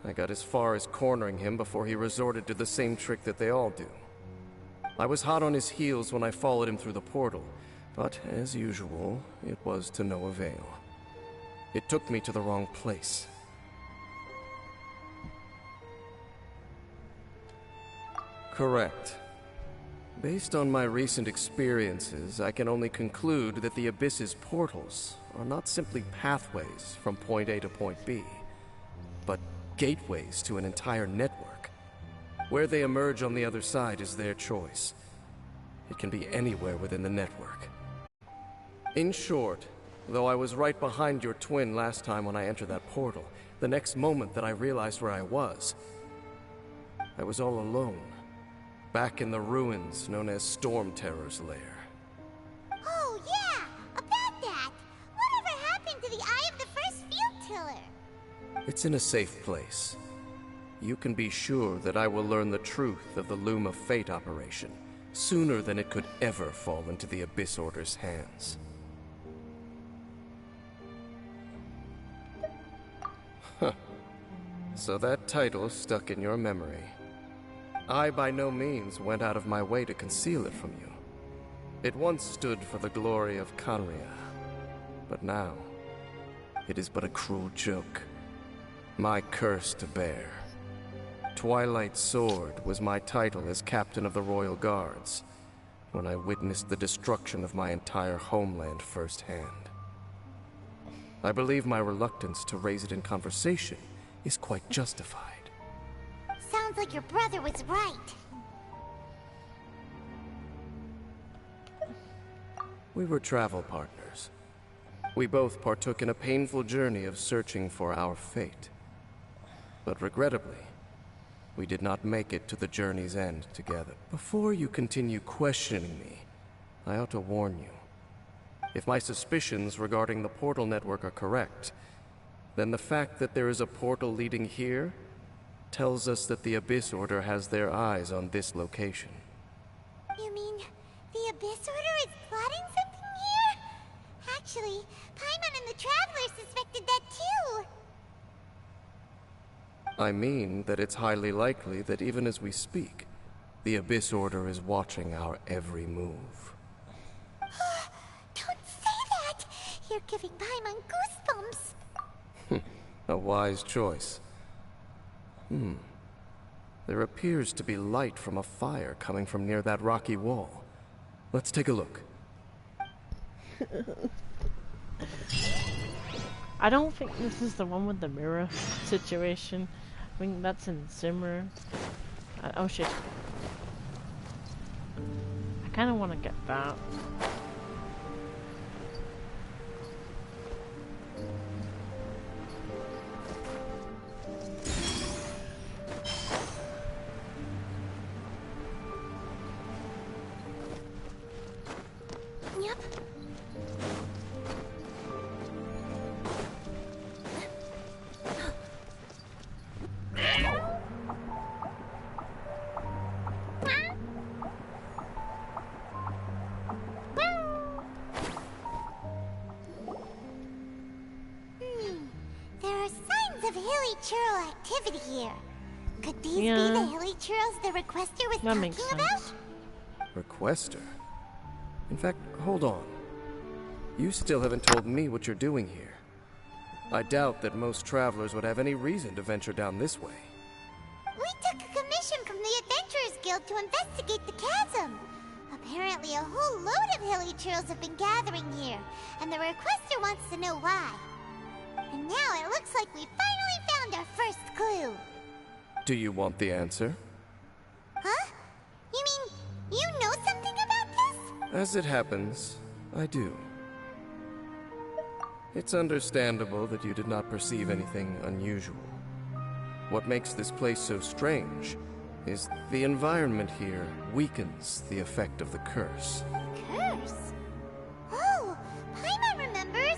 I got as far as cornering him before he resorted to the same trick that they all do. I was hot on his heels when I followed him through the portal, but as usual, it was to no avail. It took me to the wrong place. Correct. Based on my recent experiences, I can only conclude that the Abyss's portals are not simply pathways from point A to point B, but gateways to an entire network. Where they emerge on the other side is their choice. It can be anywhere within the network. In short, though I was right behind your twin last time when I entered that portal, the next moment that I realized where I was all alone. Back in the ruins known as Storm Terror's lair. Oh, yeah! About that! Whatever happened to the Eye of the First Field Tiller? It's in a safe place. You can be sure that I will learn the truth of the Loom of Fate operation sooner than it could ever fall into the Abyss Order's hands. Huh. So that title stuck in your memory. I by no means went out of my way to conceal it from you. It once stood for the glory of Kanria, but now it is but a cruel joke. My curse to bear. Twilight Sword was my title as captain of the Royal Guards when I witnessed the destruction of my entire homeland firsthand. I believe my reluctance to raise it in conversation is quite justified. Sounds like your brother was right. We were travel partners. We both partook in a painful journey of searching for our fate. But regrettably, we did not make it to the journey's end together. Before you continue questioning me, I ought to warn you. If my suspicions regarding the portal network are correct, then the fact that there is a portal leading here tells us that the Abyss Order has their eyes on this location. You mean the Abyss Order is plotting something here? Actually, Paimon and the Traveler suspected that too. I mean that it's highly likely that even as we speak, the Abyss Order is watching our every move. Don't say that! You're giving Paimon goosebumps. A wise choice. There appears to be light from a fire coming from near that rocky wall. Let's take a look. I don't think this is the one with the mirror situation. I think that's in Simmer. Oh shit. I kind of want to get that. Yep. There are signs of hilly churl activity here. Could these be the hilly churls the requester was talking about? Requester? In fact, hold on. You still haven't told me what you're doing here. I doubt that most travelers would have any reason to venture down this way. We took a commission from the Adventurers Guild to investigate the chasm. Apparently a whole load of hilly churls have been gathering here, and the requester wants to know why. And now it looks like we finally found our first clue. Do you want the answer? Huh? You mean you know something about this? As it happens, I do. It's understandable that you did not perceive anything unusual. What makes this place so strange is the environment here weakens the effect of the curse. Curse? Oh, Paimon remembers.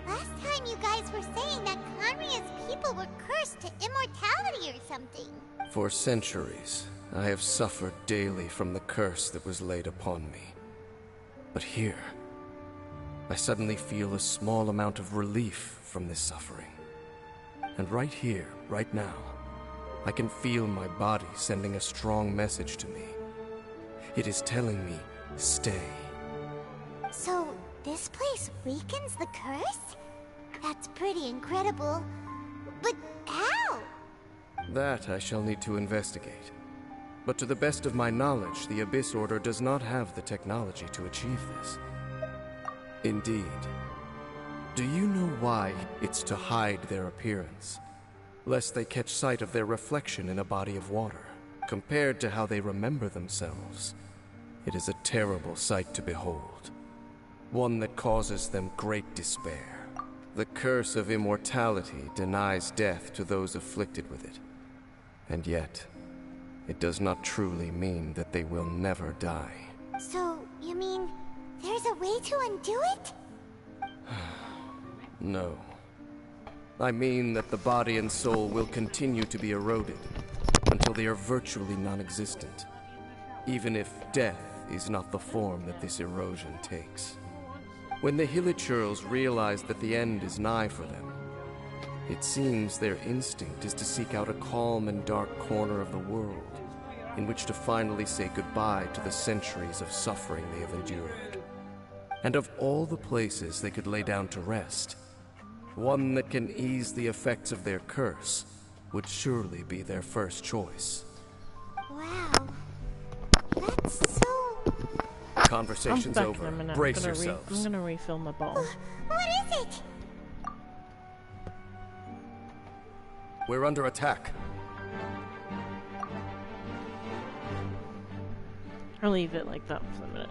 Last time you guys were saying that Conria's people were cursed to immortality or something. For centuries, I have suffered daily from the curse that was laid upon me. But here, I suddenly feel a small amount of relief from this suffering. And right here, right now, I can feel my body sending a strong message to me. It is telling me, stay. So, this place weakens the curse? That's pretty incredible. But how? That I shall need to investigate. But to the best of my knowledge, the Abyss Order does not have the technology to achieve this. Indeed. Do you know why? It's to hide their appearance, lest they catch sight of their reflection in a body of water. Compared to how they remember themselves, it is a terrible sight to behold. One that causes them great despair. The curse of immortality denies death to those afflicted with it. And yet, it does not truly mean that they will never die. So, you mean there's a way to undo it? No. I mean that the body and soul will continue to be eroded until they are virtually non-existent, even if death is not the form that this erosion takes. When the Hilichurls realize that the end is nigh for them, it seems their instinct is to seek out a calm and dark corner of the world in which to finally say goodbye to the centuries of suffering they have endured. And of all the places they could lay down to rest, one that can ease the effects of their curse would surely be their first choice. Wow. That's so... Conversation's over. Brace yourselves. I'm gonna refill my bottle. What is it? We're under attack. I'll leave it like that for a minute.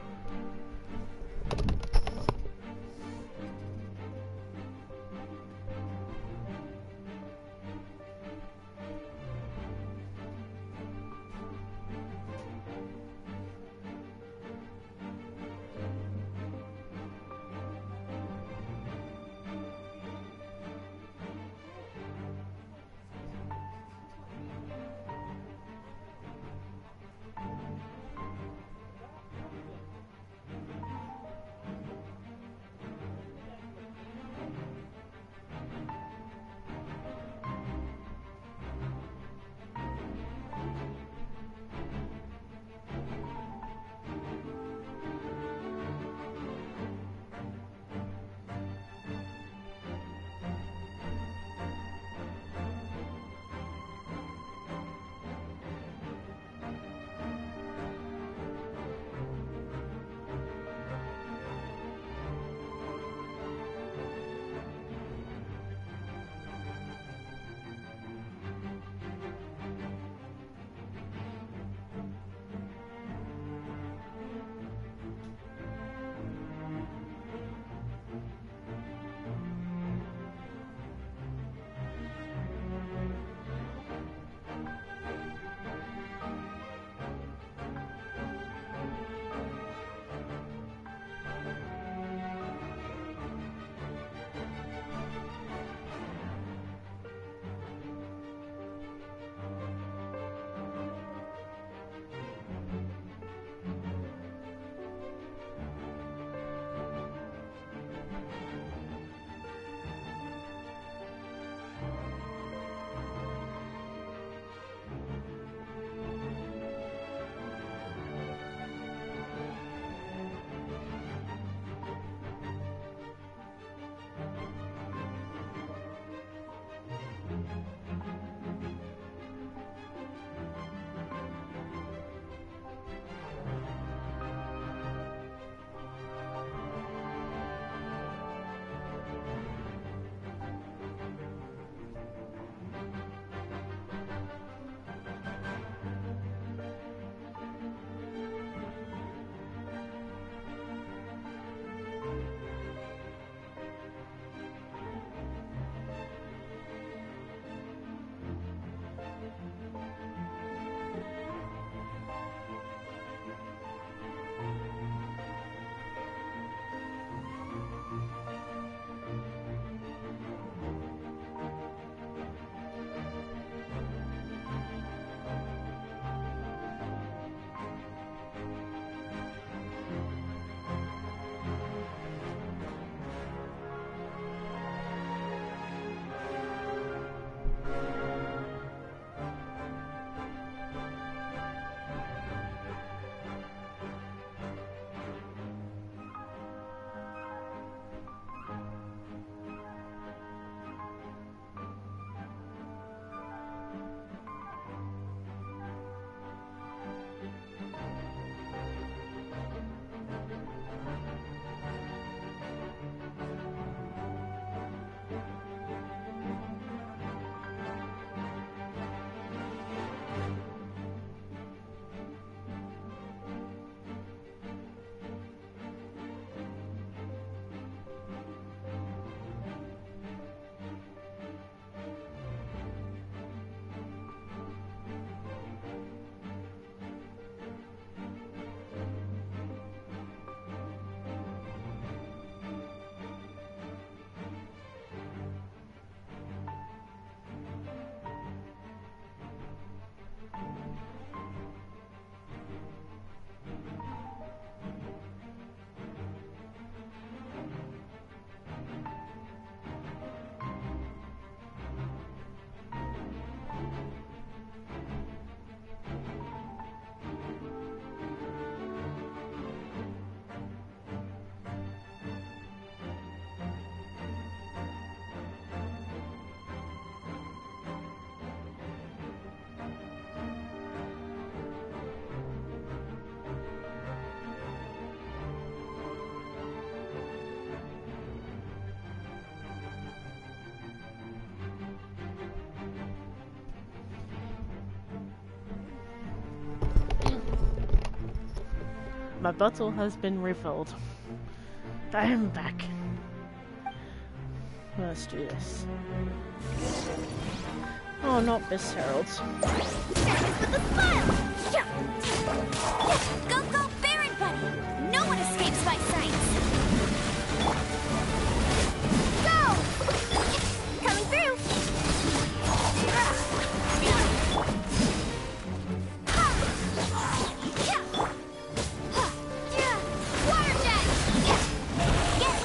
My bottle has been refilled. I'm back. Let's do this. Oh, not Miss Harold. With a smile! Go, go, Baron Buddy! No one escapes my sights! Go! Coming through! Water jet! Get it!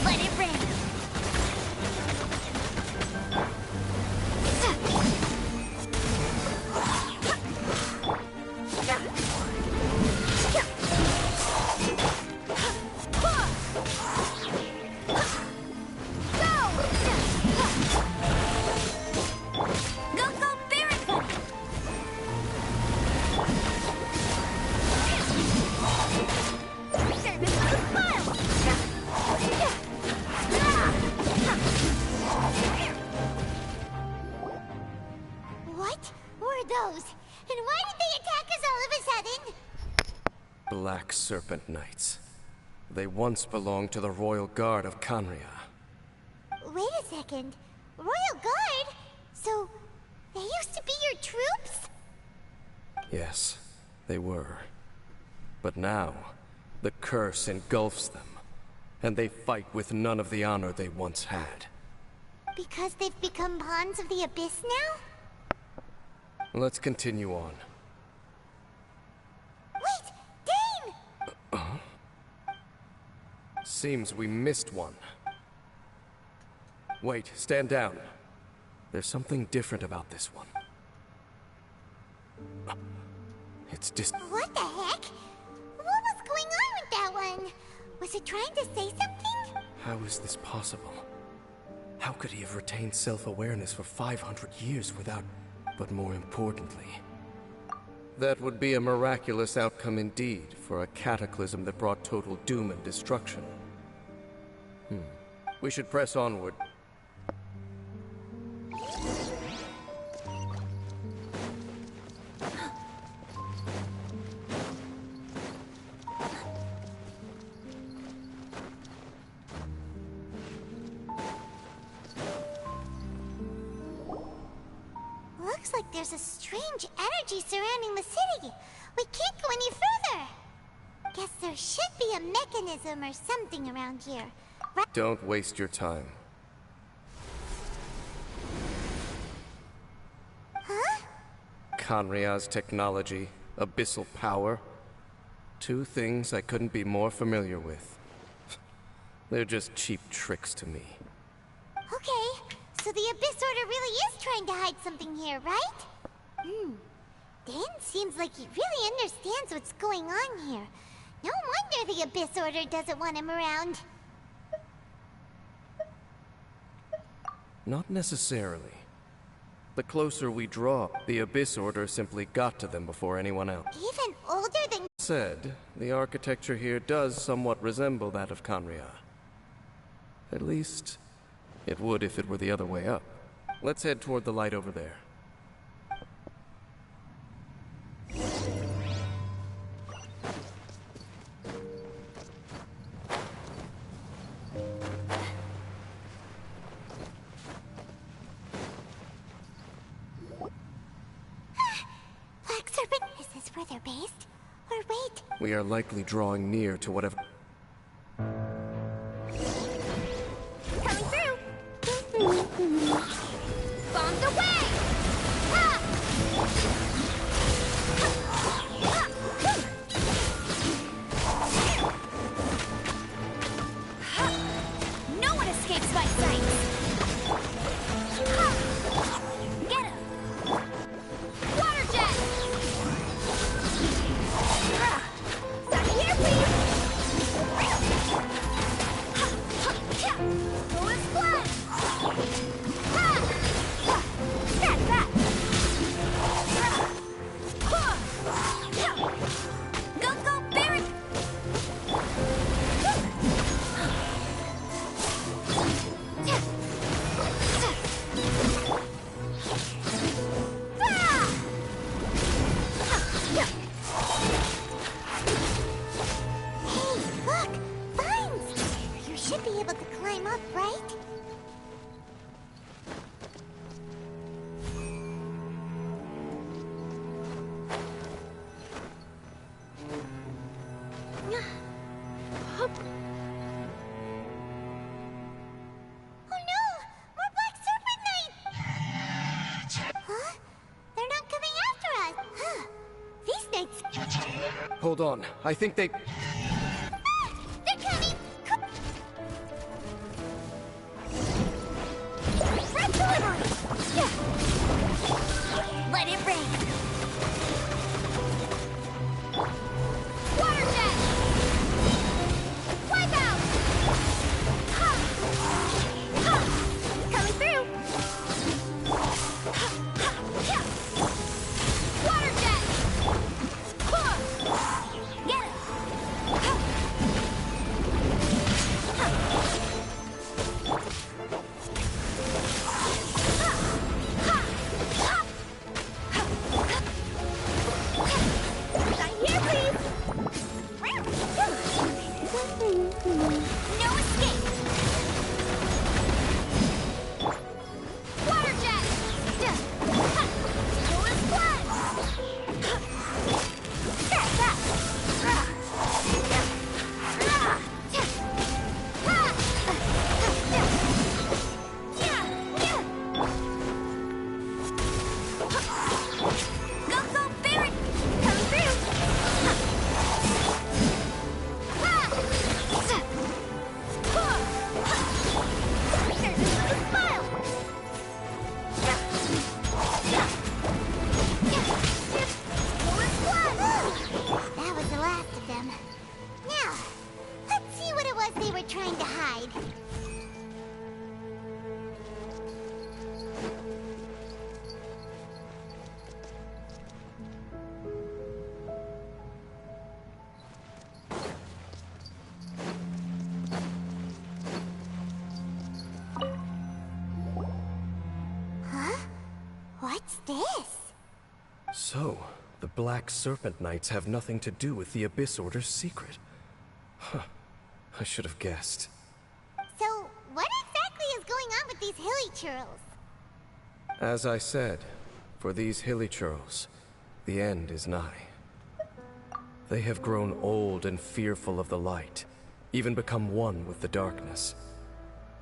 Let it rain. Go, go, Baron Buddy! Service with a smile! What were those? And why did they attack us all of a sudden? Black Serpent Knights. They once belonged to the Royal Guard of Canria. Wait a second. Royal Guard? So, they used to be your troops? Yes, they were. But now, the curse engulfs them, and they fight with none of the honor they once had. Because they've become pawns of the Abyss now? Let's continue on. Wait! Dane! Seems we missed one. Wait, stand down. There's something different about this one. It's What the heck? What was going on with that one? Was it trying to say something? How is this possible? How could he have retained self-awareness for 500 years without... But more importantly... That would be a miraculous outcome indeed for a cataclysm that brought total doom and destruction. We should press onward. Looks like there's a strange energy surrounding the city. We can't go any further. Guess there should be a mechanism or something around here. Right? Don't waste your time. Huh? Canria's technology, abyssal power. Two things I couldn't be more familiar with. They're just cheap tricks to me. Okay, so the Abyss Order really is trying to hide something here, right? Dan seems like he really understands what's going on here. No wonder the Abyss Order doesn't want him around. Not necessarily. The closer we draw, the Abyss Order simply got to them before anyone else. Even older than... Said, the architecture here does somewhat resemble that of Canria. At least, it would if it were the other way up. Let's head toward the light over there. Black Serpent, is this where they're based? Or wait... We are likely drawing near to whatever... Coming through! Bombed away! No one escapes my sight! Get him! Water jet! Hold on. I think they... They're coming! Red delivery! Yeah. Let it rain! Water jet! Wipe out! Ha! Ha! Coming through! Ha! Ha! Yeah! Water jet! Ha! Get it! Ha! Ha! Right here, please! No escape! Water jet! Duelist blood! That's that! Go, go, Barret! Coming through! There's another smile! That was the last of them. Now, let's see what it was they were trying to hide. Huh? What's this? So, the Black Serpent Knights have nothing to do with the Abyss Order's secret. Huh. I should have guessed. So, what exactly is going on with these hilly churls? As I said, for these hilly churls, the end is nigh. They have grown old and fearful of the light, even become one with the darkness.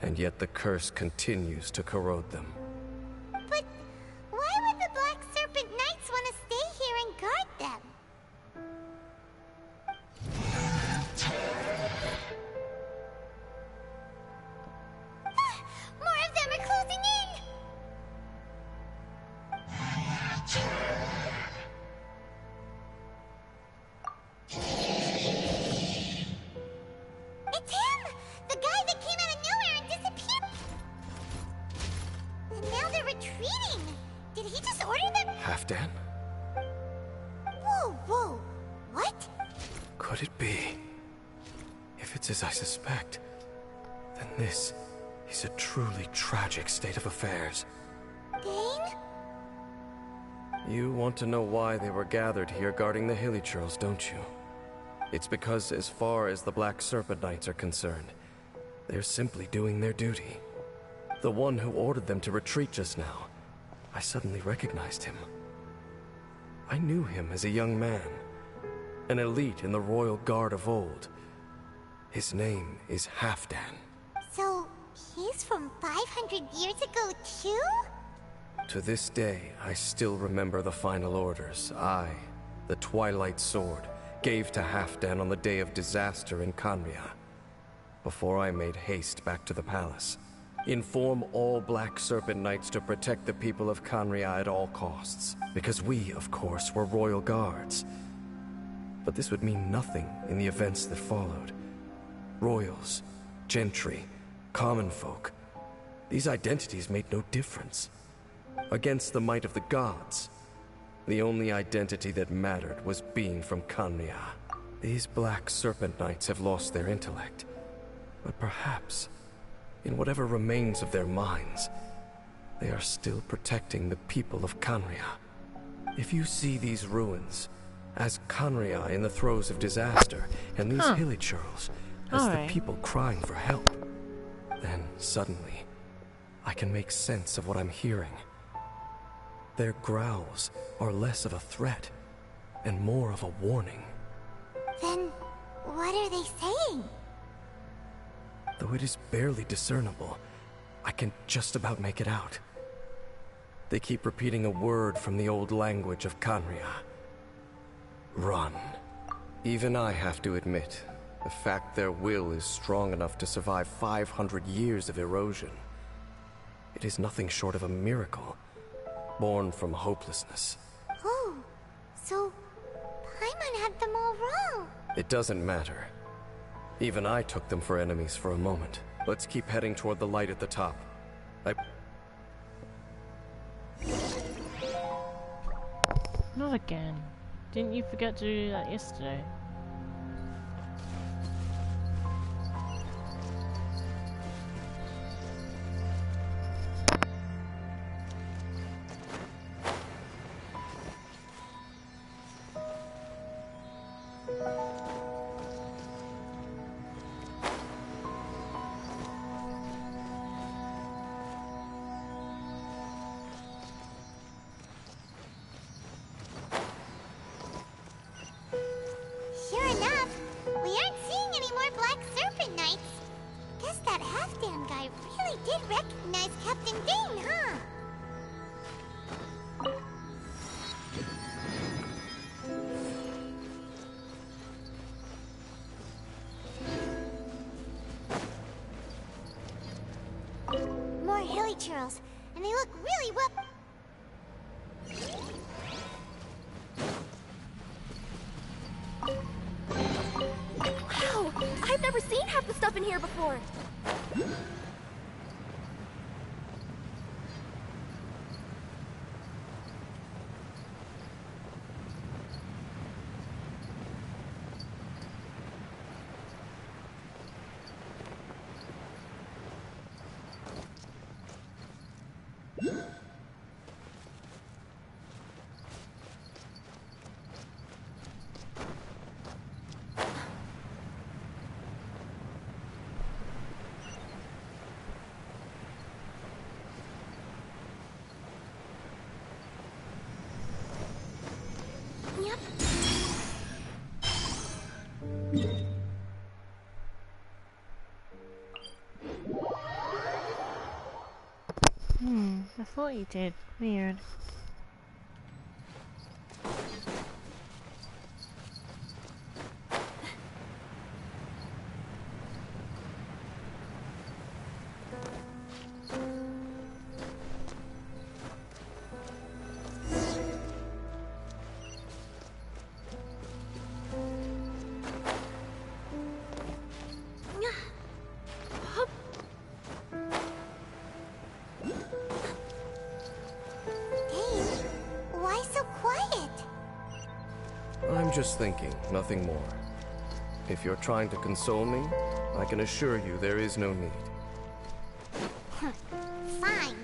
And yet the curse continues to corrode them. But why would the Black Serpent Knights want to stay here and guard them? More of them are closing in! It's him! The guy that came out of nowhere and disappeared! And now they're retreating! Did he just order them? Halfdan? Whoa, whoa! What? Could it be? If it's as I suspect, then this is a truly tragic state of affairs. Dane? You want to know why they were gathered here guarding the hilly churls, don't you? It's because as far as the Black Serpent Knights are concerned, they're simply doing their duty. The one who ordered them to retreat just now, I suddenly recognized him. I knew him as a young man, an elite in the royal guard of old. His name is Halfdan. So, he's from 500 years ago too? To this day, I still remember the final orders I, the Twilight Sword, gave to Halfdan on the day of disaster in Khanria. Before I made haste back to the palace. Inform all Black Serpent Knights to protect the people of Khanria at all costs. Because we, of course, were royal guards. But this would mean nothing in the events that followed. Royals, gentry, common folk. These identities made no difference. Against the might of the gods, the only identity that mattered was being from Khanria. These Black Serpent Knights have lost their intellect. But perhaps, in whatever remains of their minds, they are still protecting the people of Khanria. If you see these ruins as Khanria in the throes of disaster, and these hilly churls as the people crying for help, then suddenly, I can make sense of what I'm hearing. Their growls are less of a threat and more of a warning. Then, what are they saying? Though it is barely discernible, I can just about make it out. They keep repeating a word from the old language of Khanria. Run. Even I have to admit, the fact their will is strong enough to survive 500 years of erosion. It is nothing short of a miracle, born from hopelessness. Oh, so Paimon had them all wrong. It doesn't matter. Even I took them for enemies for a moment. Let's keep heading toward the light at the top. Not again. Didn't you forget to do that yesterday? Sure enough, we aren't seeing any more Black Serpent Knights. Guess that Halfdan guy really did recognize Captain Dane, huh? More hilly churls, and they look really well. Wow! I've never seen half the stuff in here before! Yep. I thought you did. Weird. Why so quiet? I'm just thinking, nothing more. If you're trying to console me, I can assure you there is no need. Fine.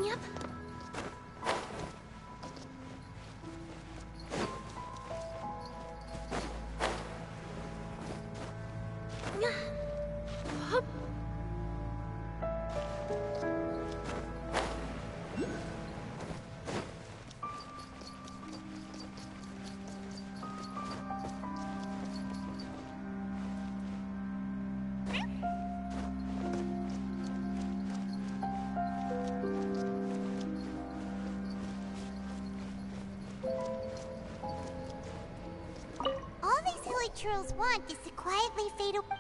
Yep. Hup. All these hilly churls want is to quietly fade away.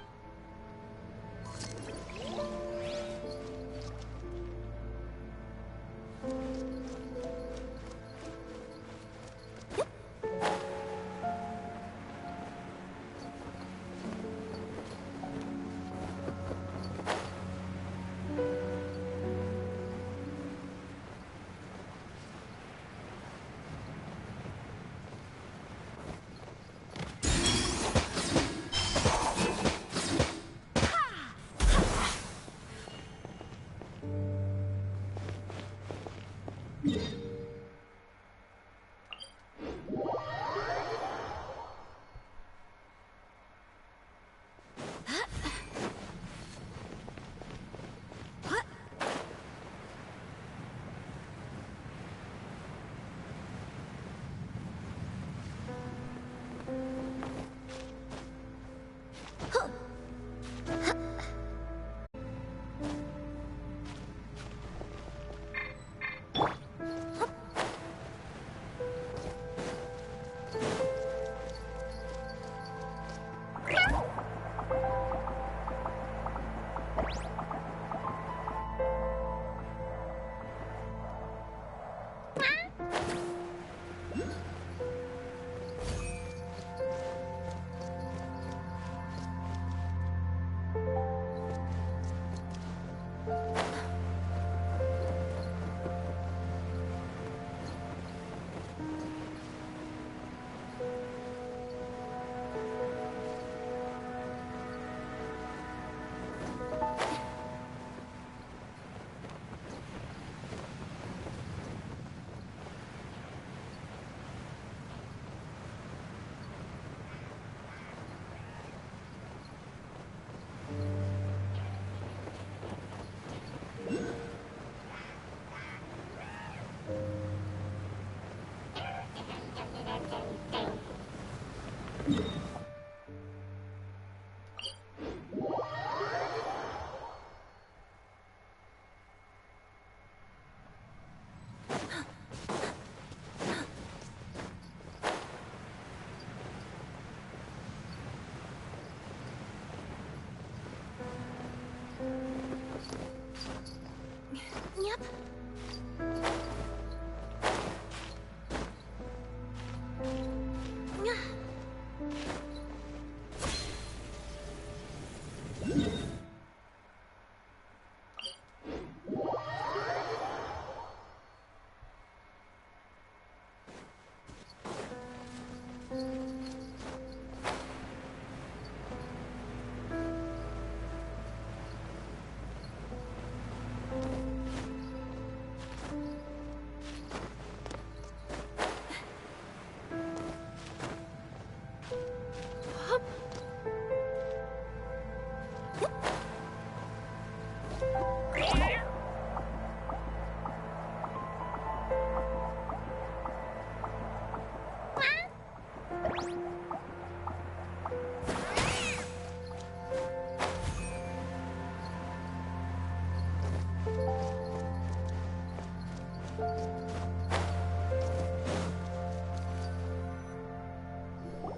Yep.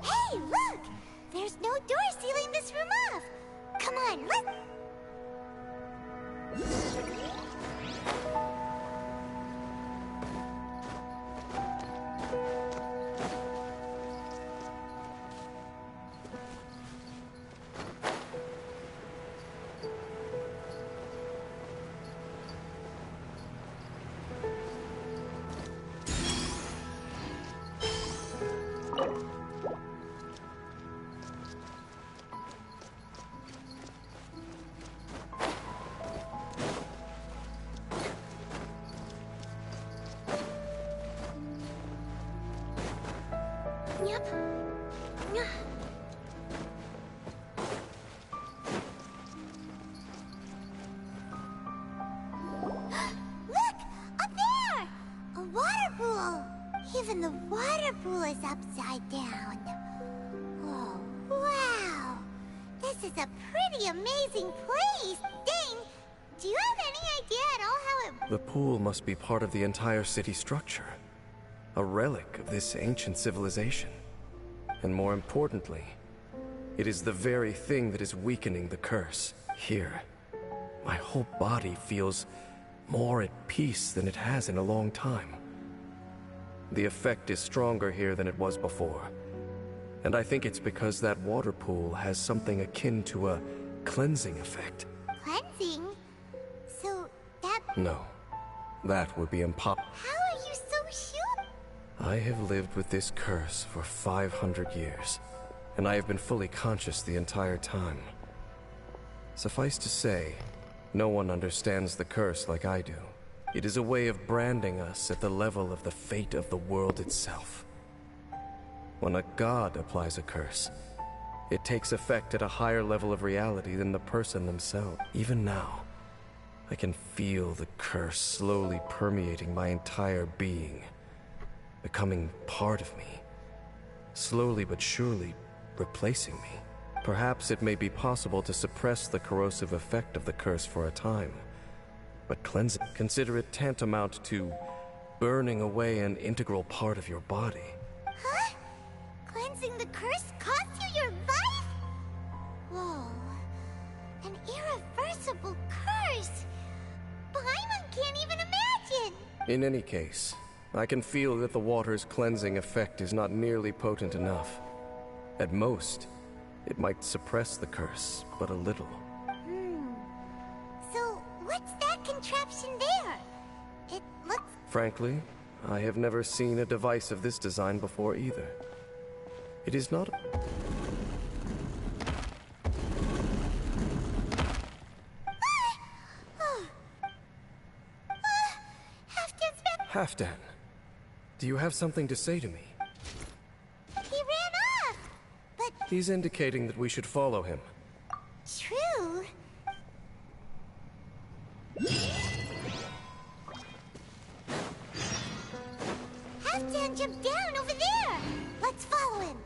Hey, look! There's no door sealing this room off. Come on, let's... Yep. Look! Up there! A water pool! Even the water pool is upside down. Oh, wow! This is a pretty amazing place! Ding! Do you have any idea at all how it... The pool must be part of the entire city structure. A relic of this ancient civilization. And more importantly, it is the very thing that is weakening the curse. Here, my whole body feels more at peace than it has in a long time. The effect is stronger here than it was before. And I think it's because that water pool has something akin to a cleansing effect. Cleansing? So that... No, that would be impossible. How are you so sure? I have lived with this curse for 500 years, and I have been fully conscious the entire time. Suffice to say, no one understands the curse like I do. It is a way of branding us at the level of the fate of the world itself. When a god applies a curse, it takes effect at a higher level of reality than the person themselves. Even now, I can feel the curse slowly permeating my entire being, becoming part of me, slowly but surely replacing me. Perhaps it may be possible to suppress the corrosive effect of the curse for a time, but cleanse it. Consider it tantamount to burning away an integral part of your body. Huh? Cleansing the curse cost you your life? Whoa. An irreversible curse! Paimon can't even imagine! In any case, I can feel that the water's cleansing effect is not nearly potent enough. At most, it might suppress the curse, but a little. So, what's that contraption there? It looks... Frankly, I have never seen a device of this design before either. It is not... Halfdan, do you have something to say to me? He ran off! But... He's indicating that we should follow him. True. Halfdan jumped down over there! Let's follow him!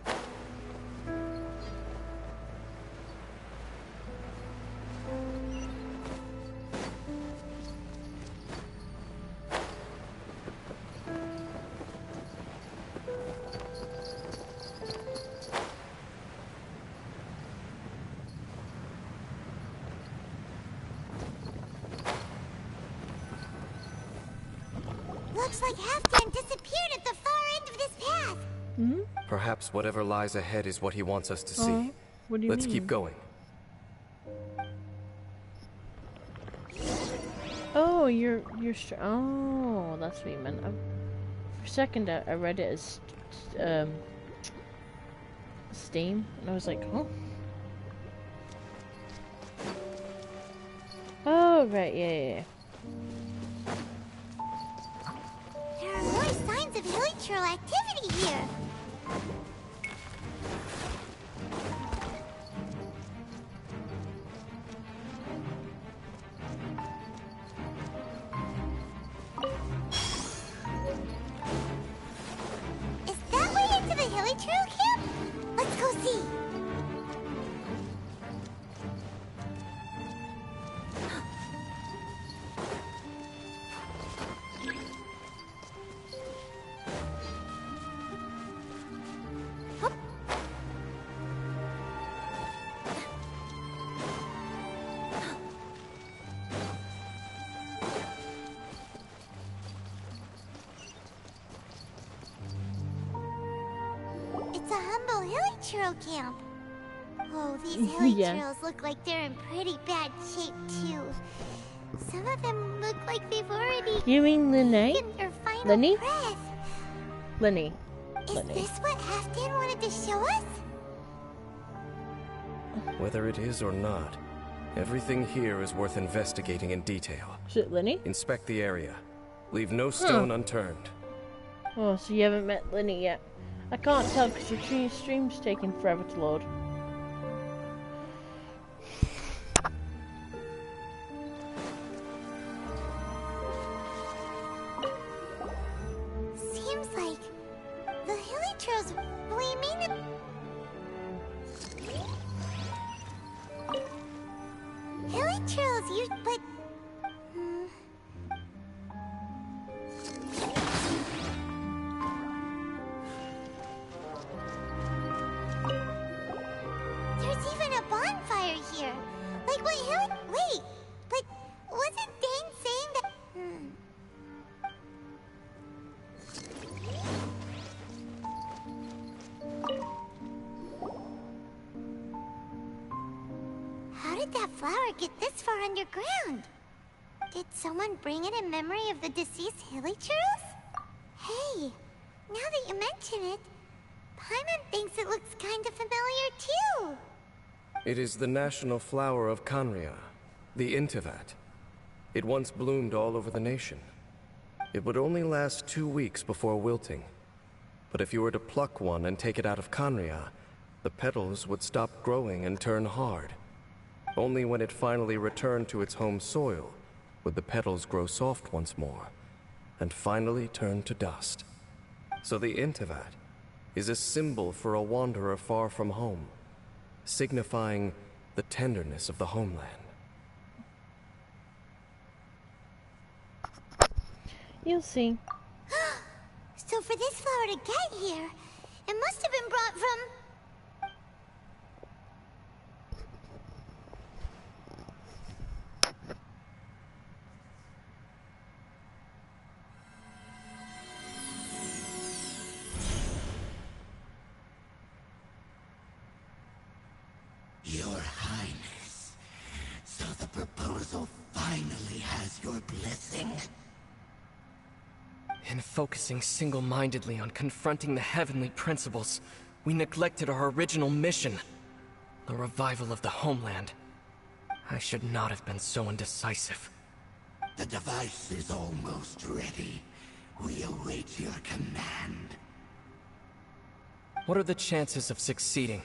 Looks like Halfdan disappeared at the far end of this path. Perhaps whatever lies ahead is what he wants us to see. What do you Let's mean? keep going. Oh, you're oh, that's what you meant. For a second, I read it as Steam, and I was like, huh? Oh, right, yeah. There are more signs of hilichurl activity here. Is that way into the hilichurl camp? Let's go see. It's a humble hilichurl camp. Oh, these Yeah. hilichurls look like they're in pretty bad shape too. Some of them look like they've already You mean Linné? taken their final Lenny? breath. Lenny. Is Lenny. this what Halfdan wanted to show us? Whether it is or not, everything here is worth investigating in detail. Is it Lenny? Inspect the area. Leave no stone unturned. Oh, so you haven't met Lenny yet. I can't tell because your stream's taking forever to load. Seems like the hilichurls. We mean it. Hilichurls, but. There's even a bonfire here. Like what Wait, but wasn't Dane saying that? How did that flower get this far underground? Did someone bring it in memory of the deceased hilichurls? Hey, now that you mention it, Paimon thinks it looks kind of familiar too. It is the national flower of Khaenri'ah, the Intivat. It once bloomed all over the nation. It would only last 2 weeks before wilting. But if you were to pluck one and take it out of Khaenri'ah, the petals would stop growing and turn hard. Only when it finally returned to its home soil would the petals grow soft once more, and finally turn to dust. So the Intivat is a symbol for a wanderer far from home, signifying the tenderness of the homeland. You'll see. So for this flower to get here, it must have been brought from... In focusing single-mindedly on confronting the heavenly principles, we neglected our original mission, the revival of the homeland. I should not have been so indecisive. The device is almost ready. We await your command. What are the chances of succeeding?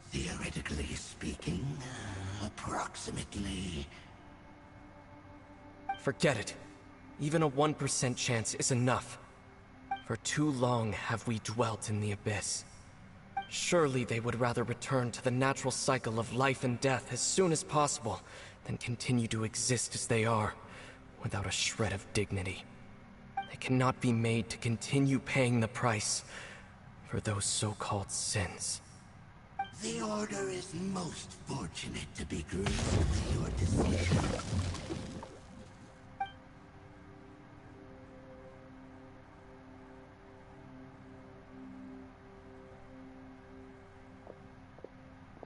Theoretically speaking, approximately. Forget it. Even a 1% chance is enough. For too long have we dwelt in the abyss. Surely they would rather return to the natural cycle of life and death as soon as possible than continue to exist as they are, without a shred of dignity. They cannot be made to continue paying the price for those so-called sins. The Order is most fortunate to be graced with your decision.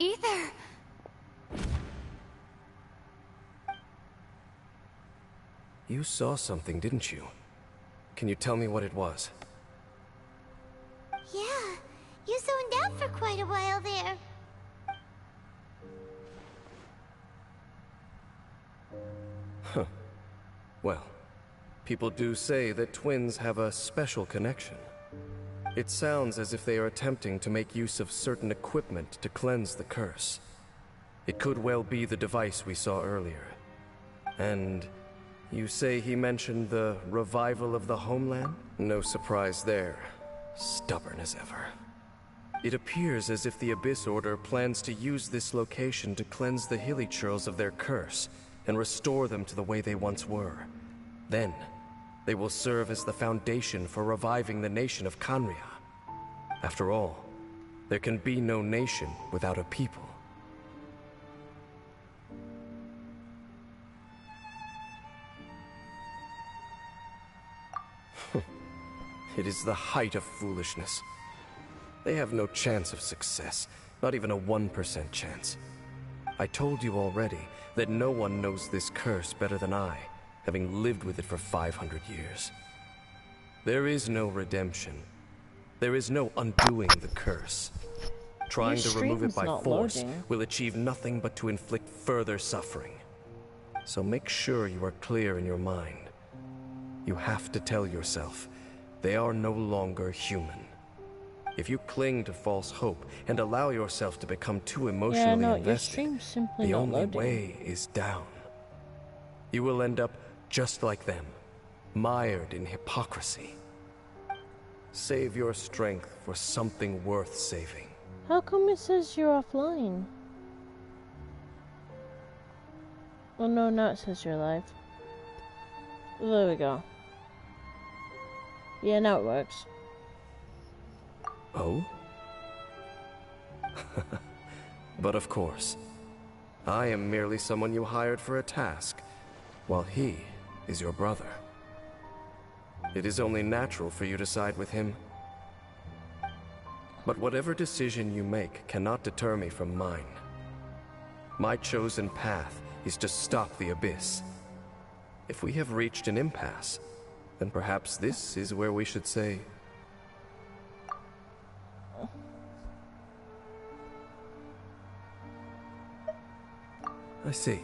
Ether! You saw something, didn't you? Can you tell me what it was? Yeah, you zoned out for quite a while there. Huh. Well, people do say that twins have a special connection. It sounds as if they are attempting to make use of certain equipment to cleanse the curse. It could well be the device we saw earlier. And you say he mentioned the revival of the homeland? No surprise there. Stubborn as ever. It appears as if the Abyss Order plans to use this location to cleanse the Hilichurls of their curse and restore them to the way they once were. Then, they will serve as the foundation for reviving the nation of Khaenri'ah. After all, there can be no nation without a people. It is the height of foolishness. They have no chance of success, not even a 1% chance. I told you already that no one knows this curse better than I, having lived with it for 500 years. There is no redemption. There is no undoing the curse. Trying to remove it by force will achieve nothing but to inflict further suffering. So make sure you are clear in your mind. You have to tell yourself, they are no longer human. If you cling to false hope and allow yourself to become too emotionally invested, the only way is down. You will end up just like them, mired in hypocrisy. Save your strength for something worth saving. How come it says you're offline? Oh no, now it says you're live. There we go. Yeah, now it works. Oh? But of course. I am merely someone you hired for a task, while he is your brother. It is only natural for you to side with him. But whatever decision you make cannot deter me from mine. My chosen path is to stop the Abyss. If we have reached an impasse, then perhaps this is where we should say... I see.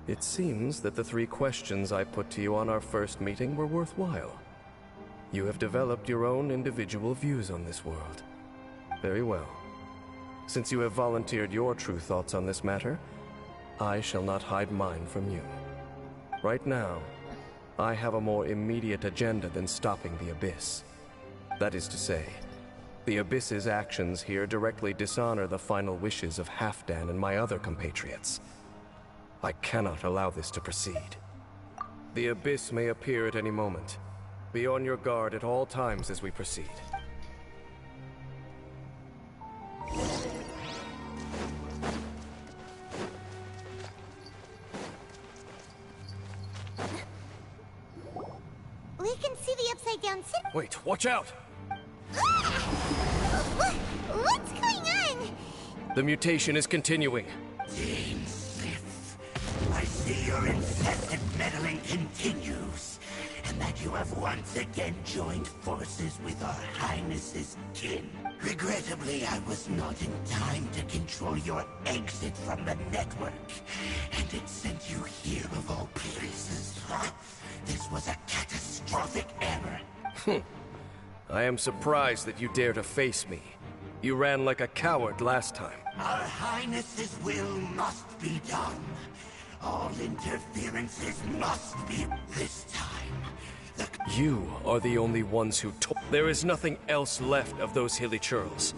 It seems that the 3 questions I put to you on our first meeting were worthwhile. You have developed your own individual views on this world. Very well. Since you have volunteered your true thoughts on this matter, I shall not hide mine from you. Right now, I have a more immediate agenda than stopping the Abyss. That is to say, the Abyss's actions here directly dishonor the final wishes of Halfdan and my other compatriots. I cannot allow this to proceed. The Abyss may appear at any moment. Be on your guard at all times as we proceed. We can see the upside down symbol. Wait, watch out! What's going on? The mutation is continuing. Dean Sith, I see your incessant meddling continues, and that you have once again joined forces with our Highness's kin. Regrettably, I was not in time to control your exit from the network, and it sent you here of all places. This was a catastrophic error. I am surprised that you dare to face me. You ran like a coward last time. Our Highness's will must be done. All interferences must be this time. You are the only ones who took. There is nothing else left of those hilly churls.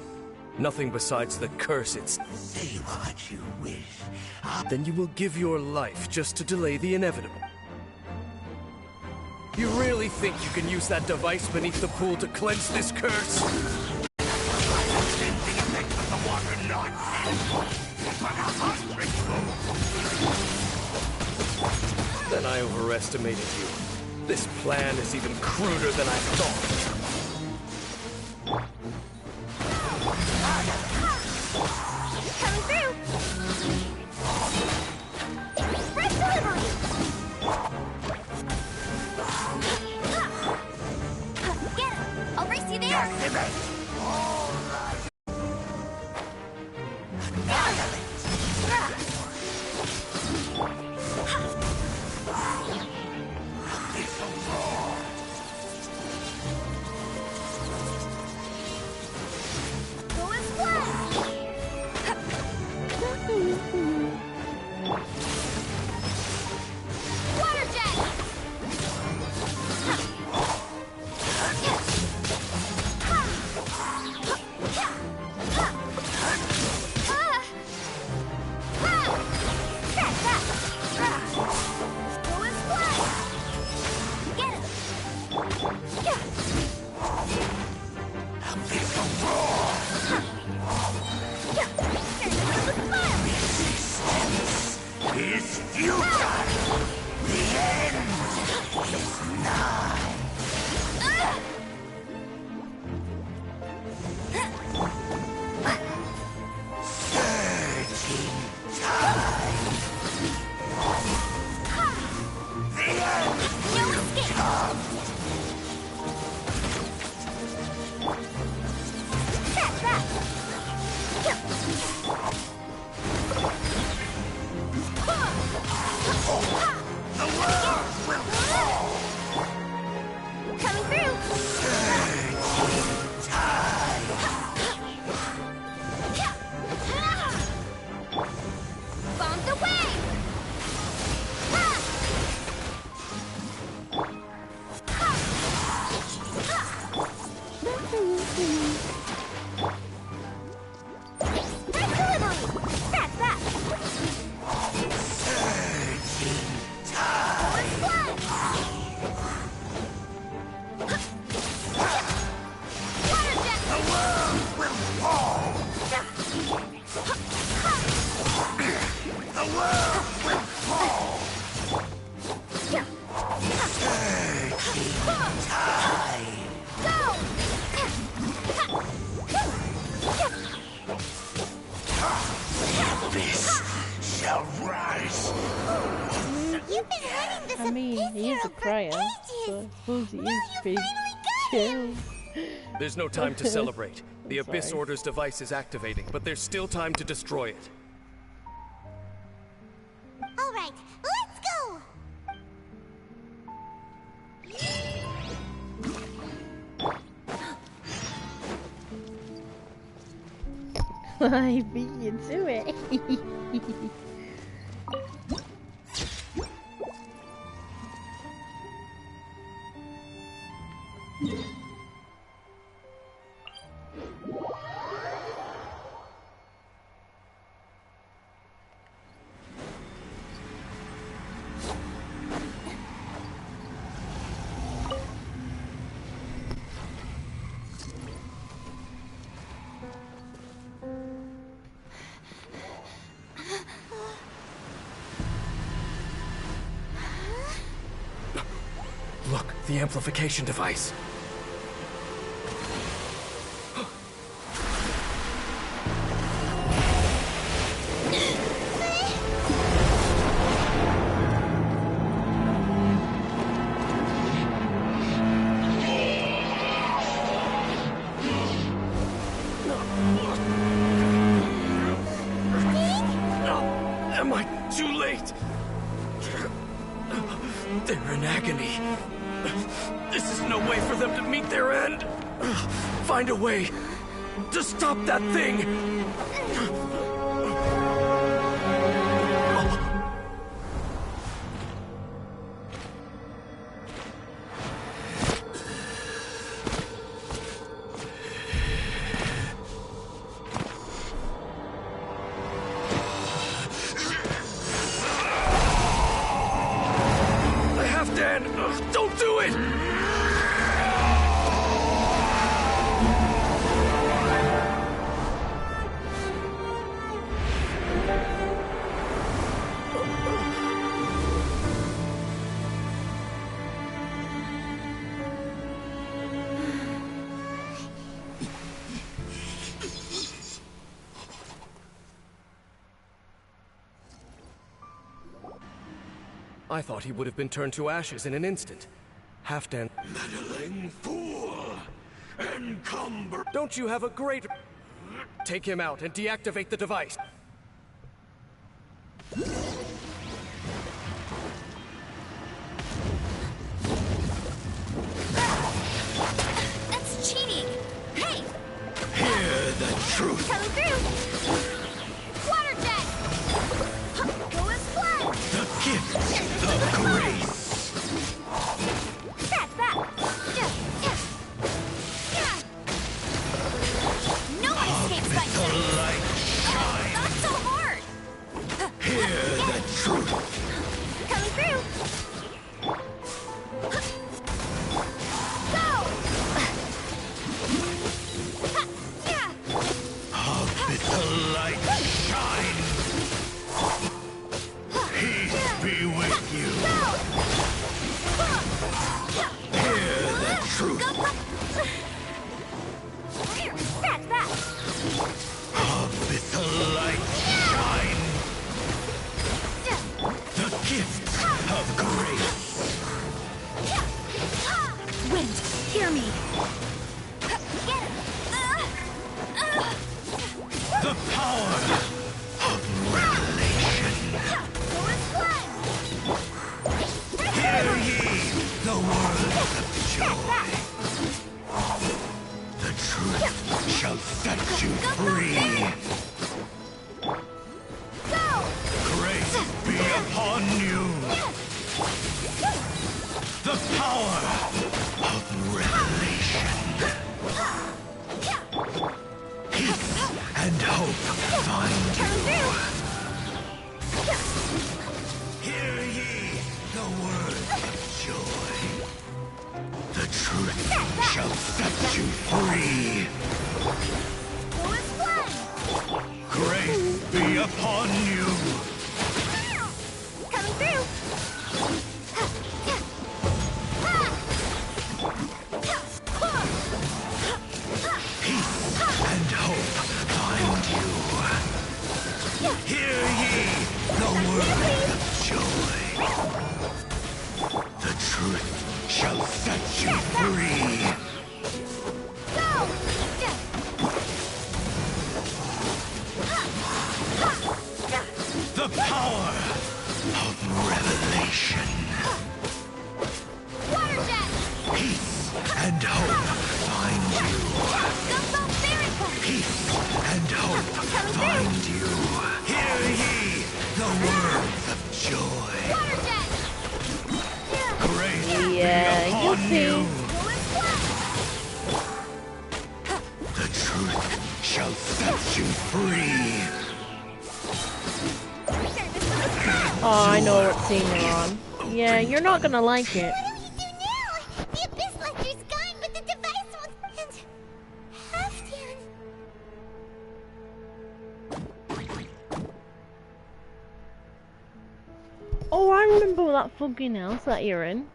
Nothing besides the curse it's. Say what you wish. Then you will give your life just to delay the inevitable. You really think you can use that device beneath the pool to cleanse this curse? Then I overestimated you. This plan is even cruder than I thought. Coming through! Fresh delivery! Get him! I'll race you there! I mean, he is a crier, so who's he is pretty chill. There's no time to celebrate. The Abyss Order's device is activating, but there's still time to destroy it. All right, let's go! I beat you to it. The amplification device. Am I too late? They're in agony. This is no way for them to meet their end. Find a way to stop that thing. Don't do it! I thought he would have been turned to ashes in an instant. Halfdan. Meddling fool! Encumber! Don't you have a great... Take him out and deactivate the device. That's cheating! Hey! Hear the truth! Coming through! Water jet! Go as planned! The gift of grace! That's that! No one escapes by the light shine! Not so hard! Hear the truth! Coming through! Go! Up with the light shine! Peace be with you! Hear the truth! That's that! Up with the light shine! The gift of grace! Wind, hear me! Get it! The power of revelation! Hear ye the words of joy! The truth shall set you free! Grace be upon you! The power of revelation! Peace and hope find you! Hear ye the words of joy! The truth shall set you free! Grace be upon you! Coming through! Peace and hope find you! Hear ye the word of joy! The truth shall set you free! The power of revelation! Water jet! Peace and hope find you! Peace and hope find you! Hear ye the words of joy! Water jet! Grace Yeah, be you'll upon see. you! The truth shall set you free! Oh, I know what scene you're on. Yeah, you're not gonna like it. The Abyss Lecter's gone, but the device won't... And... Halfdan... Oh, I remember that fucking house that you're in.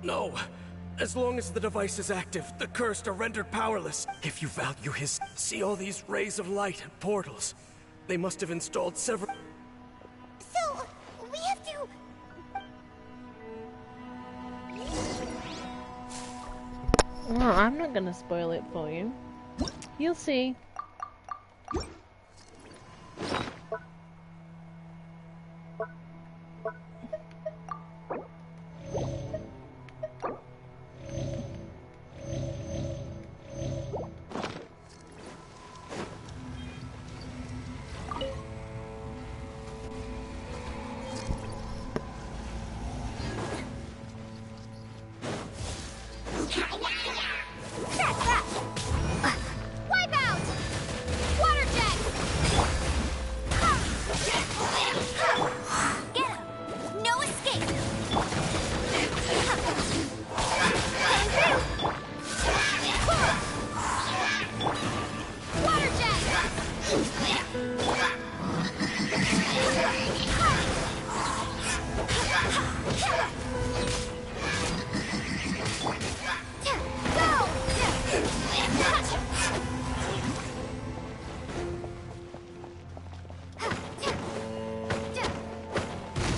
No. As long as the device is active, the cursed are rendered powerless. If you value his... See all these rays of light and portals? They must have installed several... So, we have to... Well, I'm not gonna spoil it for you. You'll see. Wipe out! Water jet! Get him! No escape! Water jet!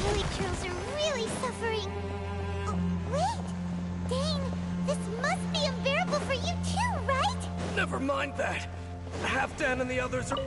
Lily Trails are really suffering. Oh, wait! Dane, this must be unbearable for you too, right? Never mind that. Halfdan and the others are...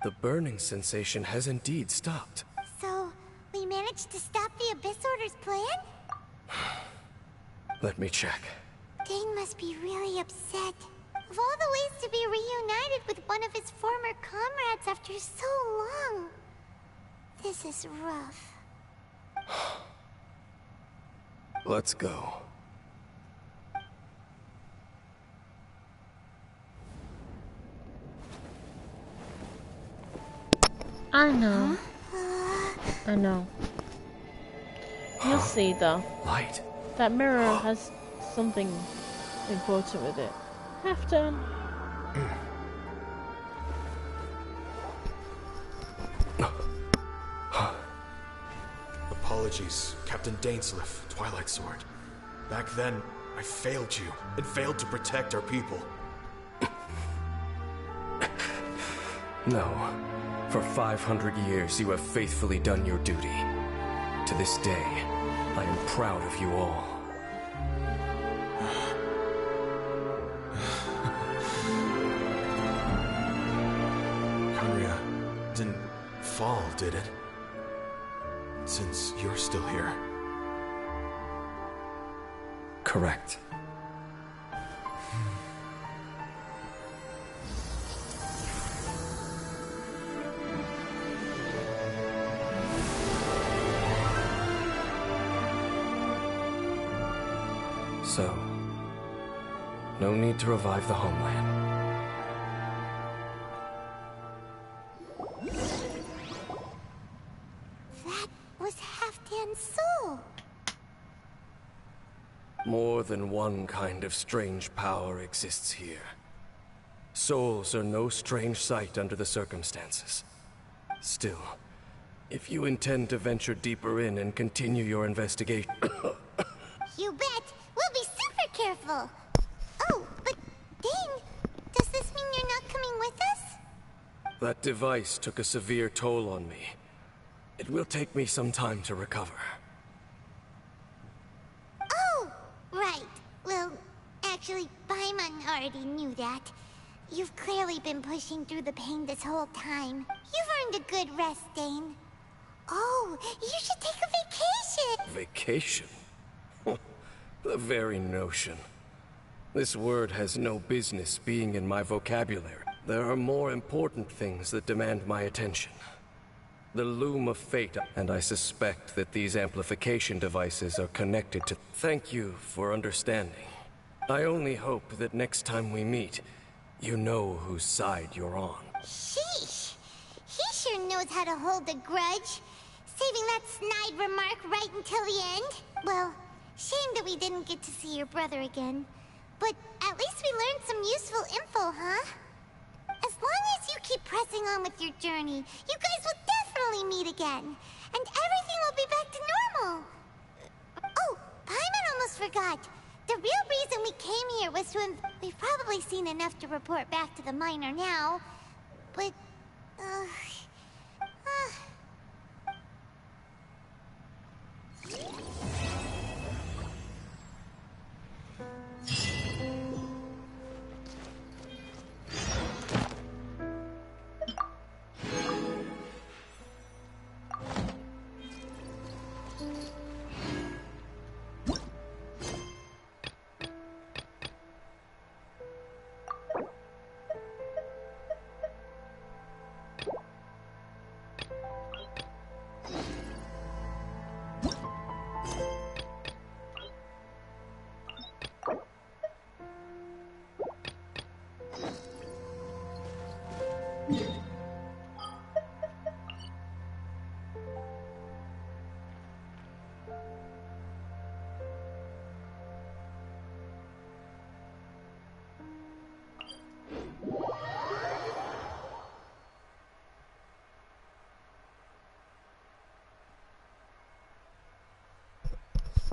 The burning sensation has indeed stopped. So, we managed to stop the Abyss Order's plan? Let me check. Dane must be really upset. Of all the ways to be reunited with one of his former comrades after so long, this is rough. Let's go. I know. I know. You'll see though. Light. That mirror has something important with it. Half done. Apologies, Captain Dainsleif, Twilight Sword. Back then, I failed you, and failed to protect our people. No. For 500 years, you have faithfully done your duty. To this day, I am proud of you all. Conria didn't fall, did it? Since you're still here. Correct. So, no need to revive the homeland. That was Halfdan's soul. More than one kind of strange power exists here. Souls are no strange sight under the circumstances. Still, if you intend to venture deeper in and continue your investigation... You bet! We'll be super careful! Oh, but Dane, does this mean you're not coming with us? That device took a severe toll on me. It will take me some time to recover. Oh, right. Well, actually, Paimon already knew that. You've clearly been pushing through the pain this whole time. You've earned a good rest, Dane. Oh, you should take a vacation! Vacation? The very notion. This word has no business being in my vocabulary. There are more important things that demand my attention. The loom of fate, and I suspect that these amplification devices are connected to... Thank you for understanding. I only hope that next time we meet, you know whose side you're on. Sheesh! He sure knows how to hold a grudge. Saving that snide remark right until the end. Well, shame that we didn't get to see your brother again. But at least we learned some useful info, huh? As long as you keep pressing on with your journey, you guys will definitely meet again, and everything will be back to normal. Oh, Paimon almost forgot. The real reason we came here was to... We've probably seen enough to report back to the miner now, but...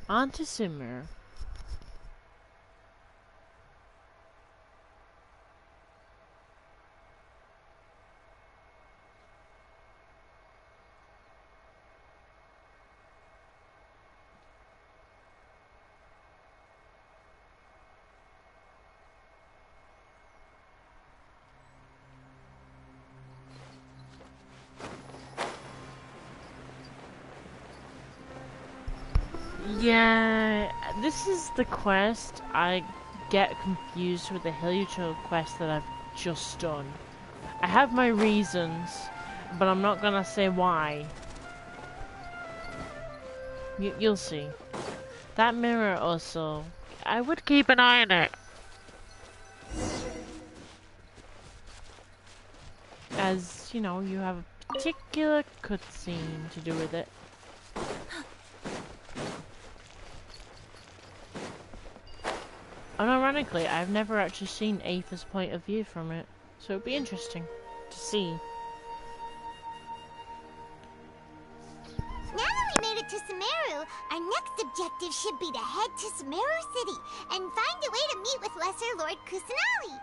On to Simmer. Yeah, this is the quest. I get confused with the Hilichurl quest that I've just done. I have my reasons, but I'm not gonna say why. You'll see. That mirror also, I would keep an eye on it. As, you know, you have a particular cutscene to do with it. Unironically, I've never actually seen Aether's point of view from it, so it'd be interesting to see. Now that we made it to Sumeru, our next objective should be to head to Sumeru City and find a way to meet with Lesser Lord Kusanali.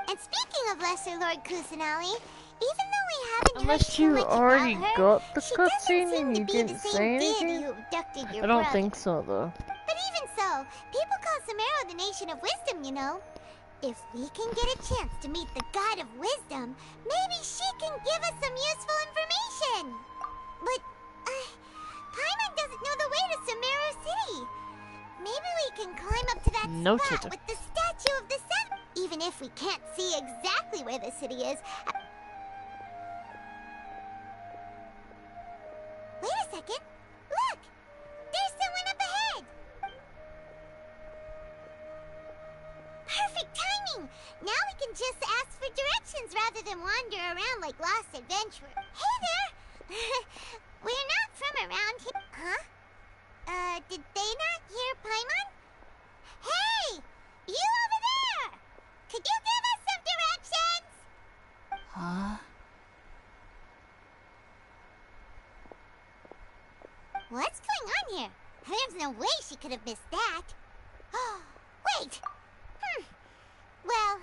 And speaking of Lesser Lord Kusanali, even though we haven't Unless heard too you much already about her, got the she doesn't cutscene seem and to you be didn't the same say deity anything? who abducted your I don't brother. think so, though. But even so, people call Sumeru the Nation of Wisdom, you know. If we can get a chance to meet the God of Wisdom, maybe she can give us some useful information. But, Paimon doesn't know the way to Sumeru City. Maybe we can climb up to that Noted. spot with the Statue of the Sun. Even if we can't see exactly where the city is. Wait a second. Look! There's someone up ahead! Perfect timing! Now we can just ask for directions rather than wander around like lost adventurers. Hey there! We're not from around here. Huh? Did they not hear Paimon? Hey! You over there! Could you give us some directions? Huh? What's going on here? There's no way she could have missed that. Wait! Well,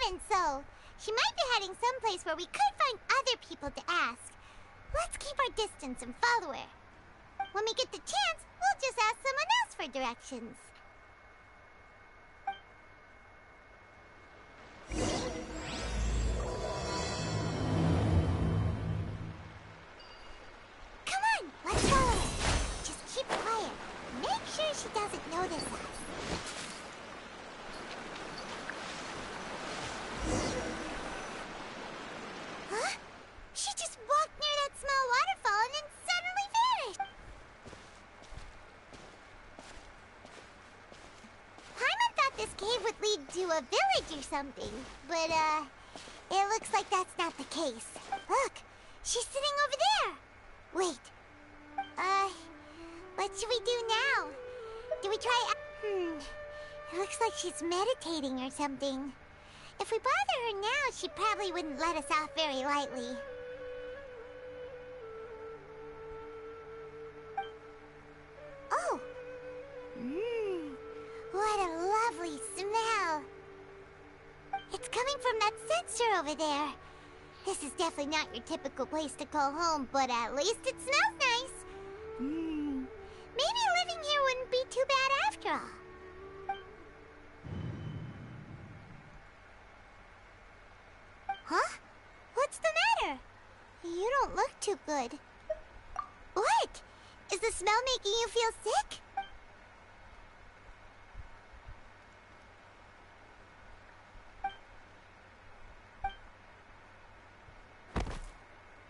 even so, she might be heading someplace where we could find other people to ask. Let's keep our distance and follow her. When we get the chance, we'll just ask someone else for directions. Come on, let's follow her. Just keep quiet. Make sure she doesn't notice us. Huh? She just walked near that small waterfall and then suddenly vanished. Paimon thought this cave would lead to a village or something, but it looks like that's not the case. Look, she's sitting over there. Wait. What should we do now? Do we try... It looks like she's meditating or something. If we bother her now, she probably wouldn't let us off very lightly. picture over there. This is definitely not your typical place to call home, but at least it smells nice. Maybe living here wouldn't be too bad after all. Huh? What's the matter? You don't look too good. What? Is the smell making you feel sick?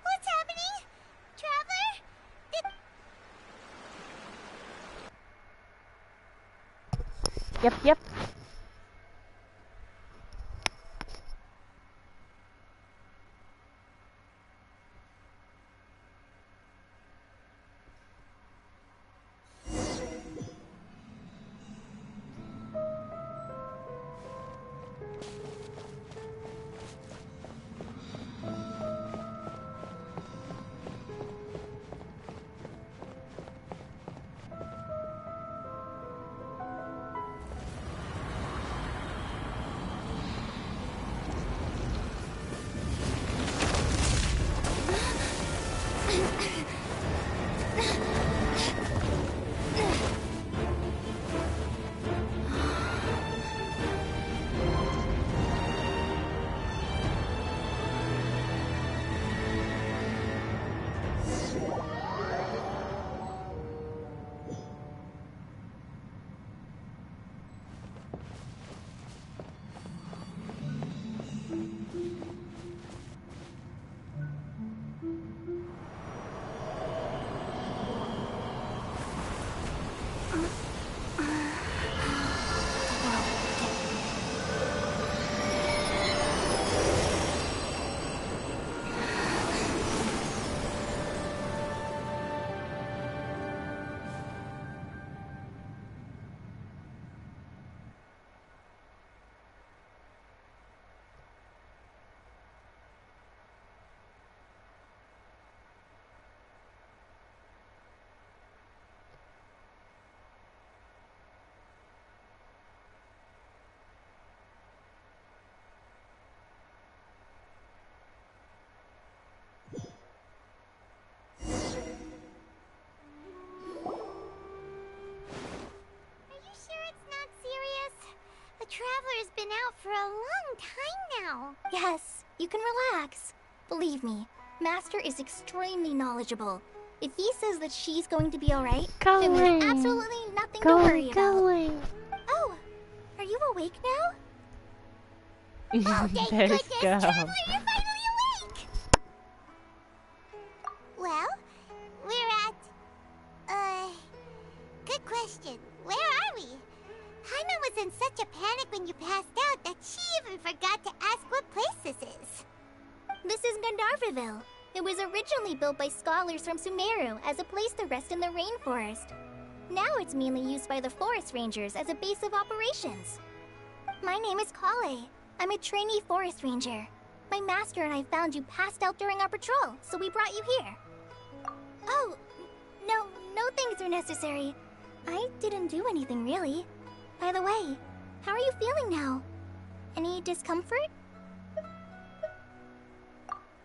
What's happening? Traveler? Yep. Traveler's been out for a long time now. Yes, you can relax. Believe me, Master is extremely knowledgeable. If he says that she's going to be alright, then there's absolutely nothing to worry about. Oh, are you awake now? Oh, thank goodness, Traveler, you're finally awake! Well, we're at... good question. Where are we? Paimon was in such a panic when you passed out that she even forgot to ask what place this is. This is Gandharvaville. It was originally built by scholars from Sumeru as a place to rest in the rainforest. Now it's mainly used by the forest rangers as a base of operations. My name is Kale. I'm a trainee forest ranger. My master and I found you passed out during our patrol, so we brought you here. Oh, no things are necessary. I didn't do anything really. By the way, how are you feeling now? Any discomfort?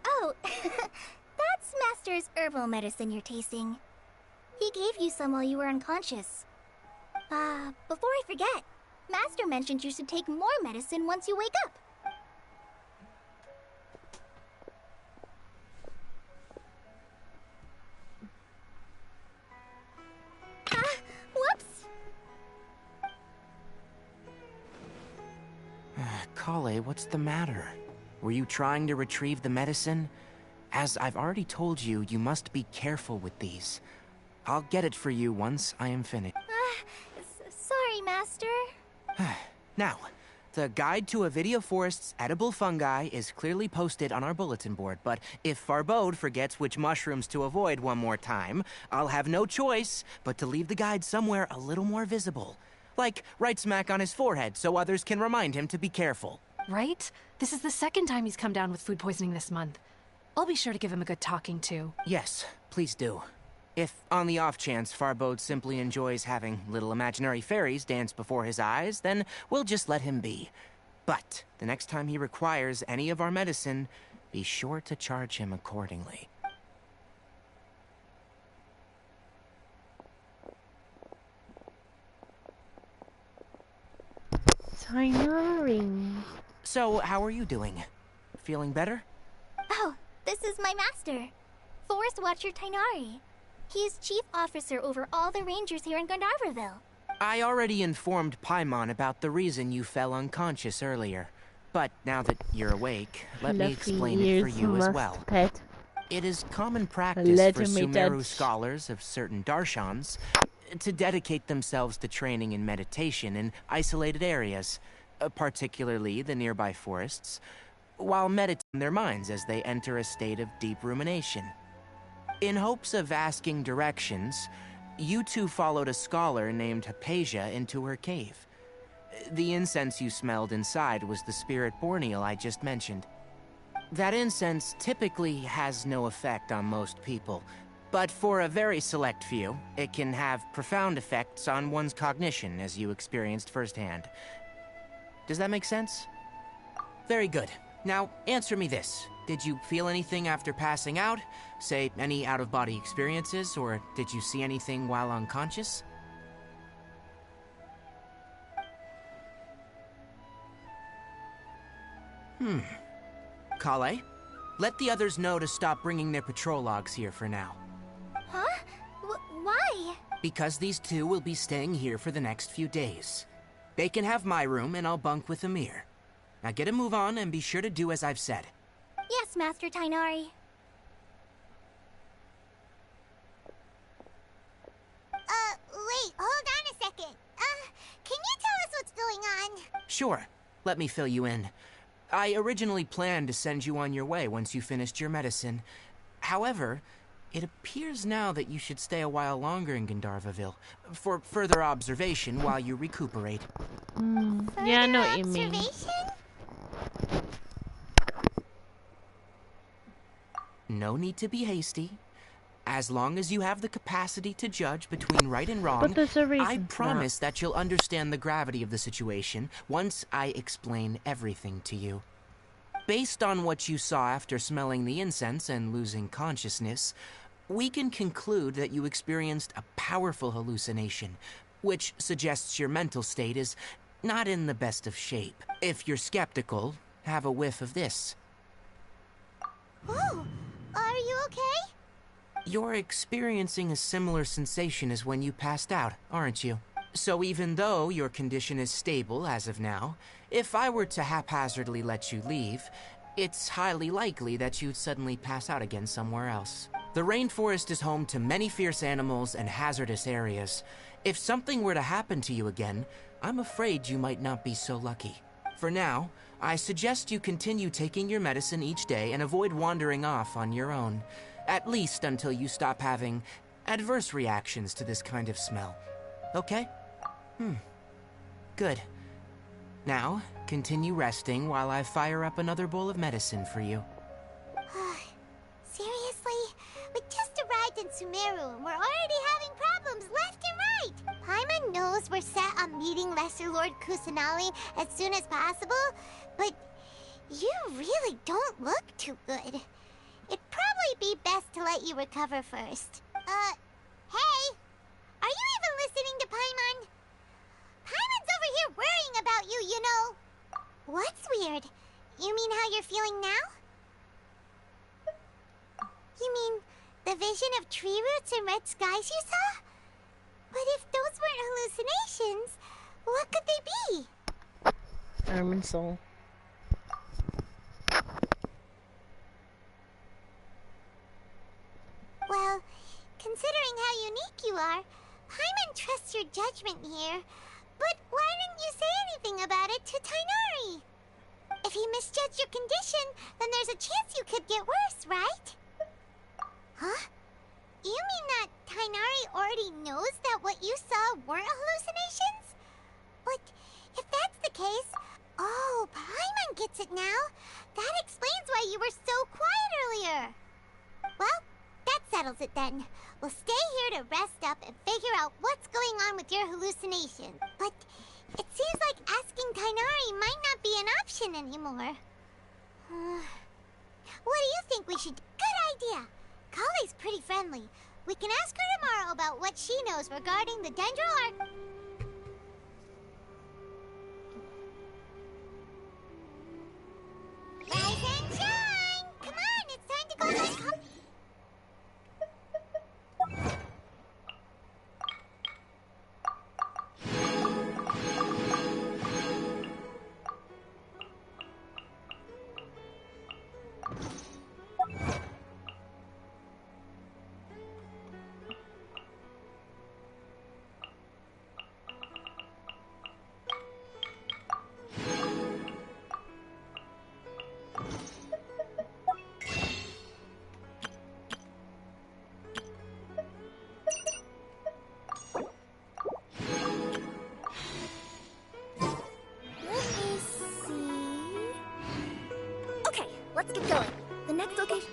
Oh, that's Master's herbal medicine you're tasting. He gave you some while you were unconscious. Before I forget, Master mentioned you should take more medicine once you wake up. Whoops! Kale, what's the matter? Were you trying to retrieve the medicine? As I've already told you, you must be careful with these. I'll get it for you once I am finished. Sorry, Master. Now, the guide to Avidia Forest's edible fungi is clearly posted on our bulletin board, but if Farbode forgets which mushrooms to avoid one more time, I'll have no choice but to leave the guide somewhere a little more visible. Like right smack on his forehead so others can remind him to be careful. Right? This is the second time he's come down with food poisoning this month. I'll be sure to give him a good talking to. Yes, please do. If, on the off chance, Farbode simply enjoys having little imaginary fairies dance before his eyes, then we'll just let him be. But the next time he requires any of our medicine, be sure to charge him accordingly. Tighnari. So, how are you doing? Feeling better? Oh, this is my master, Forest Watcher Tighnari. He is chief officer over all the rangers here in Gandharvaville. I already informed Paimon about the reason you fell unconscious earlier. But now that you're awake, let me explain it for you as well. Pet. It is common practice for Sumeru scholars of certain darshans to dedicate themselves to training in meditation in isolated areas, particularly the nearby forests, while meditating their minds as they enter a state of deep rumination. In hopes of asking directions, you two followed a scholar named Hypatia into her cave. The incense you smelled inside was the spirit borneal I just mentioned. That incense typically has no effect on most people, but for a very select few, it can have profound effects on one's cognition, as you experienced firsthand. Does that make sense? Very good. Now, answer me this. Did you feel anything after passing out? Say, any out-of-body experiences, or did you see anything while unconscious? Kale, let the others know to stop bringing their patrol logs here for now. Huh? Why? Because these two will be staying here for the next few days. They can have my room, and I'll bunk with Amir. Now get a move on, and be sure to do as I've said. Yes, Master Tighnari. Wait, hold on a second. Can you tell us what's going on? Sure. Let me fill you in. I originally planned to send you on your way once you finished your medicine. However, it appears now that you should stay a while longer in Gandharvaville for further observation while you recuperate. Yeah, I know what you mean. No need to be hasty. As long as you have the capacity to judge between right and wrong, But there's a reason I for promise that you'll understand the gravity of the situation once I explain everything to you. Based on what you saw after smelling the incense and losing consciousness, we can conclude that you experienced a powerful hallucination, which suggests your mental state is not in the best of shape. If you're skeptical, have a whiff of this. Oh, are you okay? You're experiencing a similar sensation as when you passed out, aren't you? So even though your condition is stable as of now, if I were to haphazardly let you leave, it's highly likely that you'd suddenly pass out again somewhere else. The rainforest is home to many fierce animals and hazardous areas. If something were to happen to you again, I'm afraid you might not be so lucky. For now, I suggest you continue taking your medicine each day and avoid wandering off on your own. At least until you stop having adverse reactions to this kind of smell. Okay? Good. Now, continue resting while I fire up another bowl of medicine for you. Seriously? We just arrived in Sumeru and we're already having problems left and right! Paimon knows we're set on meeting Lesser Lord Kusanali as soon as possible, but you really don't look too good. It'd probably be best to let you recover first. Hey! Are you even listening to Paimon? Paimon's over here worrying about you, you know. What's weird? You mean how you're feeling now? You mean the vision of tree roots and red skies you saw? But if those weren't hallucinations, what could they be? Arm and soul. Well, considering how unique you are, Paimon trusts your judgment here. But why didn't you say anything about it to Tighnari? If he misjudged your condition, then there's a chance you could get worse, right? Huh? You mean that Tighnari already knows that what you saw weren't hallucinations? But if that's the case, oh, Paimon gets it now. That explains why you were so quiet earlier. Well, that settles it then. We'll stay here to rest up and figure out what's going on with your hallucination. But It seems like asking Tainari might not be an option anymore. What do you think we should do? Good idea! Kale's pretty friendly. We can ask her tomorrow about what she knows regarding the Dendro Arc. Rise and shine! Come on, it's time to go let Kale... Let's get going. The next location...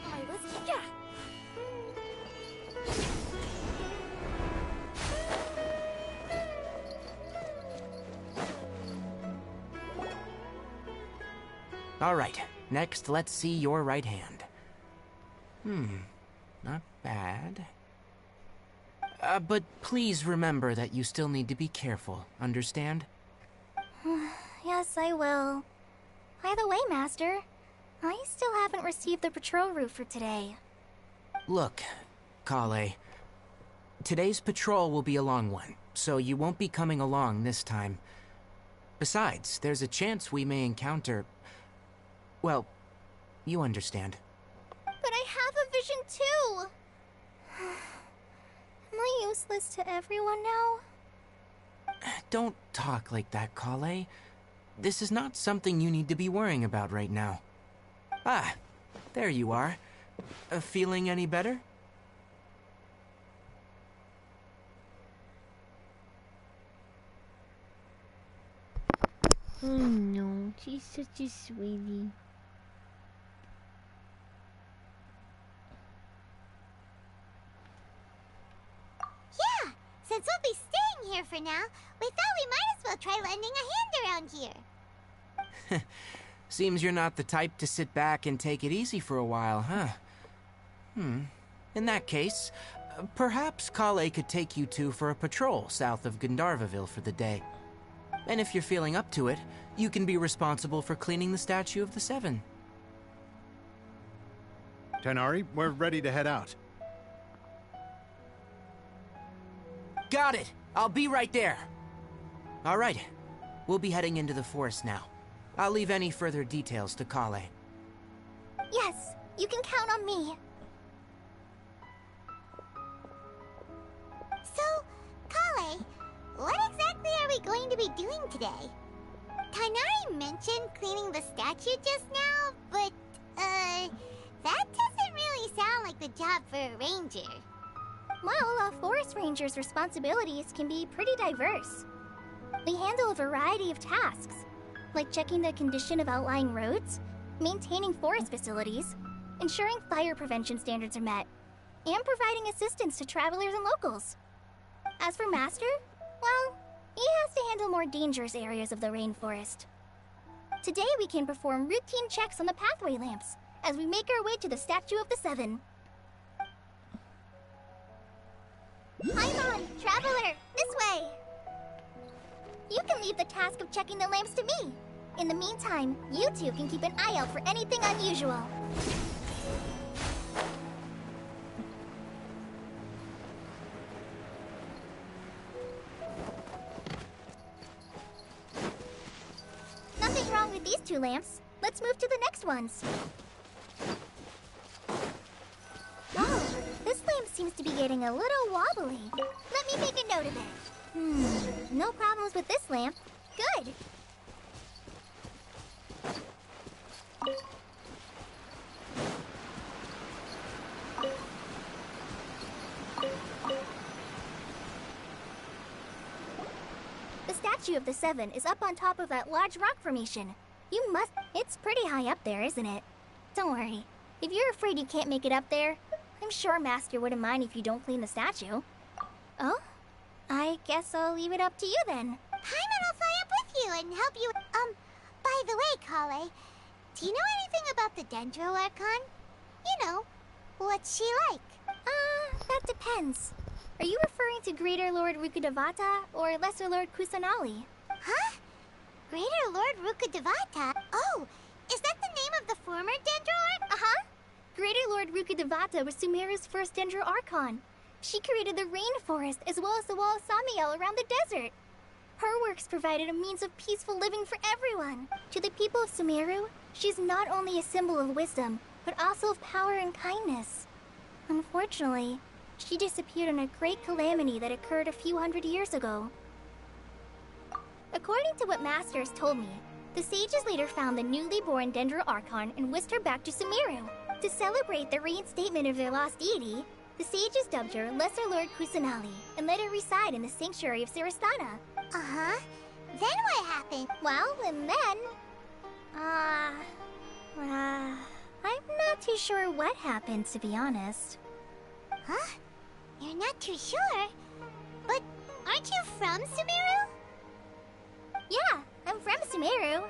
Alright, let's... Yeah! Alright, next let's see your right hand. Not bad. But please remember that you still need to be careful, understand? Yes, I will. By the way, Master, I still haven't received the patrol route for today. Look, Kale. Today's patrol will be a long one, so you won't be coming along this time. Besides, there's a chance we may encounter... Well, you understand. But I have a vision too! Am I useless to everyone now? Don't talk like that, Kale. This is not something you need to be worrying about right now. Ah, there you are. Feeling any better? Oh no, she's such a sweetie. Yeah, since we'll be staying here for now, we thought we might as well try lending a hand around here. Seems you're not the type to sit back and take it easy for a while, huh? In that case, perhaps Kale could take you two for a patrol south of Gandharvaville for the day. And if you're feeling up to it, you can be responsible for cleaning the Statue of the Seven. Tainari, we're ready to head out. Got it! I'll be right there! Alright, we'll be heading into the forest now. I'll leave any further details to Kale. Yes, you can count on me. So, Kale, what exactly are we going to be doing today? Tainari mentioned cleaning the statue just now, but, that doesn't really sound like the job for a ranger. Well, a forest ranger's responsibilities can be pretty diverse. They handle a variety of tasks, like checking the condition of outlying roads, maintaining forest facilities, ensuring fire prevention standards are met, and providing assistance to travelers and locals. As for Master, well, he has to handle more dangerous areas of the rainforest. Today we can perform routine checks on the pathway lamps as we make our way to the Statue of the Seven. Paimon, traveler, this way! You can leave the task of checking the lamps to me. In the meantime, you two can keep an eye out for anything unusual. Nothing wrong with these two lamps. Let's move to the next ones. Oh, this lamp seems to be getting a little wobbly. Let me make a note of it. No problems with this lamp. Good. The Statue of the Seven is up on top of that large rock formation. You must... It's pretty high up there, isn't it? Don't worry. If you're afraid you can't make it up there, I'm sure Master wouldn't mind if you don't clean the statue. Oh? I guess I'll leave it up to you then. Paimon will fly up with you and help you. By the way, Kale, do you know anything about the Dendro Archon? You know, what's she like? That depends. Are you referring to Greater Lord Rukkhadevata or Lesser Lord Kusanali? Huh? Greater Lord Rukkhadevata? Oh, is that the name of the former Dendro Archon? Uh-huh. Greater Lord Rukkhadevata was Sumeru's first Dendro Archon. She created the rainforest as well as the wall of Samiel around the desert. Her works provided a means of peaceful living for everyone. To the people of Sumeru, she's not only a symbol of wisdom, but also of power and kindness. Unfortunately, she disappeared in a great calamity that occurred a few hundred years ago. According to what Masters told me, the sages later found the newly born Dendro Archon and whisked her back to Sumeru. To celebrate the reinstatement of their lost deity, the sages dubbed her Lesser Lord Kusanali and let her reside in the sanctuary of Sarastana. Uh-huh. Then what happened? Well, and then... I'm not too sure what happened, to be honest. Huh? You're not too sure? But aren't you from Sumeru? Yeah, I'm from Sumeru.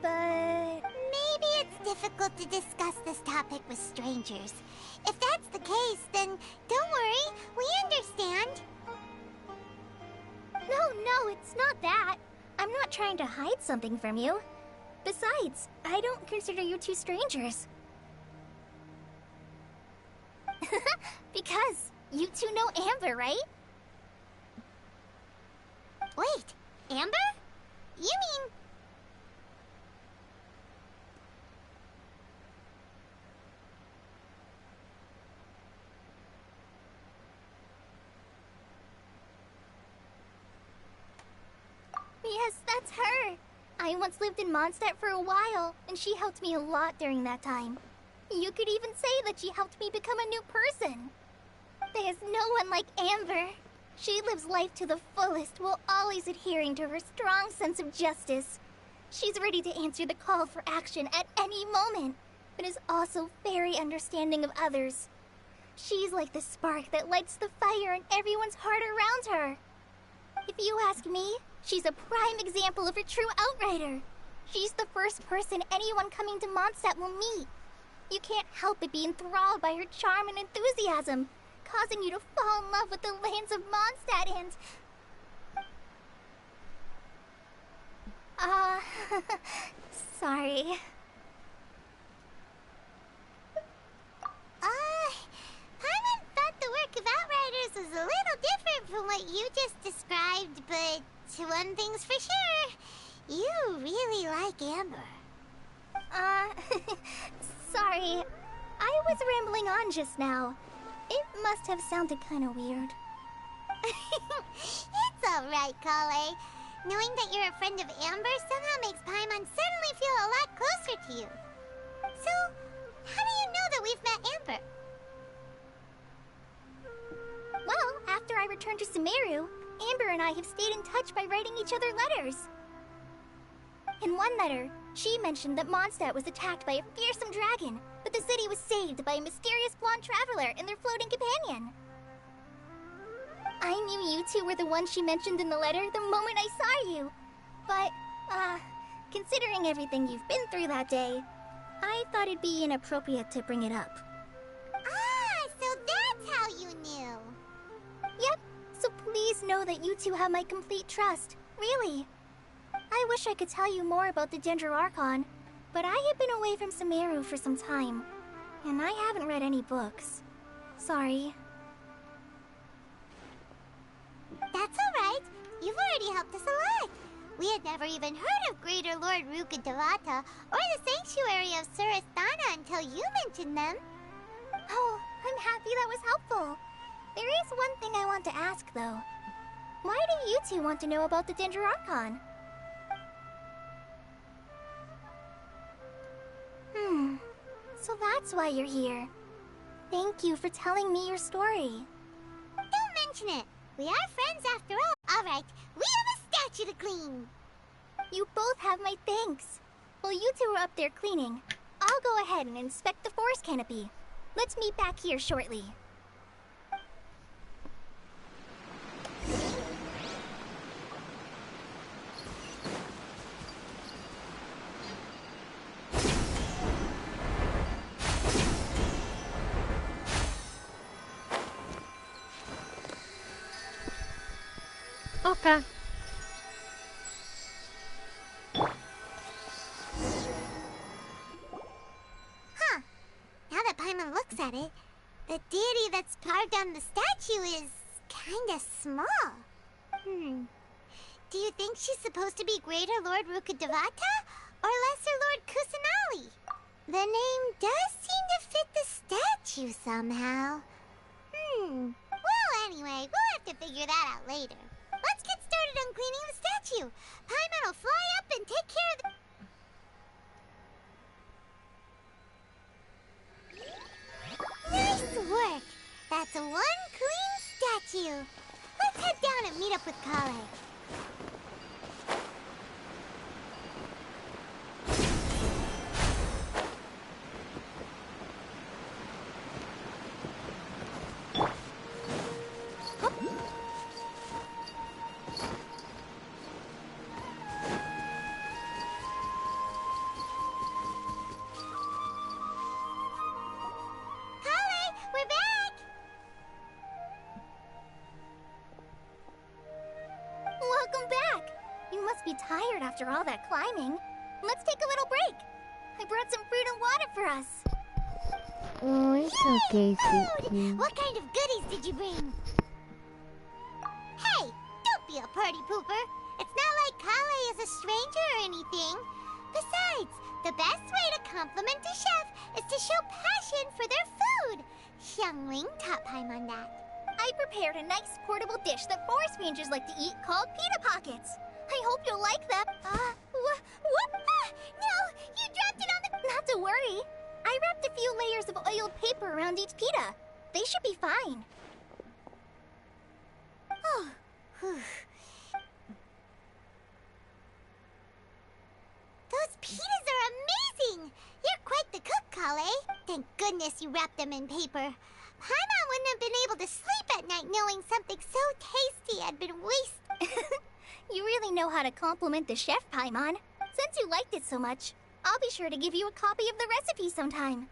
But... Maybe it's difficult to discuss this topic with strangers. If that's the case, then don't worry, we understand. No, it's not that. I'm not trying to hide something from you. Besides, I don't consider you two strangers. Because you two know Amber, right? Wait, Amber? You mean... Yes, that's her. I once lived in Mondstadt for a while, and she helped me a lot during that time. You could even say that she helped me become a new person. There's no one like Amber. She lives life to the fullest while always adhering to her strong sense of justice. She's ready to answer the call for action at any moment, but is also very understanding of others. She's like the spark that lights the fire in everyone's heart around her. If you ask me, she's a prime example of a true outrider. She's the first person anyone coming to Mondstadt will meet. You can't help but be enthralled by her charm and enthusiasm, causing you to fall in love with the lands of Mondstadt and... sorry. Paimon thought the work of Outriders was a little different from what you just described, but one thing's for sure, you really like Amber. Sorry. I was rambling on just now. It must have sounded kind of weird. It's alright, Kale. Knowing that you're a friend of Amber somehow makes Paimon suddenly feel a lot closer to you. So, how do you know that we've met Amber? Well, after I returned to Sumeru, Amber and I have stayed in touch by writing each other letters. In one letter, she mentioned that Mondstadt was attacked by a fearsome dragon, but the city was saved by a mysterious blonde traveler and their floating companion. I knew you two were the ones she mentioned in the letter the moment I saw you. But, considering everything you've been through that day, I thought it'd be inappropriate to bring it up. Ah, so that's how you knew. Yep, so please know that you two have my complete trust, really. I wish I could tell you more about the Dendro Archon, but I have been away from Sumeru for some time, and I haven't read any books. Sorry. That's alright. You've already helped us a lot. We had never even heard of Greater Lord Rukkhadevata or the Sanctuary of Sarastana until you mentioned them. Oh, I'm happy that was helpful. There is one thing I want to ask, though. Why do you two want to know about the Dendro Archon? So that's why you're here. Thank you for telling me your story. Don't mention it. We are friends after all. Alright, we have a statue to clean. You both have my thanks. While you two were up there cleaning, I'll go ahead and inspect the forest canopy. Let's meet back here shortly. Okay. Huh. Now that Paimon looks at it, the deity that's carved on the statue is kinda small. Do you think she's supposed to be Greater Lord Rukkhadevata or Lesser Lord Kusanali? The name does seem to fit the statue somehow. Well, anyway, we'll have to figure that out later. Let's get started on cleaning the statue. Paimon will fly up and take care of the... Nice work! That's one clean statue. Let's head down and meet up with Kale. Welcome back! You must be tired after all that climbing. Let's take a little break. I brought some fruit and water for us. Oh, it's okay, Suki. What kind of goodies did you bring? Hey, don't be a party pooper. It's not like Kale is a stranger or anything. Besides, the best way to compliment a chef is to show passion for their food. Xiangling taught Paimon that. I prepared a nice portable dish that forest rangers like to eat called pita pockets. I hope you'll like them. What? No, you dropped it on the... Not to worry. I wrapped a few layers of oiled paper around each pita. They should be fine. Oh. Those pitas are amazing! You're quite the cook, Kale. Thank goodness you wrapped them in paper. Paimon wouldn't have been able to sleep at night knowing something so tasty had been wasted. You really know how to compliment the chef, Paimon. Since you liked it so much, I'll be sure to give you a copy of the recipe sometime.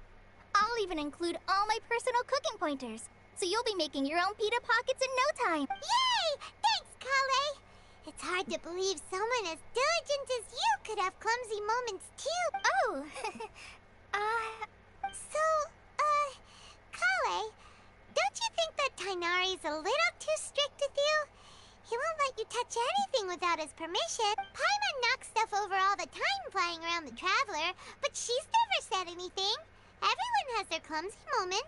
I'll even include all my personal cooking pointers, so you'll be making your own pita pockets in no time. Yay! Thanks, Kale! It's hard to believe someone as diligent as you could have clumsy moments too. Oh! Kale, don't you think that Tighnari's a little too strict with you? He won't let you touch anything without his permission. Paimon knocks stuff over all the time flying around the Traveler, but she's never said anything. Everyone has their clumsy moment.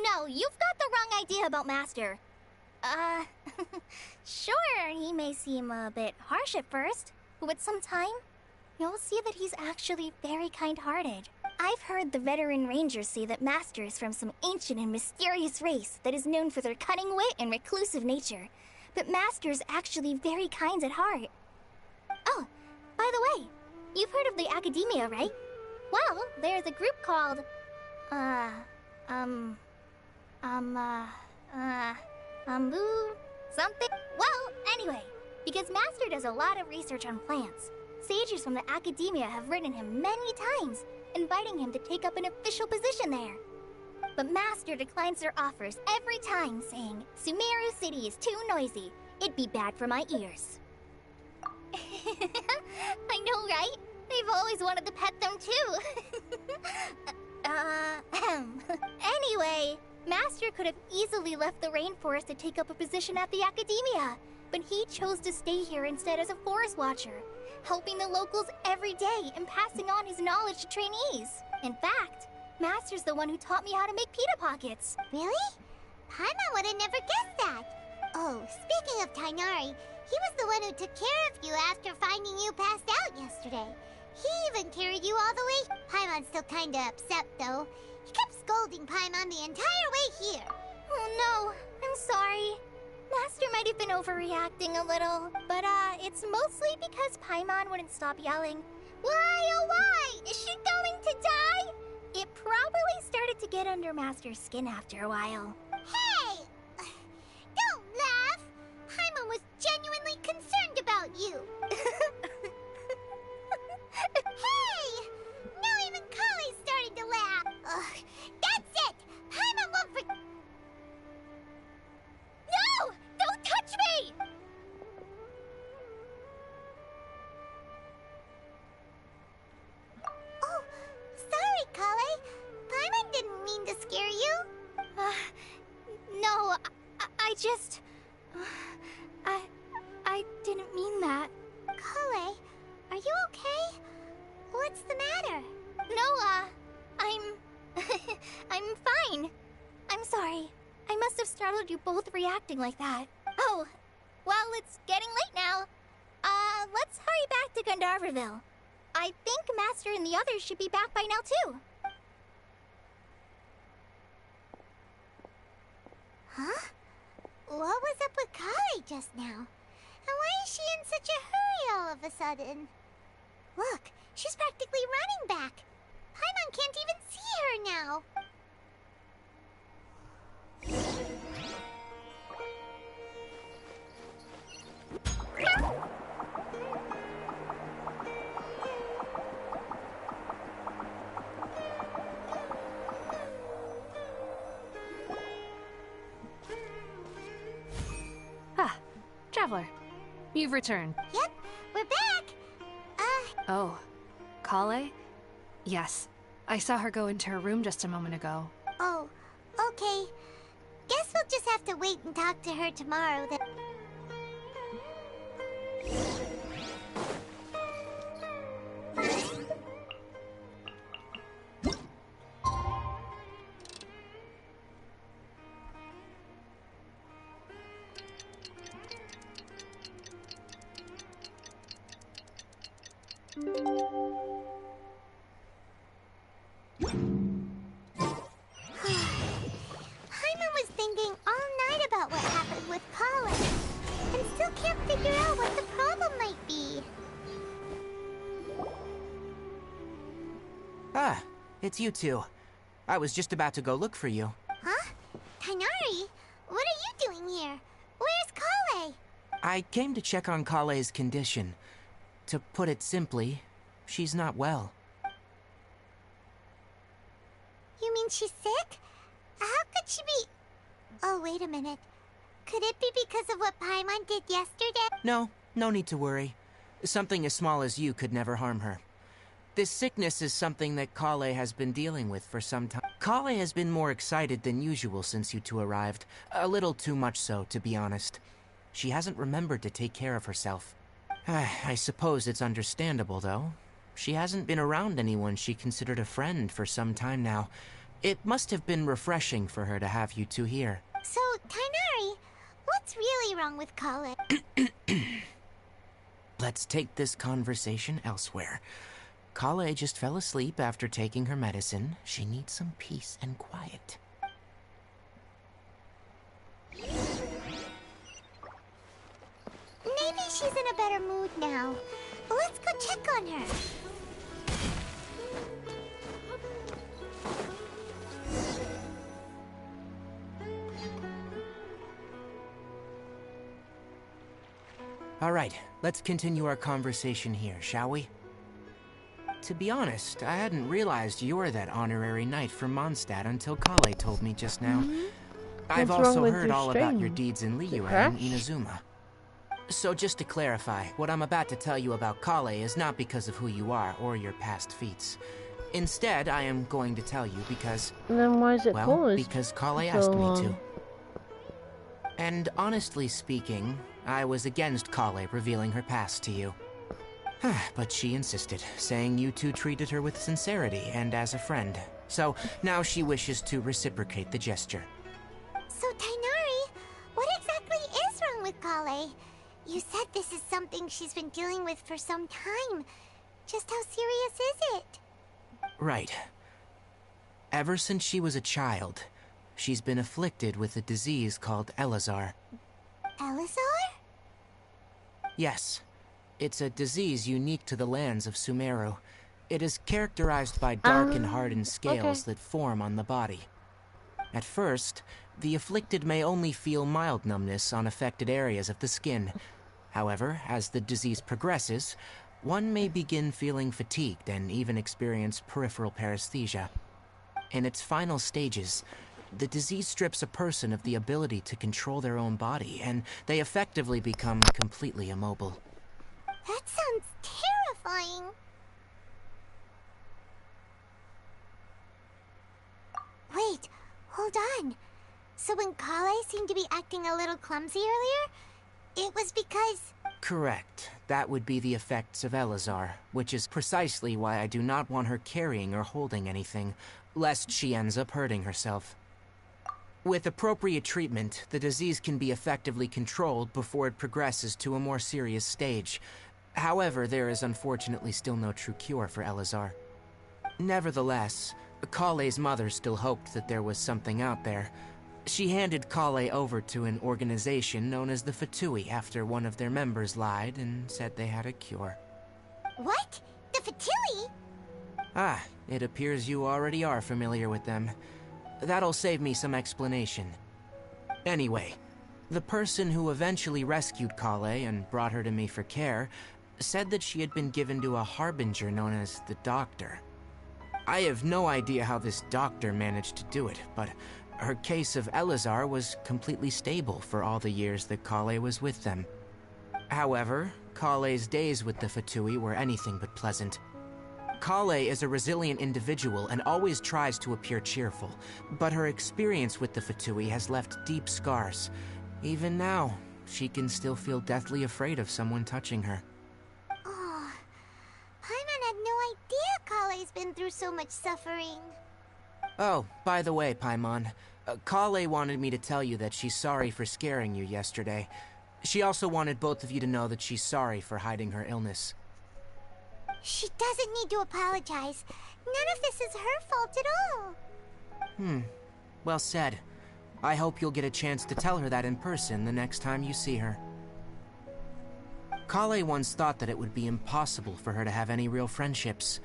No, you've got the wrong idea about Master. Sure, he may seem a bit harsh at first, but with some time, you'll see that he's actually very kind-hearted. I've heard the veteran rangers say that Master is from some ancient and mysterious race that is known for their cunning wit and reclusive nature. But Master is actually very kind at heart. Oh, by the way, you've heard of the Academia, right? Well, there's a group called... something? Well, anyway, because Master does a lot of research on plants, sages from the Academia have written him many times, inviting him to take up an official position there. But Master declines their offers every time, saying, Sumeru City is too noisy. It'd be bad for my ears. I know, right? They've always wanted to pet them, too. Anyway, Master could have easily left the rainforest to take up a position at the Academia, but he chose to stay here instead as a forest watcher, helping the locals every day and passing on his knowledge to trainees. In fact, Master's the one who taught me how to make pita pockets. Really? Paimon would have never guessed that. Oh, speaking of Tighnari, he was the one who took care of you after finding you passed out yesterday. He even carried you all the way. Paimon's still kinda upset, though. He kept scolding Paimon the entire way here. Oh no, I'm sorry. Master might have been overreacting a little, but it's mostly because Paimon wouldn't stop yelling. Why, oh why? Is she going to die? It probably started to get under Master's skin after a while. Hey! Don't laugh! Paimon was genuinely concerned about you. Hey! Now even Kale's starting to laugh. Ugh, that's it! Paimon won't for... No! Don't touch me! Oh, sorry, Kale. Paimon didn't mean to scare you. No, I just... I didn't mean that. Kale, are you okay? What's the matter? No, I'm fine. I'm sorry. I must have startled you both reacting like that. Oh, well, it's getting late now. Let's hurry back to Gandharville. I think Master and the others should be back by now, too. Huh? What was up with Kale just now? And why is she in such a hurry all of a sudden? Look, she's practically running back. Paimon can't even see her now. Ah, Traveler. You've returned. Yep, we're back. Oh, Kale? Yes. I saw her go into her room just a moment ago. Oh, okay. Guess we'll just have to wait and talk to her tomorrow then. Paimon was thinking all night about what happened with Kale, and still can't figure out what the problem might be. Ah, it's you two. I was just about to go look for you. Huh? Tighnari? What are you doing here? Where's Kale? I came to check on Kale's condition. To put it simply, she's not well. You mean she's sick? How could she be... Oh, wait a minute. Could it be because of what Paimon did yesterday? No need to worry. Something as small as you could never harm her. This sickness is something that Kale has been dealing with for some time. Kale has been more excited than usual since you two arrived. A little too much so, to be honest. She hasn't remembered to take care of herself. I suppose it's understandable, though. She hasn't been around anyone she considered a friend for some time now. It must have been refreshing for her to have you two here. So, Tighnari, what's really wrong with Kale? Let's take this conversation elsewhere. Kale just fell asleep after taking her medicine. She needs some peace and quiet. Maybe she's in a better mood now. Let's go check on her. All right, let's continue our conversation here, shall we? To be honest, I hadn't realized you're that honorary knight from Mondstadt until Kale told me just now. I've What's wrong also with heard your all about string? your deeds in Did Liyue it and crash? Inazuma. So just to clarify, what I'm about to tell you about Kale is not because of who you are or your past feats. Instead, I am going to tell you because... Then why is it well, paused because Kale so asked me long? to. And honestly speaking, I was against Kale revealing her past to you. But she insisted, saying you two treated her with sincerity and as a friend. So now she wishes to reciprocate the gesture. So, Tighnari, what exactly is wrong with Kale? You said this is something she's been dealing with for some time. Just how serious is it? Right. Ever since she was a child, she's been afflicted with a disease called Elazar. Elazar? Yes. It's a disease unique to the lands of Sumeru. It is characterized by dark and hardened scales that form on the body. At first, the afflicted may only feel mild numbness on affected areas of the skin. However, as the disease progresses, one may begin feeling fatigued and even experience peripheral paresthesia. In its final stages, the disease strips a person of the ability to control their own body, and they effectively become completely immobile. That sounds terrifying. Wait, hold on. So when Kale seemed to be acting a little clumsy earlier, it was because... Correct. That would be the effects of Elazar, which is precisely why I do not want her carrying or holding anything, lest she ends up hurting herself. With appropriate treatment, the disease can be effectively controlled before it progresses to a more serious stage. However, there is unfortunately still no true cure for Elazar. Nevertheless, Kale's mother still hoped that there was something out there. She handed Kale over to an organization known as the Fatui after one of their members lied and said they had a cure. What? The Fatui? Ah, it appears you already are familiar with them. That'll save me some explanation. Anyway, the person who eventually rescued Kale and brought her to me for care said that she had been given to a harbinger known as the Doctor. I have no idea how this doctor managed to do it, but her case of Elazar was completely stable for all the years that Kale was with them. However, Kale's days with the Fatui were anything but pleasant. Kale is a resilient individual and always tries to appear cheerful, but her experience with the Fatui has left deep scars. Even now, she can still feel deathly afraid of someone touching her. Oh, Paimon had no idea Kale's been through so much suffering. Oh, by the way, Paimon, Kale wanted me to tell you that she's sorry for scaring you yesterday. She also wanted both of you to know that she's sorry for hiding her illness. She doesn't need to apologize. None of this is her fault at all. Well said. I hope you'll get a chance to tell her that in person the next time you see her. Kale once thought that it would be impossible for her to have any real friendships.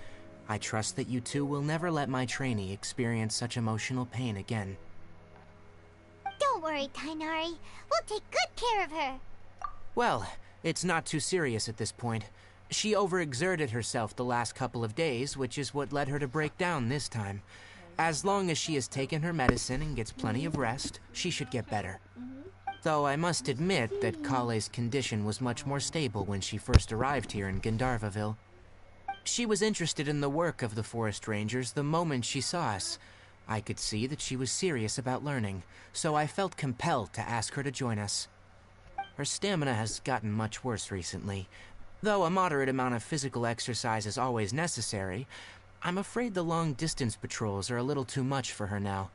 I trust that you two will never let my trainee experience such emotional pain again. Don't worry, Tainari. We'll take good care of her. Well, it's not too serious at this point. She overexerted herself the last couple of days, which is what led her to break down this time. As long as she has taken her medicine and gets plenty of rest, she should get better. Though I must admit that Kale's condition was much more stable when she first arrived here in Gandharvaville. She was interested in the work of the forest rangers the moment she saw us. I could see that she was serious about learning, so I felt compelled to ask her to join us. Her stamina has gotten much worse recently. Though a moderate amount of physical exercise is always necessary, I'm afraid the long-distance patrols are a little too much for her now.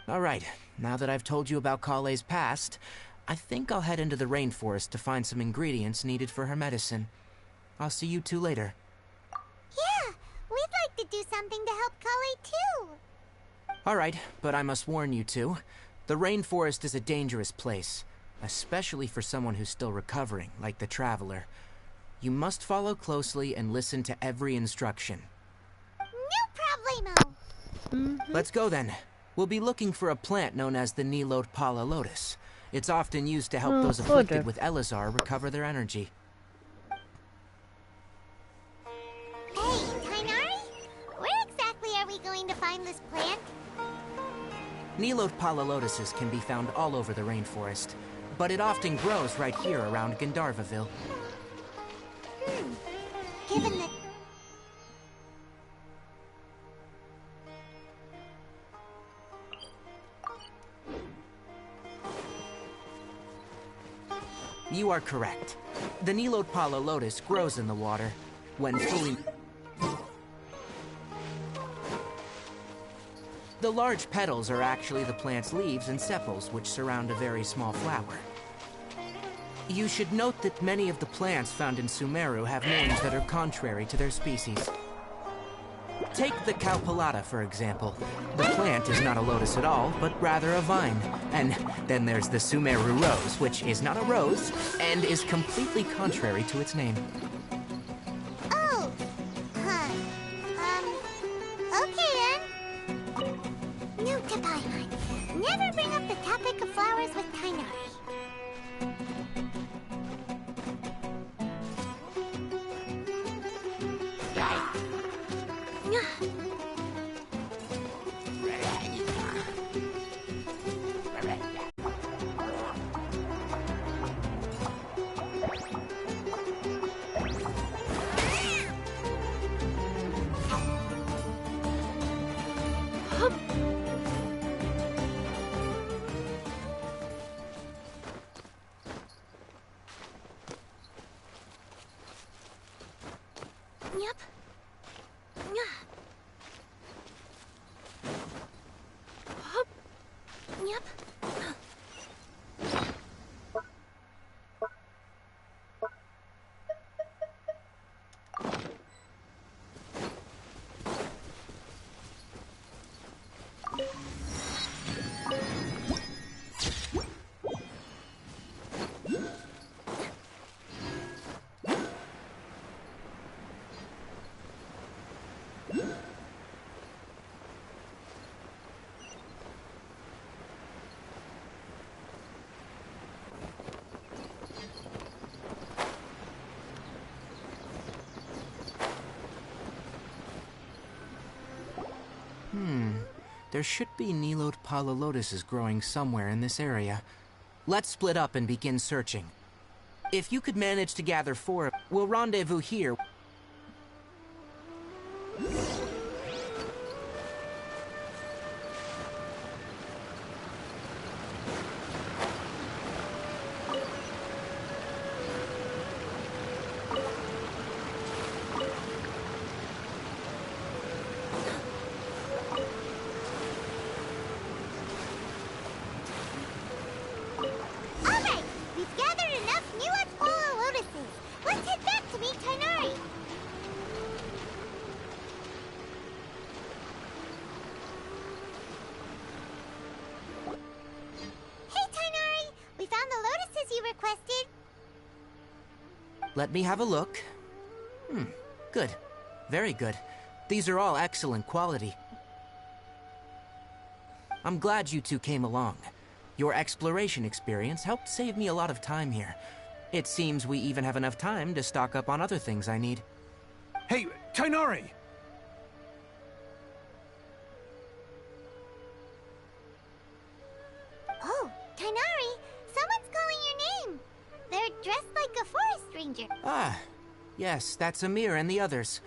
Alright, now that I've told you about Kale's past, I think I'll head into the rainforest to find some ingredients needed for her medicine. I'll see you two later. Yeah, we'd like to do something to help Kale too. Alright, but I must warn you two. The rainforest is a dangerous place, especially for someone who's still recovering, like the Traveler. You must follow closely and listen to every instruction. No problemo! Let's go then. We'll be looking for a plant known as the Nilode Pala Lotus. It's often used to help those afflicted with Elazar recover their energy. Hey, Tainari? Where exactly are we going to find this plant? Nilode Pala Lotuses can be found all over the rainforest, but it often grows right here around Gandharvaville. Given that... You are correct. The Nilode Pala Lotus grows in the water. When fully... The large petals are actually the plant's leaves and sepals, which surround a very small flower. You should note that many of the plants found in Sumeru have names that are contrary to their species. Take the Cowpelata, for example. The plant is not a lotus at all, but rather a vine. And then there's the Sumeru rose, which is not a rose, and is completely contrary to its name. Oh, huh. Okay then. Note to Paimon. Never bring up the topic of flowers with Tainari. Yep. Yep. There should be Nilode Pala lotuses growing somewhere in this area. Let's split up and begin searching. If you could manage to gather 4, we'll rendezvous here. Alright, we've gathered enough new Pala lotuses. Let's head back to meet Tainari. Hey Tainari, we found the lotuses you requested. Let me have a look. Good. Very good. These are all excellent quality. I'm glad you two came along. Your exploration experience helped save me a lot of time here. It seems we even have enough time to stock up on other things I need. Hey, Tainari! Oh, Tainari, someone's calling your name. They're dressed like a forest ranger. Ah, yes, that's Amir and the others.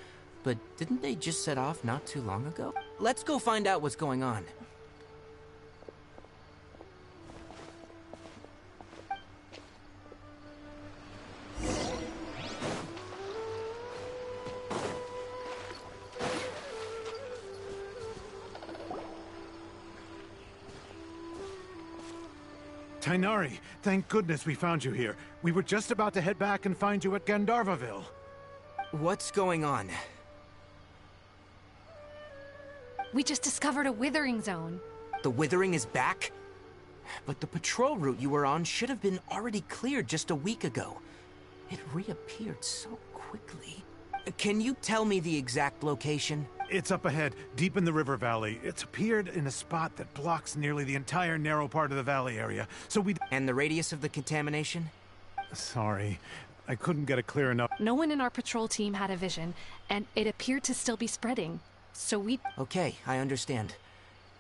But didn't they just set off not too long ago? Let's go find out what's going on. Tainari, thank goodness we found you here. We were just about to head back and find you at Gandharvaville. What's going on? We just discovered a withering zone. The withering is back? But the patrol route you were on should have been already cleared just a week ago. It reappeared so quickly. Can you tell me the exact location? It's up ahead, deep in the river valley. It's appeared in a spot that blocks nearly the entire narrow part of the valley area, so we... And the radius of the contamination? Sorry, I couldn't get it clear enough. No one in our patrol team had a vision, and it appeared to still be spreading. So we... Okay, I understand.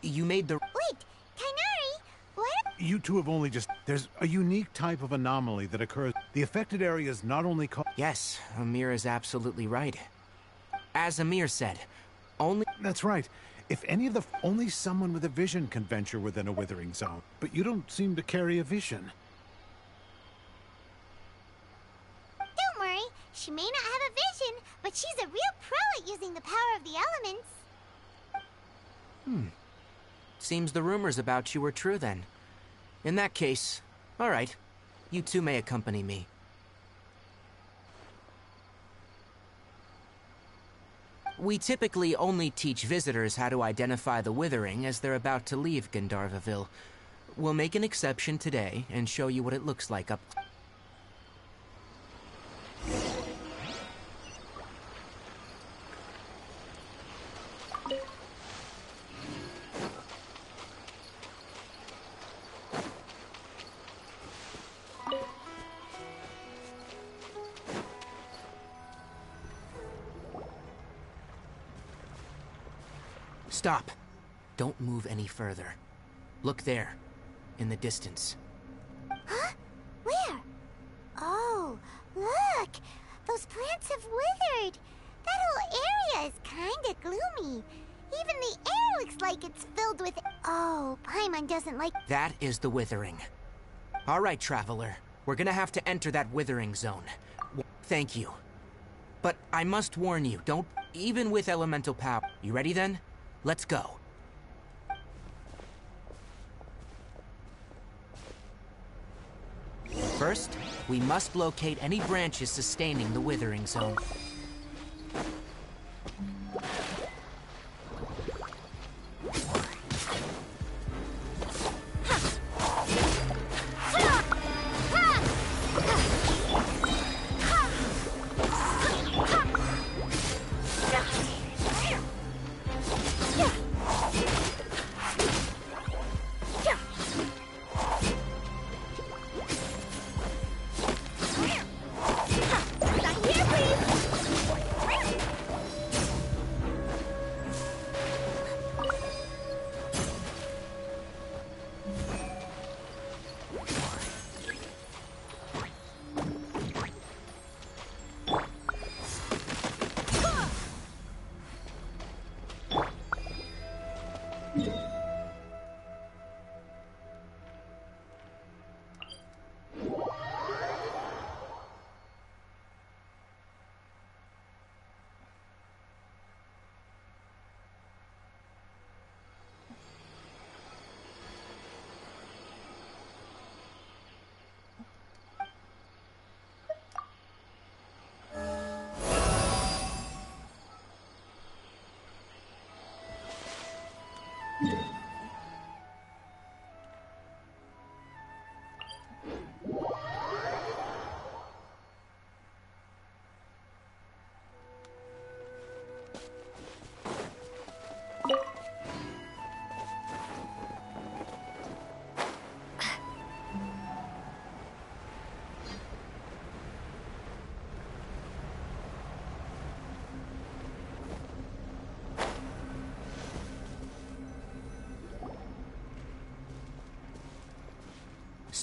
You made the... Wait, Tainari, what? You two have only just... There's a unique type of anomaly that occurs. The affected area is not only called... Yes, Amir is absolutely right. As Amir said, only... That's right. If any of the... Only someone with a vision can venture within a withering zone. But you don't seem to carry a vision. Don't worry, she may not have a vision, but she's a real pro at using the power of the elements. Seems the rumors about you were true then. In that case, all right. You two may accompany me. We typically only teach visitors how to identify the Withering as they're about to leave Gandharvaville. We'll make an exception today and show you what it looks like up. Stop. Don't move any further. Look there, in the distance. Huh? Where? Oh, look! Those plants have withered! That whole area is kinda gloomy. Even the air looks like it's filled with... Oh, Paimon doesn't like... That is the Withering. All right, Traveler. We're gonna have to enter that Withering zone. Thank you. But I must warn you, don't... Even with elemental power... You ready then? Let's go. First, we must locate any branches sustaining the Withering zone.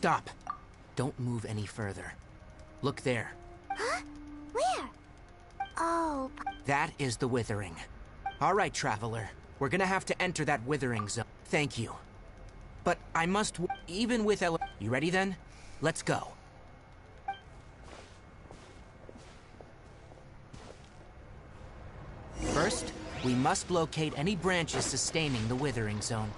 Stop. Don't move any further. Look there. Huh? Where? Oh... That is the Withering. All right, Traveler. We're gonna have to enter that Withering zone. Thank you. But I must... Even with You ready then? Let's go. First, we must locate any branches sustaining the Withering zone.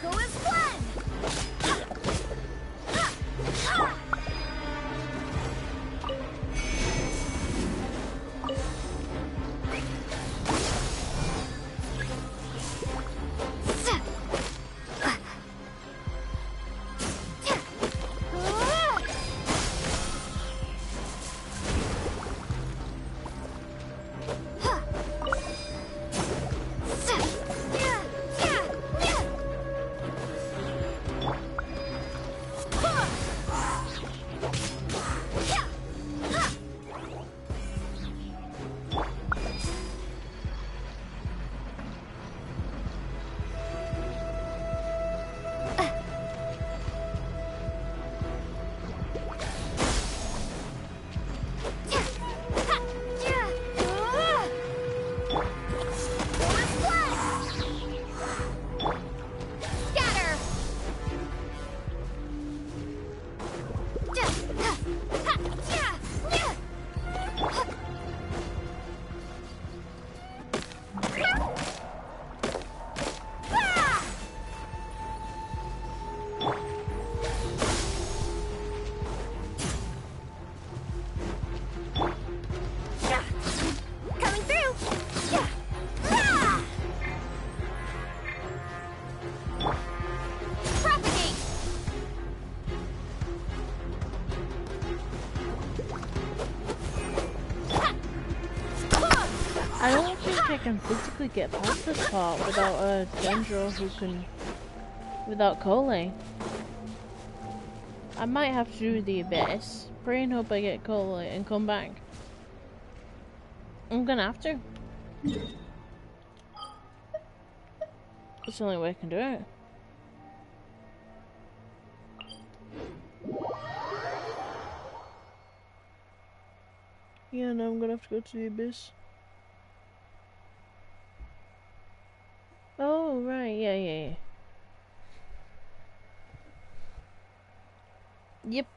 Go as planned! can physically get past this part without a Dendro who can... without Cole. I might have to do the Abyss. Pray and hope I get Cole and come back. I'm gonna have to. It's the only way I can do it. Yeah, no, I'm gonna have to go to the Abyss. Oh, right, yeah. Yep.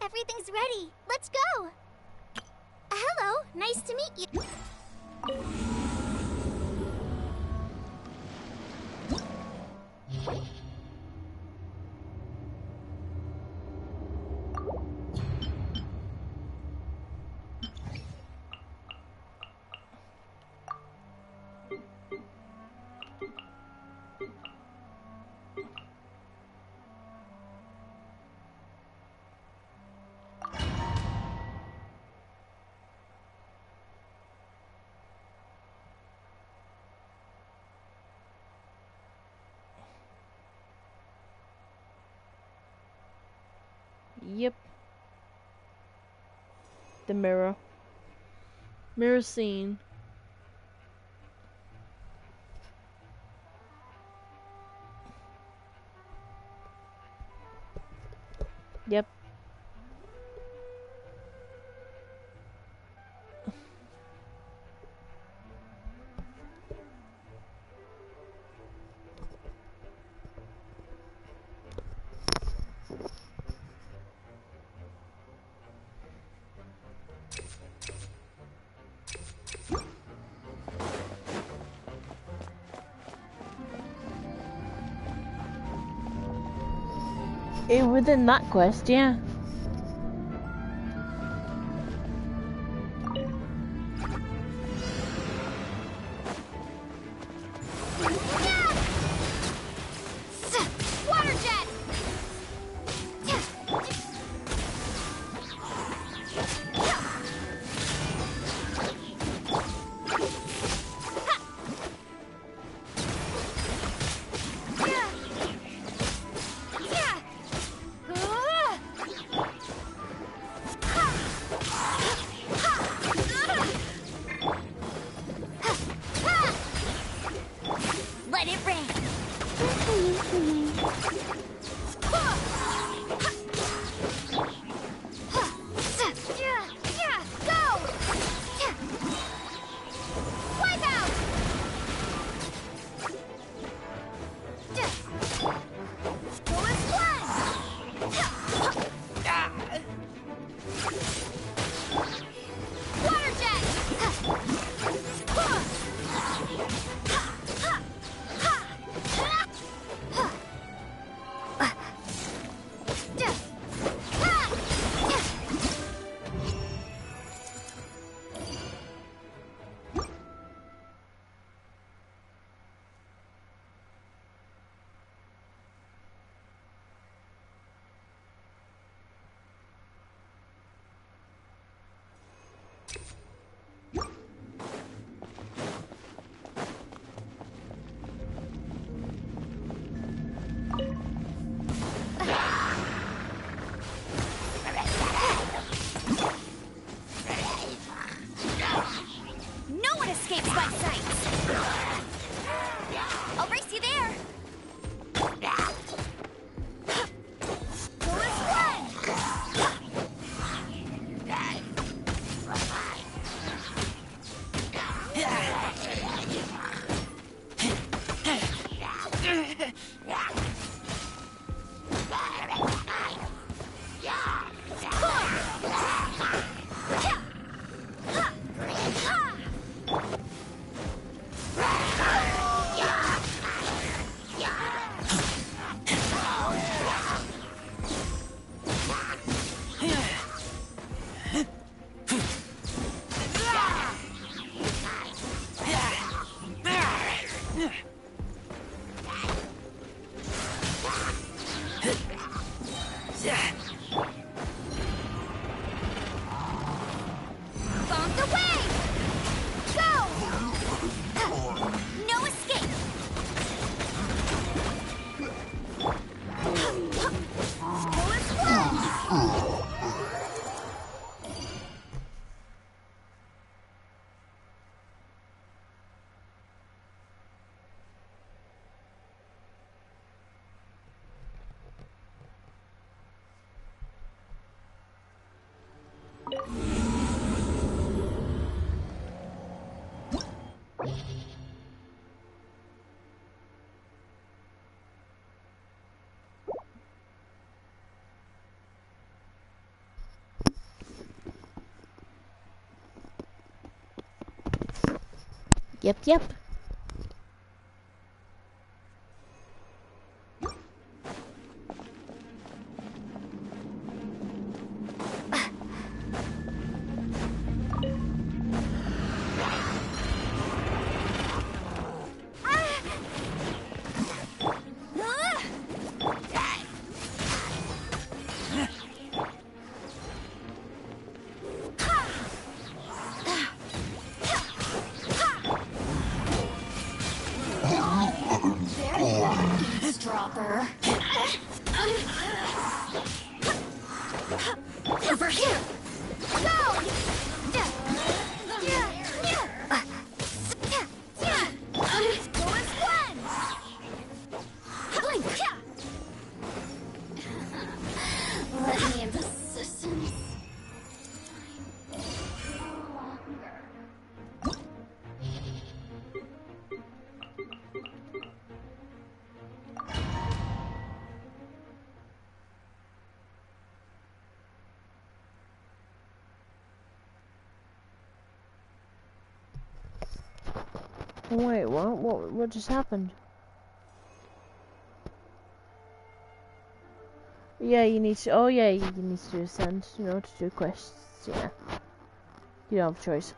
Everything's ready. Let's go. Hello. Nice to meet you. Yep. The mirror. Mirror scene. Yep. Within that quest, yeah. Water jet. Let it rain. Go! Wipe out! Go and splash! Water jet! Bomb the way! Go! No escape! Yep, yep. Eavesdropper. Over here. Go! Go as one! Blink. Let me into assistance. Wait, what? What just happened? Yeah, you need to. Oh, yeah, you need to ascend, you know, to do quests. Yeah, you don't have a choice.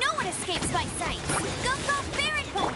No one escapes my sight! Go, go, Baron!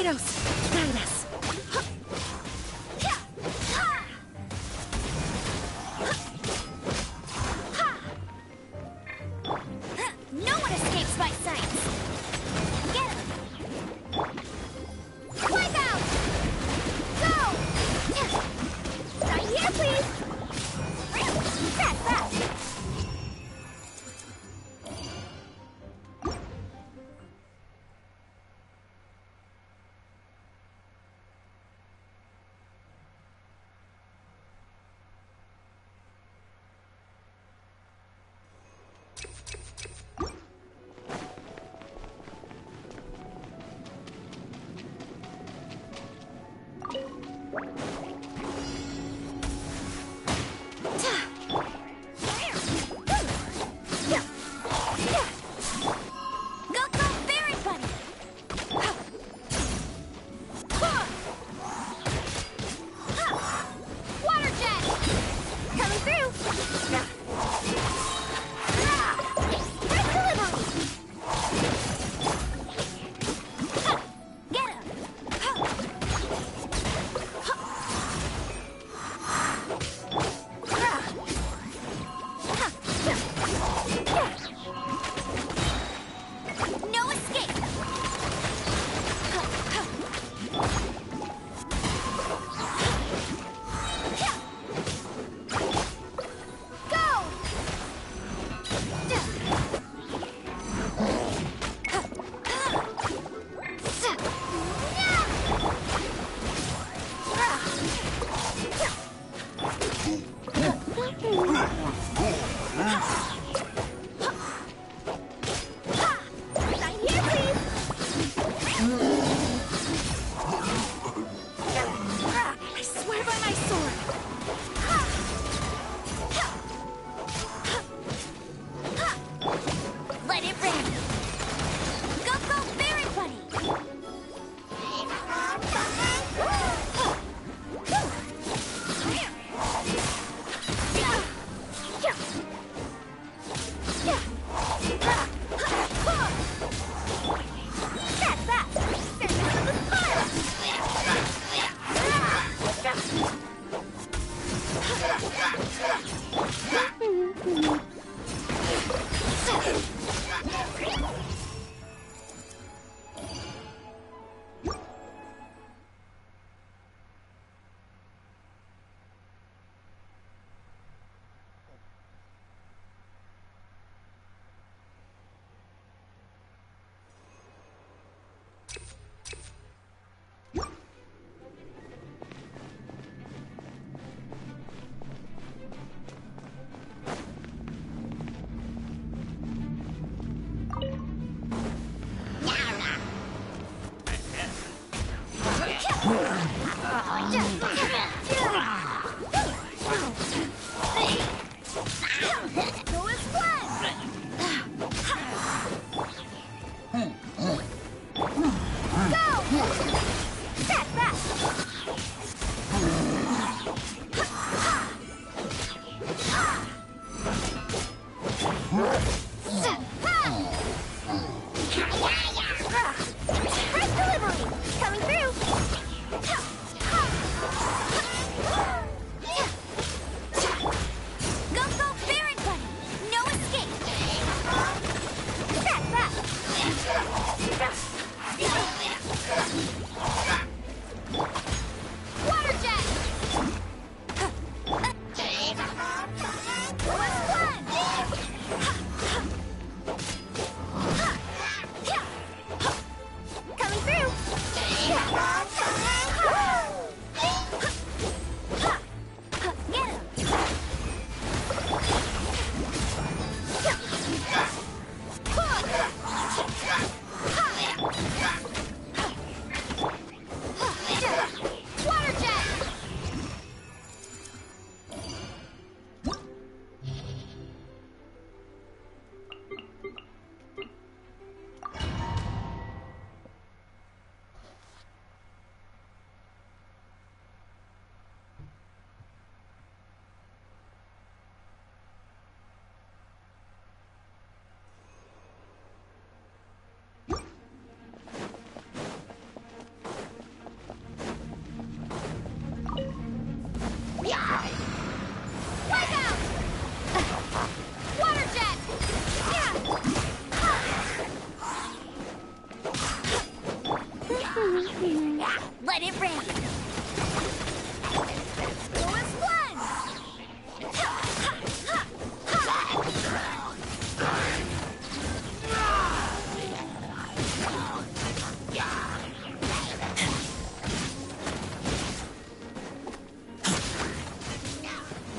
Kratos, guide us. No one escapes my sights! Get him! Wipe out! Go! Right here, please! That's that!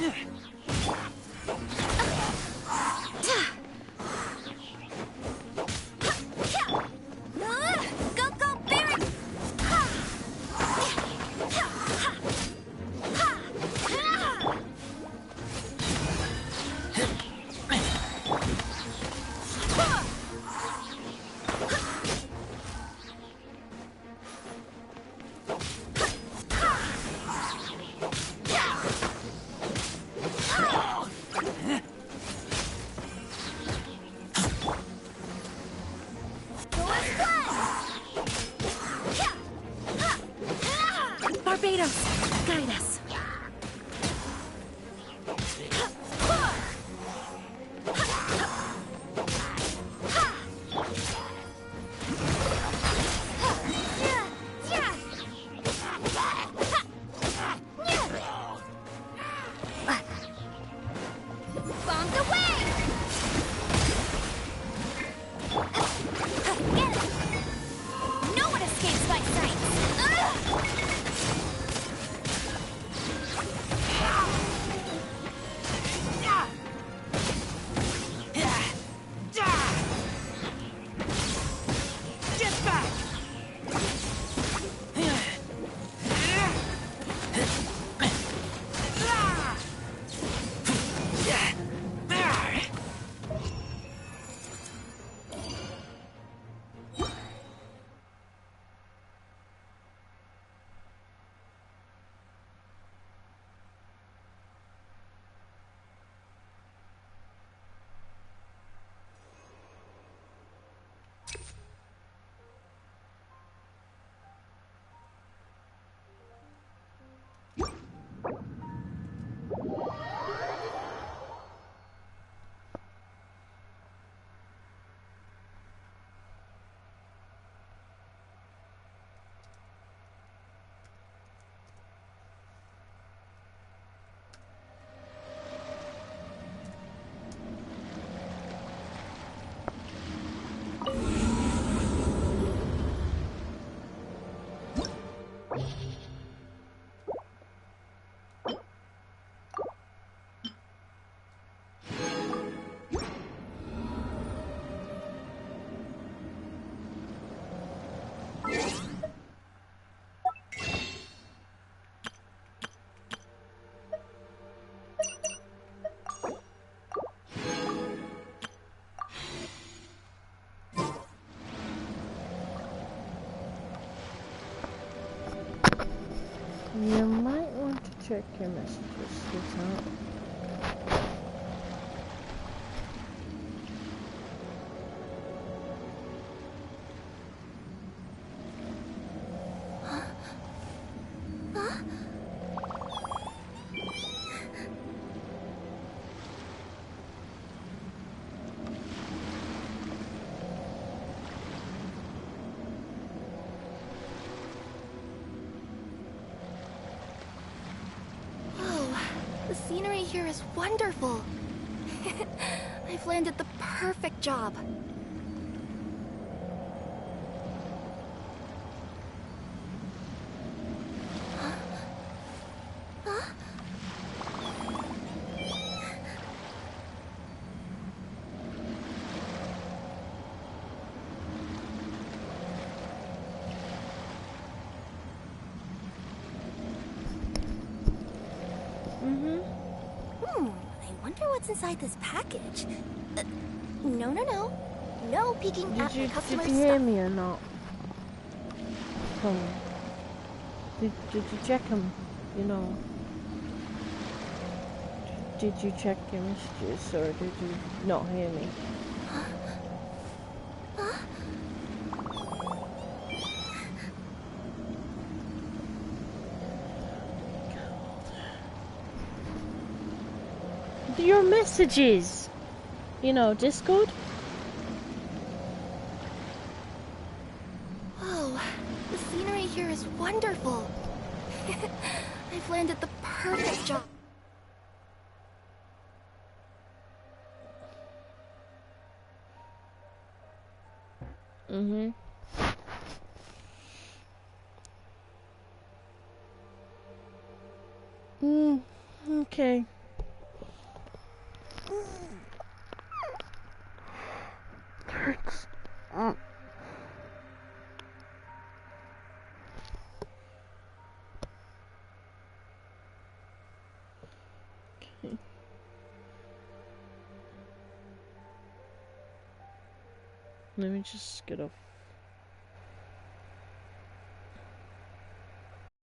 Go, go, Barret! Barbados, guide us. Bombs away! Get it! No one escapes my sight! Get back! You might want to check your messages, sweetheart. The scenery here is wonderful. I've landed the perfect job. I wonder what's inside this package. No. No peeking at the customer's Did you hear stuff. me or not? Did you check them? You know. Did you check your messages or did you not hear me? Your messages! You know, Discord? Oh, the scenery here is wonderful. I've landed the perfect job. Okay. Hurts. Okay. Let me just get off